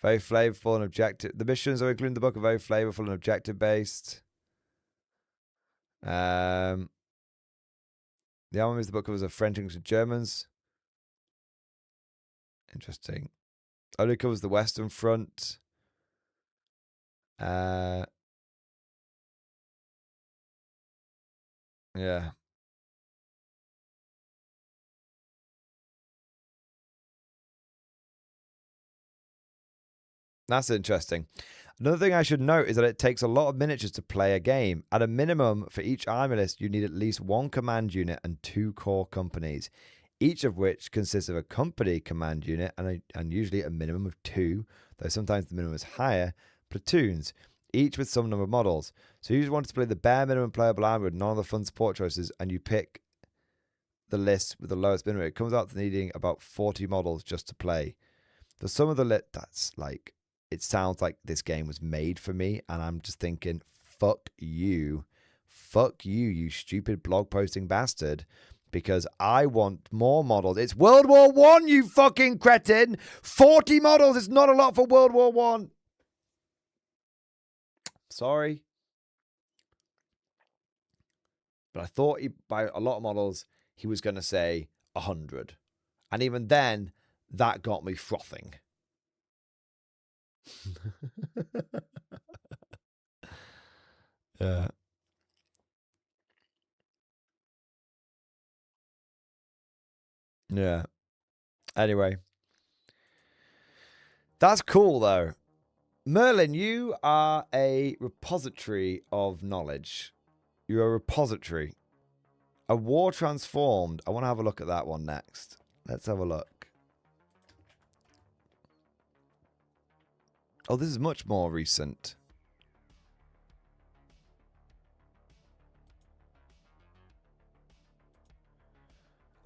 [SPEAKER 2] Very flavorful and objective. The missions are including the book are very flavorful and objective based. The army is the book covers of French, English, and Germans. Interesting. Only covers the Western Front. Yeah. That's interesting. Another thing I should note is that it takes a lot of miniatures to play a game. At a minimum, for each army list, you need at least one command unit and 2 core companies, each of which consists of a company command unit and usually a minimum of 2, though sometimes the minimum is higher, platoons, each with some number of models. So you just want to play the bare minimum playable army with none of the fun support choices, and you pick the list with the lowest minimum. It comes out to needing about 40 models just to play. The sum of the list, that's like, it sounds like this game was made for me, and I'm just thinking, fuck you, you stupid blog posting bastard, because I want more models. It's World War One, you fucking cretin. 40 models is not a lot for World War One. Sorry, but I thought by a lot of models he was going to say 100, and even then, that got me frothing. Yeah. Yeah. Anyway. That's cool, though. Merlin, you are a repository of knowledge. You're a repository. A war transformed. I want to have a look at that one next. Let's have a look. Oh, this is much more recent.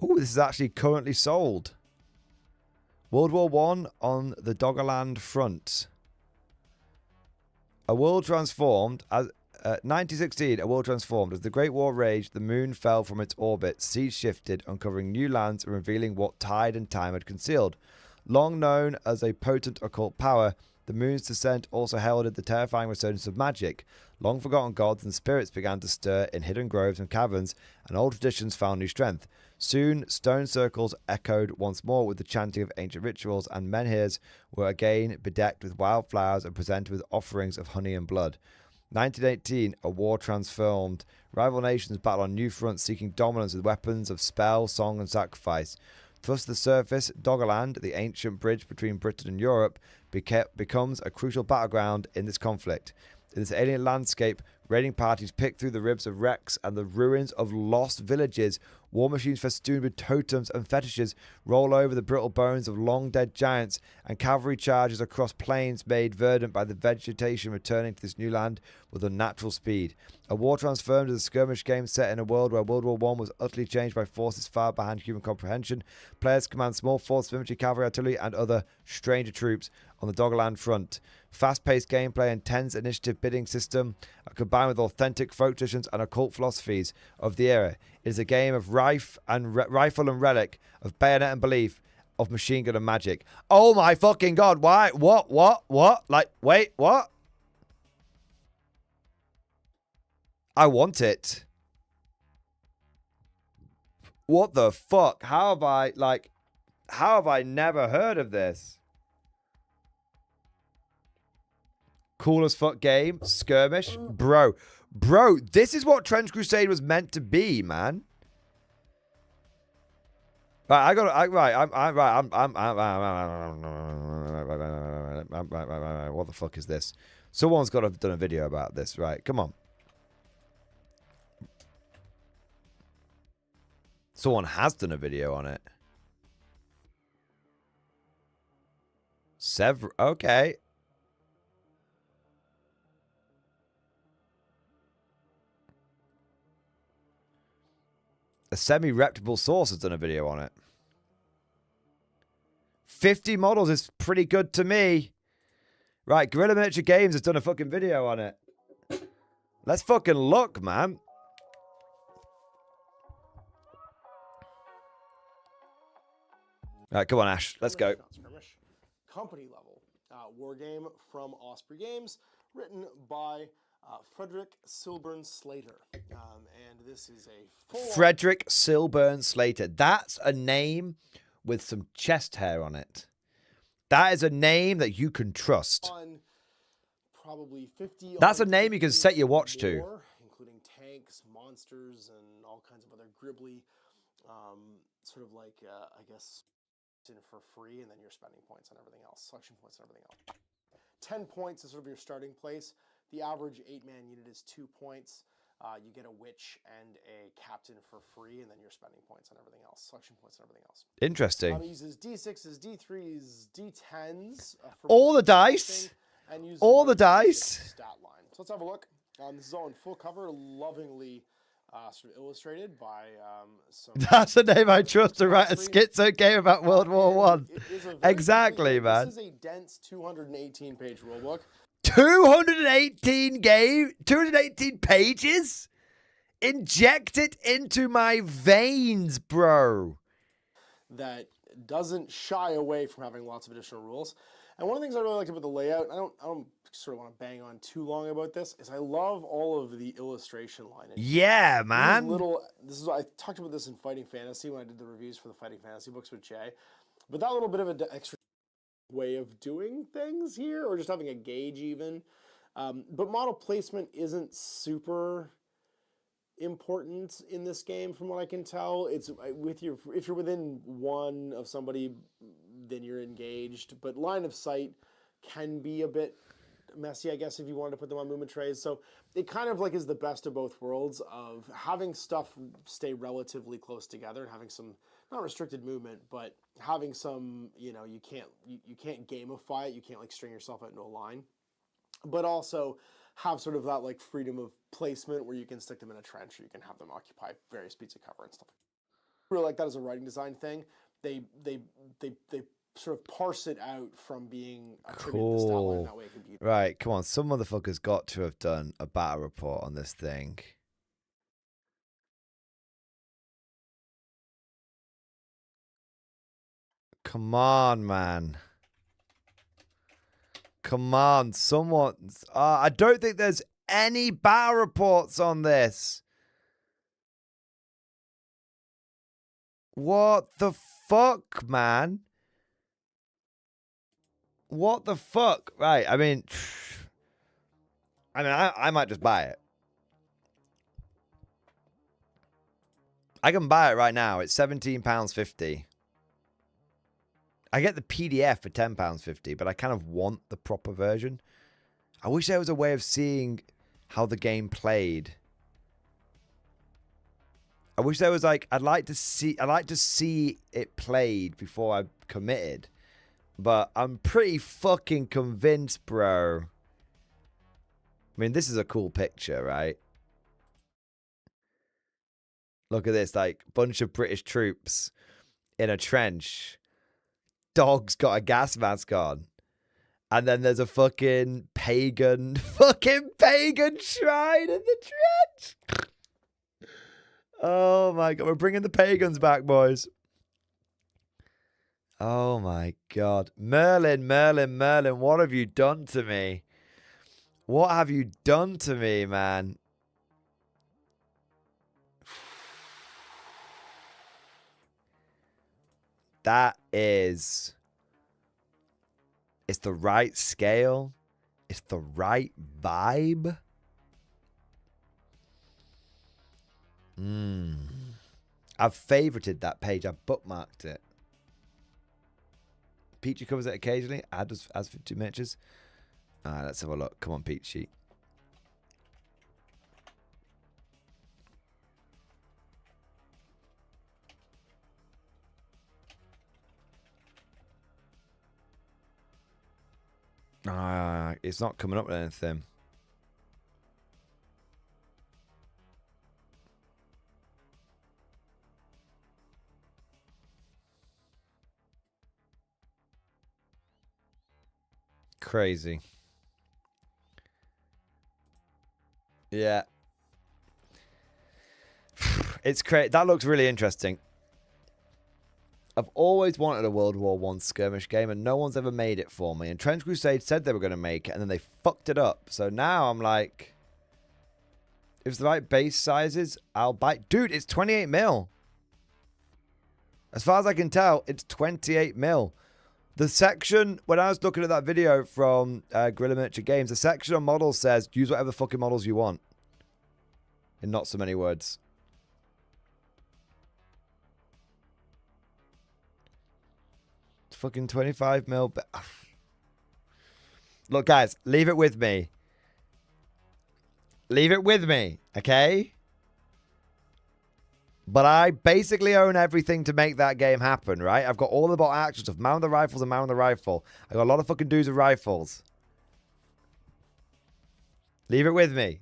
[SPEAKER 2] Oh, this is actually currently sold. World War One on the Doggerland front. A world transformed as 1916. A world transformed as the Great War raged. The moon fell from its orbit. Seas shifted, uncovering new lands and revealing what tide and time had concealed. Long known as a potent occult power, the moon's descent also heralded the terrifying resurgence of magic. Long forgotten gods and spirits began to stir in hidden groves and caverns, and old traditions found new strength. Soon, stone circles echoed once more with the chanting of ancient rituals, and menhirs were again bedecked with wildflowers and presented with offerings of honey and blood. 1918, a war transformed. Rival nations battle on new fronts, seeking dominance with weapons of spell, song, and sacrifice. Thrust to the surface, Doggerland, the ancient bridge between Britain and Europe, becomes a crucial battleground in this conflict. In this alien landscape, raiding parties pick through the ribs of wrecks and the ruins of lost villages. War machines festooned with totems and fetishes roll over the brittle bones of long-dead giants, and cavalry charges across plains made verdant by the vegetation returning to this new land with unnatural speed. A war transformed as a skirmish game set in a world where World War I was utterly changed by forces far behind human comprehension. Players command small forces of infantry, cavalry, artillery, and other stranger troops on the Doggerland front. Fast-paced gameplay and tense initiative bidding system are combined with authentic folk traditions and occult philosophies of the era. It is a game of rifle and relic, of bayonet and belief, of machine gun and magic. Oh my fucking god, why? What? Like, wait, what? I want it. What the fuck? How have I never heard of this? Cool as fuck game. Skirmish. Bro, this is what Trench Crusade was meant to be, man. Right, what the fuck is this? Someone's got to have done a video about this, right? Come on. Someone has done a video on it. Several. Okay. A semi-reputable source has done a video on it. 50 models is pretty good to me. Right, Guerrilla Miniature Games has done a fucking video on it. Let's fucking look, man. All right, come on, Ash. Let's go.
[SPEAKER 13] Company level war game from Osprey Games, written by Frederick Silburn Slater, and this is a full
[SPEAKER 2] Frederick Silburn Slater. That's a name with some chest hair on it. That is a name that you can trust.
[SPEAKER 13] Probably 50.
[SPEAKER 2] That's a name you can set your watch to.
[SPEAKER 13] Including tanks, monsters, and all kinds of other gribbly, sort of like I guess for free, and then you're spending points on everything else, selection points and everything else. 10 points is sort of your starting place. The average 8-man unit is 2 points. You get a witch and a captain for free, and then you're spending points on everything else, selection points and everything else.
[SPEAKER 2] Interesting.
[SPEAKER 13] It uses D6s, D3s, D10s.
[SPEAKER 2] All the dice.
[SPEAKER 13] And
[SPEAKER 2] all the dice.
[SPEAKER 13] Stat line. So let's have a look. This is all in full cover, lovingly sort of illustrated by some...
[SPEAKER 2] That's a name I trust to write a schizo game about World War One. Exactly, man.
[SPEAKER 13] This is a dense 218-page rulebook.
[SPEAKER 2] 218 pages? Inject it into my veins, bro.
[SPEAKER 13] That doesn't shy away from having lots of additional rules. And one of the things I really liked about the layout, I don't sort of want to bang on too long about this, is I love all of the illustration line.
[SPEAKER 2] Yeah, man.
[SPEAKER 13] I talked about this in Fighting Fantasy when I did the reviews for the Fighting Fantasy books with Jay. But that little bit of an extra way of doing things here, or just having a gauge even. But model placement isn't super important in this game from what I can tell. It's if you're within one of somebody, then you're engaged, but line of sight can be a bit messy, I guess, if you wanted to put them on movement trays. So it kind of like is the best of both worlds of having stuff stay relatively close together and having some not restricted movement, but having some, you can't gamify it, you can't like string yourself out into a line, but also have sort of that like freedom of placement where you can stick them in a trench or you can have them occupy various beats of cover and stuff. I really like that as a writing design thing. They sort of parse it out from being attributed to style line, that way it can be.
[SPEAKER 2] Right, come on. Some motherfucker's got to have done a battle report on this thing. Come on, man. Come on, someone. I don't think there's any battle reports on this. What the fuck, man? What the fuck? Right, I mean, I might just buy it. I can buy it right now. It's £17.50. I get the PDF for £10.50, but I kind of want the proper version. I wish there was a way of seeing how the game played. I wish there was like, I'd like to see it played before I committed. But I'm pretty fucking convinced, bro. I mean, this is a cool picture, right? Look at this, like, bunch of British troops in a trench. Dog's got a gas mask on. And then there's a fucking pagan shrine in the trench. Oh my God, we're bringing the pagans back, boys. Oh my God. Merlin, what have you done to me? What have you done to me, man? That is... It's the right scale. It's the right vibe. I've favorited that page. I've bookmarked it. Peachy covers it occasionally, as 52 miniatures. Alright, let's have a look. Come on, Peachy. It's not coming up with anything. Crazy. Yeah. It's crazy. That looks really interesting. I've always wanted a World War I skirmish game, and no one's ever made it for me. And Trench Crusade said they were going to make it, and then they fucked it up. So now I'm like, if it's the right base sizes, I'll buy. Dude, it's 28 mil. As far as I can tell, it's 28 mil. The section, when I was looking at that video from Guerrilla Miniature Games, the section on models says, use whatever fucking models you want. In not so many words. It's fucking 25 mil. Look, guys, leave it with me. Leave it with me, okay? But I basically own everything to make that game happen, right? I've got all the bot action stuff. Mount the rifles and mount the rifle. I got a lot of fucking dudes with rifles. Leave it with me.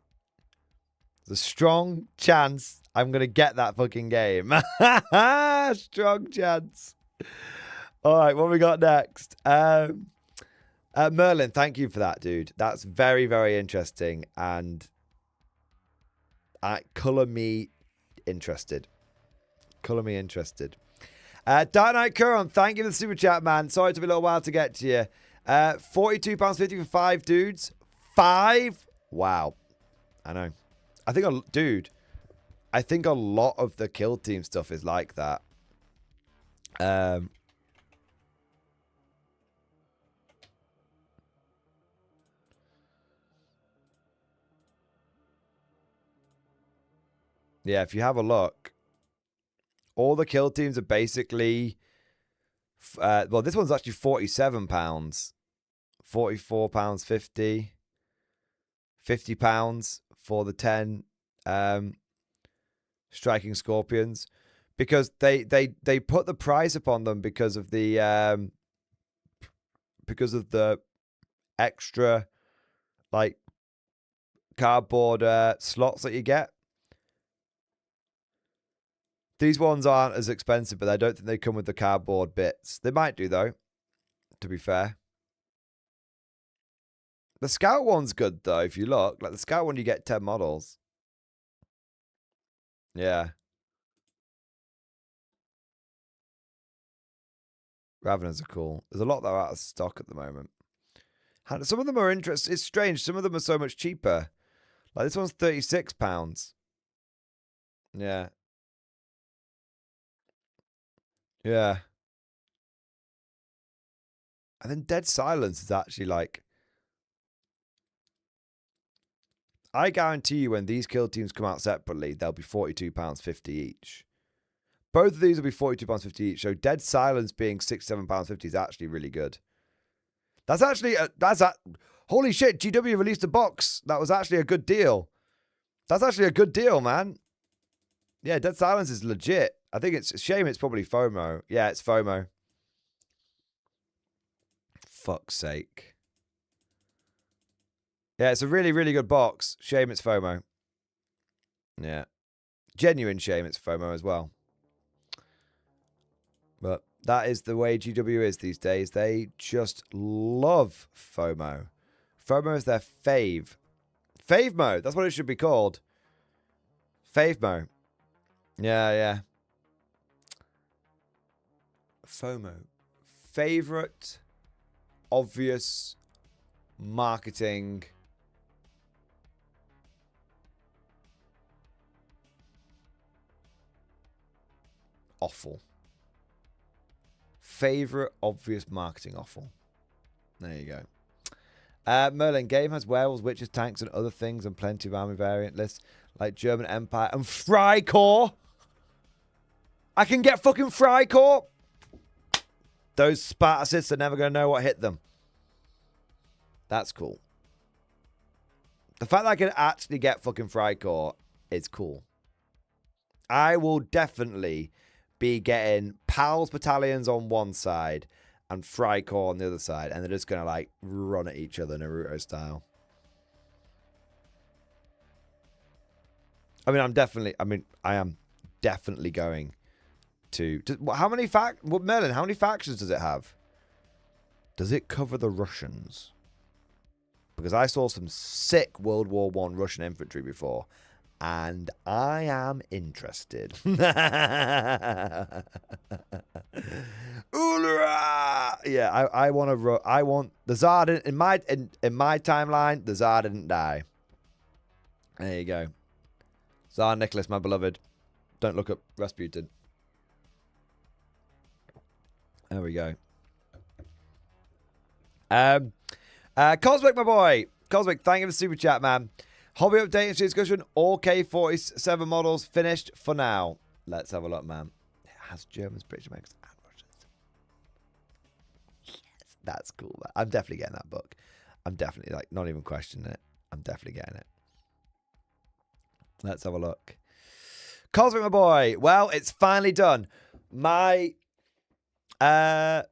[SPEAKER 2] There's a strong chance I'm going to get that fucking game. Strong chance. All right, what we got next? Merlin, thank you for that, dude. That's very, very interesting. And color me interested. Color me interested. Dark Knight Curon, thank you for the super chat, man. Sorry it took me a little while to get to you. £42.50 for 5 dudes. 5? Wow. I know. I think, dude, I think a lot of the kill team stuff is like that. Yeah, if you have a look, all the kill teams are basically, well, this one's actually £47, £44.50, £50 for the 10 striking scorpions, because they put the price upon them because of the extra like cardboard slots that you get. These ones aren't as expensive, but I don't think they come with the cardboard bits. They might do, though, to be fair. The Scout one's good, though, if you look. Like, the Scout one, you get 10 models. Yeah. Raveners are cool. There's a lot that are out of stock at the moment. Some of them are interesting. It's strange. Some of them are so much cheaper. Like, this one's £36. Yeah. Yeah. And then Dead Silence is actually like, I guarantee you when these kill teams come out separately, they'll be £42.50 each. Both of these will be £42.50 each. So Dead Silence being £67.50 is actually really good. That's actually, holy shit, GW released a box. That was actually a good deal. That's actually a good deal, man. Yeah, Dead Silence is legit. I think it's a shame it's probably FOMO. Yeah, it's FOMO. Fuck's sake. Yeah, it's a really, really good box. Shame it's FOMO. Yeah. Genuine shame it's FOMO as well. But that is the way GW is these days. They just love FOMO. FOMO is their fave. Fave mode. That's what it should be called. Fave mode. Yeah, yeah. FOMO. Favorite, obvious, marketing. Awful. Favorite, obvious marketing awful. There you go. Merlin, game has werewolves, witches, tanks, and other things, and plenty of army variant lists like German Empire and Freikorps. I can get fucking Freikorps. Those Spartacists are never going to know what hit them. That's cool. The fact that I can actually get fucking Frycore is cool. I will definitely be getting Pals battalions on one side and Frycore on the other side, and they're just going to, like, run at each other Naruto style. I am definitely going to how many Merlin, how many factions does it have? Does it cover the Russians? Because I saw some sick World War I Russian infantry before, and I am interested. Ulra! Yeah, I want the Tsar didn't, in my timeline, the Tsar didn't die. There you go. Tsar Nicholas, my beloved. Don't look up Rasputin. There we go. Cosmic, my boy. Cosmic, thank you for the super chat, man. Hobby update and discussion. All K-47 models finished for now. Let's have a look, man. It has Germans, British, Americans, and Russians. Yes, that's cool, man. I'm definitely getting that book. I'm definitely, like, not even questioning it. I'm definitely getting it. Let's have a look. Cosmic, my boy. Well, it's finally done. My file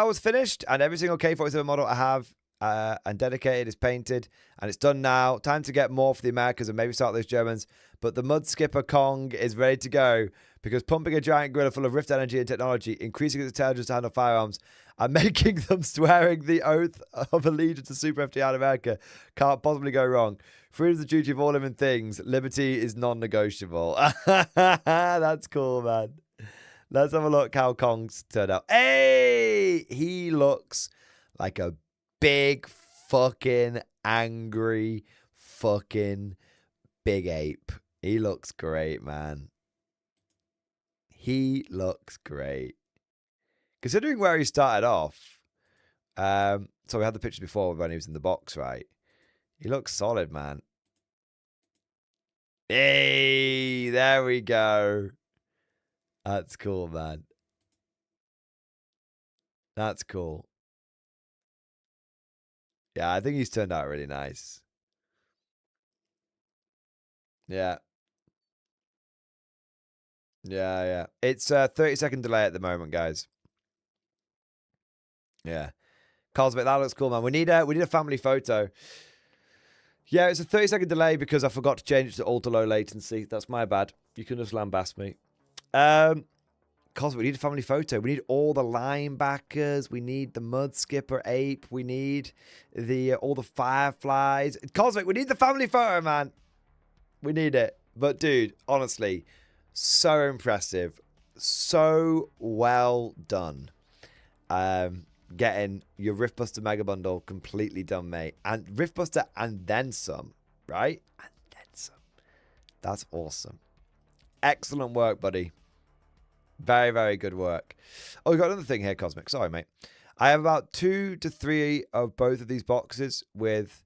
[SPEAKER 2] was finished, and every single K-47 model I have and dedicated is painted, and it's done now. Time to get more for the Americans and maybe start those Germans. But the Mud Skipper Kong is ready to go because pumping a giant gorilla full of rift energy and technology, increasing its intelligence to handle firearms, and making them swearing the oath of allegiance to Super FDR America can't possibly go wrong. Freedom is the duty of all living things. Liberty is non-negotiable. That's cool, man. Let's have a look how Kong's turned out. Hey! He looks like a big fucking angry fucking big ape. He looks great, man. He looks great. Considering where he started off. So we had the pictures before when he was in the box, right? He looks solid, man. Hey, there we go. That's cool, man. That's cool. Yeah, I think he's turned out really nice. Yeah. Yeah, yeah. It's a 30-second delay at the moment, guys. Yeah. Cosmic, that looks cool, man. We need a family photo. Yeah, it's a 30-second delay because I forgot to change it to ultra low latency. That's my bad. You can just lambast me. Cosmic, we need a family photo. We need all the linebackers. We need the Mud Skipper ape. We need all the fireflies. Cosmic, we need the family photo, man. We need it. But, dude, honestly, so impressive. So well done. Getting your Riftbuster Mega Bundle completely done, mate. And Riftbuster and then some, right? And then some. That's awesome. Excellent work, buddy. Very, very good work. Oh, we got another thing here, Cosmic. Sorry, mate. I have about 2 to 3 of both of these boxes with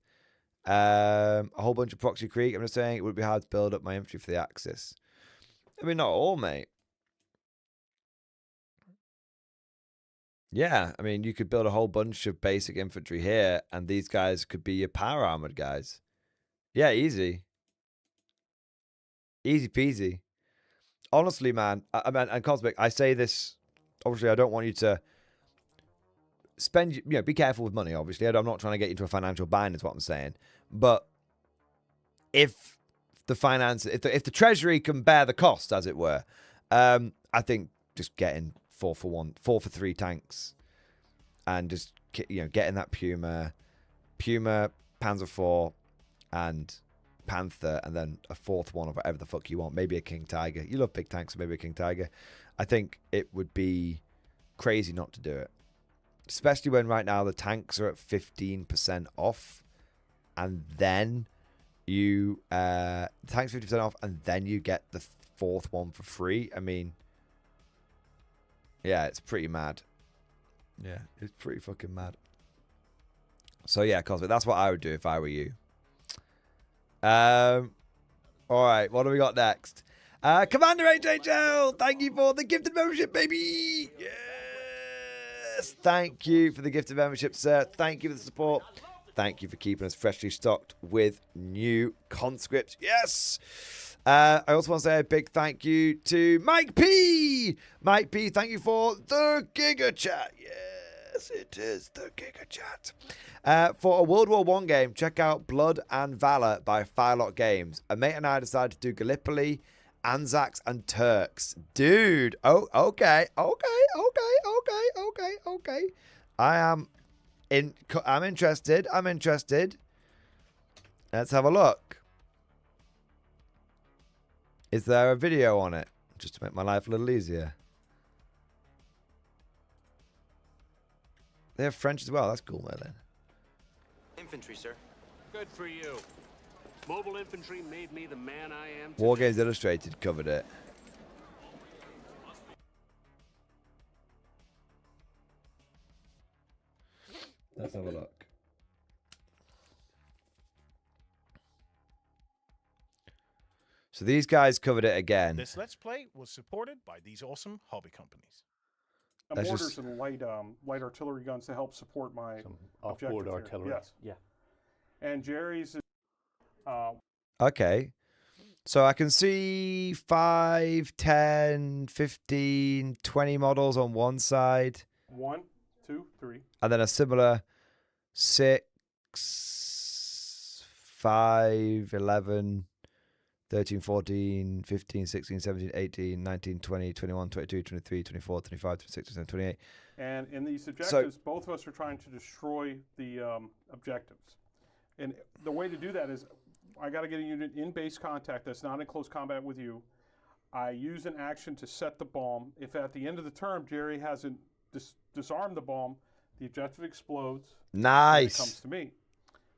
[SPEAKER 2] a whole bunch of Proxy Creek. I'm just saying it would be hard to build up my infantry for the Axis. I mean, not all, mate. Yeah, I mean, you could build a whole bunch of basic infantry here, and these guys could be your power armored guys. Yeah, easy. Easy peasy. Honestly, man, and Cosmic, I say this, obviously, I don't want you to spend, be careful with money, obviously. I'm not trying to get you into a financial bind, is what I'm saying. But if the finance, if the treasury can bear the cost, as it were, I think just getting 4 for 3 tanks and just, getting that Puma, Panzer IV, and Panther, and then a 4th one of whatever the fuck you want. Maybe a King Tiger. You love big tanks, so maybe a King Tiger. I think it would be crazy not to do it. Especially when right now the tanks are at 15% off. And then you... the tanks 50% off, and then you get the 4th one for free. I mean... yeah, it's pretty mad. Yeah, it's pretty fucking mad. So yeah, Cosmic, that's what I would do if I were you. All right, what do we got next? Commander HHL, thank you for the gifted membership, baby. Yes, thank you for the gifted membership, sir. Thank you for the support. Thank you for keeping us freshly stocked with new conscripts. Yes! I also want to say a big thank you to Mike P. Mike P, thank you for the Giga Chat. Yes, it is the Giga Chat. For a World War I game, check out Blood and Valor by Firelock Games. A mate and I decided to do Gallipoli, Anzacs, and Turks. Dude. Oh, okay. I'm interested. Let's have a look. Is there a video on it? Just to make my life a little easier. They have French as well. That's cool, Merlin.
[SPEAKER 12] Infantry, sir. Good for you. Mobile infantry made me the man I am today.
[SPEAKER 2] War Games Illustrated covered it. Let's have a look. So these guys covered it again.
[SPEAKER 14] This Let's Play was supported by these awesome hobby companies.
[SPEAKER 10] Mortars and light artillery guns to help support my
[SPEAKER 15] off-board artillery.
[SPEAKER 10] Yes.
[SPEAKER 11] Yeah.
[SPEAKER 10] And Jerry's is...
[SPEAKER 2] Okay. So I can see 5, 10, 15, 20 models on one side.
[SPEAKER 10] 1, 2, 3.
[SPEAKER 2] And then a similar 6, 5, 11, 13, 14, 15, 16, 17, 18, 19, 20, 21, 22, 23, 24, 25, 26, 27, 28.
[SPEAKER 10] And in these objectives, both of us are trying to destroy the objectives. And the way to do that is I got to get a unit in base contact that's not in close combat with you. I use an action to set the bomb. If at the end of the turn Jerry hasn't disarmed the bomb, the objective explodes.
[SPEAKER 2] Nice.
[SPEAKER 10] It comes to me.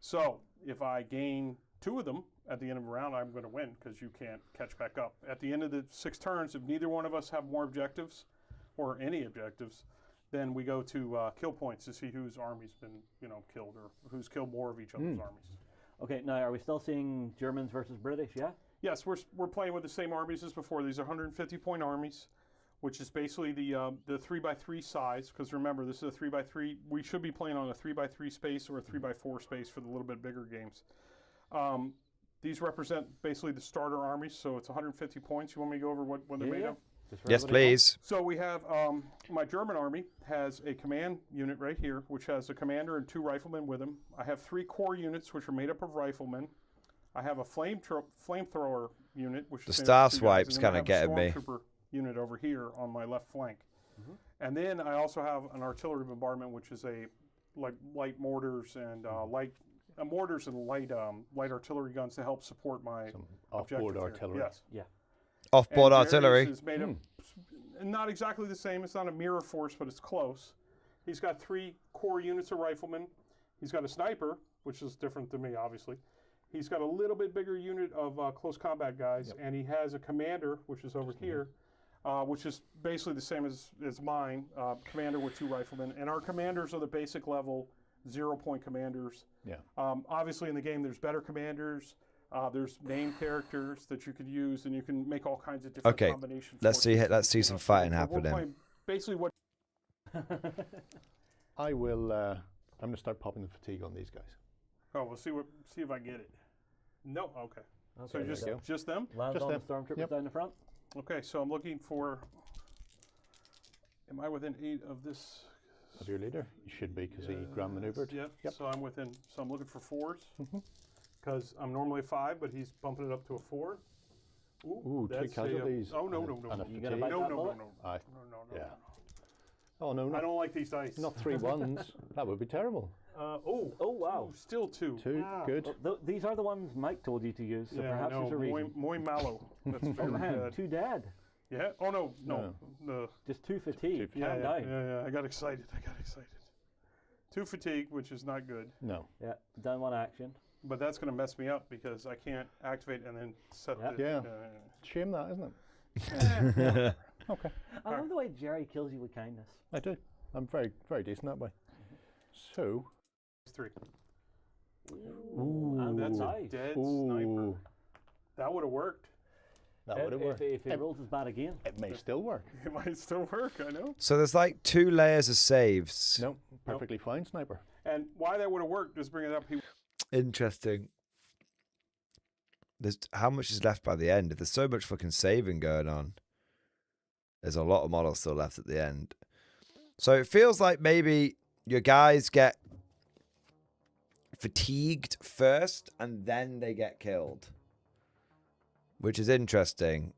[SPEAKER 10] So if I gain 2 of them at the end of a round, I'm going to win because you can't catch back up. At the end of the 6 turns, if neither one of us have more objectives or any objectives, then we go to kill points to see whose army's been, killed or who's killed more of each other's armies.
[SPEAKER 16] Okay, now are we still seeing Germans versus British? Yeah.
[SPEAKER 10] Yes, we're playing with the same armies as before. These are 150-point armies, which is basically the 3x3 size. Because remember, this is a 3x3. We should be playing on a 3x3 space or a 3x4 space for the little bit bigger games. These represent basically the starter armies, so it's 150 points. You want me to go over what they're made of?
[SPEAKER 2] Yes, please.
[SPEAKER 10] So we have my German army has a command unit right here, which has a commander and 2 riflemen with him. I have 3 core units, which are made up of riflemen. I have a flamethrower unit, which
[SPEAKER 2] the
[SPEAKER 10] is
[SPEAKER 2] Star Swipes kind of getting me.
[SPEAKER 10] Stormtrooper unit over here on my left flank, and then I also have an artillery bombardment, which is a light mortars and light artillery guns to help support my
[SPEAKER 15] off-board artillery.
[SPEAKER 10] Yes.
[SPEAKER 16] Yeah.
[SPEAKER 2] Off-board artillery.
[SPEAKER 10] Is made up, not exactly the same. It's not a mirror force, but it's close. He's got 3 core units of riflemen. He's got a sniper, which is different than me, obviously. He's got a little bit bigger unit of close combat guys, and he has a commander, which is over here, which is basically the same as mine, commander with 2 riflemen. And our commanders are the basic level 0-point commanders.
[SPEAKER 15] Yeah.
[SPEAKER 10] Obviously, in the game, there's better commanders. There's name characters that you could use, and you can make all kinds of different combinations.
[SPEAKER 2] Let's see some fighting happening.
[SPEAKER 10] Basically, what
[SPEAKER 15] I will. I'm going to start popping the fatigue on these guys.
[SPEAKER 10] Oh, we'll see if I get it. No, okay. So just them?
[SPEAKER 16] Land
[SPEAKER 15] just
[SPEAKER 16] on
[SPEAKER 15] them.
[SPEAKER 16] the stormtroopers down the front.
[SPEAKER 10] Okay, so I'm looking for. Am I within 8 of this?
[SPEAKER 15] Of your leader, you should be because he ground maneuvered.
[SPEAKER 10] Yep. So I'm within. So I'm looking for 4s. Because I'm normally 5, but he's bumping it up to a 4.
[SPEAKER 15] Ooh, 3 casualties.
[SPEAKER 10] Oh no!
[SPEAKER 16] You gonna bite that bullet?
[SPEAKER 15] Yeah. Oh no!
[SPEAKER 10] I don't like these dice.
[SPEAKER 15] Not 3 1s. That would be terrible.
[SPEAKER 16] Oh wow!
[SPEAKER 10] Still 2.
[SPEAKER 15] 2, good.
[SPEAKER 16] These are the ones Mike told you to use. So perhaps there's a reason.
[SPEAKER 10] Muy malo. That's very bad.
[SPEAKER 16] 2 dead.
[SPEAKER 10] Yeah. Oh no.
[SPEAKER 16] Just 2 fatigue.
[SPEAKER 10] Yeah. I got excited. 2 fatigue, which is not good.
[SPEAKER 15] No.
[SPEAKER 16] Yeah. Down 1 action.
[SPEAKER 10] But that's going to mess me up because I can't activate and then set the...
[SPEAKER 15] Yeah. Shame that, isn't it? Okay.
[SPEAKER 16] I love the way Jerry kills you with kindness.
[SPEAKER 15] I do. I'm very, very decent that way. So...
[SPEAKER 10] 3.
[SPEAKER 16] Ooh.
[SPEAKER 10] That's
[SPEAKER 16] nice.
[SPEAKER 10] a dead sniper. That would have worked.
[SPEAKER 15] That would have worked.
[SPEAKER 16] If he rolls his bat again.
[SPEAKER 15] It may still work.
[SPEAKER 10] It might still work, I know.
[SPEAKER 2] So there's like 2 layers of saves.
[SPEAKER 15] No, perfectly fine sniper.
[SPEAKER 10] And why that would have worked is bringing up.
[SPEAKER 2] Interesting. There's how much is left by the end? If there's so much fucking saving going on, there's a lot of models still left at the end. So it feels like maybe your guys get fatigued first and then they get killed, which is interesting.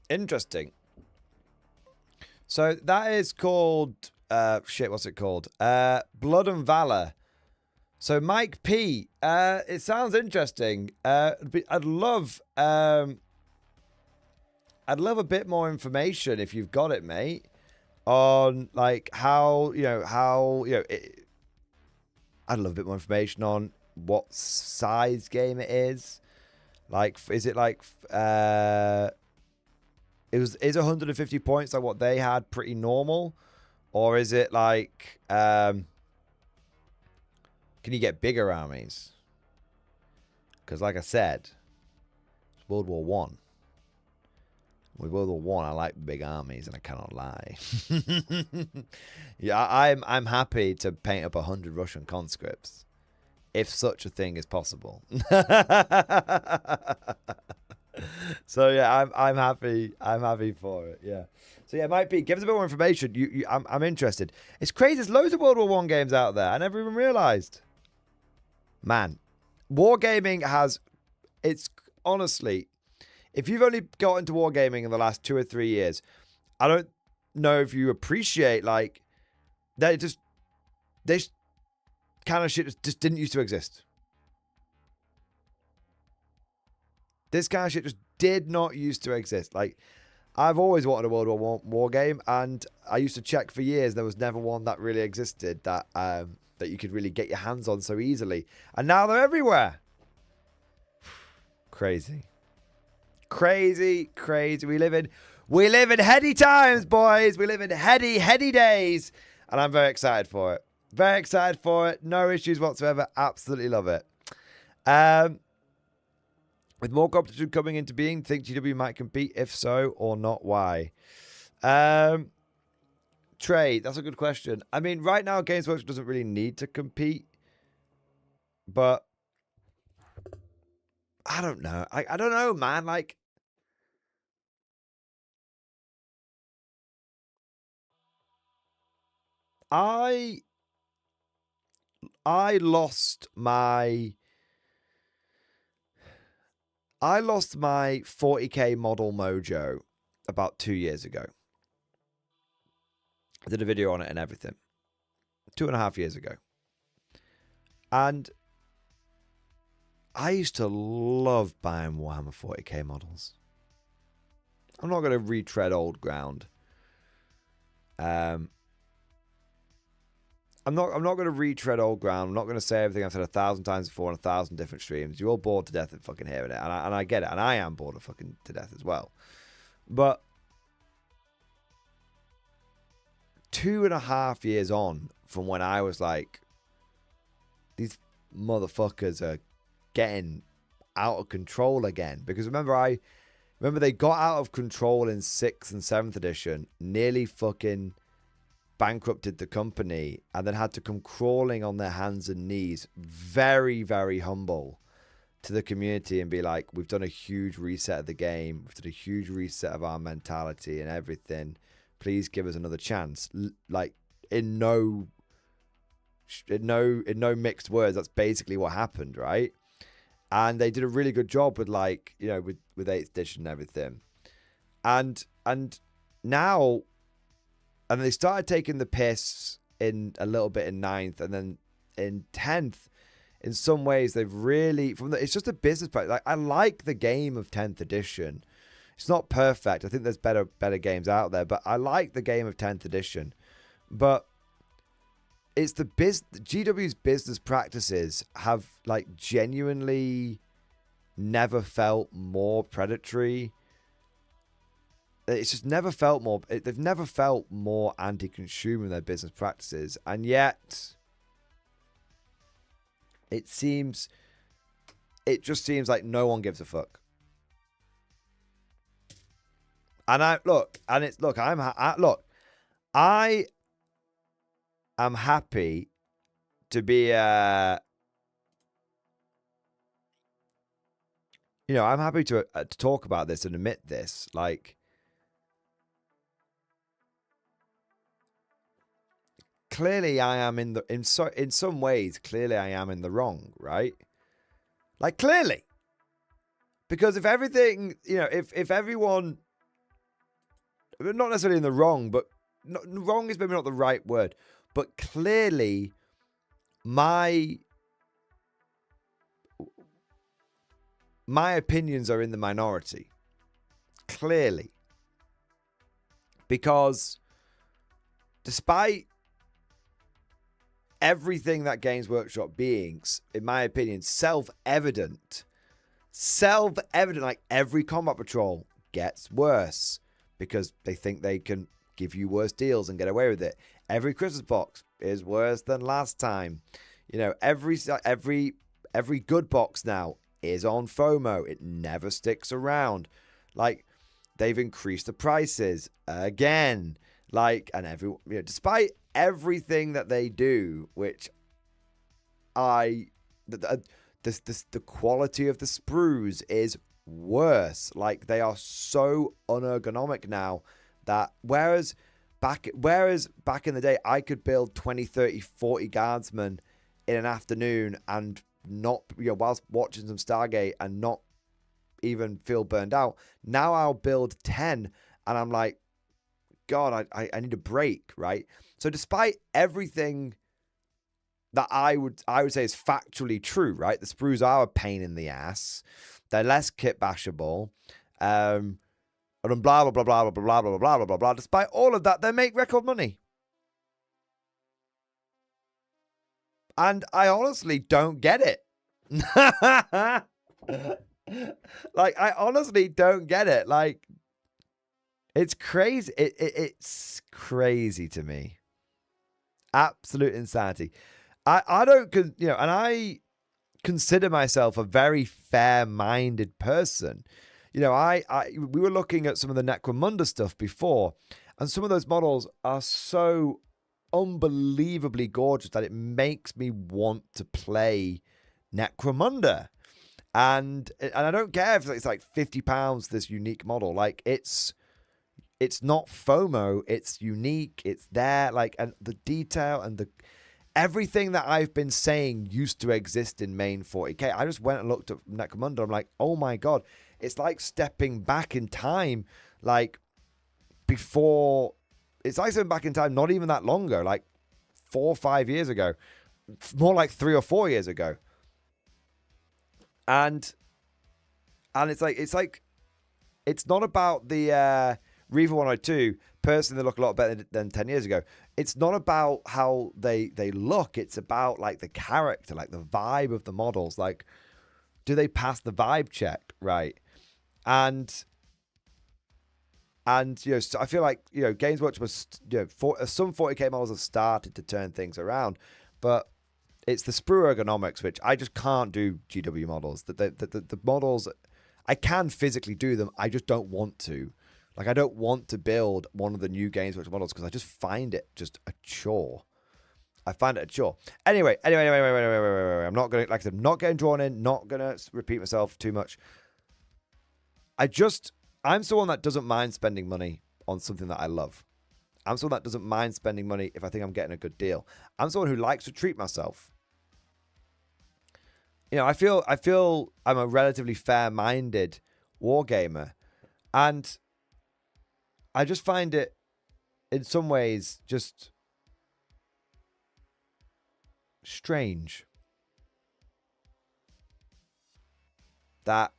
[SPEAKER 2] Interesting. So that is called what's it called? Blood and Valor. So Mike P, it sounds interesting. I'd love a bit more information if you've got it, mate, on like how I'd love a bit more information on what size game it is. Like, is it like is 150 points like what they had pretty normal, or is it like can you get bigger armies? Because like I said, it's World War One. With World War One, I like big armies, and I cannot lie. Yeah, I'm happy to paint up 100 Russian conscripts, if such a thing is possible. So yeah, I'm happy. I'm happy for it. Yeah. So yeah, might be. Give us a bit more information. I'm interested. It's crazy. There's loads of World War One games out there. I never even realized. Man, wargaming has. It's honestly, if you've only got into wargaming in the last 2 or 3 years, I don't know if you appreciate like that. This kind of shit just didn't used to exist. This kind of shit just did not used to exist. Like, I've always wanted a World War I war game, and I used to check for years. There was never one that really existed that that you could really get your hands on so easily. And now they're everywhere. Crazy. Crazy, crazy. We live in heady times, boys. We live in heady days. And I'm very excited for it. Very excited for it. No issues whatsoever. Absolutely love it. With more competition coming into being, think GW might compete? If so or not, why? Trade, that's a good question. I mean, right now, Games Workshop doesn't really need to compete. But I don't know. I don't know, man. Like, I lost my 40k model mojo about 2 years ago. I did a video on it and everything. 2.5 years ago. And I used to love buying Warhammer 40k models. I'm not going to retread old ground. I'm not going to retread old ground. I'm not going to say everything I've said 1,000 times before on 1,000 different streams. You're all bored to death of fucking hearing it, and I get it, and I am bored of fucking to death as well. But 2.5 years on from when I was like, these motherfuckers are getting out of control again. Because remember they got out of control in 6th and 7th edition, nearly fucking bankrupted the company, and then had to come crawling on their hands and knees, very, very humble to the community, and be like, we've done a huge reset of the game, we've done a huge reset of our mentality and everything, please give us another chance. Like, in no mixed words, that's basically what happened, right? And they did a really good job with, like, you know, with 8th edition and everything. And now, and they started taking the piss in a little bit in 9th, and then in 10th, in some ways they've really it's just a business practice. Like, I like the game of 10th edition. It's not perfect. I think there's better games out there, but I like the game of 10th edition. But it's GW's business practices have like genuinely never felt more predatory. It's just never felt more. They've never felt more anti-consumer in their business practices, and yet it just seems like no one gives a fuck. And I am happy to be I'm happy to talk about this and admit this. Like, clearly I am in some ways clearly I am in the wrong, right? Like, clearly. Because if everything, if everyone, not necessarily in the wrong, but wrong is maybe not the right word, but clearly my opinions are in the minority. Clearly. Because despite everything that Games Workshop being, in my opinion, self-evident, like every combat patrol gets worse because they think they can give you worse deals and get away with it. Every Christmas box is worse than last time. Every good box now is on FOMO. It never sticks around. Like, they've increased the prices again. Like, and despite everything that they do, which the quality of the sprues is worse. Like, they are so unergonomic now that whereas back in the day I could build 20, 30, 40 guardsmen in an afternoon and not, whilst watching some Stargate and not even feel burned out. Now I'll build 10 and I'm like, God, I need a break, right? So despite everything that I would say is factually true, right? The sprues are a pain in the ass. They're less kit bashable. And blah, blah, blah, blah, blah, blah, blah, blah, blah, blah, blah. Despite all of that, they make record money. And I honestly don't get it. Like, I honestly don't get it. Like, it's crazy. It's crazy to me. Absolute insanity. I don't, and I consider myself a very fair-minded person. We were looking at some of the Necromunda stuff before, and some of those models are so unbelievably gorgeous that it makes me want to play Necromunda. And I don't care if it's like £50 this unique model. Like, it's not FOMO, it's unique, it's there, like, and the detail and everything that I've been saying used to exist in main 40k. I just went and looked at Necromunda. I'm like, oh my God, it's like stepping back in time, like before. It's like stepping back in time, not even that long ago, like 4 or 5 years ago, more like 3 or 4 years ago. And it's not about the Reaver 102. Personally, they look a lot better than 10 years ago. It's not about how they look. It's about like the character, like the vibe of the models. Like, do they pass the vibe check, right? And so I feel like, Games Workshop was, some 40k models have started to turn things around, but it's the sprue ergonomics, which I just can't do GW models. The models, I can physically do them. I just don't want to. Like, I don't want to build one of the new Games Workshop models because I just find it just a chore. Anyway, I'm not going to, like I said, not getting drawn in, not going to repeat myself too much. I'm someone that doesn't mind spending money on something that I love. I'm someone that doesn't mind spending money if I think I'm getting a good deal. I'm someone who likes to treat myself. I feel I'm a relatively fair-minded wargamer, and I just find it, in some ways, just strange that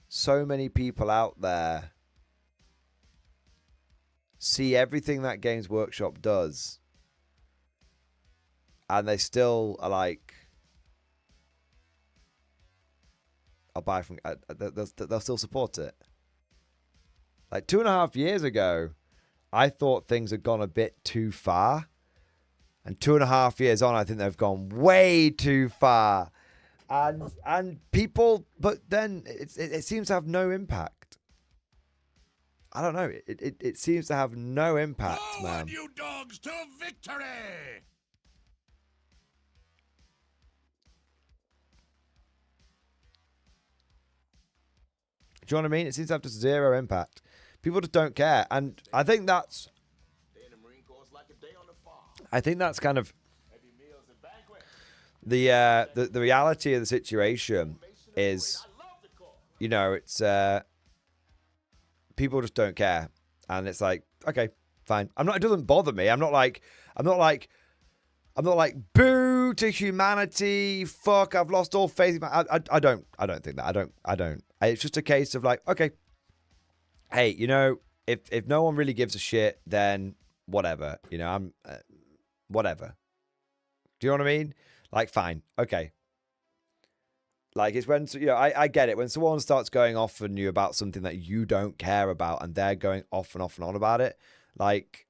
[SPEAKER 2] so many people out there see everything that Games Workshop does, and they still are like, I'll buy from, they'll still support it. Like 2.5 years ago, I thought things had gone a bit too far. And 2.5 years on, I think they've gone way too far. And people, but then it seems to have no impact. I don't know. It seems to have no impact, man.
[SPEAKER 3] You dogs to victory!
[SPEAKER 2] Do you know what I mean? It seems to have just zero impact. People just don't care. And I think that's... I think that's kind of the reality of the situation is, you know, it's people just don't care, and it's like, okay, fine. It doesn't bother me. I'm not like boo to humanity. Fuck, I've lost all faith. I don't think that. I don't. It's just a case of like, okay, hey, you know, if no one really gives a shit, then whatever. You know, I'm whatever. Do you know what I mean? Like, fine, okay. Like, it's when, you know, I get it. When someone starts going off on you about something that you don't care about, and they're going off and on about it, like,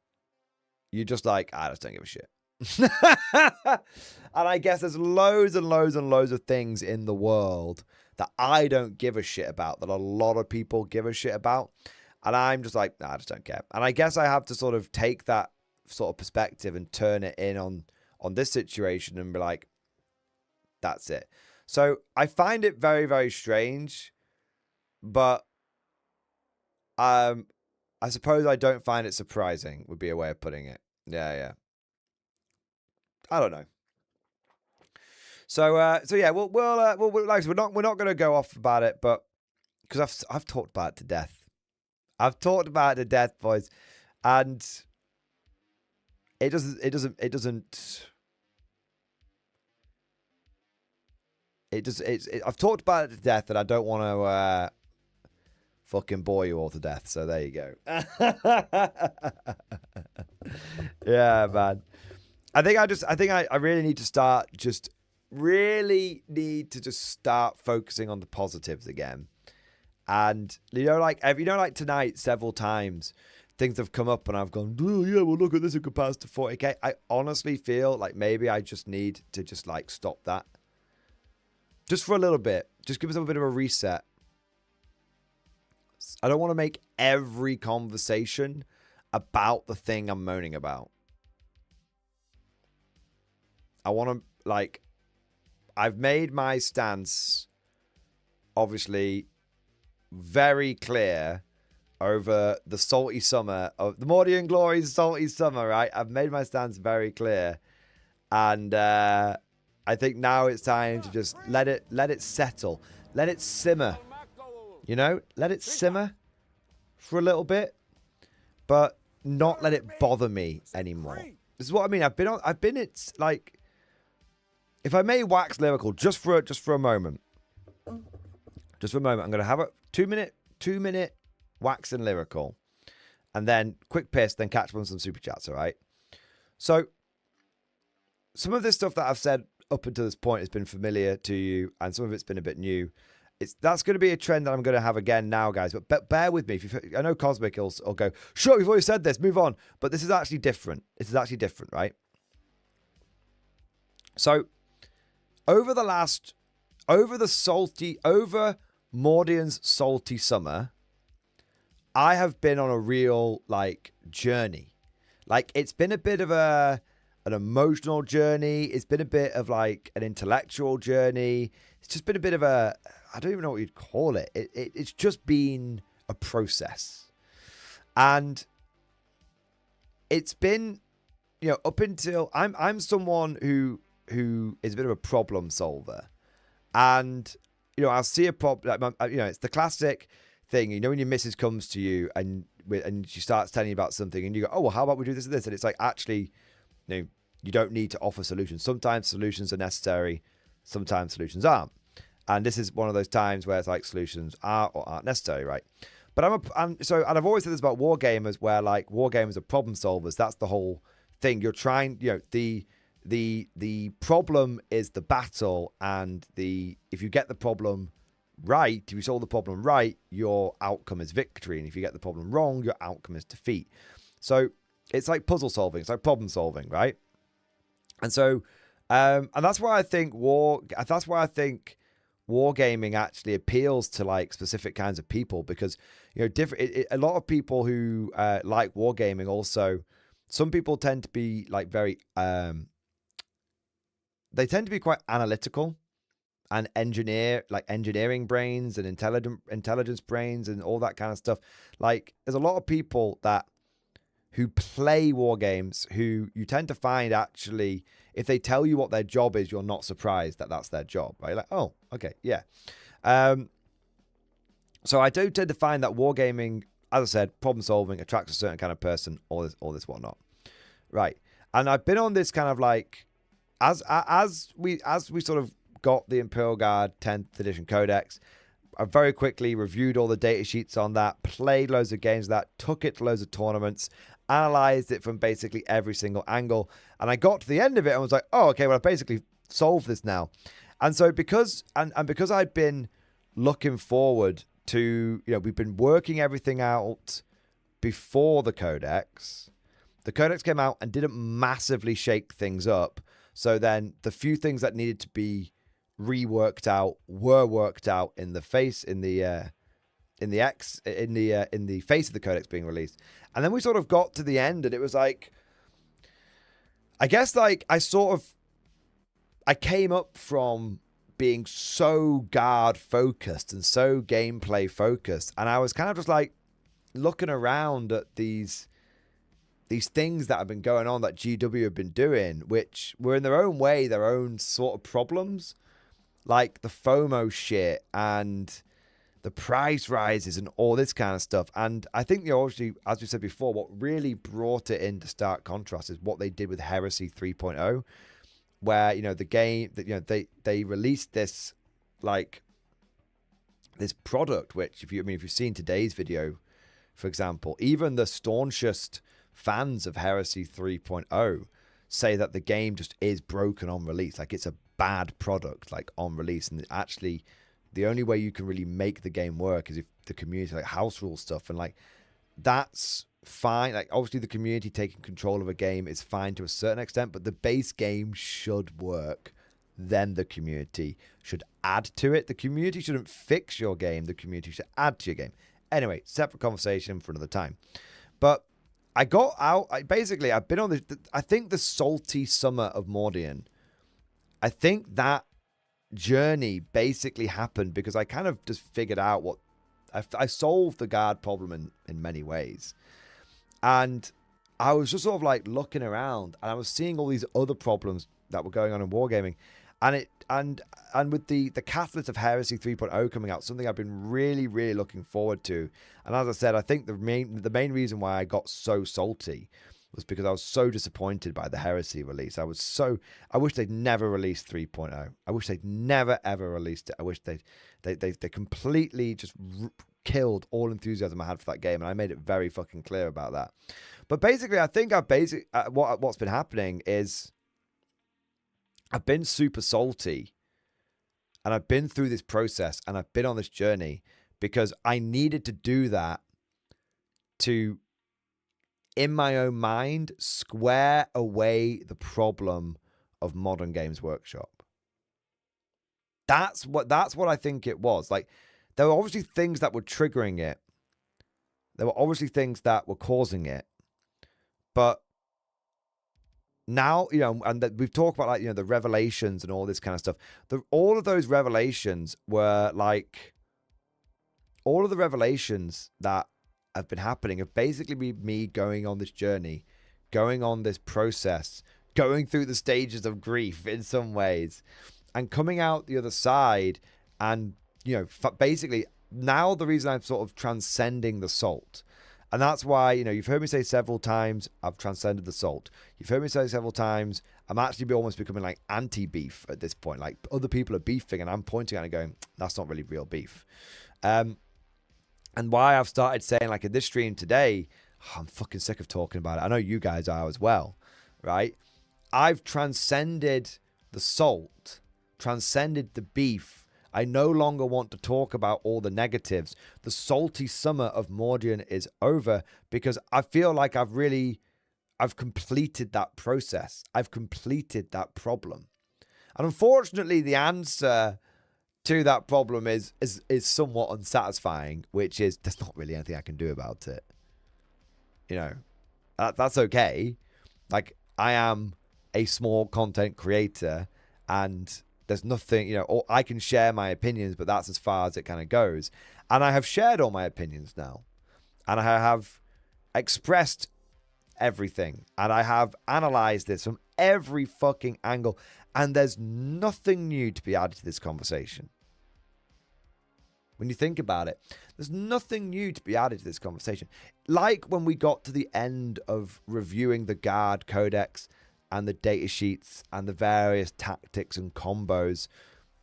[SPEAKER 2] you're just like, I just don't give a shit. And I guess there's loads and loads and loads of things in the world that I don't give a shit about, that a lot of people give a shit about. And I'm just like, nah, I just don't care. And I guess I have to sort of take that sort of perspective and turn it in on this situation and be like, that's it. So I find it very, very strange, but I suppose I don't find it surprising would be a way of putting it. Yeah. I don't know. So yeah, we'll like I said, we're not going to go off about it, but because I've talked about it to death. I've talked about it to death, boys, and I've talked about it to death, and I don't want to fucking bore you all to death. So there you go. Yeah, man. I really need to start start focusing on the positives again. And like tonight, several times things have come up and I've gone, oh yeah, well look at this in comparison to 40k. I honestly feel like maybe I just need to just like stop that. Just for a little bit. Just give myself a bit of a reset. I don't want to make every conversation about the thing I'm moaning about. I want to, like, I've made my stance, obviously, very clear over the salty summer of the Mordian Glory's salty summer, right? I've made my stance very clear. And I think now it's time to just let it settle. Let it simmer. You know? Let it simmer for a little bit. But not let it bother me anymore. This is what I mean. It's like, if I may wax lyrical just for a moment. Just for a moment. I'm going to have a 2 minute wax and lyrical. And then quick piss, then catch up on some super chats, all right? So, some of this stuff that I've said up until this point has been familiar to you, and some of it's been a bit new. That's going to be a trend that I'm going to have again now, guys. But bear with me. I know Cosmic will go, sure, we've already said this, move on. But this is actually different. This is actually different, right? So, over Mordian's salty summer, I have been on a real, like, journey. Like, it's been a bit of an emotional journey. It's been a bit of, like, an intellectual journey. It's just been a bit of I don't even know what you'd call it. It's just been a process. And it's been, you know, up until I'm someone who is a bit of a problem solver. And, you know, I'll see a problem, you know, it's the classic thing, you know, when your missus comes to you and she starts telling you about something and you go, oh, well, how about we do this and this? And it's like, actually, you know, you don't need to offer solutions. Sometimes solutions are necessary, sometimes solutions aren't. And this is one of those times where it's like solutions are or aren't necessary, right? But and I've always said this about wargamers, where like wargamers are problem solvers. That's the whole thing. You're trying, the problem is the battle, and if you get the problem right, if you solve the problem right, your outcome is victory. And if you get the problem wrong, your outcome is defeat. So it's like puzzle solving. It's like problem solving, right? And so, and that's why I think wargaming actually appeals to like specific kinds of people, because a lot of people who like wargaming also, some people tend to be like very they tend to be quite analytical and engineering brains and intelligence brains and all that kind of stuff. Like there's a lot of people who play war games who you tend to find actually, if they tell you what their job is, you're not surprised that that's their job, right? Like, oh, okay, yeah. So I do tend to find that wargaming, as I said, problem solving attracts a certain kind of person, all this whatnot, right? And I've been on this kind of like, as we sort of got the Imperial Guard 10th edition codex, I very quickly reviewed all the data sheets on that, played loads of games of that, took it to loads of tournaments, analyzed it from basically every single angle, and I got to the end of it and was like, oh, okay, well, I've basically solved this now. And so because I'd been looking forward to, we've been working everything out before the codex came out and didn't massively shake things up. So then the few things that needed to be reworked out were worked out in the face in the face of the codex being released. And then we sort of got to the end, and it was like, I guess like I came up from being so guard focused and so gameplay focused, and I was kind of just like looking around at these things that have been going on that GW have been doing, which were in their own way their own sort of problems, like the FOMO shit and the price rises and all this kind of stuff. And I think, obviously, as we said before, what really brought it into stark contrast is what they did with Heresy 3.0, where, the game, they released this, like, this product, which, if you've seen today's video, for example, even the staunchest fans of Heresy 3.0 say that the game just is broken on release. Like, it's a bad product, like, on release. And actually, the only way you can really make the game work is if the community, like house rule stuff, and like that's fine. Like obviously the community taking control of a game is fine to a certain extent, but the base game should work. Then the community should add to it. The community shouldn't fix your game. The community should add to your game. Anyway, separate conversation for another time. But I got out. I've been on this. I think the salty summer of Mordian. I think that journey basically happened because I kind of just figured out what I solved the guard problem in many ways, and I was just sort of like looking around and I was seeing all these other problems that were going on in wargaming, and with the catalyst of Heresy 3.0 coming out, something I've been really looking forward to. And as I said, I think the main reason why I got so salty was because I was so disappointed by the Heresy release. I wish they'd never released 3.0. I wish they'd never ever released it. I wish they completely just killed all enthusiasm I had for that game, and I made it very fucking clear about that. But basically, I think what's been happening is I've been super salty, and I've been through this process, and I've been on this journey because I needed to do that to, in my own mind, square away the problem of Modern Games Workshop. That's what I think it was. Like, there were obviously things that were triggering it. There were obviously things that were causing it. But now, and that we've talked about, like, the revelations and all this kind of stuff. All of those revelations were like, all of the revelations that have been happening have basically been me going on this journey, going on this process, going through the stages of grief in some ways, and coming out the other side. And, basically now the reason I'm sort of transcending the salt And that's why, you know, you've heard me say several times, I've transcended the salt. You've heard me say several times, I'm actually almost becoming like anti-beef at this point. Like other people are beefing and I'm pointing at it and going, that's not really real beef. And why I've started saying, like in this stream today, I'm fucking sick of talking about it. I know you guys are as well, right? I've transcended the salt, transcended the beef. I no longer want to talk about all the negatives. The salty summer of Mordian is over because I feel like I've completed that process. I've completed that problem. And unfortunately, the answer to that problem is somewhat unsatisfying, which is there's not really anything I can do about it. You know, that's okay. Like, I am a small content creator and there's nothing, you know, or I can share my opinions, but that's as far as it kind of goes. And I have shared all my opinions now. And I have expressed everything. And I have analyzed this from every fucking angle. And there's nothing new to be added to this conversation. When you think about it, there's nothing new to be added to this conversation. Like when we got to the end of reviewing the Guard Codex and the data sheets and the various tactics and combos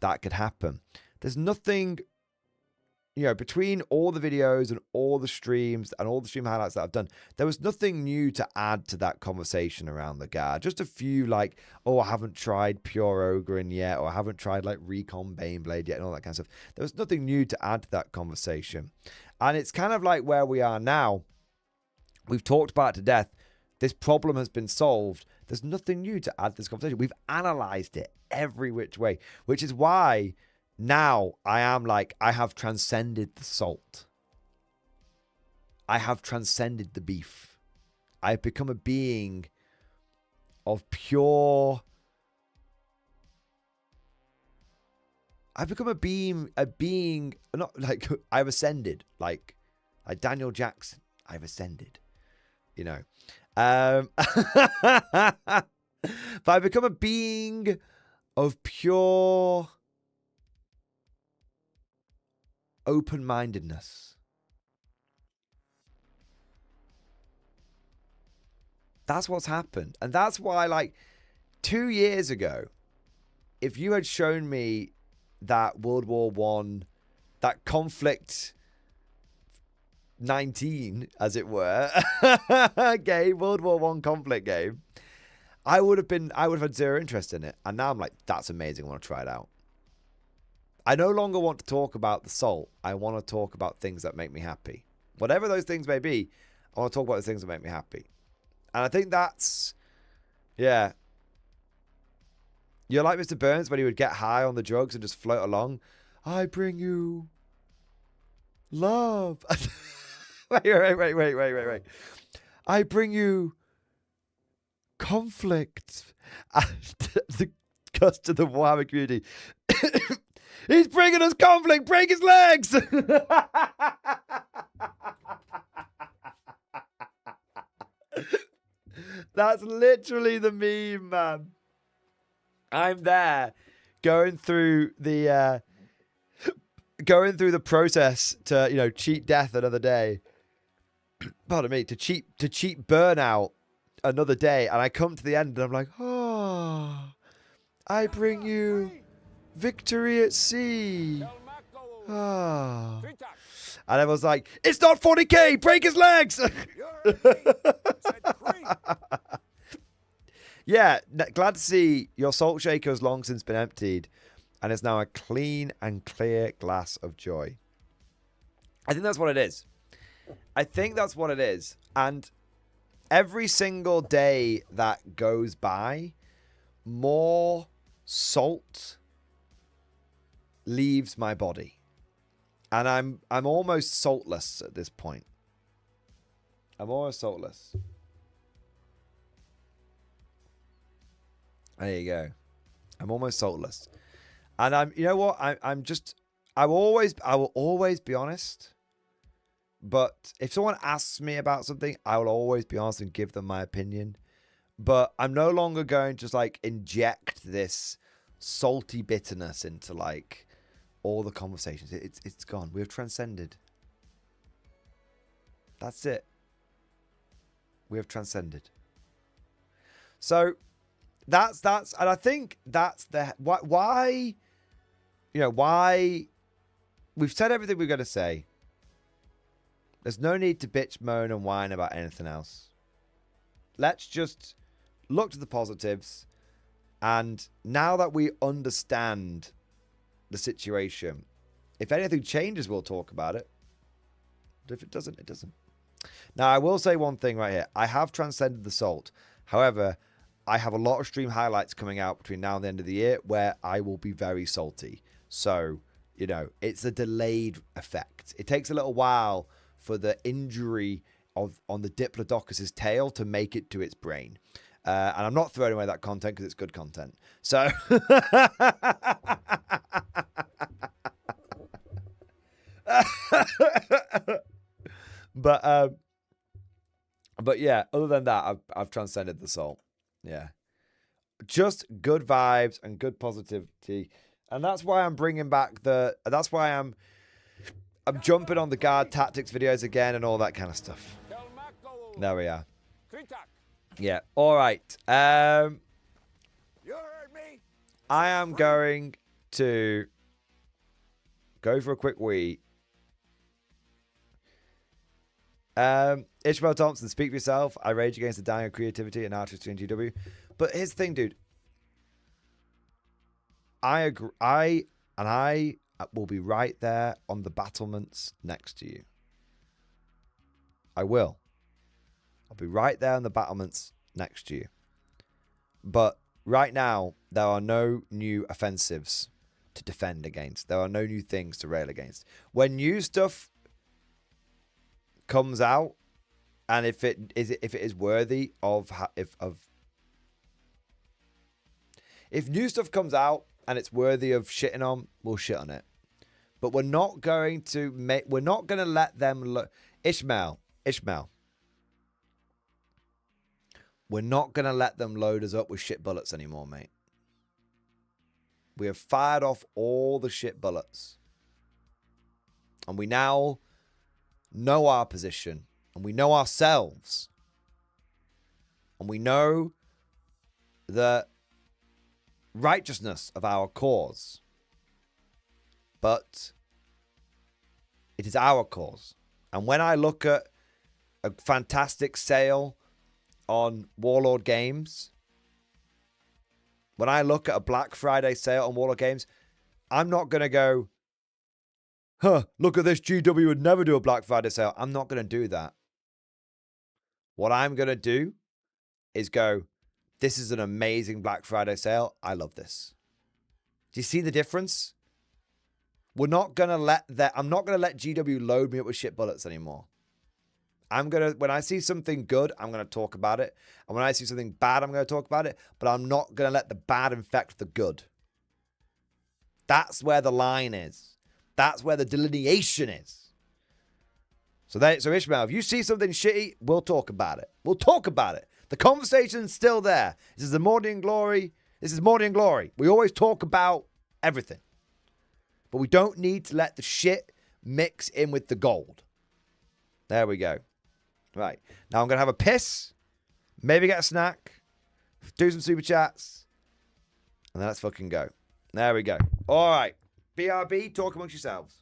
[SPEAKER 2] that could happen. There's nothing, you know, between all the videos and all the streams and all the stream highlights that I've done, there was nothing new to add to that conversation around the Guard. Just a few like, oh, I haven't tried Pure Ogrin yet, or I haven't tried like Recon Baneblade yet and all that kind of stuff. There was nothing new to add to that conversation. And it's kind of like where we are now. We've talked about it to death. This problem has been solved. There's nothing new to add to this conversation. We've analyzed it every which way, which is why now I am like, I have transcended the salt. I have transcended the beef. I've become a being of pure... I've become a being, not like, I've ascended, like Daniel Jackson, I've ascended, you know. But I become a being of pure open-mindedness. That's what's happened. And that's why, like, 2 years ago, if you had shown me that World War I, that Konflikt 19, as it were, game, World War I Konflikt game, I would have had zero interest in it. And now I'm like, that's amazing. I want to try it out. I no longer want to talk about the salt. I want to talk about things that make me happy. Whatever those things may be, I want to talk about the things that make me happy. And I think that's, yeah. You're like Mr. Burns when he would get high on the drugs and just float along. I bring you love. Wait. I bring you conflict. The gust of the Warhammer community. He's bringing us conflict. Break his legs. That's literally the meme, man. I'm there going through the process to, you know, cheat death another day. Pardon me, to cheat burnout another day, and I come to the end and I'm like, oh, I bring you victory at sea. Ah. And I was like, it's not 40k, break his legs. Yeah, glad to see your salt shaker has long since been emptied and is now a clean and clear glass of joy. I think that's what it is. I think that's what it is. And every single day that goes by, more salt leaves my body. And I'm almost saltless at this point. I'm almost saltless. There you go. I'm almost saltless. And you know what? I will always be honest. But if someone asks me about something, I will always be honest and give them my opinion. But I'm no longer going to just like inject this salty bitterness into like all the conversations. It's gone. We've transcended. That's it. We have transcended. So that's and I think that's the why you know, why we've said everything we're going to say. There's no need to bitch, moan and whine about anything else. Let's just look to the positives, and now that we understand the situation, if anything changes, we'll talk about it. But if it doesn't, it doesn't. Now, I will say one thing right here. I have transcended the salt. However, I have a lot of stream highlights coming out between now and the end of the year where I will be very salty. So, you know, it's a delayed effect. It takes a little while for the injury on the Diplodocus's tail to make it to its brain. And I'm not throwing away that content because it's good content. So... But yeah, other than that, I've transcended the salt. Yeah. Just good vibes and good positivity. And that's why I'm bringing back that's why I'm jumping on the guard tactics videos again and all that kind of stuff. There we are. Yeah. All right. I am going to go for a quick wee. Ishmael Thompson, speak for yourself. I rage against the dying of creativity and artistry in GW. But here's the thing, dude. I agree. I will be right there on the battlements next to you. I will. I'll be right there on the battlements next to you. But right now, there are no new offensives to defend against. There are no new things to rail against. When new stuff comes out, and if it is worthy of if new stuff comes out and it's worthy of shitting on, we'll shit on it. But we're not going to let them Ishmael. We're not going to let them load us up with shit bullets anymore, mate. We have fired off all the shit bullets. And we now know our position. And we know ourselves. And we know the righteousness of our cause. But it is our cause. And when I look at a fantastic sale on Warlord Games, when I look at a Black Friday sale on Warlord Games, I'm not going to go, look at this, GW would never do a Black Friday sale. I'm not going to do that. What I'm going to do is go, this is an amazing Black Friday sale. I love this. Do you see the difference? I'm not going to let GW load me up with shit bullets anymore. When I see something good, I'm going to talk about it. And when I see something bad, I'm going to talk about it. But I'm not going to let the bad infect the good. That's where the line is. That's where the delineation is. So Ishmael, if you see something shitty, we'll talk about it. We'll talk about it. The conversation's still there. This is the Mordian Glory. This is Mordian Glory. We always talk about everything. But we don't need to let the shit mix in with the gold. There we go. Right. Now I'm going to have a piss. Maybe get a snack. Do some super chats. And then let's fucking go. There we go. All right. BRB, talk amongst yourselves.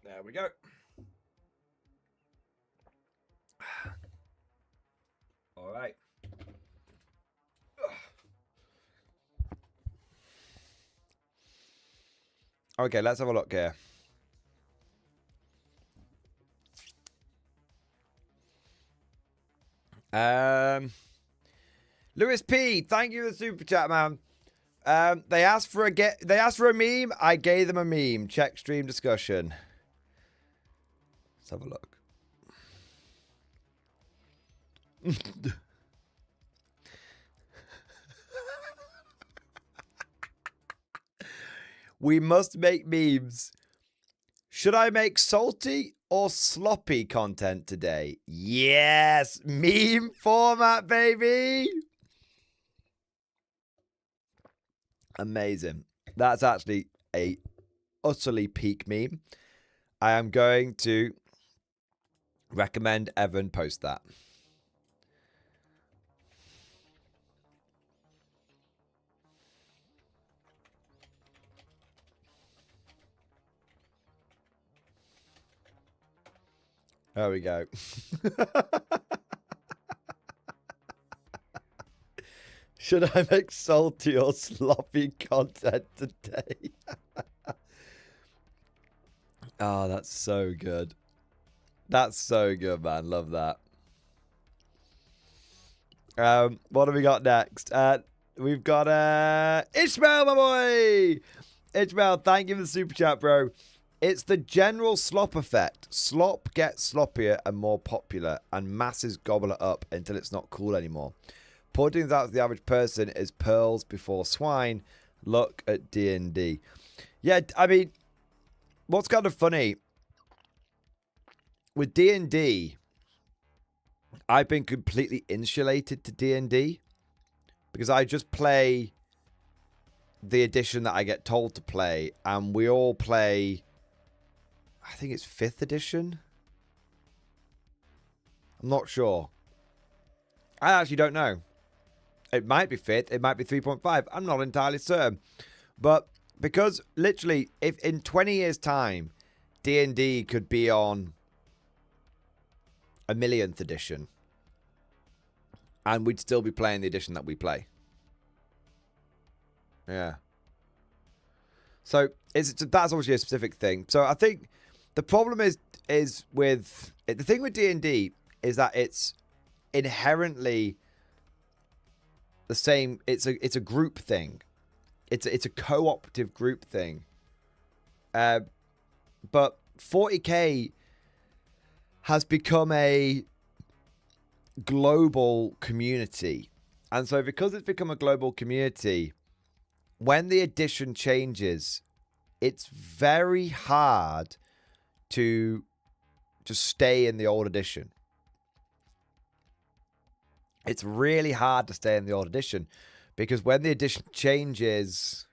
[SPEAKER 2] There we go. All right. Okay, let's have a look here. Lewis P, thank you for the super chat, man. They asked for a meme. I gave them a meme. Check stream discussion. Let's have a look. We must make memes. Should I make salty or sloppy content today? Yes, meme format, baby. Amazing. That's actually a utterly peak meme. I am going to recommend Evan post that. There we go. Should I make salty or sloppy content today? Oh, that's so good. That's so good, man. Love that. What have we got next? We've got Ishmael, my boy. Ishmael, thank you for the super chat, bro. It's the general slop effect. Slop gets sloppier and more popular, and masses gobble it up until it's not cool anymore. Puddings out to the average person is pearls before swine. Look at D&D. Yeah, I mean, what's kind of funny, with D&D, I've been completely insulated to D&D because I just play the edition that I get told to play, and we all play, I think it's 5th edition. I'm not sure. I actually don't know. It might be 5th. It might be 3.5. I'm not entirely certain. But because literally, if in 20 years' time, D&D could be on a 1,000,000th edition, and we'd still be playing the edition that we play. Yeah. So that's obviously a specific thing. So I think the problem is with the thing with D&D is that it's inherently the same. It's a group thing. It's a cooperative group thing. But 40K has become a global community, and so because it's become a global community, when the edition changes, it's very hard to stay in the old edition. It's really hard to stay in the old edition because when the edition changes,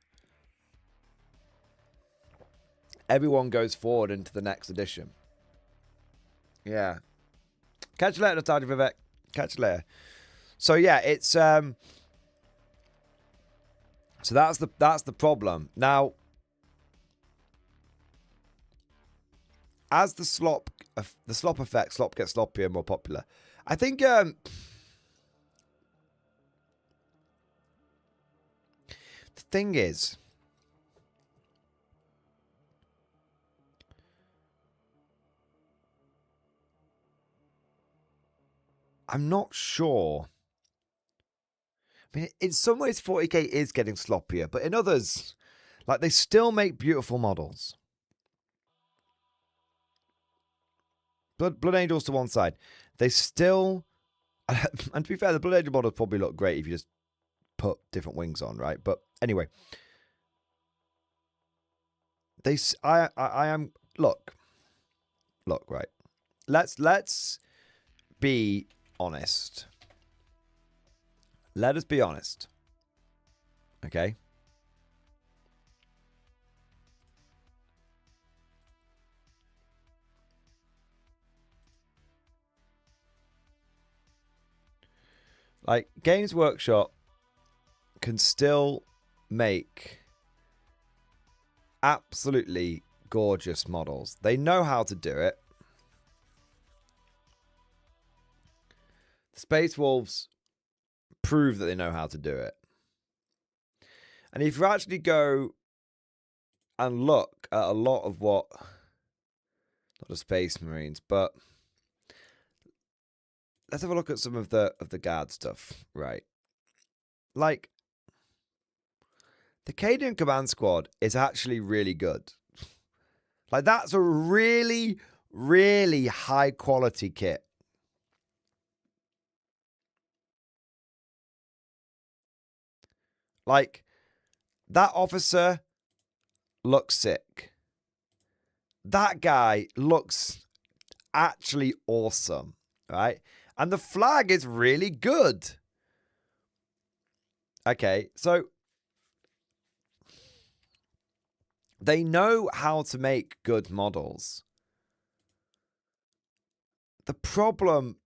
[SPEAKER 2] everyone goes forward into the next edition. Yeah. Catch you later, Nostalgia Vivek. Catch you later. So yeah, it's so that's the problem. Now, as the slop effect, slop gets sloppier and more popular. I think the thing is, I'm not sure. I mean, in some ways 40K is getting sloppier, but in others, like, they still make beautiful models. Blood Angels to one side. They still, and to be fair, the Blood Angel models probably look great if you just put different wings on, right? But anyway, I am, look, right. Let's be honest. Let us be honest. Okay? Like, Games Workshop can still make absolutely gorgeous models. They know how to do it. Space Wolves prove that they know how to do it. And if you actually go and look at a lot of what, not the Space Marines, but let's have a look at some of the guard stuff, right? Like, the Cadian Command Squad is actually really good. Like, that's a really, really high quality kit. Like, that officer looks sick. That guy looks actually awesome, right? And the flag is really good. Okay, so they know how to make good models. The problem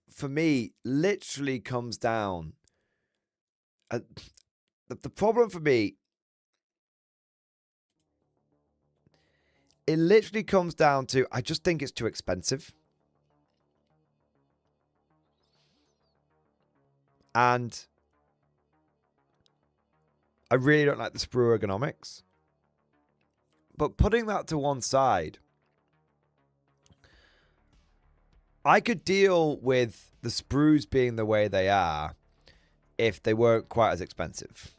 [SPEAKER 2] for me literally comes down. The problem for me, it literally comes down to, I just think it's too expensive. And I really don't like the sprue ergonomics. But putting that to one side, I could deal with the sprues being the way they are if they weren't quite as expensive.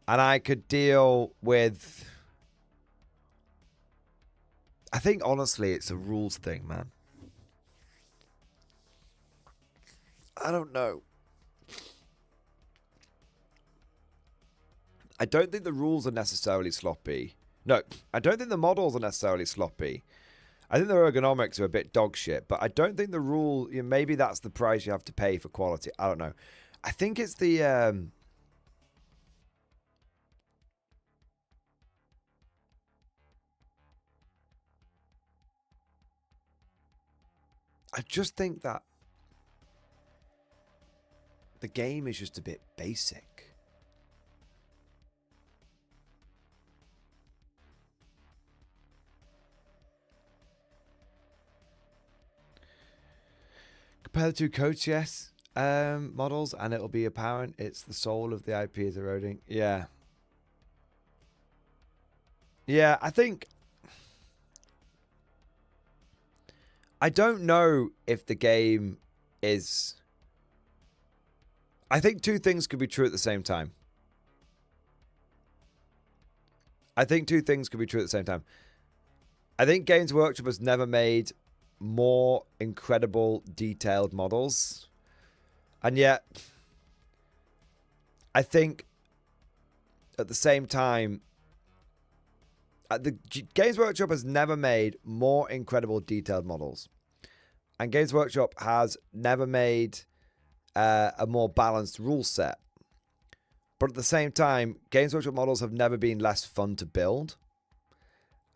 [SPEAKER 2] And I could deal with... I think, honestly, it's a rules thing, man. I don't know. I don't think the rules are necessarily sloppy. No, I don't think the models are necessarily sloppy. I think the ergonomics are a bit dog shit, but I don't think the rule... You know, maybe that's the price you have to pay for quality. I don't know. I think it's the... I just think that the game is just a bit basic. Compare the two codes, yes, models, and it'll be apparent it's the soul of the IP is eroding. Yeah. Yeah, I think... I don't know if the game is... I think two things could be true at the same time. I think Games Workshop has never made more incredible, detailed models. And yet, I think at the same time, the Games Workshop has never made more incredible, detailed models. And Games Workshop has never made a more balanced rule set. But at the same time, Games Workshop models have never been less fun to build.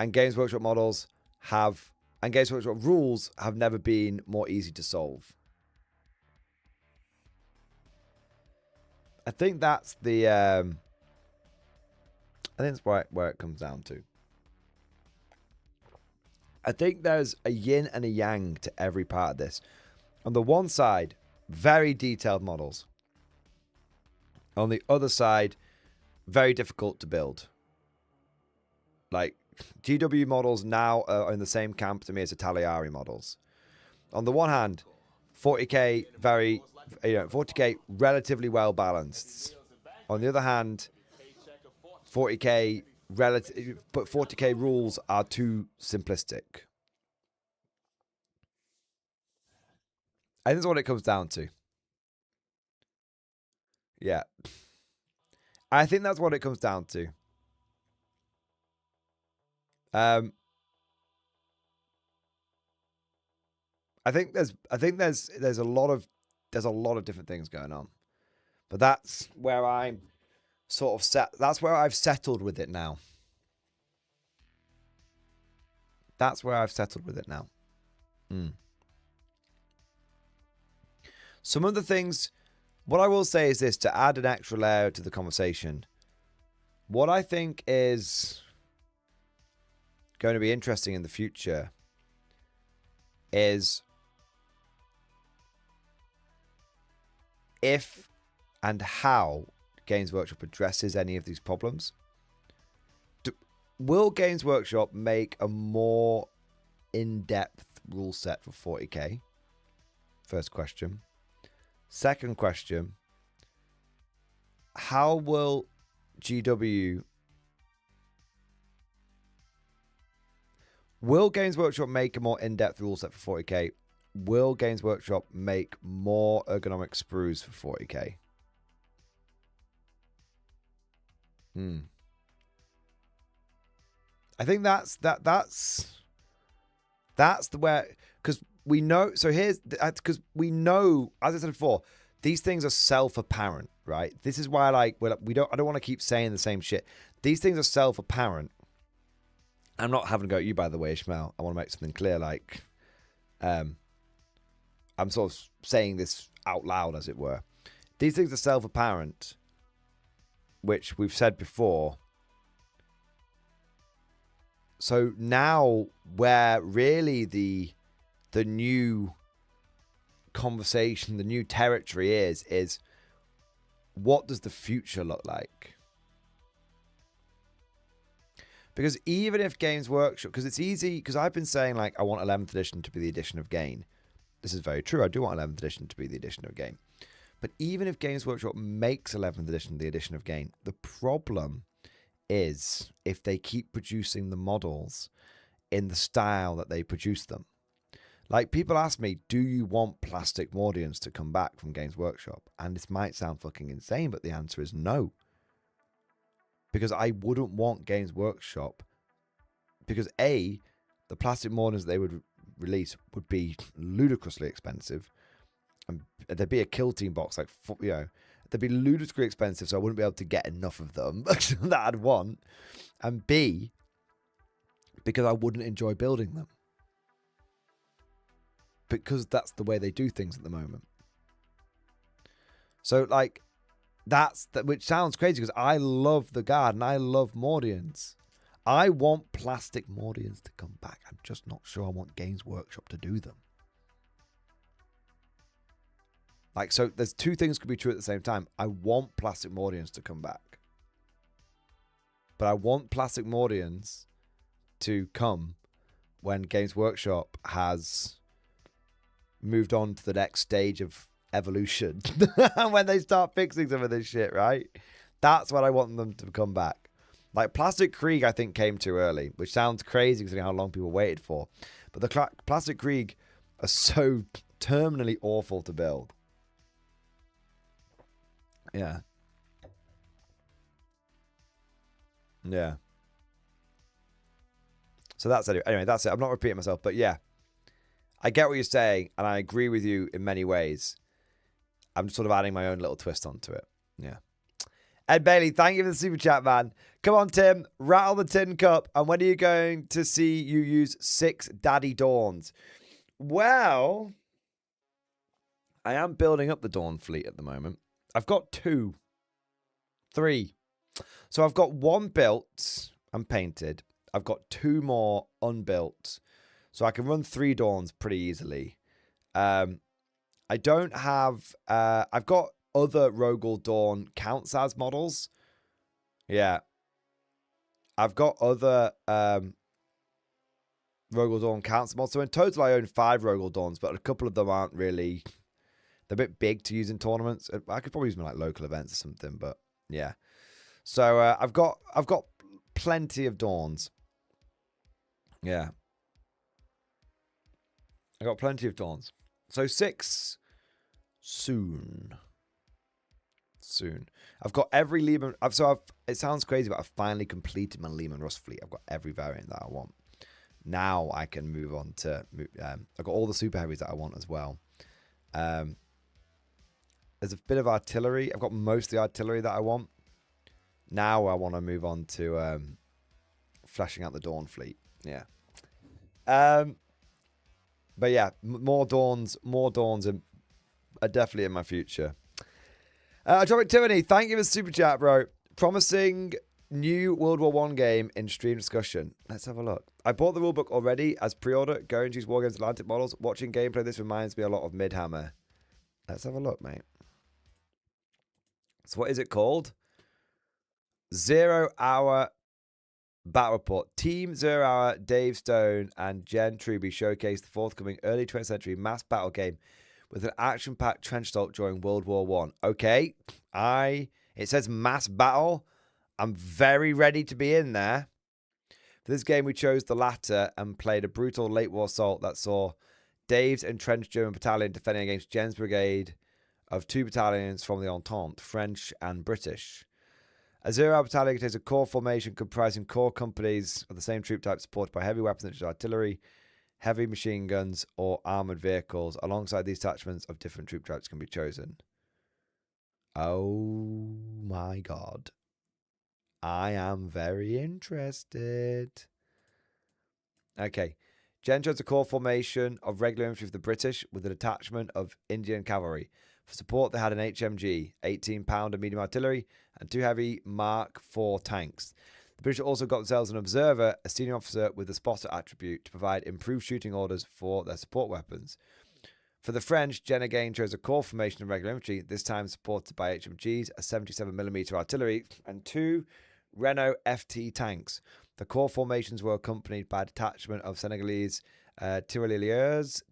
[SPEAKER 2] And Games Workshop models have... And Games Workshop rules have never been more easy to solve. I think that's the... I think that's where it comes down to. I think there's a yin and a yang to every part of this. On the one side, very detailed models. On the other side, very difficult to build. Like, GW models now are in the same camp to me as Italiari models. On the one hand, 40k 40k relatively well balanced. On the other hand, 40k but 40k rules are too simplistic. I think that's what it comes down to. Yeah. I think that's what it comes down to. I think there's a lot of different things going on. But that's where I'm sort of that's where I've settled with it now. Some of the things, what I will say is this, to add an extra layer to the conversation. What I think is going to be interesting in the future is if and how Games Workshop addresses any of these problems. Will Games Workshop make a more in-depth rule set for 40k? First question. Second question, how will GW... Will Games Workshop make a more in-depth rule set for 40k? Will Games Workshop make more ergonomic sprues for 40k? I think that's the way, because we know. So here's because we know, as I said before, these things are self-apparent, right? This is why I don't want to keep saying the same shit. These things are self-apparent. I'm not having a go at you, by the way, Ishmael. I want to make something clear. Like, I'm sort of saying this out loud, as it were. These things are self-apparent, which we've said before. So now, where really the new conversation, the new territory is what does the future look like? Because even if Games Workshop, because it's easy, because I've been saying, like, I want 11th edition to be the edition of Gain. This is very true. I do want 11th edition to be the edition of Gain. But even if Games Workshop makes 11th edition the edition of Gain, the problem is if they keep producing the models in the style that they produce them. Like, people ask me, do you want plastic Mordians to come back from Games Workshop? And this might sound fucking insane, but the answer is no. Because I wouldn't want Games Workshop, because A, the plastic Mordians they would release would be ludicrously expensive, and there'd be a kill team box, like, you know, they'd be ludicrously expensive, so I wouldn't be able to get enough of them that I'd want. And B, because I wouldn't enjoy building them, because that's the way they do things at the moment. So, like, which sounds crazy, because I love the Guard and I love Mordians. I want plastic Mordians to come back. I'm just not sure I want Games Workshop to do them. Like, so there's two things could be true at the same time. I want plastic Mordians to come back, but I want plastic Mordians to come when Games Workshop has moved on to the next stage of evolution. When they start fixing some of this shit, right? That's what I want them to come back. Like, Plastic Krieg, I think, came too early, which sounds crazy considering how long people waited for. But the Plastic Krieg are so terminally awful to build. Yeah. Yeah. So that's it. Anyway, that's it. I'm not repeating myself, but yeah. I get what you're saying, and I agree with you in many ways. I'm sort of adding my own little twist onto it. Yeah. Ed Bailey, thank you for the super chat, man. Come on, Tim. Rattle the tin cup. And when are you going to see you use 6 Daddy Dawns? Well, I am building up the Dawn fleet at the moment. I've got 2. 3. So I've got 1 built and painted. I've got 2 more unbuilt. So I can run 3 Dawns pretty easily. I don't have... I've got other Rogel Dawn counts as models. Yeah. I've got other Rogel Dawn counts models. So in total, I own 5 Rogel Dawns, but a couple of them aren't really... They're a bit big to use in tournaments. I could probably use them in, like, local events or something, but yeah. So I've got plenty of Dawns. Yeah. I got plenty of Dawns. So 6 soon. I've got every Lehman. It sounds crazy, but I've finally completed my Lehman Russ fleet. I've got every variant that I want. Now I can move on to. I've got all the super heavies that I want as well. There's a bit of artillery. I've got most of the artillery that I want. Now I want to move on to fleshing out the Dawn fleet. Yeah. But yeah, more Dawns are definitely in my future. Atomic Tyranny, thank you for the super chat, bro. Promising new World War I game in stream discussion. Let's have a look. I bought the rulebook already as pre-order. Going to use Wargames Atlantic models. Watching gameplay, this reminds me a lot of Midhammer. Let's have a look, mate. So what is it called? 0 Hour Battle Report. Team 0 Hour, Dave Stone, and Jen Truby showcase the forthcoming early 20th century mass battle game with an action-packed trench assault during World War One. Okay, it says mass battle. I'm very ready to be in there. For this game, we chose the latter and played a brutal late war assault that saw Dave's entrenched German battalion defending against Jen's brigade of 2 battalions from the Entente, French and British. A 0 Hour battalion contains a core formation comprising core companies of the same troop type supported by heavy weapons such as artillery, heavy machine guns, or armoured vehicles. Alongside these detachments of different troop types can be chosen. Oh my god. I am very interested. Okay. Jen chose a core formation of regular infantry for the British with a detachment of Indian cavalry. For support, they had an HMG, 18-pounder medium artillery, and 2 heavy Mark IV tanks. The British also got themselves an observer, a senior officer with the spotter attribute, to provide improved shooting orders for their support weapons. For the French, Jen again chose a core formation of regular infantry, this time supported by HMGs, a 77mm artillery, and 2 Renault FT tanks. The core formations were accompanied by a detachment of Senegalese tirailleurs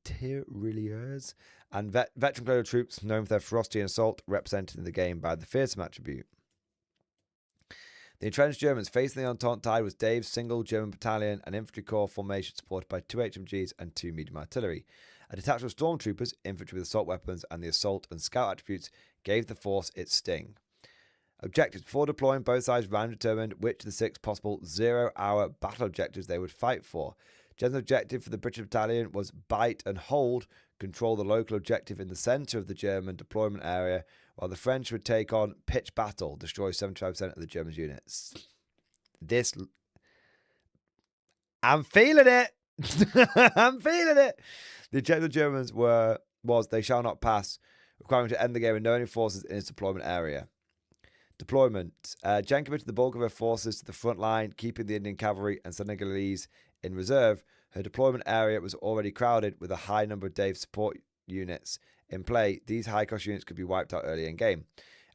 [SPEAKER 2] and veteran-colored troops known for their ferocity and assault, represented in the game by the fearsome attribute. The entrenched Germans facing the Entente tide was Dave's single German battalion and infantry corps formation supported by 2 HMGs and 2 medium artillery. A detachment of stormtroopers, infantry with assault weapons, and the assault and scout attributes gave the force its sting. Objectives. Before deploying, both sides randomly determined which of the 6 possible 0 Hour battle objectives they would fight for. Jen's objective for the British battalion was bite and hold, control the local objective in the centre of the German deployment area, while the French would take on pitch battle, destroy 75% of the German units. I'm feeling it! I'm feeling it! The objective of the Germans was they shall not pass, requiring to end the game with no enemy forces in its deployment area. Deployment. Jen committed the bulk of her forces to the front line, keeping the Indian cavalry and Senegalese in reserve. Her deployment area was already crowded with a high number of Dave's support units in play. These high-cost units could be wiped out early in game.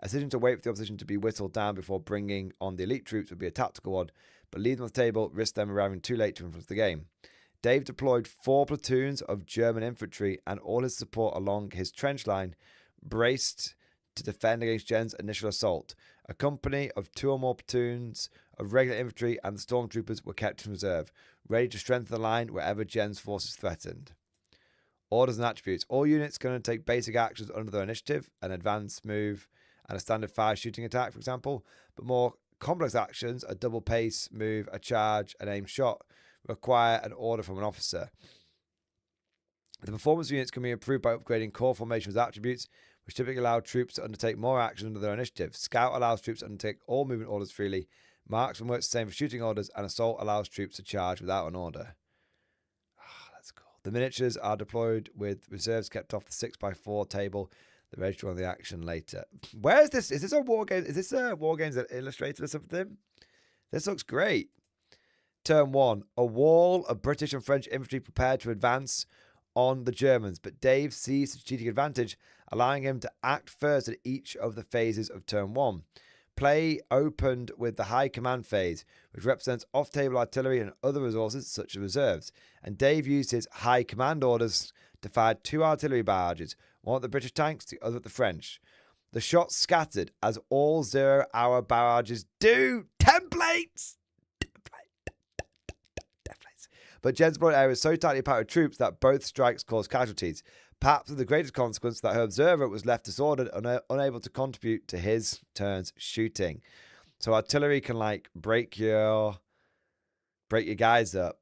[SPEAKER 2] A decision to wait for the opposition to be whittled down before bringing on the elite troops would be a tactical one, but leave them on the table risked them arriving too late to influence the game. Dave deployed 4 platoons of German infantry and all his support along his trench line, braced to defend against Jen's initial assault. A company of 2 or more platoons of regular infantry and the stormtroopers were kept in reserve, ready to strengthen the line wherever Jen's forces threatened. Orders and attributes. All units can undertake basic actions under their initiative, an advanced move and a standard fire shooting attack, for example, but more complex actions, a double pace move, a charge, an aim shot, require an order from an officer. The performance units can be improved by upgrading core formations attributes, which typically allow troops to undertake more actions under their initiative. Scout allows troops to undertake all movement orders freely. Marksman works the same for shooting orders, and Assault allows troops to charge without an order. That's cool. The miniatures are deployed with reserves kept off the 6x4 table. The ready to run the action later. Where is this? Is this a War Games? Is this a War Games Illustrated or something? This looks great. Turn 1. A wall of British and French infantry prepared to advance on the Germans, but Dave seized the strategic advantage, allowing him to act first at each of the phases of Turn 1. Play opened with the High Command phase, which represents off-table artillery and other resources such as reserves, and Dave used his High Command orders to fire 2 artillery barrages, one at the British tanks, the other at the French. The shots scattered, as all 0 Hour barrages do. Templates! But Jen's deployed area was so tightly packed with troops that both strikes caused casualties. Perhaps with the greatest consequence that her observer was left disordered and unable to contribute to his turn's shooting. So artillery can like break your guys up.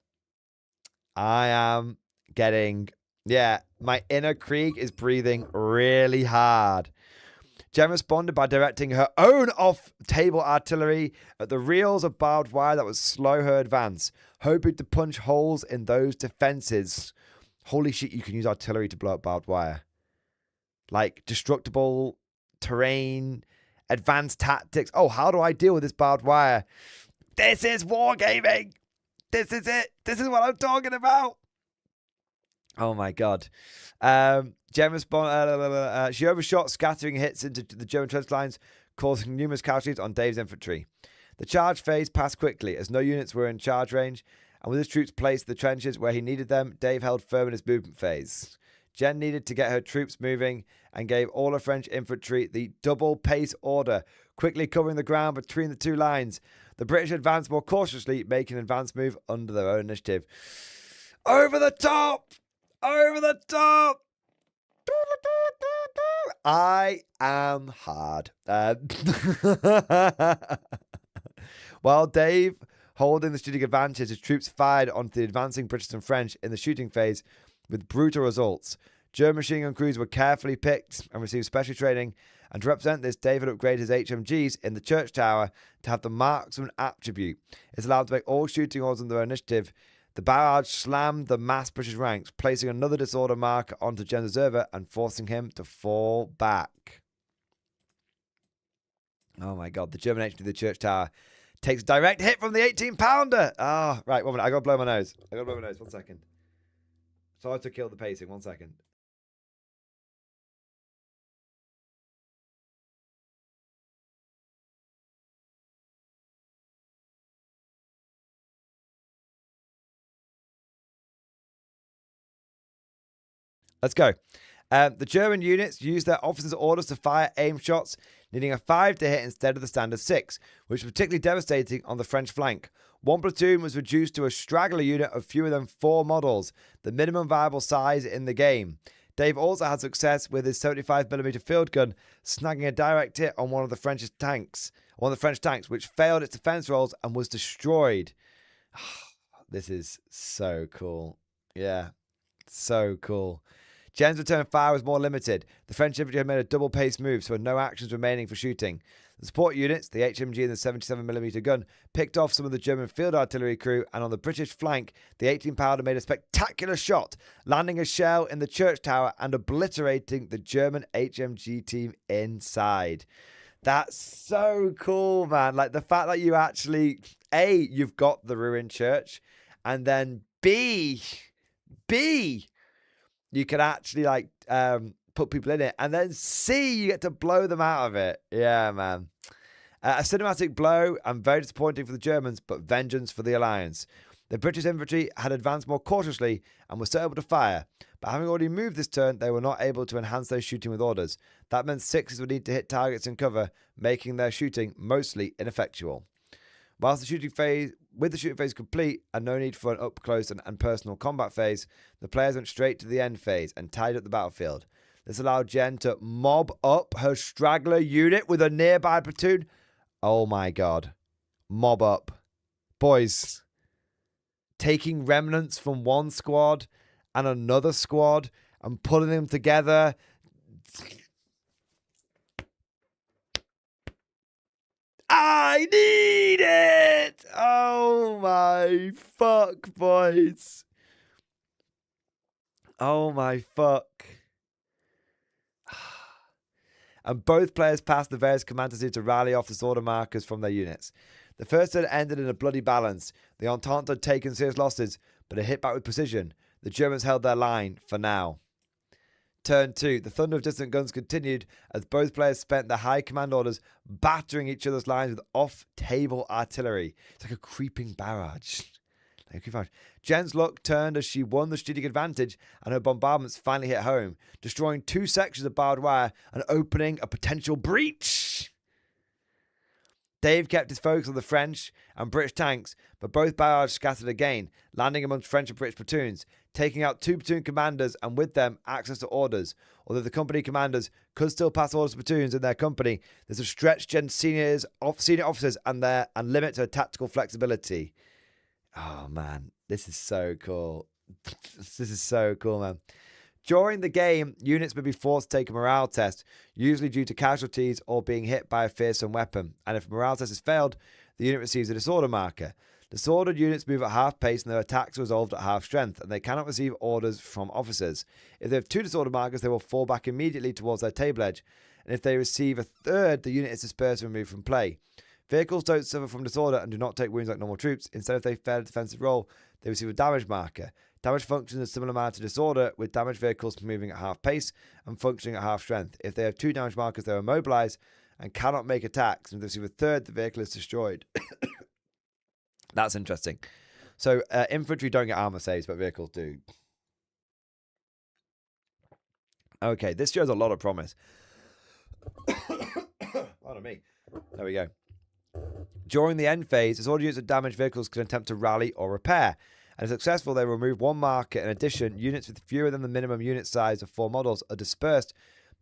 [SPEAKER 2] I am getting, my inner Krieg is breathing really hard. Jen responded by directing her own off-table artillery at the reels of barbed wire that would slow her advance, hoping to punch holes in those defenses. Holy shit, you can use artillery to blow up barbed wire. Like, destructible terrain, advanced tactics. Oh, how do I deal with this barbed wire? This is wargaming! This is it. This is what I'm talking about. Oh my god. Jen she overshot, scattering hits into the German trench lines, causing numerous casualties on Dave's infantry. The charge phase passed quickly, as no units were in charge range, and with his troops placed in the trenches where he needed them, Dave held firm in his movement phase. Jen needed to get her troops moving and gave all her French infantry the double pace order, quickly covering the ground between the two lines. The British advanced more cautiously, making an advance move under their own initiative. Over the top! Over the top! I am hard. While Dave holding the strategic advantage, his troops fired onto the advancing British and French in the shooting phase with brutal results. German machine gun crews were carefully picked and received special training, and to represent this, Dave had upgraded his HMGs in the church tower to have the marksman attribute. It's allowed to make all shooting orders on their initiative. The barrage slammed the massed British ranks, placing another disorder marker onto Jen's observer and forcing him to fall back. Oh my god, the German HMG of the church tower takes a direct hit from the 18-pounder. Ah, right, 1 minute. I gotta blow my nose. 1 second. Sorry to kill the pacing. 1 second. Let's go. The German units used their officers' orders to fire aim shots, needing a 5 to hit instead of the standard 6, which was particularly devastating on the French flank. One platoon was reduced to a straggler unit of fewer than 4 models, the minimum viable size in the game. Dave also had success with his 75mm field gun, snagging a direct hit on one of the French tanks, which failed its defense rolls and was destroyed. This is so cool. Yeah, so cool. Jen's return fire was more limited. The French infantry had made a double-paced move, so had no actions remaining for shooting. The support units, the HMG and the 77mm gun, picked off some of the German field artillery crew, and on the British flank, the 18-pounder made a spectacular shot, landing a shell in the church tower and obliterating the German HMG team inside. That's so cool, man. Like, the fact that you actually, A, you've got the ruined church, and then B, you can actually, like, put people in it, and then C, you get to blow them out of it. Yeah, man. A cinematic blow and very disappointing for the Germans, but vengeance for the Alliance. The British infantry had advanced more cautiously and were still able to fire, but having already moved this turn, they were not able to enhance their shooting with orders. That meant 6s would need to hit targets in cover, making their shooting mostly ineffectual. Whilst the shooting phase complete and no need for an up-close and personal combat phase, the players went straight to the end phase and tied up the battlefield. This allowed Jen to mob up her straggler unit with a nearby platoon. Oh my god. Mob up. Boys. Taking remnants from one squad and another squad and putting them together. I need it! Oh my fuck, boys. Oh my fuck. And both players passed the various commanders to rally off disorder markers from their units. The first turn ended in a bloody balance. The Entente had taken serious losses, but it hit back with precision. The Germans held their line, for now. Turn 2. The thunder of distant guns continued as both players spent their high command orders battering each other's lines with off-table artillery. It's like a creeping barrage. Jen's luck turned as she won the strategic advantage and her bombardments finally hit home, destroying 2 sections of barbed wire and opening a potential breach. Dave kept his focus on the French and British tanks, but both barrages scattered again, landing amongst French and British platoons, taking out 2 platoon commanders and with them access to orders. Although the company commanders could still pass orders to platoons in their company, this would stretch Jen's senior officers and limit her tactical flexibility. Oh man, this is so cool. This is so cool, man. During the game, units may be forced to take a morale test, usually due to casualties or being hit by a fearsome weapon. And if a morale test is failed, the unit receives a disorder marker. Disordered units move at half pace and their attacks are resolved at half strength, and they cannot receive orders from officers. If they have 2 disorder markers, they will fall back immediately towards their table edge. And if they receive a 3rd, the unit is dispersed and removed from play. Vehicles don't suffer from disorder and do not take wounds like normal troops. Instead, if they fail a defensive roll, they receive a damage marker. Damage functions in a similar manner to disorder, with damaged vehicles moving at half pace and functioning at half strength. If they have 2 damage markers, they are immobilized and cannot make attacks. And if they receive a third, the vehicle is destroyed. That's interesting. So infantry don't get armor saves, but vehicles do. Okay, this shows a lot of promise. Pardon me. There we go. During the end phase, disorder units of damaged vehicles can attempt to rally or repair. And if successful, they remove 1 marker. In addition, units with fewer than the minimum unit size of 4 models are dispersed,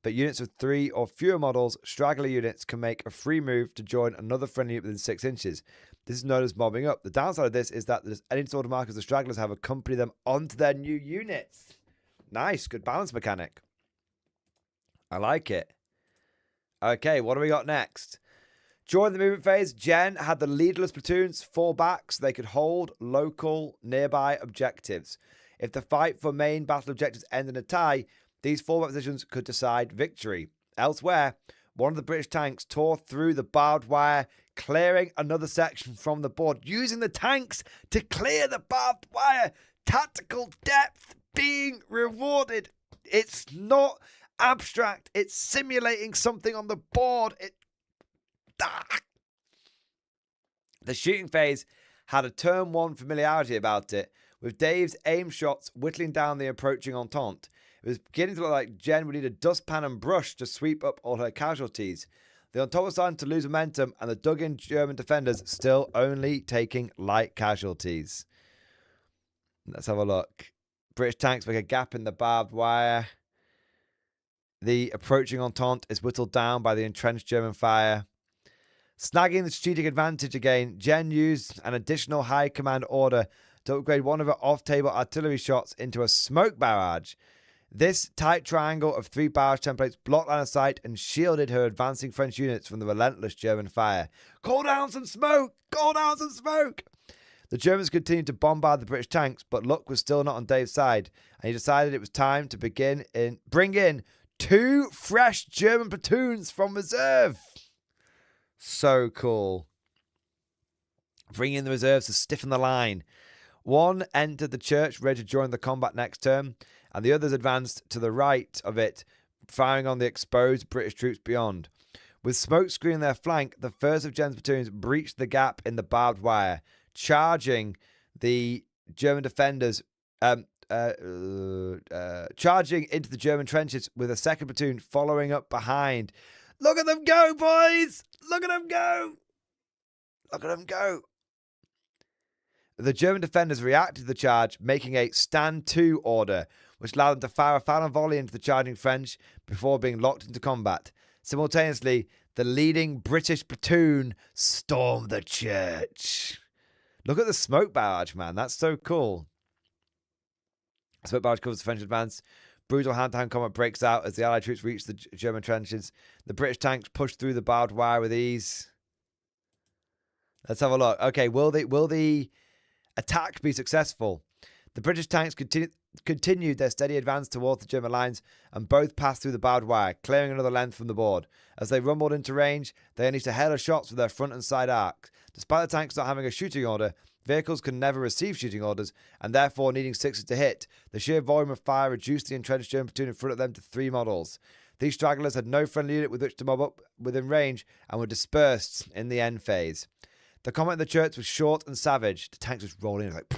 [SPEAKER 2] but units with 3 or fewer models, straggler units, can make a free move to join another friendly unit within 6 inches. This is known as mobbing up. The downside of this is that any disorder markers the stragglers have accompany them onto their new units. Nice, good balance mechanic. I like it. Okay, what do we got next? During the movement phase, Jen had the leaderless platoons fall back so they could hold local nearby objectives. If the fight for main battle objectives ended in a tie, these fallback positions could decide victory. Elsewhere, one of the British tanks tore through the barbed wire, clearing another section from the board, using the tanks to clear the barbed wire. Tactical depth being rewarded. It's not abstract. It's simulating something on the board. The shooting phase had a turn 1 familiarity about it, with Dave's aim shots whittling down the approaching Entente. It was beginning to look like Jen would need a dustpan and brush to sweep up all her casualties. The Entente was starting to lose momentum, and the dug-in German defenders still only taking light casualties. Let's have a look. British tanks make a gap in the barbed wire. The approaching Entente is whittled down by the entrenched German fire. Snagging the strategic advantage again, Jen used an additional high command order to upgrade one of her off-table artillery shots into a smoke barrage. This tight triangle of 3 barrage templates blocked line of sight and shielded her advancing French units from the relentless German fire. Call down some smoke! Call down some smoke! The Germans continued to bombard the British tanks, but luck was still not on Dave's side, and he decided it was time to bring in 2 fresh German platoons from reserve. So cool. Bring in the reserves to stiffen the line. One entered the church ready to join the combat next turn, and the others advanced to the right of it, firing on the exposed British troops beyond. With smoke screening their flank, the first of Jen's platoons breached the gap in the barbed wire, charging the German defenders, charging into the German trenches with a second platoon following up behind. Look at them go, boys! Look at them go! Look at them go! The German defenders reacted to the charge, making a stand to order, which allowed them to fire a final volley into the charging French before being locked into combat. Simultaneously, the leading British platoon stormed the church. Look at the smoke barrage, man. That's so cool. Smoke barrage covers the French advance. Brutal hand-to-hand combat breaks out as the Allied troops reach the German trenches. The British tanks push through the barbed wire with ease. Let's have a look. Okay, will the attack be successful? The British tanks continued their steady advance towards the German lines and both passed through the barbed wire, clearing another length from the board. As they rumbled into range, they unleashed a hail of shots with their front and side arcs. Despite the tanks not having a shooting order, vehicles can never receive shooting orders, and therefore needing 6s to hit. The sheer volume of fire reduced the entrenched German platoon in front of them to 3 models. These stragglers had no friendly unit with which to mob up within range and were dispersed in the end phase. The combat in the church was short and savage. The tanks just roll in like...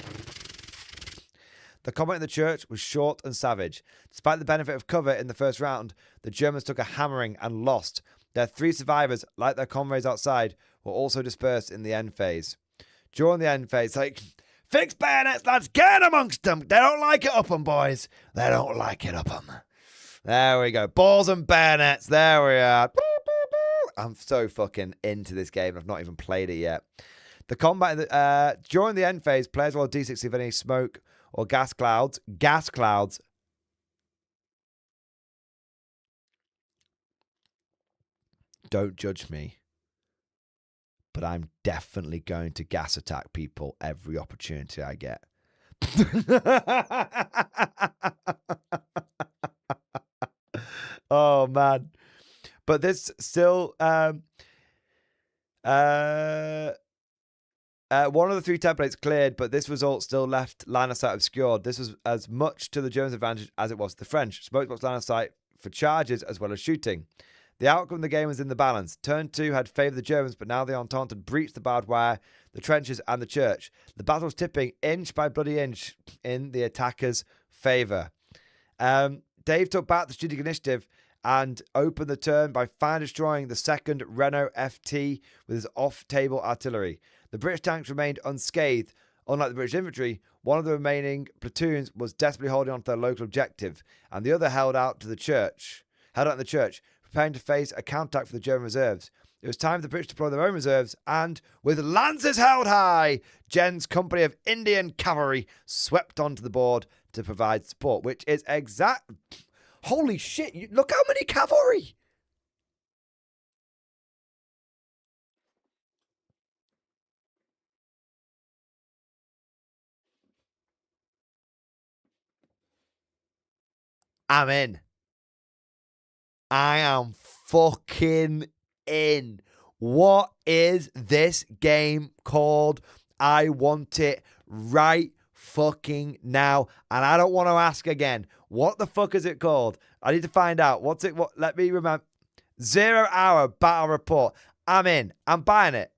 [SPEAKER 2] The combat in the church was short and savage. Despite the benefit of cover in the first round, the Germans took a hammering and lost. Their 3 survivors, like their comrades outside, were also dispersed in the end phase. During the end phase, like, fix bayonets, lads, get amongst them. They don't like it up 'em, boys. They don't like it up 'em. There we go. Balls and bayonets. There we are. I'm so fucking into this game. I've not even played it yet. The combat during the end phase, players roll d6 if any smoke or gas clouds. Don't judge me, but I'm definitely going to gas attack people every opportunity I get. Oh, man. But this still... One of the 3 templates cleared, but this result still left line of sight obscured. This was as much to the Germans' advantage as it was to the French. Smokebox line of sight for charges as well as shooting. The outcome of the game was in the balance. Turn 2 had favoured the Germans, but now the Entente had breached the barbed wire, the trenches, and the church. The battle was tipping inch by bloody inch in the attackers' favour. Dave took back the strategic initiative and opened the turn by fire destroying the 2nd Renault FT with his off-table artillery. The British tanks remained unscathed. Unlike the British infantry, one of the remaining platoons was desperately holding on to their local objective, and the other held out in the church, preparing to face a counterattack for the German reserves. It was time for the British to deploy their own reserves, and with lances held high, Jen's company of Indian cavalry swept onto the board to provide support, which is exact. Holy shit! Look how many cavalry! I'm in. I am fucking in. What is this game called? I want it right fucking now. And I don't want to ask again. What the fuck is it called? I need to find out. Let me remember. 0 Hour Battle Report. I'm in. I'm buying it.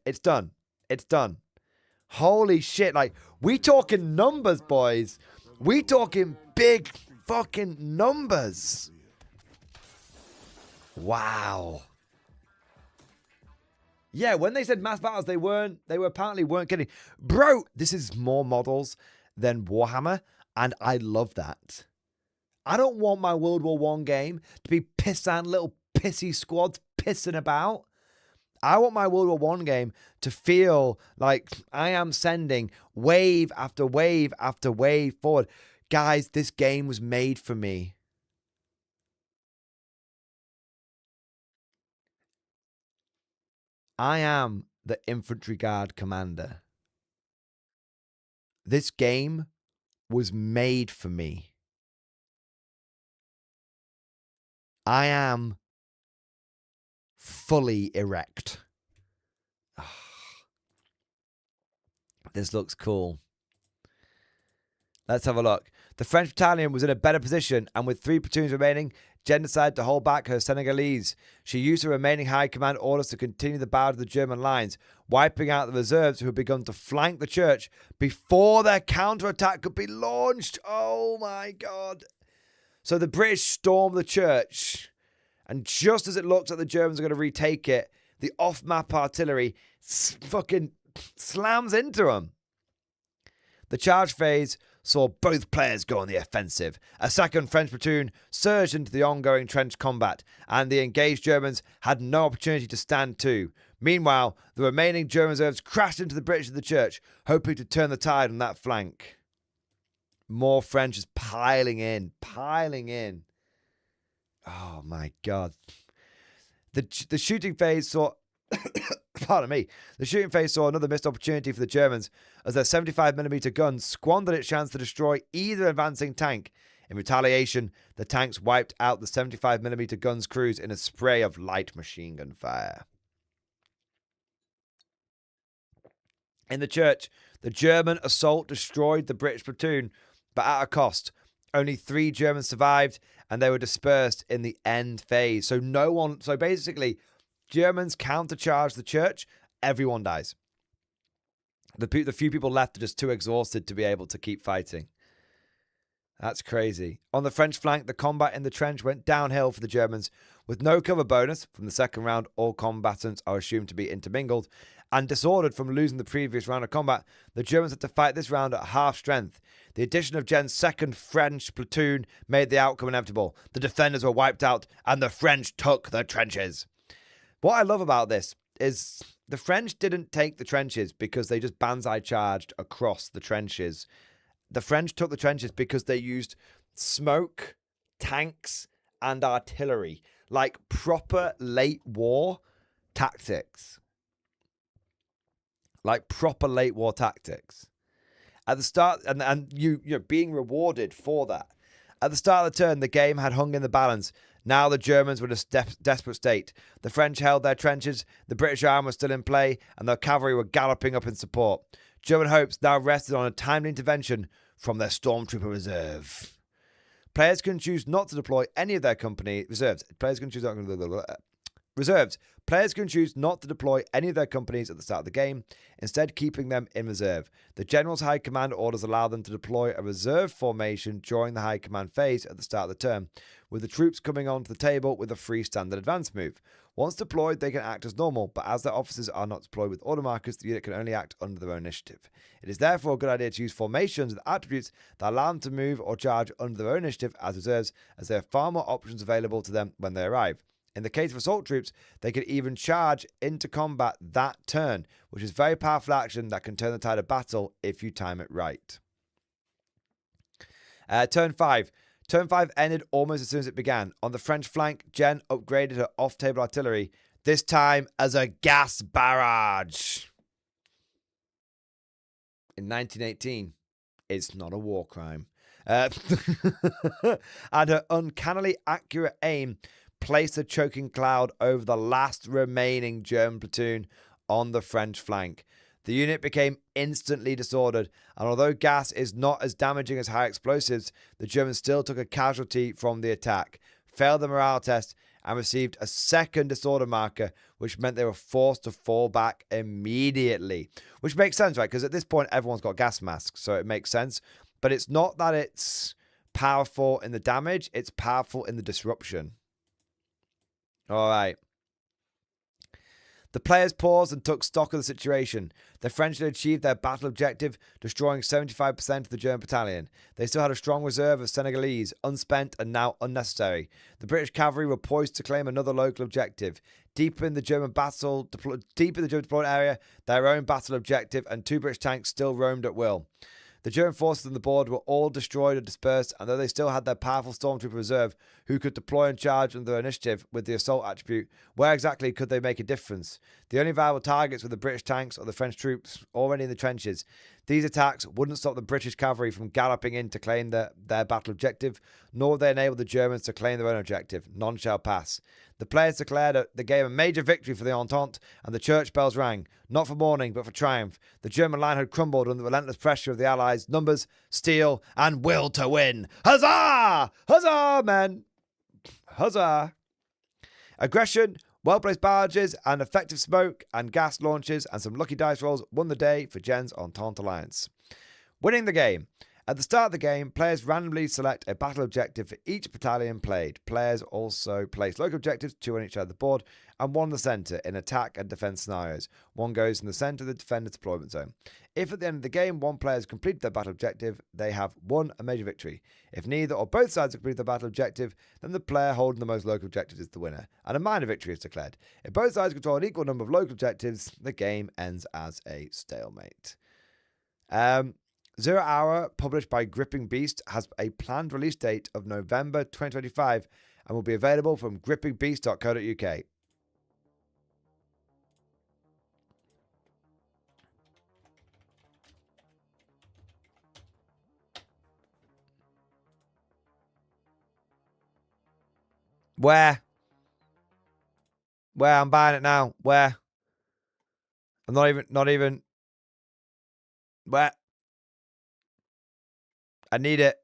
[SPEAKER 2] It's done. Holy shit. Like, we talking numbers, boys. We talking big fucking numbers. Wow. Yeah, when they said mass battles, they apparently weren't kidding. Bro, this is more models than Warhammer, and I love that. I don't want my World War I game to be pissant little pissy squads pissing about. I want my World War I game to feel like I am sending wave after wave after wave forward. Guys, this game was made for me. I am the infantry guard commander. This game was made for me. I am fully erect. This looks cool. Let's have a look. The French battalion was in a better position, and with 3 platoons remaining, Jen decided to hold back her Senegalese. She used her remaining high command orders to continue the battle of the German lines, wiping out the reserves who had begun to flank the church before their counterattack could be launched. Oh my God. So the British stormed the church, and just as it looks like the Germans are going to retake it, the off-map artillery fucking slams into them. The charge phase saw both players go on the offensive. A 2nd French platoon surged into the ongoing trench combat, and the engaged Germans had no opportunity to stand to. Meanwhile, the remaining German reserves crashed into the British of the church, hoping to turn the tide on that flank. More French is piling in. Oh my God. The shooting phase saw... Pardon me. The shooting phase saw another missed opportunity for the Germans as their 75mm gun squandered its chance to destroy either advancing tank. In retaliation, the tanks wiped out the 75mm gun's crews in a spray of light machine gun fire. In the church, the German assault destroyed the British platoon, but at a cost. Only 3 Germans survived, and they were dispersed in the end phase. So basically, Germans countercharge the church, everyone dies. The few people left are just too exhausted to be able to keep fighting. That's crazy. On the French flank, the combat in the trench went downhill for the Germans. With no cover bonus from the second round, all combatants are assumed to be intermingled. And disordered from losing the previous round of combat, the Germans had to fight this round at half strength. The addition of Jen's 2nd French platoon made the outcome inevitable. The defenders were wiped out, and the French took the trenches. What I love about this is the French didn't take the trenches because they just banzai charged across the trenches. The French took the trenches because they used smoke, tanks, and artillery, like proper late war tactics. At the start, and you're being rewarded for that. At the start of the turn, the game had hung in the balance. Now the Germans were in a desperate state. The French held their trenches, the British army was still in play, and the cavalry were galloping up in support. German hopes now rested on a timely intervention from their stormtrooper reserve. Players can choose not to deploy any of their company reserves. Players can choose reserves. Players can choose not to deploy any of their companies at the start of the game, instead keeping them in reserve. The General's High Command orders allow them to deploy a reserve formation during the High Command phase at the start of the turn, with the troops coming onto the table with a free standard advance move. Once deployed, they can act as normal, but as their officers are not deployed with order markers, the unit can only act under their own initiative. It is therefore a good idea to use formations with attributes that allow them to move or charge under their own initiative as reserves, as there are far more options available to them when they arrive. In the case of assault troops, they can even charge into combat that turn, which is a very powerful action that can turn the tide of battle if you time it right. Turn 5. Turn 5 ended almost as soon as it began. On the French flank, Jen upgraded her off-table artillery, this time as a gas barrage. In 1918, it's not a war crime. And her uncannily accurate aim placed a choking cloud over the last remaining German platoon on the French flank. The unit became instantly disordered, and although gas is not as damaging as high explosives, the Germans still took a casualty from the attack, failed the morale test, and received a second disorder marker, which meant they were forced to fall back immediately. Which makes sense, right? Because at this point, everyone's got gas masks, so it makes sense. But it's not that it's powerful in the damage, it's powerful in the disruption. All right. The players paused and took stock of the situation. The French had achieved their battle objective, destroying 75% of the German battalion. They still had a strong reserve of Senegalese, unspent and now unnecessary. The British cavalry were poised to claim another local objective. Deep in the German deployed area, their own battle objective, and 2 British tanks still roamed at will. The German forces on the board were all destroyed or dispersed, and though they still had their powerful stormtrooper reserve, who could deploy and charge under their initiative with the assault attribute, where exactly could they make a difference? The only viable targets were the British tanks or the French troops already in the trenches. These attacks wouldn't stop the British cavalry from galloping in to claim their battle objective, nor would they enable the Germans to claim their own objective. None shall pass. The players declared the game a major victory for the Entente, and the church bells rang, not for mourning, but for triumph. The German line had crumbled under the relentless pressure of the Allies' numbers, steel, and will to win. Huzzah! Huzzah, men! Huzzah! Aggression, well-placed barrages, and effective smoke and gas launches, and some lucky dice rolls won the day for Jen's Entente Alliance. Winning the game. At the start of the game, players randomly select a battle objective for each battalion played. Players also place local objectives, 2 on each side of the board, and 1 in the centre in attack and defence scenarios. 1 goes in the centre of the defender's deployment zone. If at the end of the game 1 player has completed their battle objective, they have won a major victory. If neither or both sides have completed their battle objective, then the player holding the most local objectives is the winner, and a minor victory is declared. If both sides control an equal number of local objectives, the game ends as a stalemate. 0 Hour, published by Gripping Beast, has a planned release date of November 2025 and will be available from grippingbeast.co.uk. Where? I'm buying it now. Where? I'm not even. Where? I need it.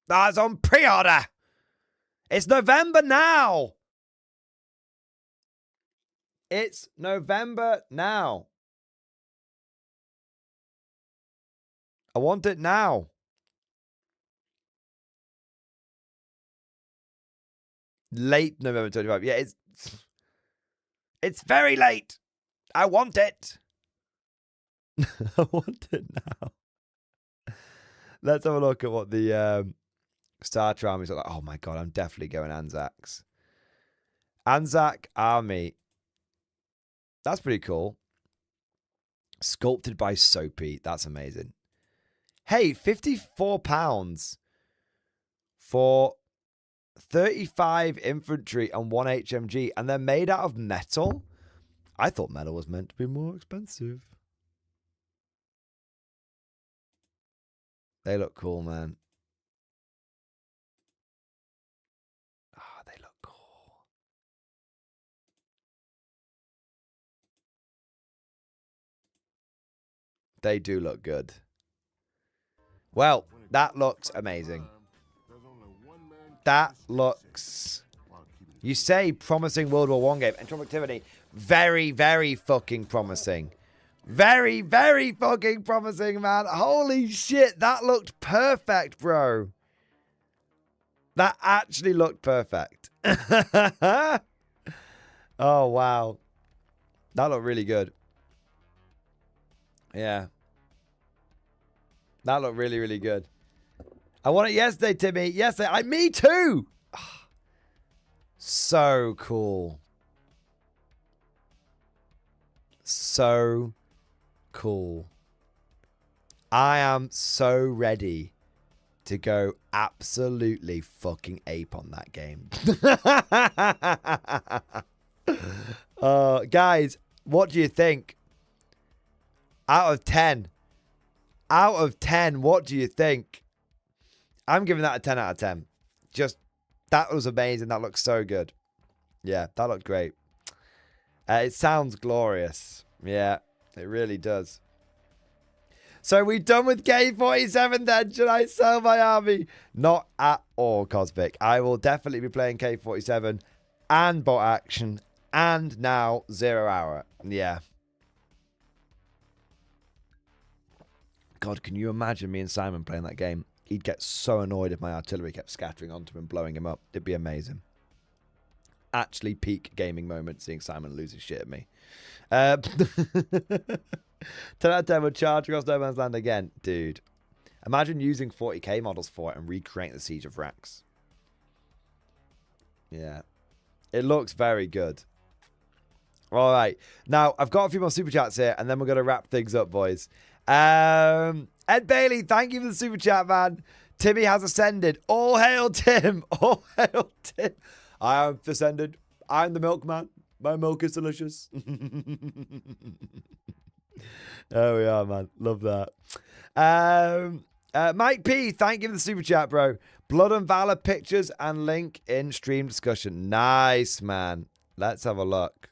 [SPEAKER 2] That's on pre-order. It's November now. It's November now. I want it now. Late November 25. Yeah, it's very late. I want it. I want it now. Let's have a look at what the Starter armies look like. Oh my god, I'm definitely going Anzacs. Anzac army. That's pretty cool. Sculpted by Soapy. That's amazing. Hey, £54 for 35 infantry and 1 HMG, and they're made out of metal? I thought metal was meant to be more expensive. They look cool, man. Oh, they look cool. They do look good. Well, that looks amazing. That looks... You say promising World War One game. Entropy activity. Very, very fucking promising. Very, very fucking promising, man. Holy shit. That looked perfect, bro. That actually looked perfect. Oh, wow. That looked really good. Yeah. That looked really, really good. I won it yesterday, Timmy. Yesterday. Me too. So cool. So cool. I am so ready to go absolutely fucking ape on that game. Guys, what do you think? Out of 10. Out of 10, what do you think? I'm giving that a 10 out of 10. Just, that was amazing. That looks so good. Yeah, that looked great. It sounds glorious. Yeah, it really does. So we done with K47 then? Should I sell my army? Not at all, Cosmic. I will definitely be playing K47 and bot action and now 0 hour. Yeah. God, can you imagine me and Simon playing that game? He'd get so annoyed if my artillery kept scattering onto him and blowing him up. It'd be amazing. Actually peak gaming moment seeing Simon lose his shit at me. 10 out of 10 would charge across No Man's Land again. Dude, imagine using 40k models for it and recreating the Siege of Rax. Yeah. It looks very good. All right. Now, I've got a few more super chats here, and then we're going to wrap things up, boys. Ed Bailey, thank you for the super chat, man. Timmy has ascended. All hail Tim. All hail Tim. I have ascended. I'm the milkman. My milk is delicious. There we are, man. Love that. Mike P, thank you for the super chat, bro. Blood and Valor pictures and link in stream discussion. Nice, man. Let's have a look.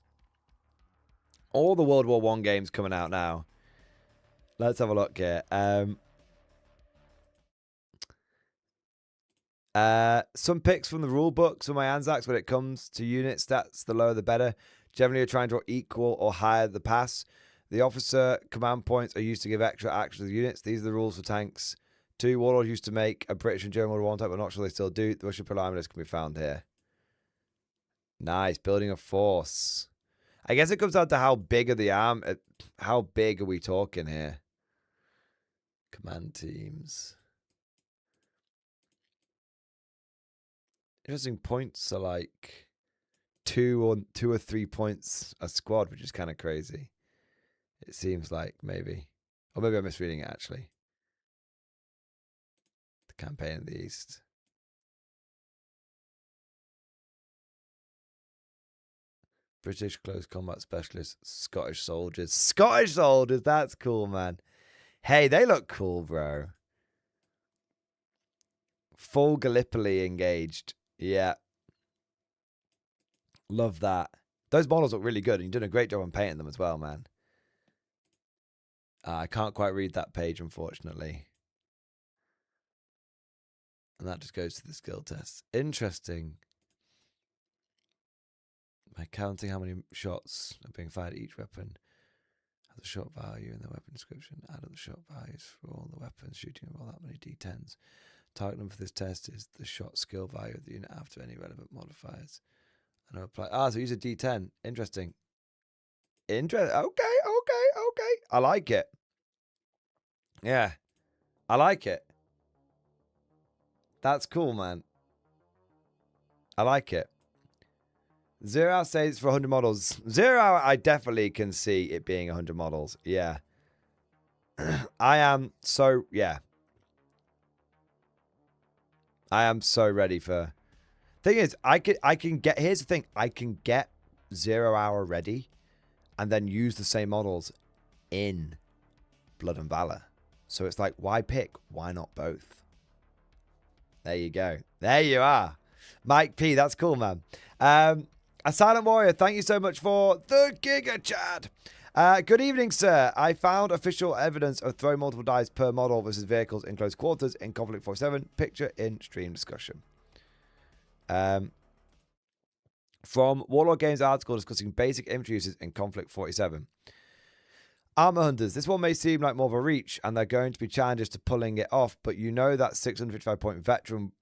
[SPEAKER 2] All the World War One games coming out now. Let's have a look here. Some picks from the rule books for my Anzacs when it comes to unit stats. The lower the better. Generally, you're trying to draw equal or higher the pass. The officer command points are used to give extra action to the units. These are the rules for tanks. 2 Warlords used to make a British and German World War I type, but not sure they still do. The Russian Preliminary list can be found here. Nice. Building a force. I guess it comes down to how big are the arm. How big are we talking here? Command teams. Interesting points are like 2 or 3 points a squad, which is kind of crazy. It seems like maybe. Or maybe I'm misreading it, actually. The campaign in the East. British close combat specialists. Scottish soldiers. Scottish soldiers! That's cool, man. Hey, they look cool, bro. Full Gallipoli engaged. Yeah. Love that. Those models look really good, and you're doing a great job on painting them as well, man. I can't quite read that page, unfortunately. And that just goes to the skill test. Interesting. By counting how many shots are being fired at each weapon, has a shot value in the weapon description. Add up the shot values for all the weapons shooting of all that many d10s. Target number for this test is the shot skill value of the unit after any relevant modifiers. And apply. So use a d10. Interesting. Okay. I like it. Yeah. I like it. That's cool, man. I like it. 0 hour says for 100 models. 0 hour, I definitely can see it being 100 models. Yeah. I am so, yeah. I am so ready for... Thing is, I can get... Here's the thing. I can get 0 hour ready and then use the same models in Blood and Valor. So it's like, why pick? Why not both? There you go. There you are. Mike P, that's cool, man. A Silent Warrior, thank you so much for the Giga Chat. Good evening, sir. I found official evidence of throw multiple dice per model versus vehicles in close quarters in Konflikt 47. Picture in stream discussion. From Warlord Games article discussing basic infantry uses in Konflikt 47. Armor Hunters. This one may seem like more of a reach, and they're going to be challenges to pulling it off, but you know that 655-point veteran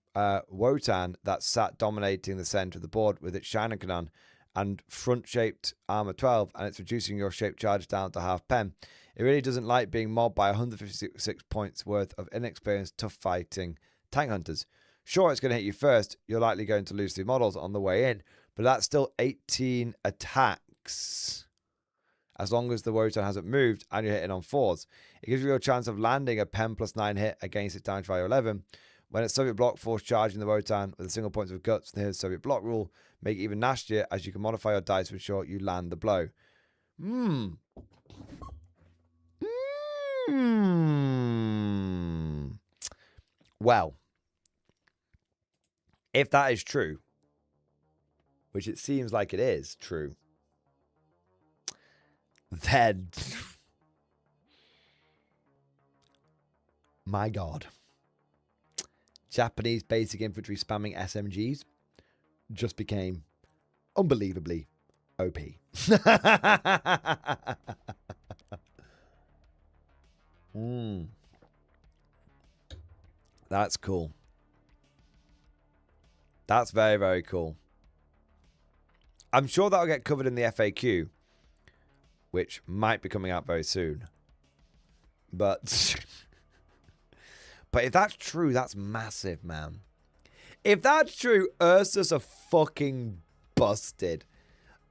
[SPEAKER 2] Wotan that sat dominating the center of the board with its Shining Cannon and front-shaped armor 12, and it's reducing your shape charge down to half pen. It really doesn't like being mobbed by 156 points worth of inexperienced, tough-fighting tank hunters. Sure, it's going to hit you first. You're likely going to lose 3 models on the way in, but that's still 18 attacks. As long as the Wotan hasn't moved and you're hitting on 4s. It gives you a chance of landing a pen +9 hit against its damage value 11. When it's Soviet block, force charging the Wotan with a single point of guts, and here's Soviet block rule, make it even nastier as you can modify your dice to ensure you land the blow. Well, if that is true, which it seems like it is true, then my God, Japanese basic infantry spamming SMGs just became unbelievably OP. That's cool. That's very, very cool. I'm sure that'll get covered in the FAQ, which might be coming out very soon. But but if that's true, that's massive, man. If that's true, Ursus are fucking busted.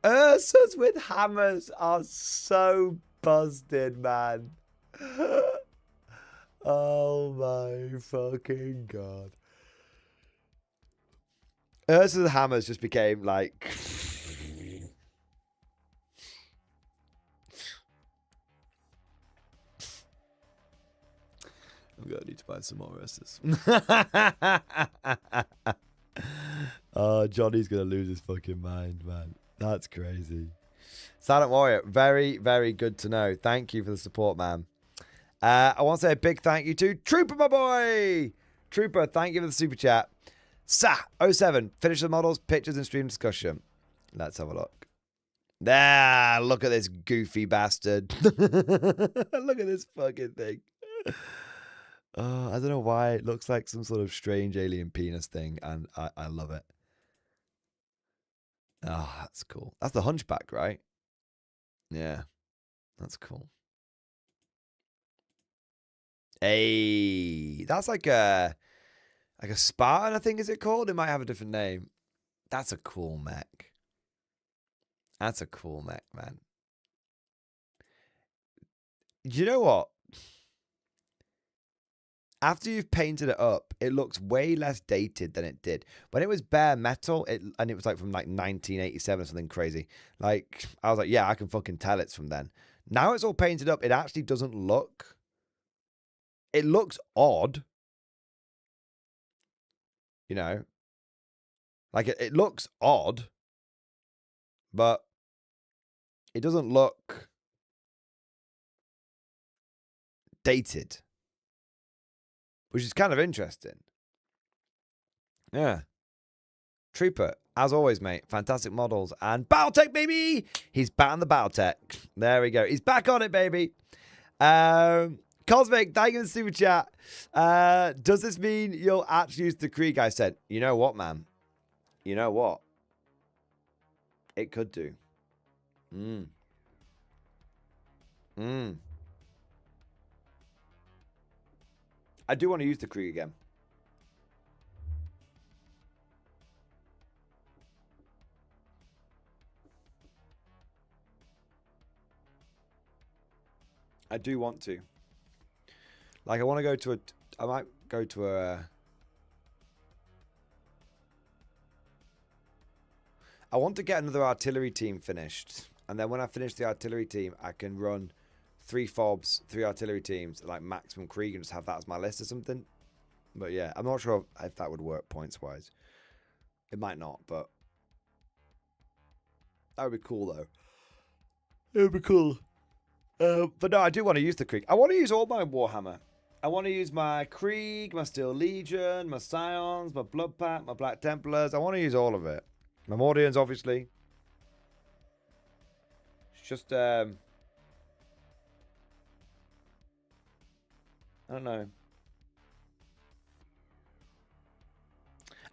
[SPEAKER 2] Ursus with hammers are so busted, man. Oh my fucking God. Ursus with hammers just became like... I'm going to need to buy some more Ursus. Oh, Johnny's going to lose his fucking mind, man. That's crazy. Silent Warrior, very, very good to know. Thank you for the support, man. I want to say a big thank you to Trooper, my boy. Trooper, thank you for the super chat. Sa07, finish the models, pictures, and stream discussion. Let's have a look. There, look at this goofy bastard. Look at this fucking thing. I don't know why. It looks like some sort of strange alien penis thing, and I love it. Oh, that's cool. That's the Hunchback, right? Yeah, that's cool. Hey, that's like a Spartan, I think, is it called? It might have a different name. That's a cool mech. That's a cool mech, man. You know what? After you've painted it up, it looks way less dated than it did. When it was bare metal, and it was like from like 1987 or something crazy. Like, I was like, yeah, I can fucking tell it's from then. Now it's all painted up. It actually doesn't look... It looks odd. You know? Like, it looks odd. But it doesn't look dated. Which is kind of interesting. Yeah. Trooper, as always, mate. Fantastic models. And Battletech, baby! He's back on the Battletech. There we go. He's back on it, baby. Cosmic, thank you for the super chat. Does this mean you'll actually use the Krieg? I said, you know what, man? You know what? It could do. I do want to use the Krieg again. I do want to. Like, I want to go to a... I might go to a... I want to get another artillery team finished. And then when I finish the artillery team, I can run 3 fobs, 3 artillery teams, like maximum Krieg, and just have that as my list or something. But yeah, I'm not sure if that would work points wise. It might not, but that would be cool though. It would be cool. But no, I do want to use the Krieg. I want to use all my Warhammer. I want to use my Krieg, my Steel Legion, my Scions, my Blood Pact, my Black Templars. I want to use all of it. My Mordians, obviously. It's just, I don't know.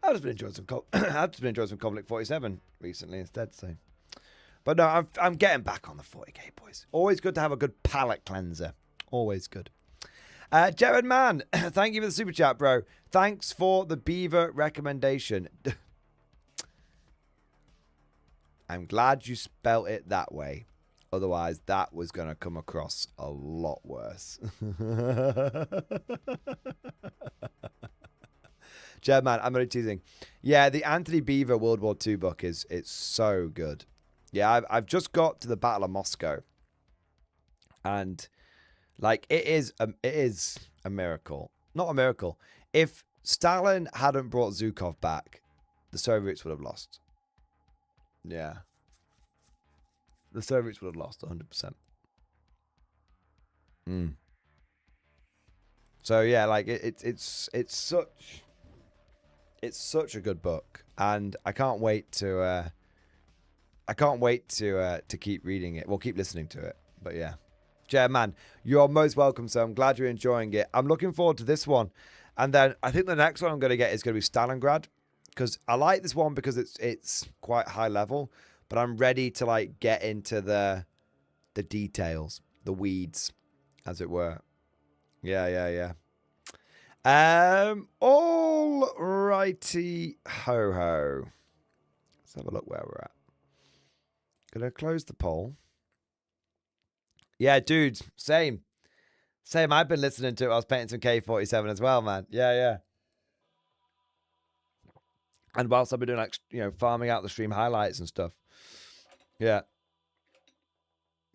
[SPEAKER 2] I've just been enjoying some. I've just been enjoying some Konflikt 47 recently instead. So, but no, I'm getting back on the 40k, boys. Always good to have a good palate cleanser. Always good. Jared Mann, thank you for the super chat, bro. Thanks for the beaver recommendation. I'm glad you spelt it that way. Otherwise, that was going to come across a lot worse. Jared Mann, I'm only teasing. Yeah, the Anthony Beaver World War II book it's so good. Yeah, I've just got to the Battle of Moscow. And like it is a miracle. Not a miracle. If Stalin hadn't brought Zhukov back, the Soviets would have lost. Yeah. The Soviets would have lost 100%. So yeah, like it's such a good book, and I can't wait to keep reading it. Well, keep listening to it. But yeah. Jared Man, you're most welcome, so I'm glad you're enjoying it. I'm looking forward to this one. And then I think the next one I'm going to get is going to be Stalingrad, because I like this one because it's quite high level, but I'm ready to like get into the details, the weeds, as it were. Yeah. All righty ho. Let's have a look where we're at. Gonna close the poll. Yeah, dude, same. I've been listening to it. I was painting some K47 as well, man. Yeah. And whilst I've been doing like, farming out the stream highlights and stuff. Yeah.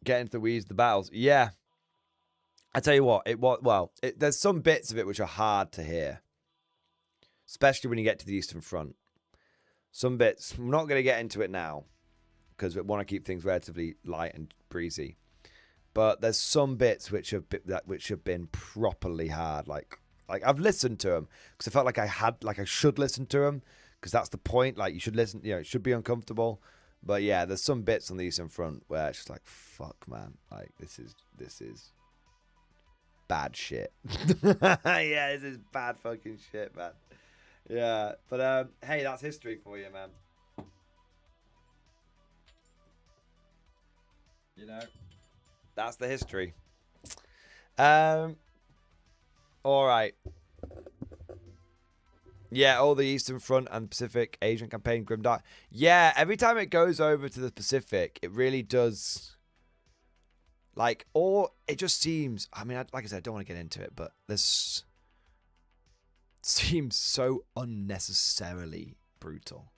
[SPEAKER 2] Getting into the weeds, the battles. Yeah. I tell you what, there's some bits of it which are hard to hear. Especially when you get to the Eastern Front. Some bits, I'm not going to get into it now, because we want to keep things relatively light and breezy. But there's some bits which have been properly hard. Like I've listened to them because I felt like I should listen to them, because that's the point. Like you should listen, it should be uncomfortable. But yeah, there's some bits on the Eastern Front where it's just like, fuck, man. Like this is bad shit. Yeah, this is bad fucking shit, man. Yeah, but hey, that's history for you, man. That's the history. All right. Yeah, all the Eastern Front and Pacific Asian Campaign, Grimdark. Yeah, every time it goes over to the Pacific, it really does. It just seems. I mean, like I said, I don't want to get into it, but this seems so unnecessarily brutal.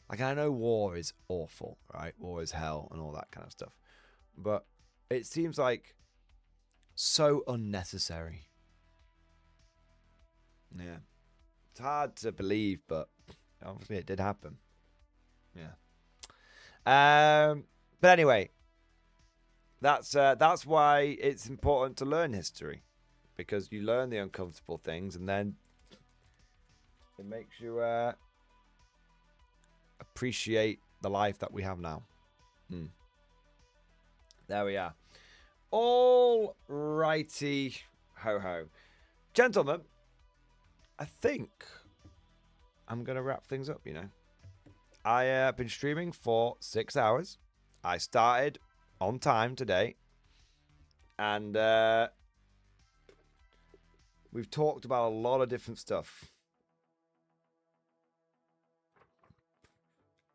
[SPEAKER 2] Like, I know war is awful, right? War is hell and all that kind of stuff. But it seems like so unnecessary. Yeah. It's hard to believe, but obviously it did happen. Yeah. But anyway, that's why it's important to learn history, because you learn the uncomfortable things, and then it makes you appreciate the life that we have now. There we are. All righty ho. Gentlemen, I think I'm going to wrap things up, I've been streaming for 6 hours. I started on time today. And we've talked about a lot of different stuff.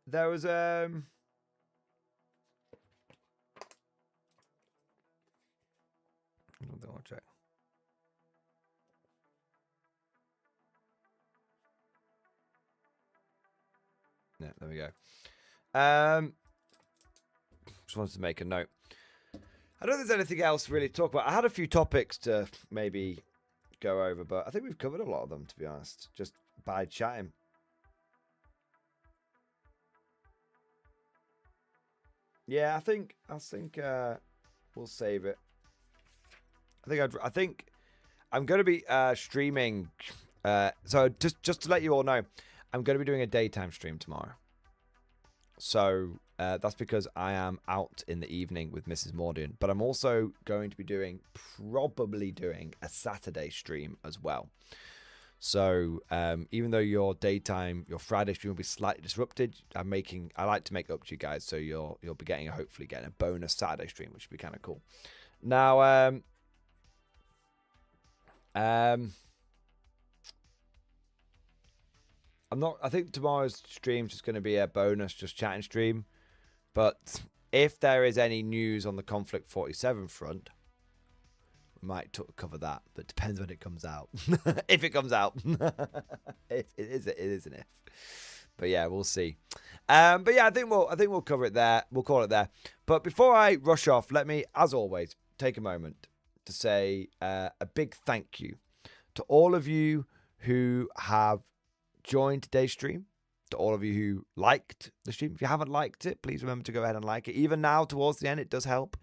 [SPEAKER 2] There was Hold on, I'll check. Yeah, there we go. Just wanted to make a note. I don't think there's anything else really to talk about. I had a few topics to maybe go over, but I think we've covered a lot of them, to be honest, just by chatting. Yeah, I think we'll save it. I think I'm going to be streaming. So just to let you all know, I'm going to be doing a daytime stream tomorrow. So that's because I am out in the evening with Mrs. Mordian, but I'm also going to be probably doing a Saturday stream as well. So even though your Friday stream will be slightly disrupted, I like to make it up to you guys, so you'll be hopefully getting a bonus Saturday stream, which would be kind of cool. Now, I think tomorrow's stream's just going to be a bonus, just chatting stream. But if there is any news on the Konflikt 47 front, we might cover that. But it depends when it comes out. If it comes out. It is an if. But yeah, we'll see. But yeah, I think we'll cover it there. We'll call it there. But before I rush off, let me, as always, take a moment to say a big thank you to all of you who have joined today's stream, to all of you who liked the stream. If you haven't liked it, please remember to go ahead and like it. Even now, towards the end, it does help.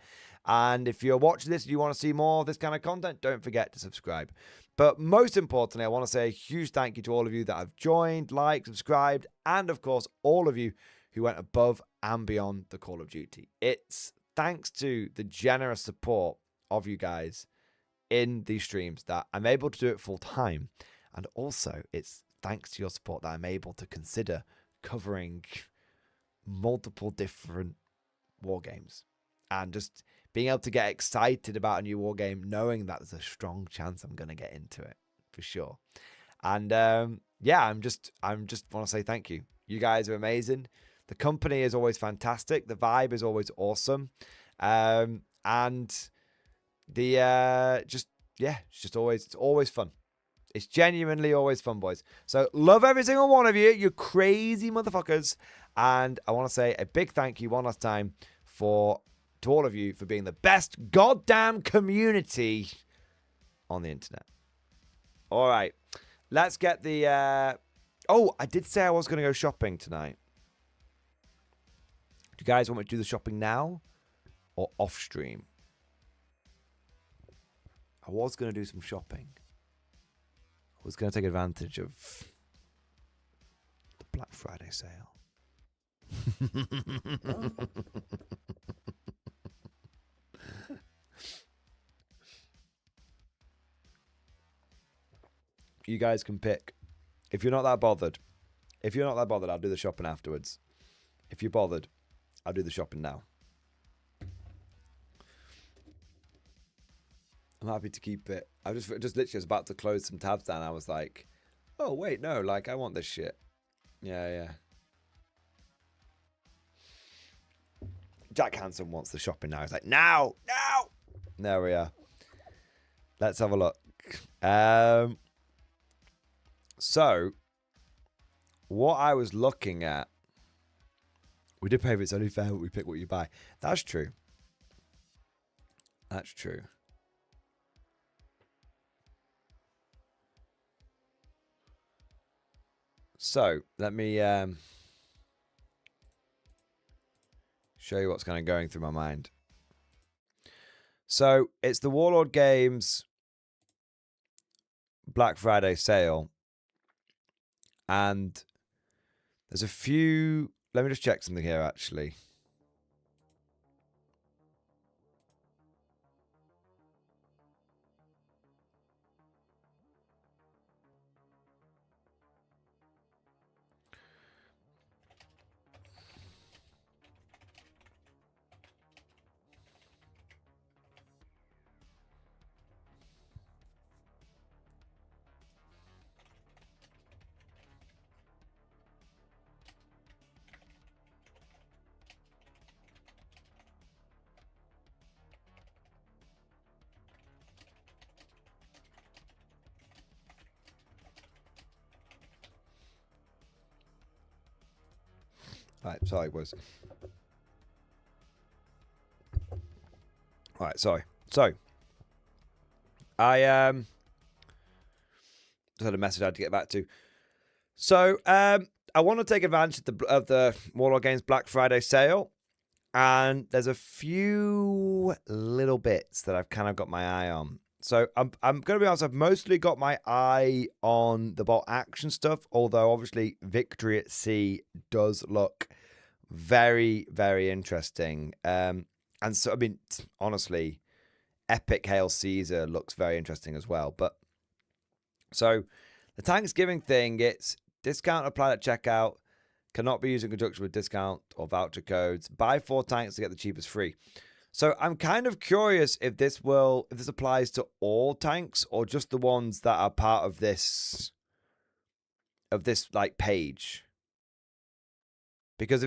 [SPEAKER 2] And if you're watching this and you want to see more of this kind of content, don't forget to subscribe. But most importantly, I want to say a huge thank you to all of you that have joined, liked, subscribed, and of course, all of you who went above and beyond the Call of Duty. It's thanks to the generous support of you guys in these streams that I'm able to do it full time. And also, it's thanks to your support that I'm able to consider covering multiple different war games and just being able to get excited about a new war game, knowing that there's a strong chance I'm going to get into it for sure. And yeah, I'm just want to say thank you. You guys are amazing. The company is always fantastic. The vibe is always awesome. And the it's always fun. It's genuinely always fun, boys. So love every single one of you, you crazy motherfuckers. And I want to say a big thank you one last time to all of you for being the best goddamn community on the internet. All right. Let's get the... Oh, I did say I was going to go shopping tonight. Do you guys want me to do the shopping now or off stream? I was going to do some shopping. I was going to take advantage of the Black Friday sale. You guys can pick. If you're not that bothered, I'll do the shopping afterwards. If you're bothered, I'll do the shopping now. I'm happy to keep it. I just literally was about to close some tabs down. I was like, oh, wait, no, like, I want this shit. Yeah. Jack Hansen wants the shopping now. He's like, now. There we are. Let's have a look. So, what I was looking at, we did pay if it's only fair that we pick what you buy. That's true. So, let me show you what's kind of going through my mind. So, it's the Warlord Games Black Friday sale. And there's a few... Let me just check something here, actually. Right, sorry, boys. All right, sorry. So, I just had a message I had to get back to. So, I want to take advantage of the Warlord Games Black Friday sale, and there's a few little bits that I've kind of got my eye on. So, I'm going to be honest, I've mostly got my eye on the bolt action stuff, although obviously Victory at Sea does look very, very interesting. And so, I mean, honestly, Epic Hail Caesar looks very interesting as well. But so the Tanksgiving thing, it's discount applied at checkout, cannot be used in conjunction with discount or voucher codes. Buy 4 tanks to get the cheapest free. So I'm kind of curious if this applies to all tanks or just the ones that are part of this like page. Because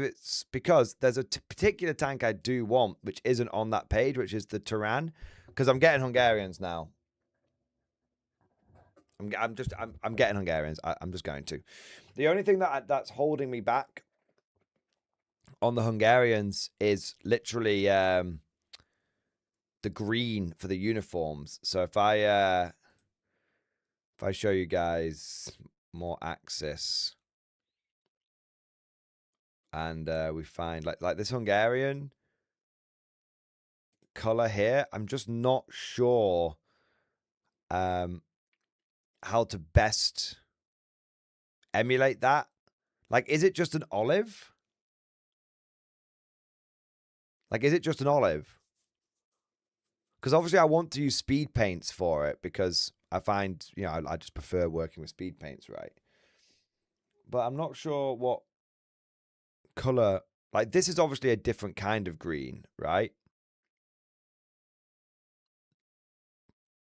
[SPEAKER 2] there's a particular tank I do want which isn't on that page, which is the Tyrann. Because I'm getting Hungarians now. I'm getting Hungarians. I'm just going to. The only thing that's holding me back on the Hungarians is literally the green for the uniforms. So if I show you guys more axis, and we find like this Hungarian color here, I'm just not sure how to best emulate that. Like, is it just an olive? Like, is it just an olive? Because obviously I want to use speed paints for it because I find, you know, I just prefer working with speed paints, right? But I'm not sure what color. Like, this is obviously a different kind of green, right?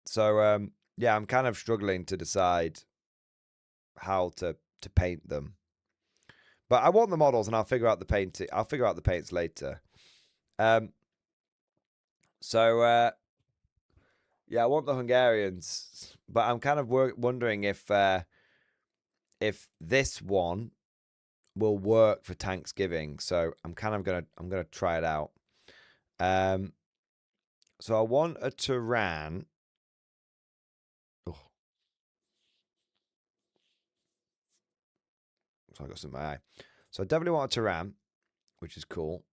[SPEAKER 2] So, yeah, I'm kind of struggling to decide how to paint them. But I want the models, and I'll figure out the painting. I'll figure out the paints later. So, yeah, I want the Hungarians, but I'm kind of wondering if this one will work for Tanksgiving. So I'm gonna try it out. So I want a Tyrann. Oh. So I got some in my eye. So I definitely want a Tyrann, which is cool.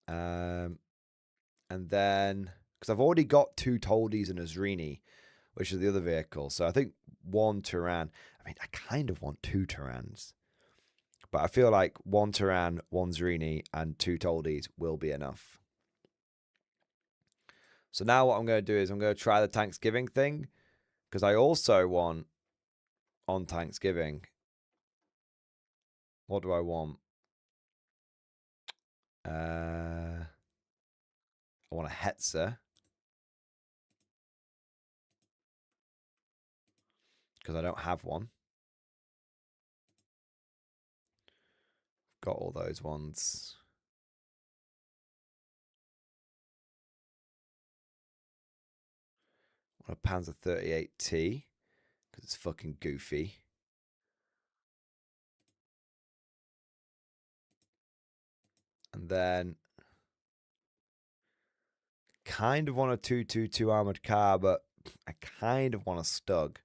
[SPEAKER 2] And then, because I've already got 2 Toldies and a Zrini, which is the other vehicle. So I think 1 Tyrann. I mean, I kind of want 2 Tyranns. But I feel like 1 Tyrann, 1 Zrini, and 2 Toldies will be enough. So now what I'm going to do is I'm going to try the Tanksgiving thing. Because I also want, on Tanksgiving, what do I want? I want a Hetzer. Because I don't have one. Got all those ones. I want a Panzer 38T. Because it's fucking goofy. And then kind of want a 222 armored car, but I kind of want a Stug.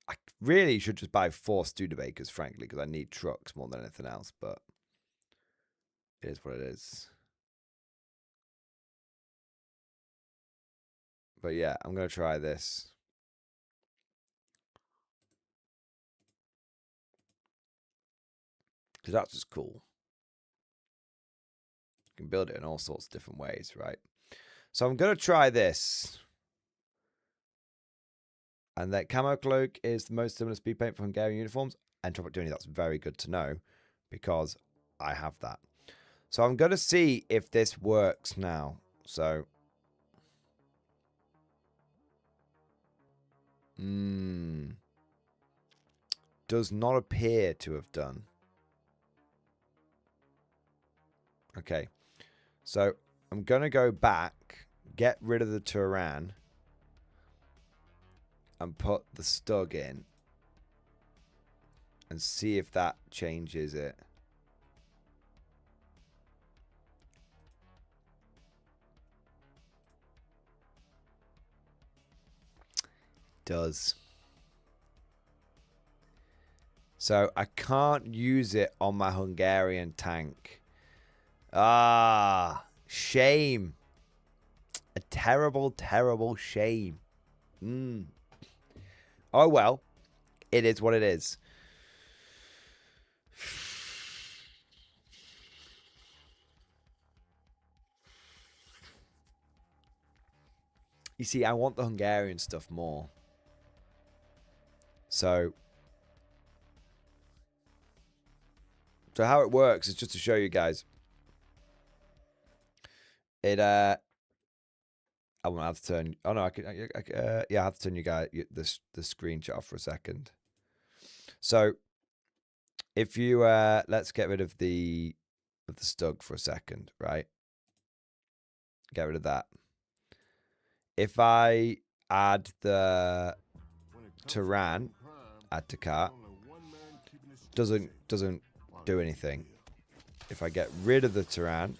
[SPEAKER 2] I really should just buy 4 Studebakers, frankly, because I need trucks more than anything else, but it is what it is. But yeah, I'm going to try this. Because that's just cool. You can build it in all sorts of different ways, right? So I'm going to try this. And that camo cloak is the most similar speed paint for Hungarian uniforms. Entropic Dooney, that's very good to know. Because I have that. So I'm going to see if this works now. So. Does not appear to have done. Okay. So I'm going to go back, get rid of the Tyrann, and put the Stug in. And see if that changes it. does. So I can't use it on my Hungarian tank. Ah, shame. A terrible, terrible shame. Oh well, it is what it is. You see, I want the Hungarian stuff more. So how it works is just to show you guys. It I won't have to turn. Oh no, I can. Yeah, I have to turn you guys the screenshot off for a second. So if you let's get rid of the stug for a second, right? Get rid of that. If I add the Turan, add to cart, doesn't do anything. If I get rid of the Turan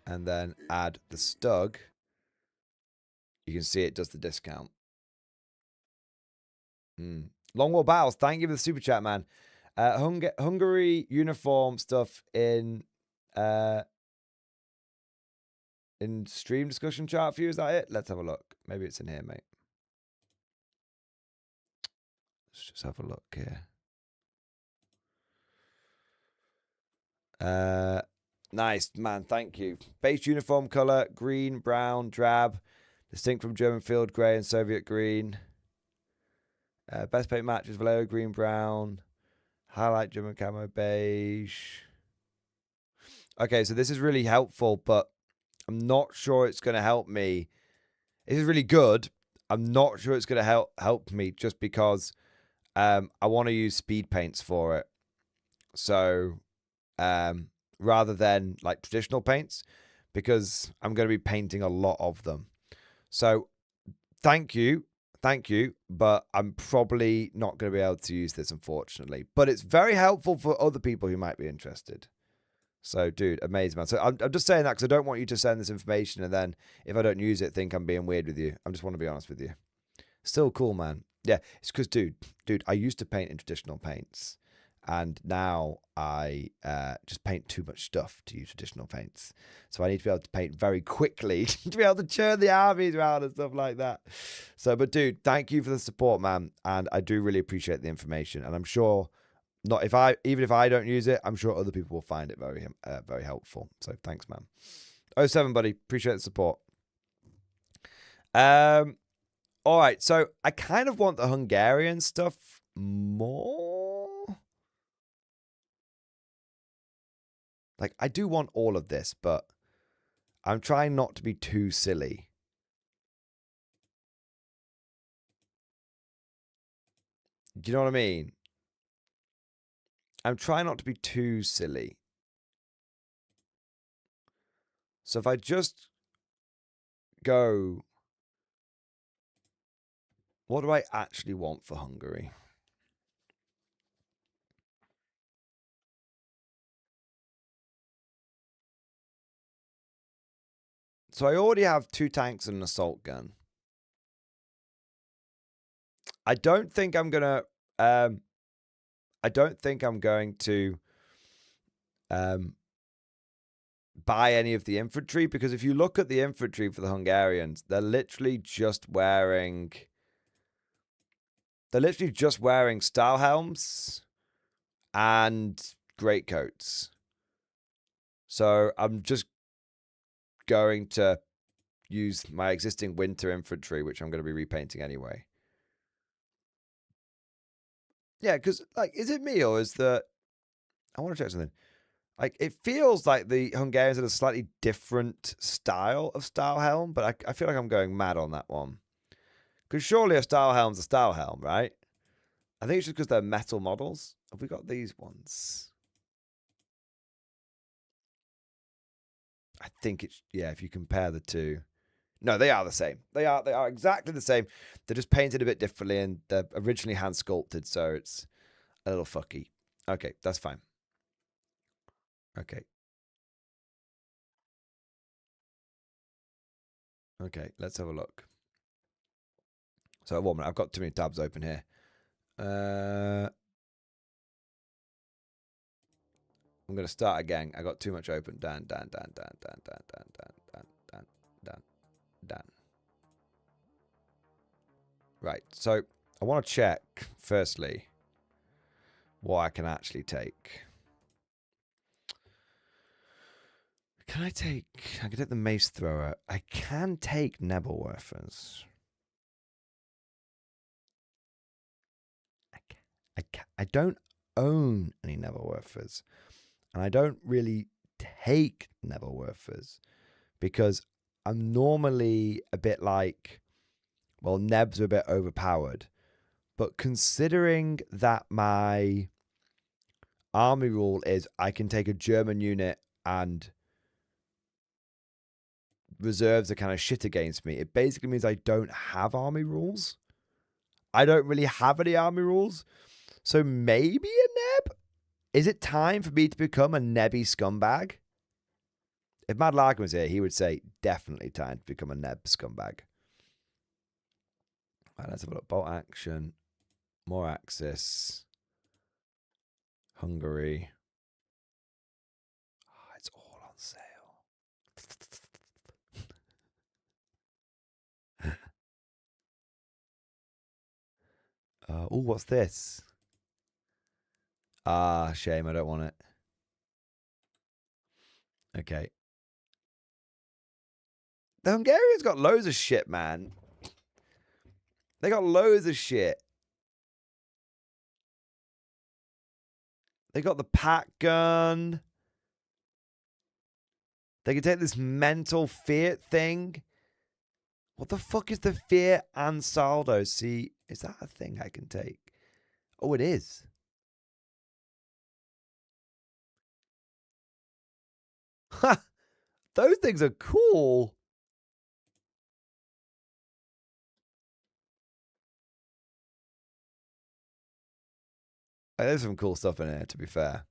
[SPEAKER 2] and then add the stug, you can see it does the discount. Long War Battles, thank you for the super chat, man. Hungary uniform stuff in stream discussion chart for you. Is that it? Let's have a look. Maybe it's in here, mate. Let's just have a look here. Nice, man. Thank you. Base uniform color: green, brown, drab, distinct from German field grey and Soviet green. Best paint matches: Vallejo green, brown. Highlight German camo beige. Okay, so this is really helpful, but I'm not sure it's going to help me. This is really good. I'm not sure it's going to help me just because I want to use speed paints for it. So rather than like traditional paints, because I'm going to be painting a lot of them. So thank you, but I'm probably not going to be able to use this, unfortunately. But it's very helpful for other people who might be interested. So, dude, amazing, man. So I'm just saying that because I don't want you to send this information and then if I don't use it, think I'm being weird with you. I just want to be honest with you. Still cool, man. Yeah, it's because, dude, I used to paint in traditional paints. And now I just paint too much stuff to use traditional paints. So I need to be able to paint very quickly to be able to churn the armies around and stuff like that. So, but dude, thank you for the support, man. And I do really appreciate the information. And I'm sure even if I don't use it, I'm sure other people will find it very very helpful. So thanks, man. 07, buddy. Appreciate the support. All right. So I kind of want the Hungarian stuff more. Like, I do want all of this, but I'm trying not to be too silly. Do you know what I mean? I'm trying not to be too silly. So if I just go, what do I actually want for Hungary? So I already have 2 tanks and an assault gun. I don't think I'm gonna buy any of the infantry, because if you look at the infantry for the Hungarians, they're literally just wearing style helms and greatcoats. So I'm just going to use my existing winter infantry, which I'm going to be repainting anyway. Yeah, because, like, is it me or is I want to check something. Like, it feels like the Hungarians had a slightly different style of style helm, but I feel like I'm going mad on that one. Because surely a style helm's a style helm, right? I think it's just because they're metal models. Have we got these ones? I think it's, yeah, if you compare the two. No, they are the same. They are exactly the same. They're just painted a bit differently, and they're originally hand sculpted, so it's a little fucky. Okay, that's fine. Okay. Okay, let's have a look. So, 1 minute. I've got too many tabs open here. I'm going to start again. I got too much open. Done. Right. So, I want to check, firstly, what I can actually take. I can take the mace thrower. I can take Nebelwerfers. I don't own any Nebelwerfers. And I don't really take Nebelwerfers because I'm normally a bit like, well, Nebs are a bit overpowered. But considering that my army rule is I can take a German unit and reserves are kind of shit against me, it basically means I don't have army rules. I don't really have any army rules. So maybe a Neb? Is it time for me to become a Nebby scumbag? If Mad Larkin was here, he would say, definitely time to become a Neb scumbag. Right, let's have a look. Bolt action. More Axis. Hungary. Oh, it's all on sale. Oh, what's this? Ah, shame. I don't want it. Okay. The Hungarians got loads of shit, man. They got loads of shit. They got the pack gun. They can take this mental Fiat thing. What the fuck is the Fiat and Saldo? See, is that a thing I can take? Oh, it is. Ha! Those things are cool. There's some cool stuff in here, to be fair.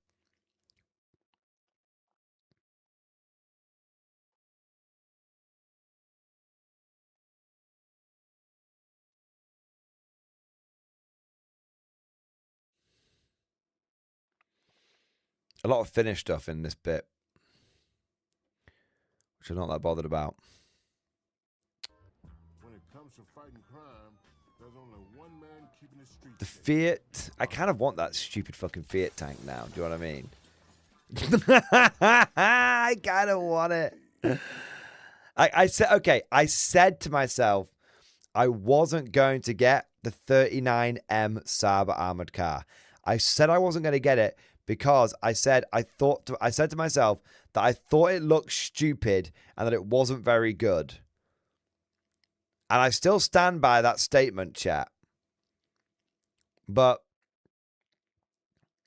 [SPEAKER 2] A lot of Finnish stuff in this bit, which I'm not that bothered about.
[SPEAKER 3] When it comes to fighting crime, there's only one man keeping the streets
[SPEAKER 2] The
[SPEAKER 3] safe.
[SPEAKER 2] Fiat. I kind of want that stupid fucking Fiat tank now. Do you know what I mean? I kind of want it. I said, okay, I said to myself, I wasn't going to get the 39M Saab armored car. I said I wasn't going to get it because I said I said to myself that I thought it looked stupid and that it wasn't very good. And I still stand by that statement, chat. But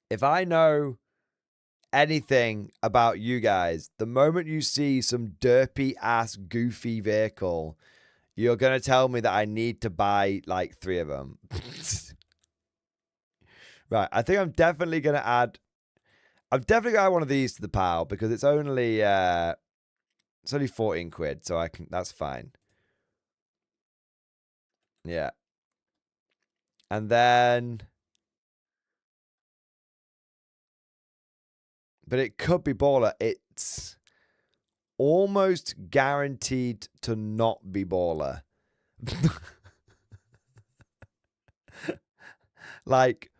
[SPEAKER 2] if I know anything about you guys, the moment you see some derpy ass goofy vehicle, you're going to tell me that I need to buy like 3 of them. Right, I think I'm definitely going to add one of these to the pile because it's only 14 quid, so that's fine. Yeah. And then, but it could be baller. It's almost guaranteed to not be baller. Like,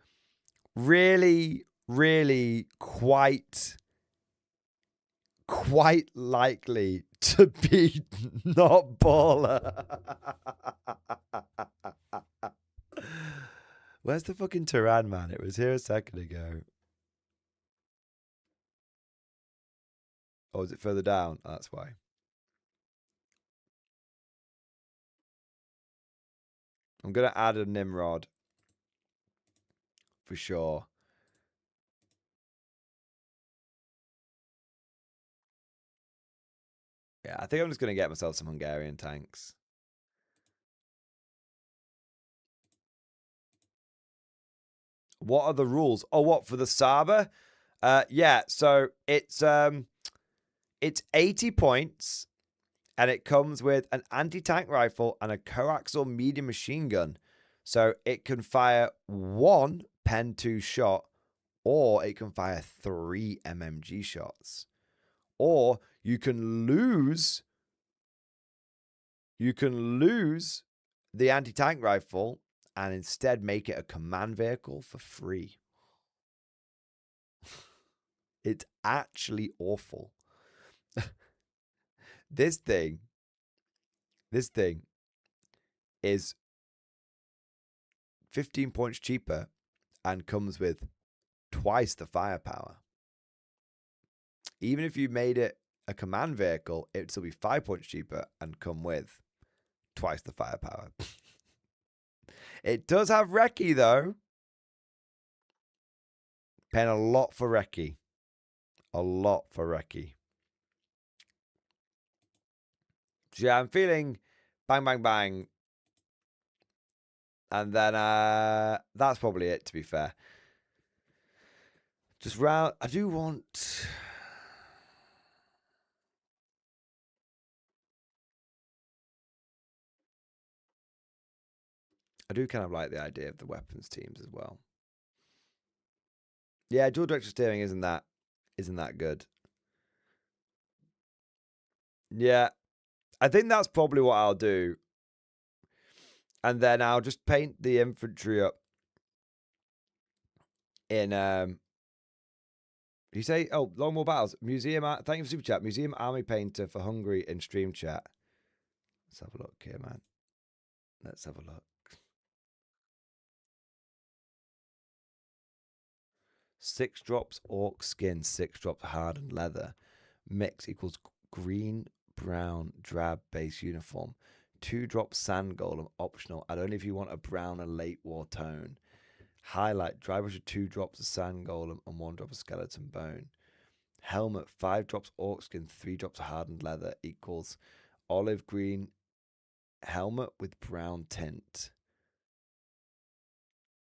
[SPEAKER 2] really, really quite likely to be not baller. Where's the fucking Turan, man? It was here a second ago. Or is it further down? Oh, that's why. I'm going to add a Nimrod. For sure. Yeah, I think I'm just going to get myself some Hungarian tanks. What are the rules? Oh, what, for the Saber? Yeah, so it's 80 points And it comes with an anti-tank rifle and a coaxial medium machine gun. So it can fire 1 Pen 2 shot, or it can fire 3 MMG shots. Or you can lose the anti-tank rifle and instead make it a command vehicle for free. It's actually awful. This thing is 15 points cheaper and comes with twice the firepower. Even if you made it a command vehicle, it would still be 5 points cheaper and come with twice the firepower. It does have recce, though. Paying a lot for recce. A lot for recce. So yeah, I'm feeling bang, bang, bang. And then that's probably it, to be fair. Just round. I do want... I do kind of like the idea of the weapons teams as well. Yeah, dual direction steering isn't that good. Yeah, I think that's probably what I'll do. And then I'll just paint the infantry up in you say, oh, Long War Battles, Museum, thank you for Super Chat, Museum Army Painter for Hungary in stream chat. Let's have a look here, man. Let's have a look. 6 drops orc skin, 6 drops hardened leather. Mix equals green, brown, drab base uniform. 2 drops sand golem optional. Add only if you want a brown and late war tone. Highlight, dry brush of 2 drops of sand golem and 1 drop of skeleton bone. Helmet, 5 drops orc skin, 3 drops of hardened leather equals olive green helmet with brown tint.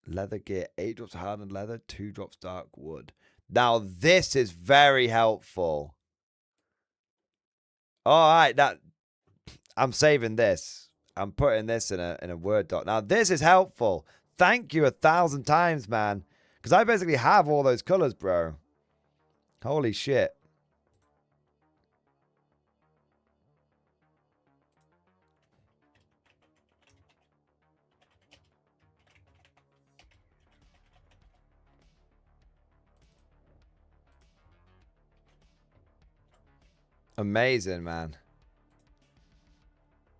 [SPEAKER 2] Leather gear, 8 drops of hardened leather, 2 drops dark wood. Now this is very helpful. All right, I'm saving this. I'm putting this in a Word doc. Now this is helpful. Thank you 1,000 times, man. Because I basically have all those colors, bro. Holy shit. Amazing, man.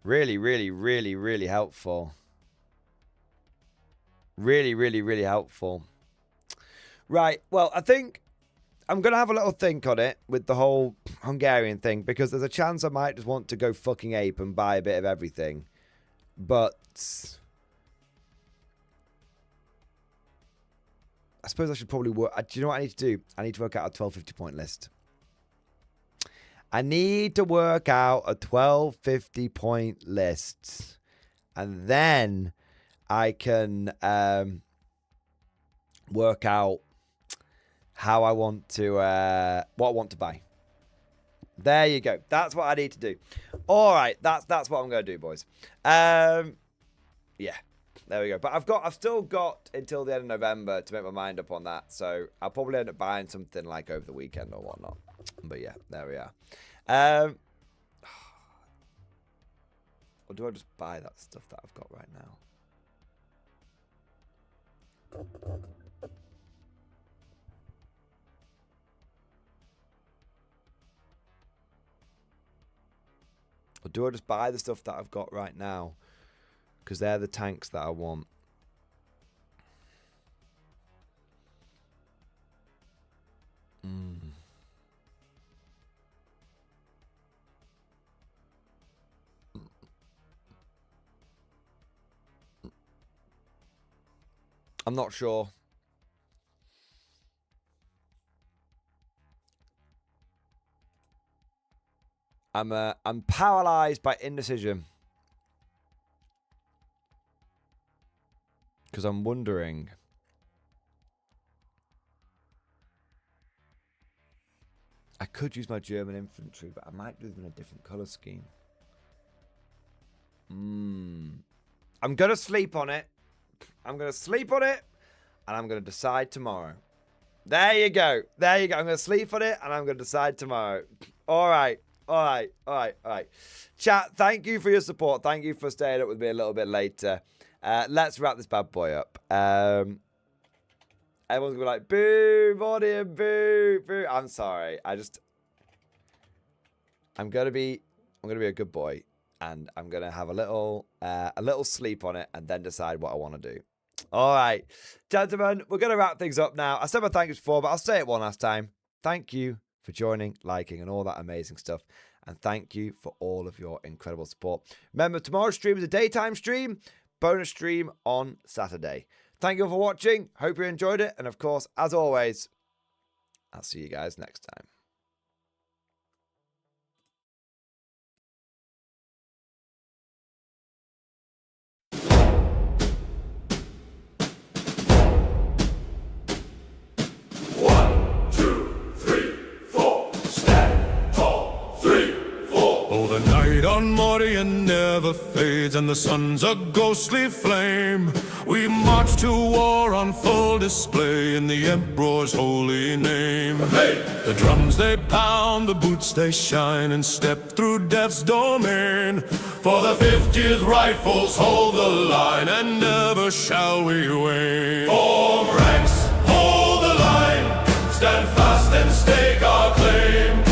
[SPEAKER 2] Really, really, really, really helpful. Really, really, really helpful. Right, well, I think I'm going to have a little think on it with the whole Hungarian thing, because there's a chance I might just want to go fucking ape and buy a bit of everything. But I suppose I should probably work. Do you know what I need to do? I need to work out a 1250 point list. I need to work out a 1250 point list. And then I can work out how I want to, what I want to buy. There you go. That's what I need to do. All right, that's what I'm going to do, boys. Yeah, there we go. But I've still got until the end of November to make my mind up on that. So I'll probably end up buying something like over the weekend or whatnot. But yeah, there we are. Or do I just buy that stuff that I've got right now? Or do I just buy the stuff that I've got right now? Because they're the tanks that I want. I'm not sure. I'm paralyzed by indecision. Because I'm wondering. I could use my German infantry, but I might do them in a different colour scheme. I'm going to sleep on it. I'm going to sleep on it, and I'm going to decide tomorrow. There you go. There you go. I'm going to sleep on it, and I'm going to decide tomorrow. All right. All right. All right. All right. Chat, thank you for your support. Thank you for staying up with me a little bit later. Let's wrap this bad boy up. Everyone's going to be like, boo, Mordian, boo, boo. I'm sorry. I'm going to be a good boy. And I'm going to have a little sleep on it and then decide what I want to do. All right, gentlemen, we're going to wrap things up now. I said my thank yous before, but I'll say it one last time. Thank you for joining, liking, and all that amazing stuff. And thank you for all of your incredible support. Remember, tomorrow's stream is a daytime stream, bonus stream on Saturday. Thank you all for watching. Hope you enjoyed it. And of course, as always, I'll see you guys next time.
[SPEAKER 1] On Mordian never fades, and the sun's a ghostly flame. We march to war on full display in the Emperor's holy name. Hey! The drums they pound, the boots they shine, and step through death's domain. For the 50th Rifles hold the line, and never shall we wane. Form ranks, hold the line, stand fast and stake our claim.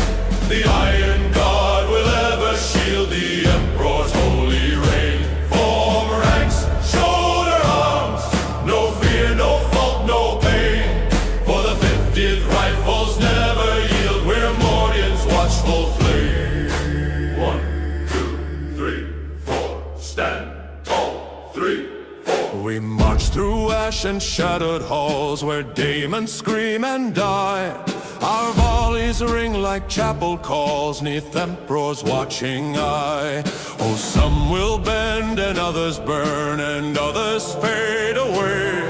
[SPEAKER 1] The Iron Guard will ever shield the Emperor's holy reign. Form ranks, shoulder arms, no fear, no fault, no pain. For the 50th Rifles never yield, we're Mordian's watchful flame. 1, 2, 3, 4, stand tall, 3, 4. We march through ash and shattered halls where demons scream and die. Our volleys ring like chapel calls neath Emperor's watching eye. Oh, some will bend and others burn and others fade away.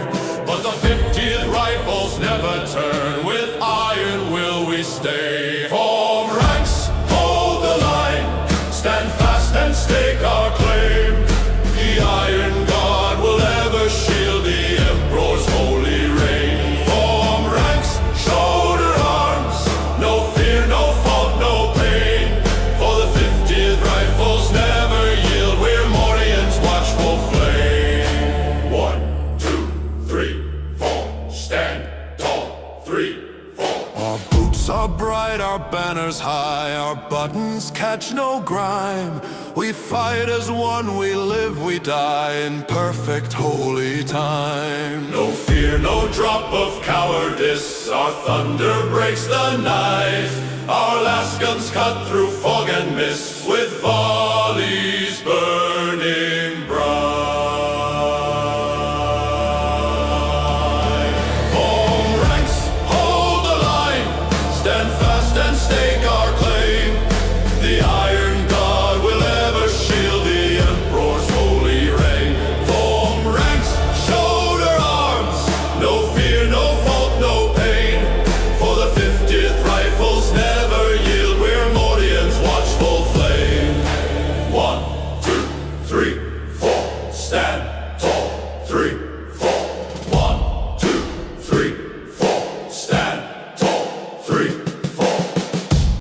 [SPEAKER 1] But the 50th Rifles never turn, with iron will we stay. Form ranks, hold the line, stand fast and stake our claim. The Iron Guard will ever shield the Emperor's holy reign. Form ranks, shoulder arms, no fear, no fault, no pain. For the 50th Rifles never yield, we're Mordian's watchful flame. 1, 2, 3, 4, stand tall, 3, 4. Our boots are bright, our banners high, our buttons catch no grime. We fight as one, we live, we die in perfect holy time. No fear, no drop of cowardice, our thunder breaks the night. Our last guns cut through fog and mist with fog.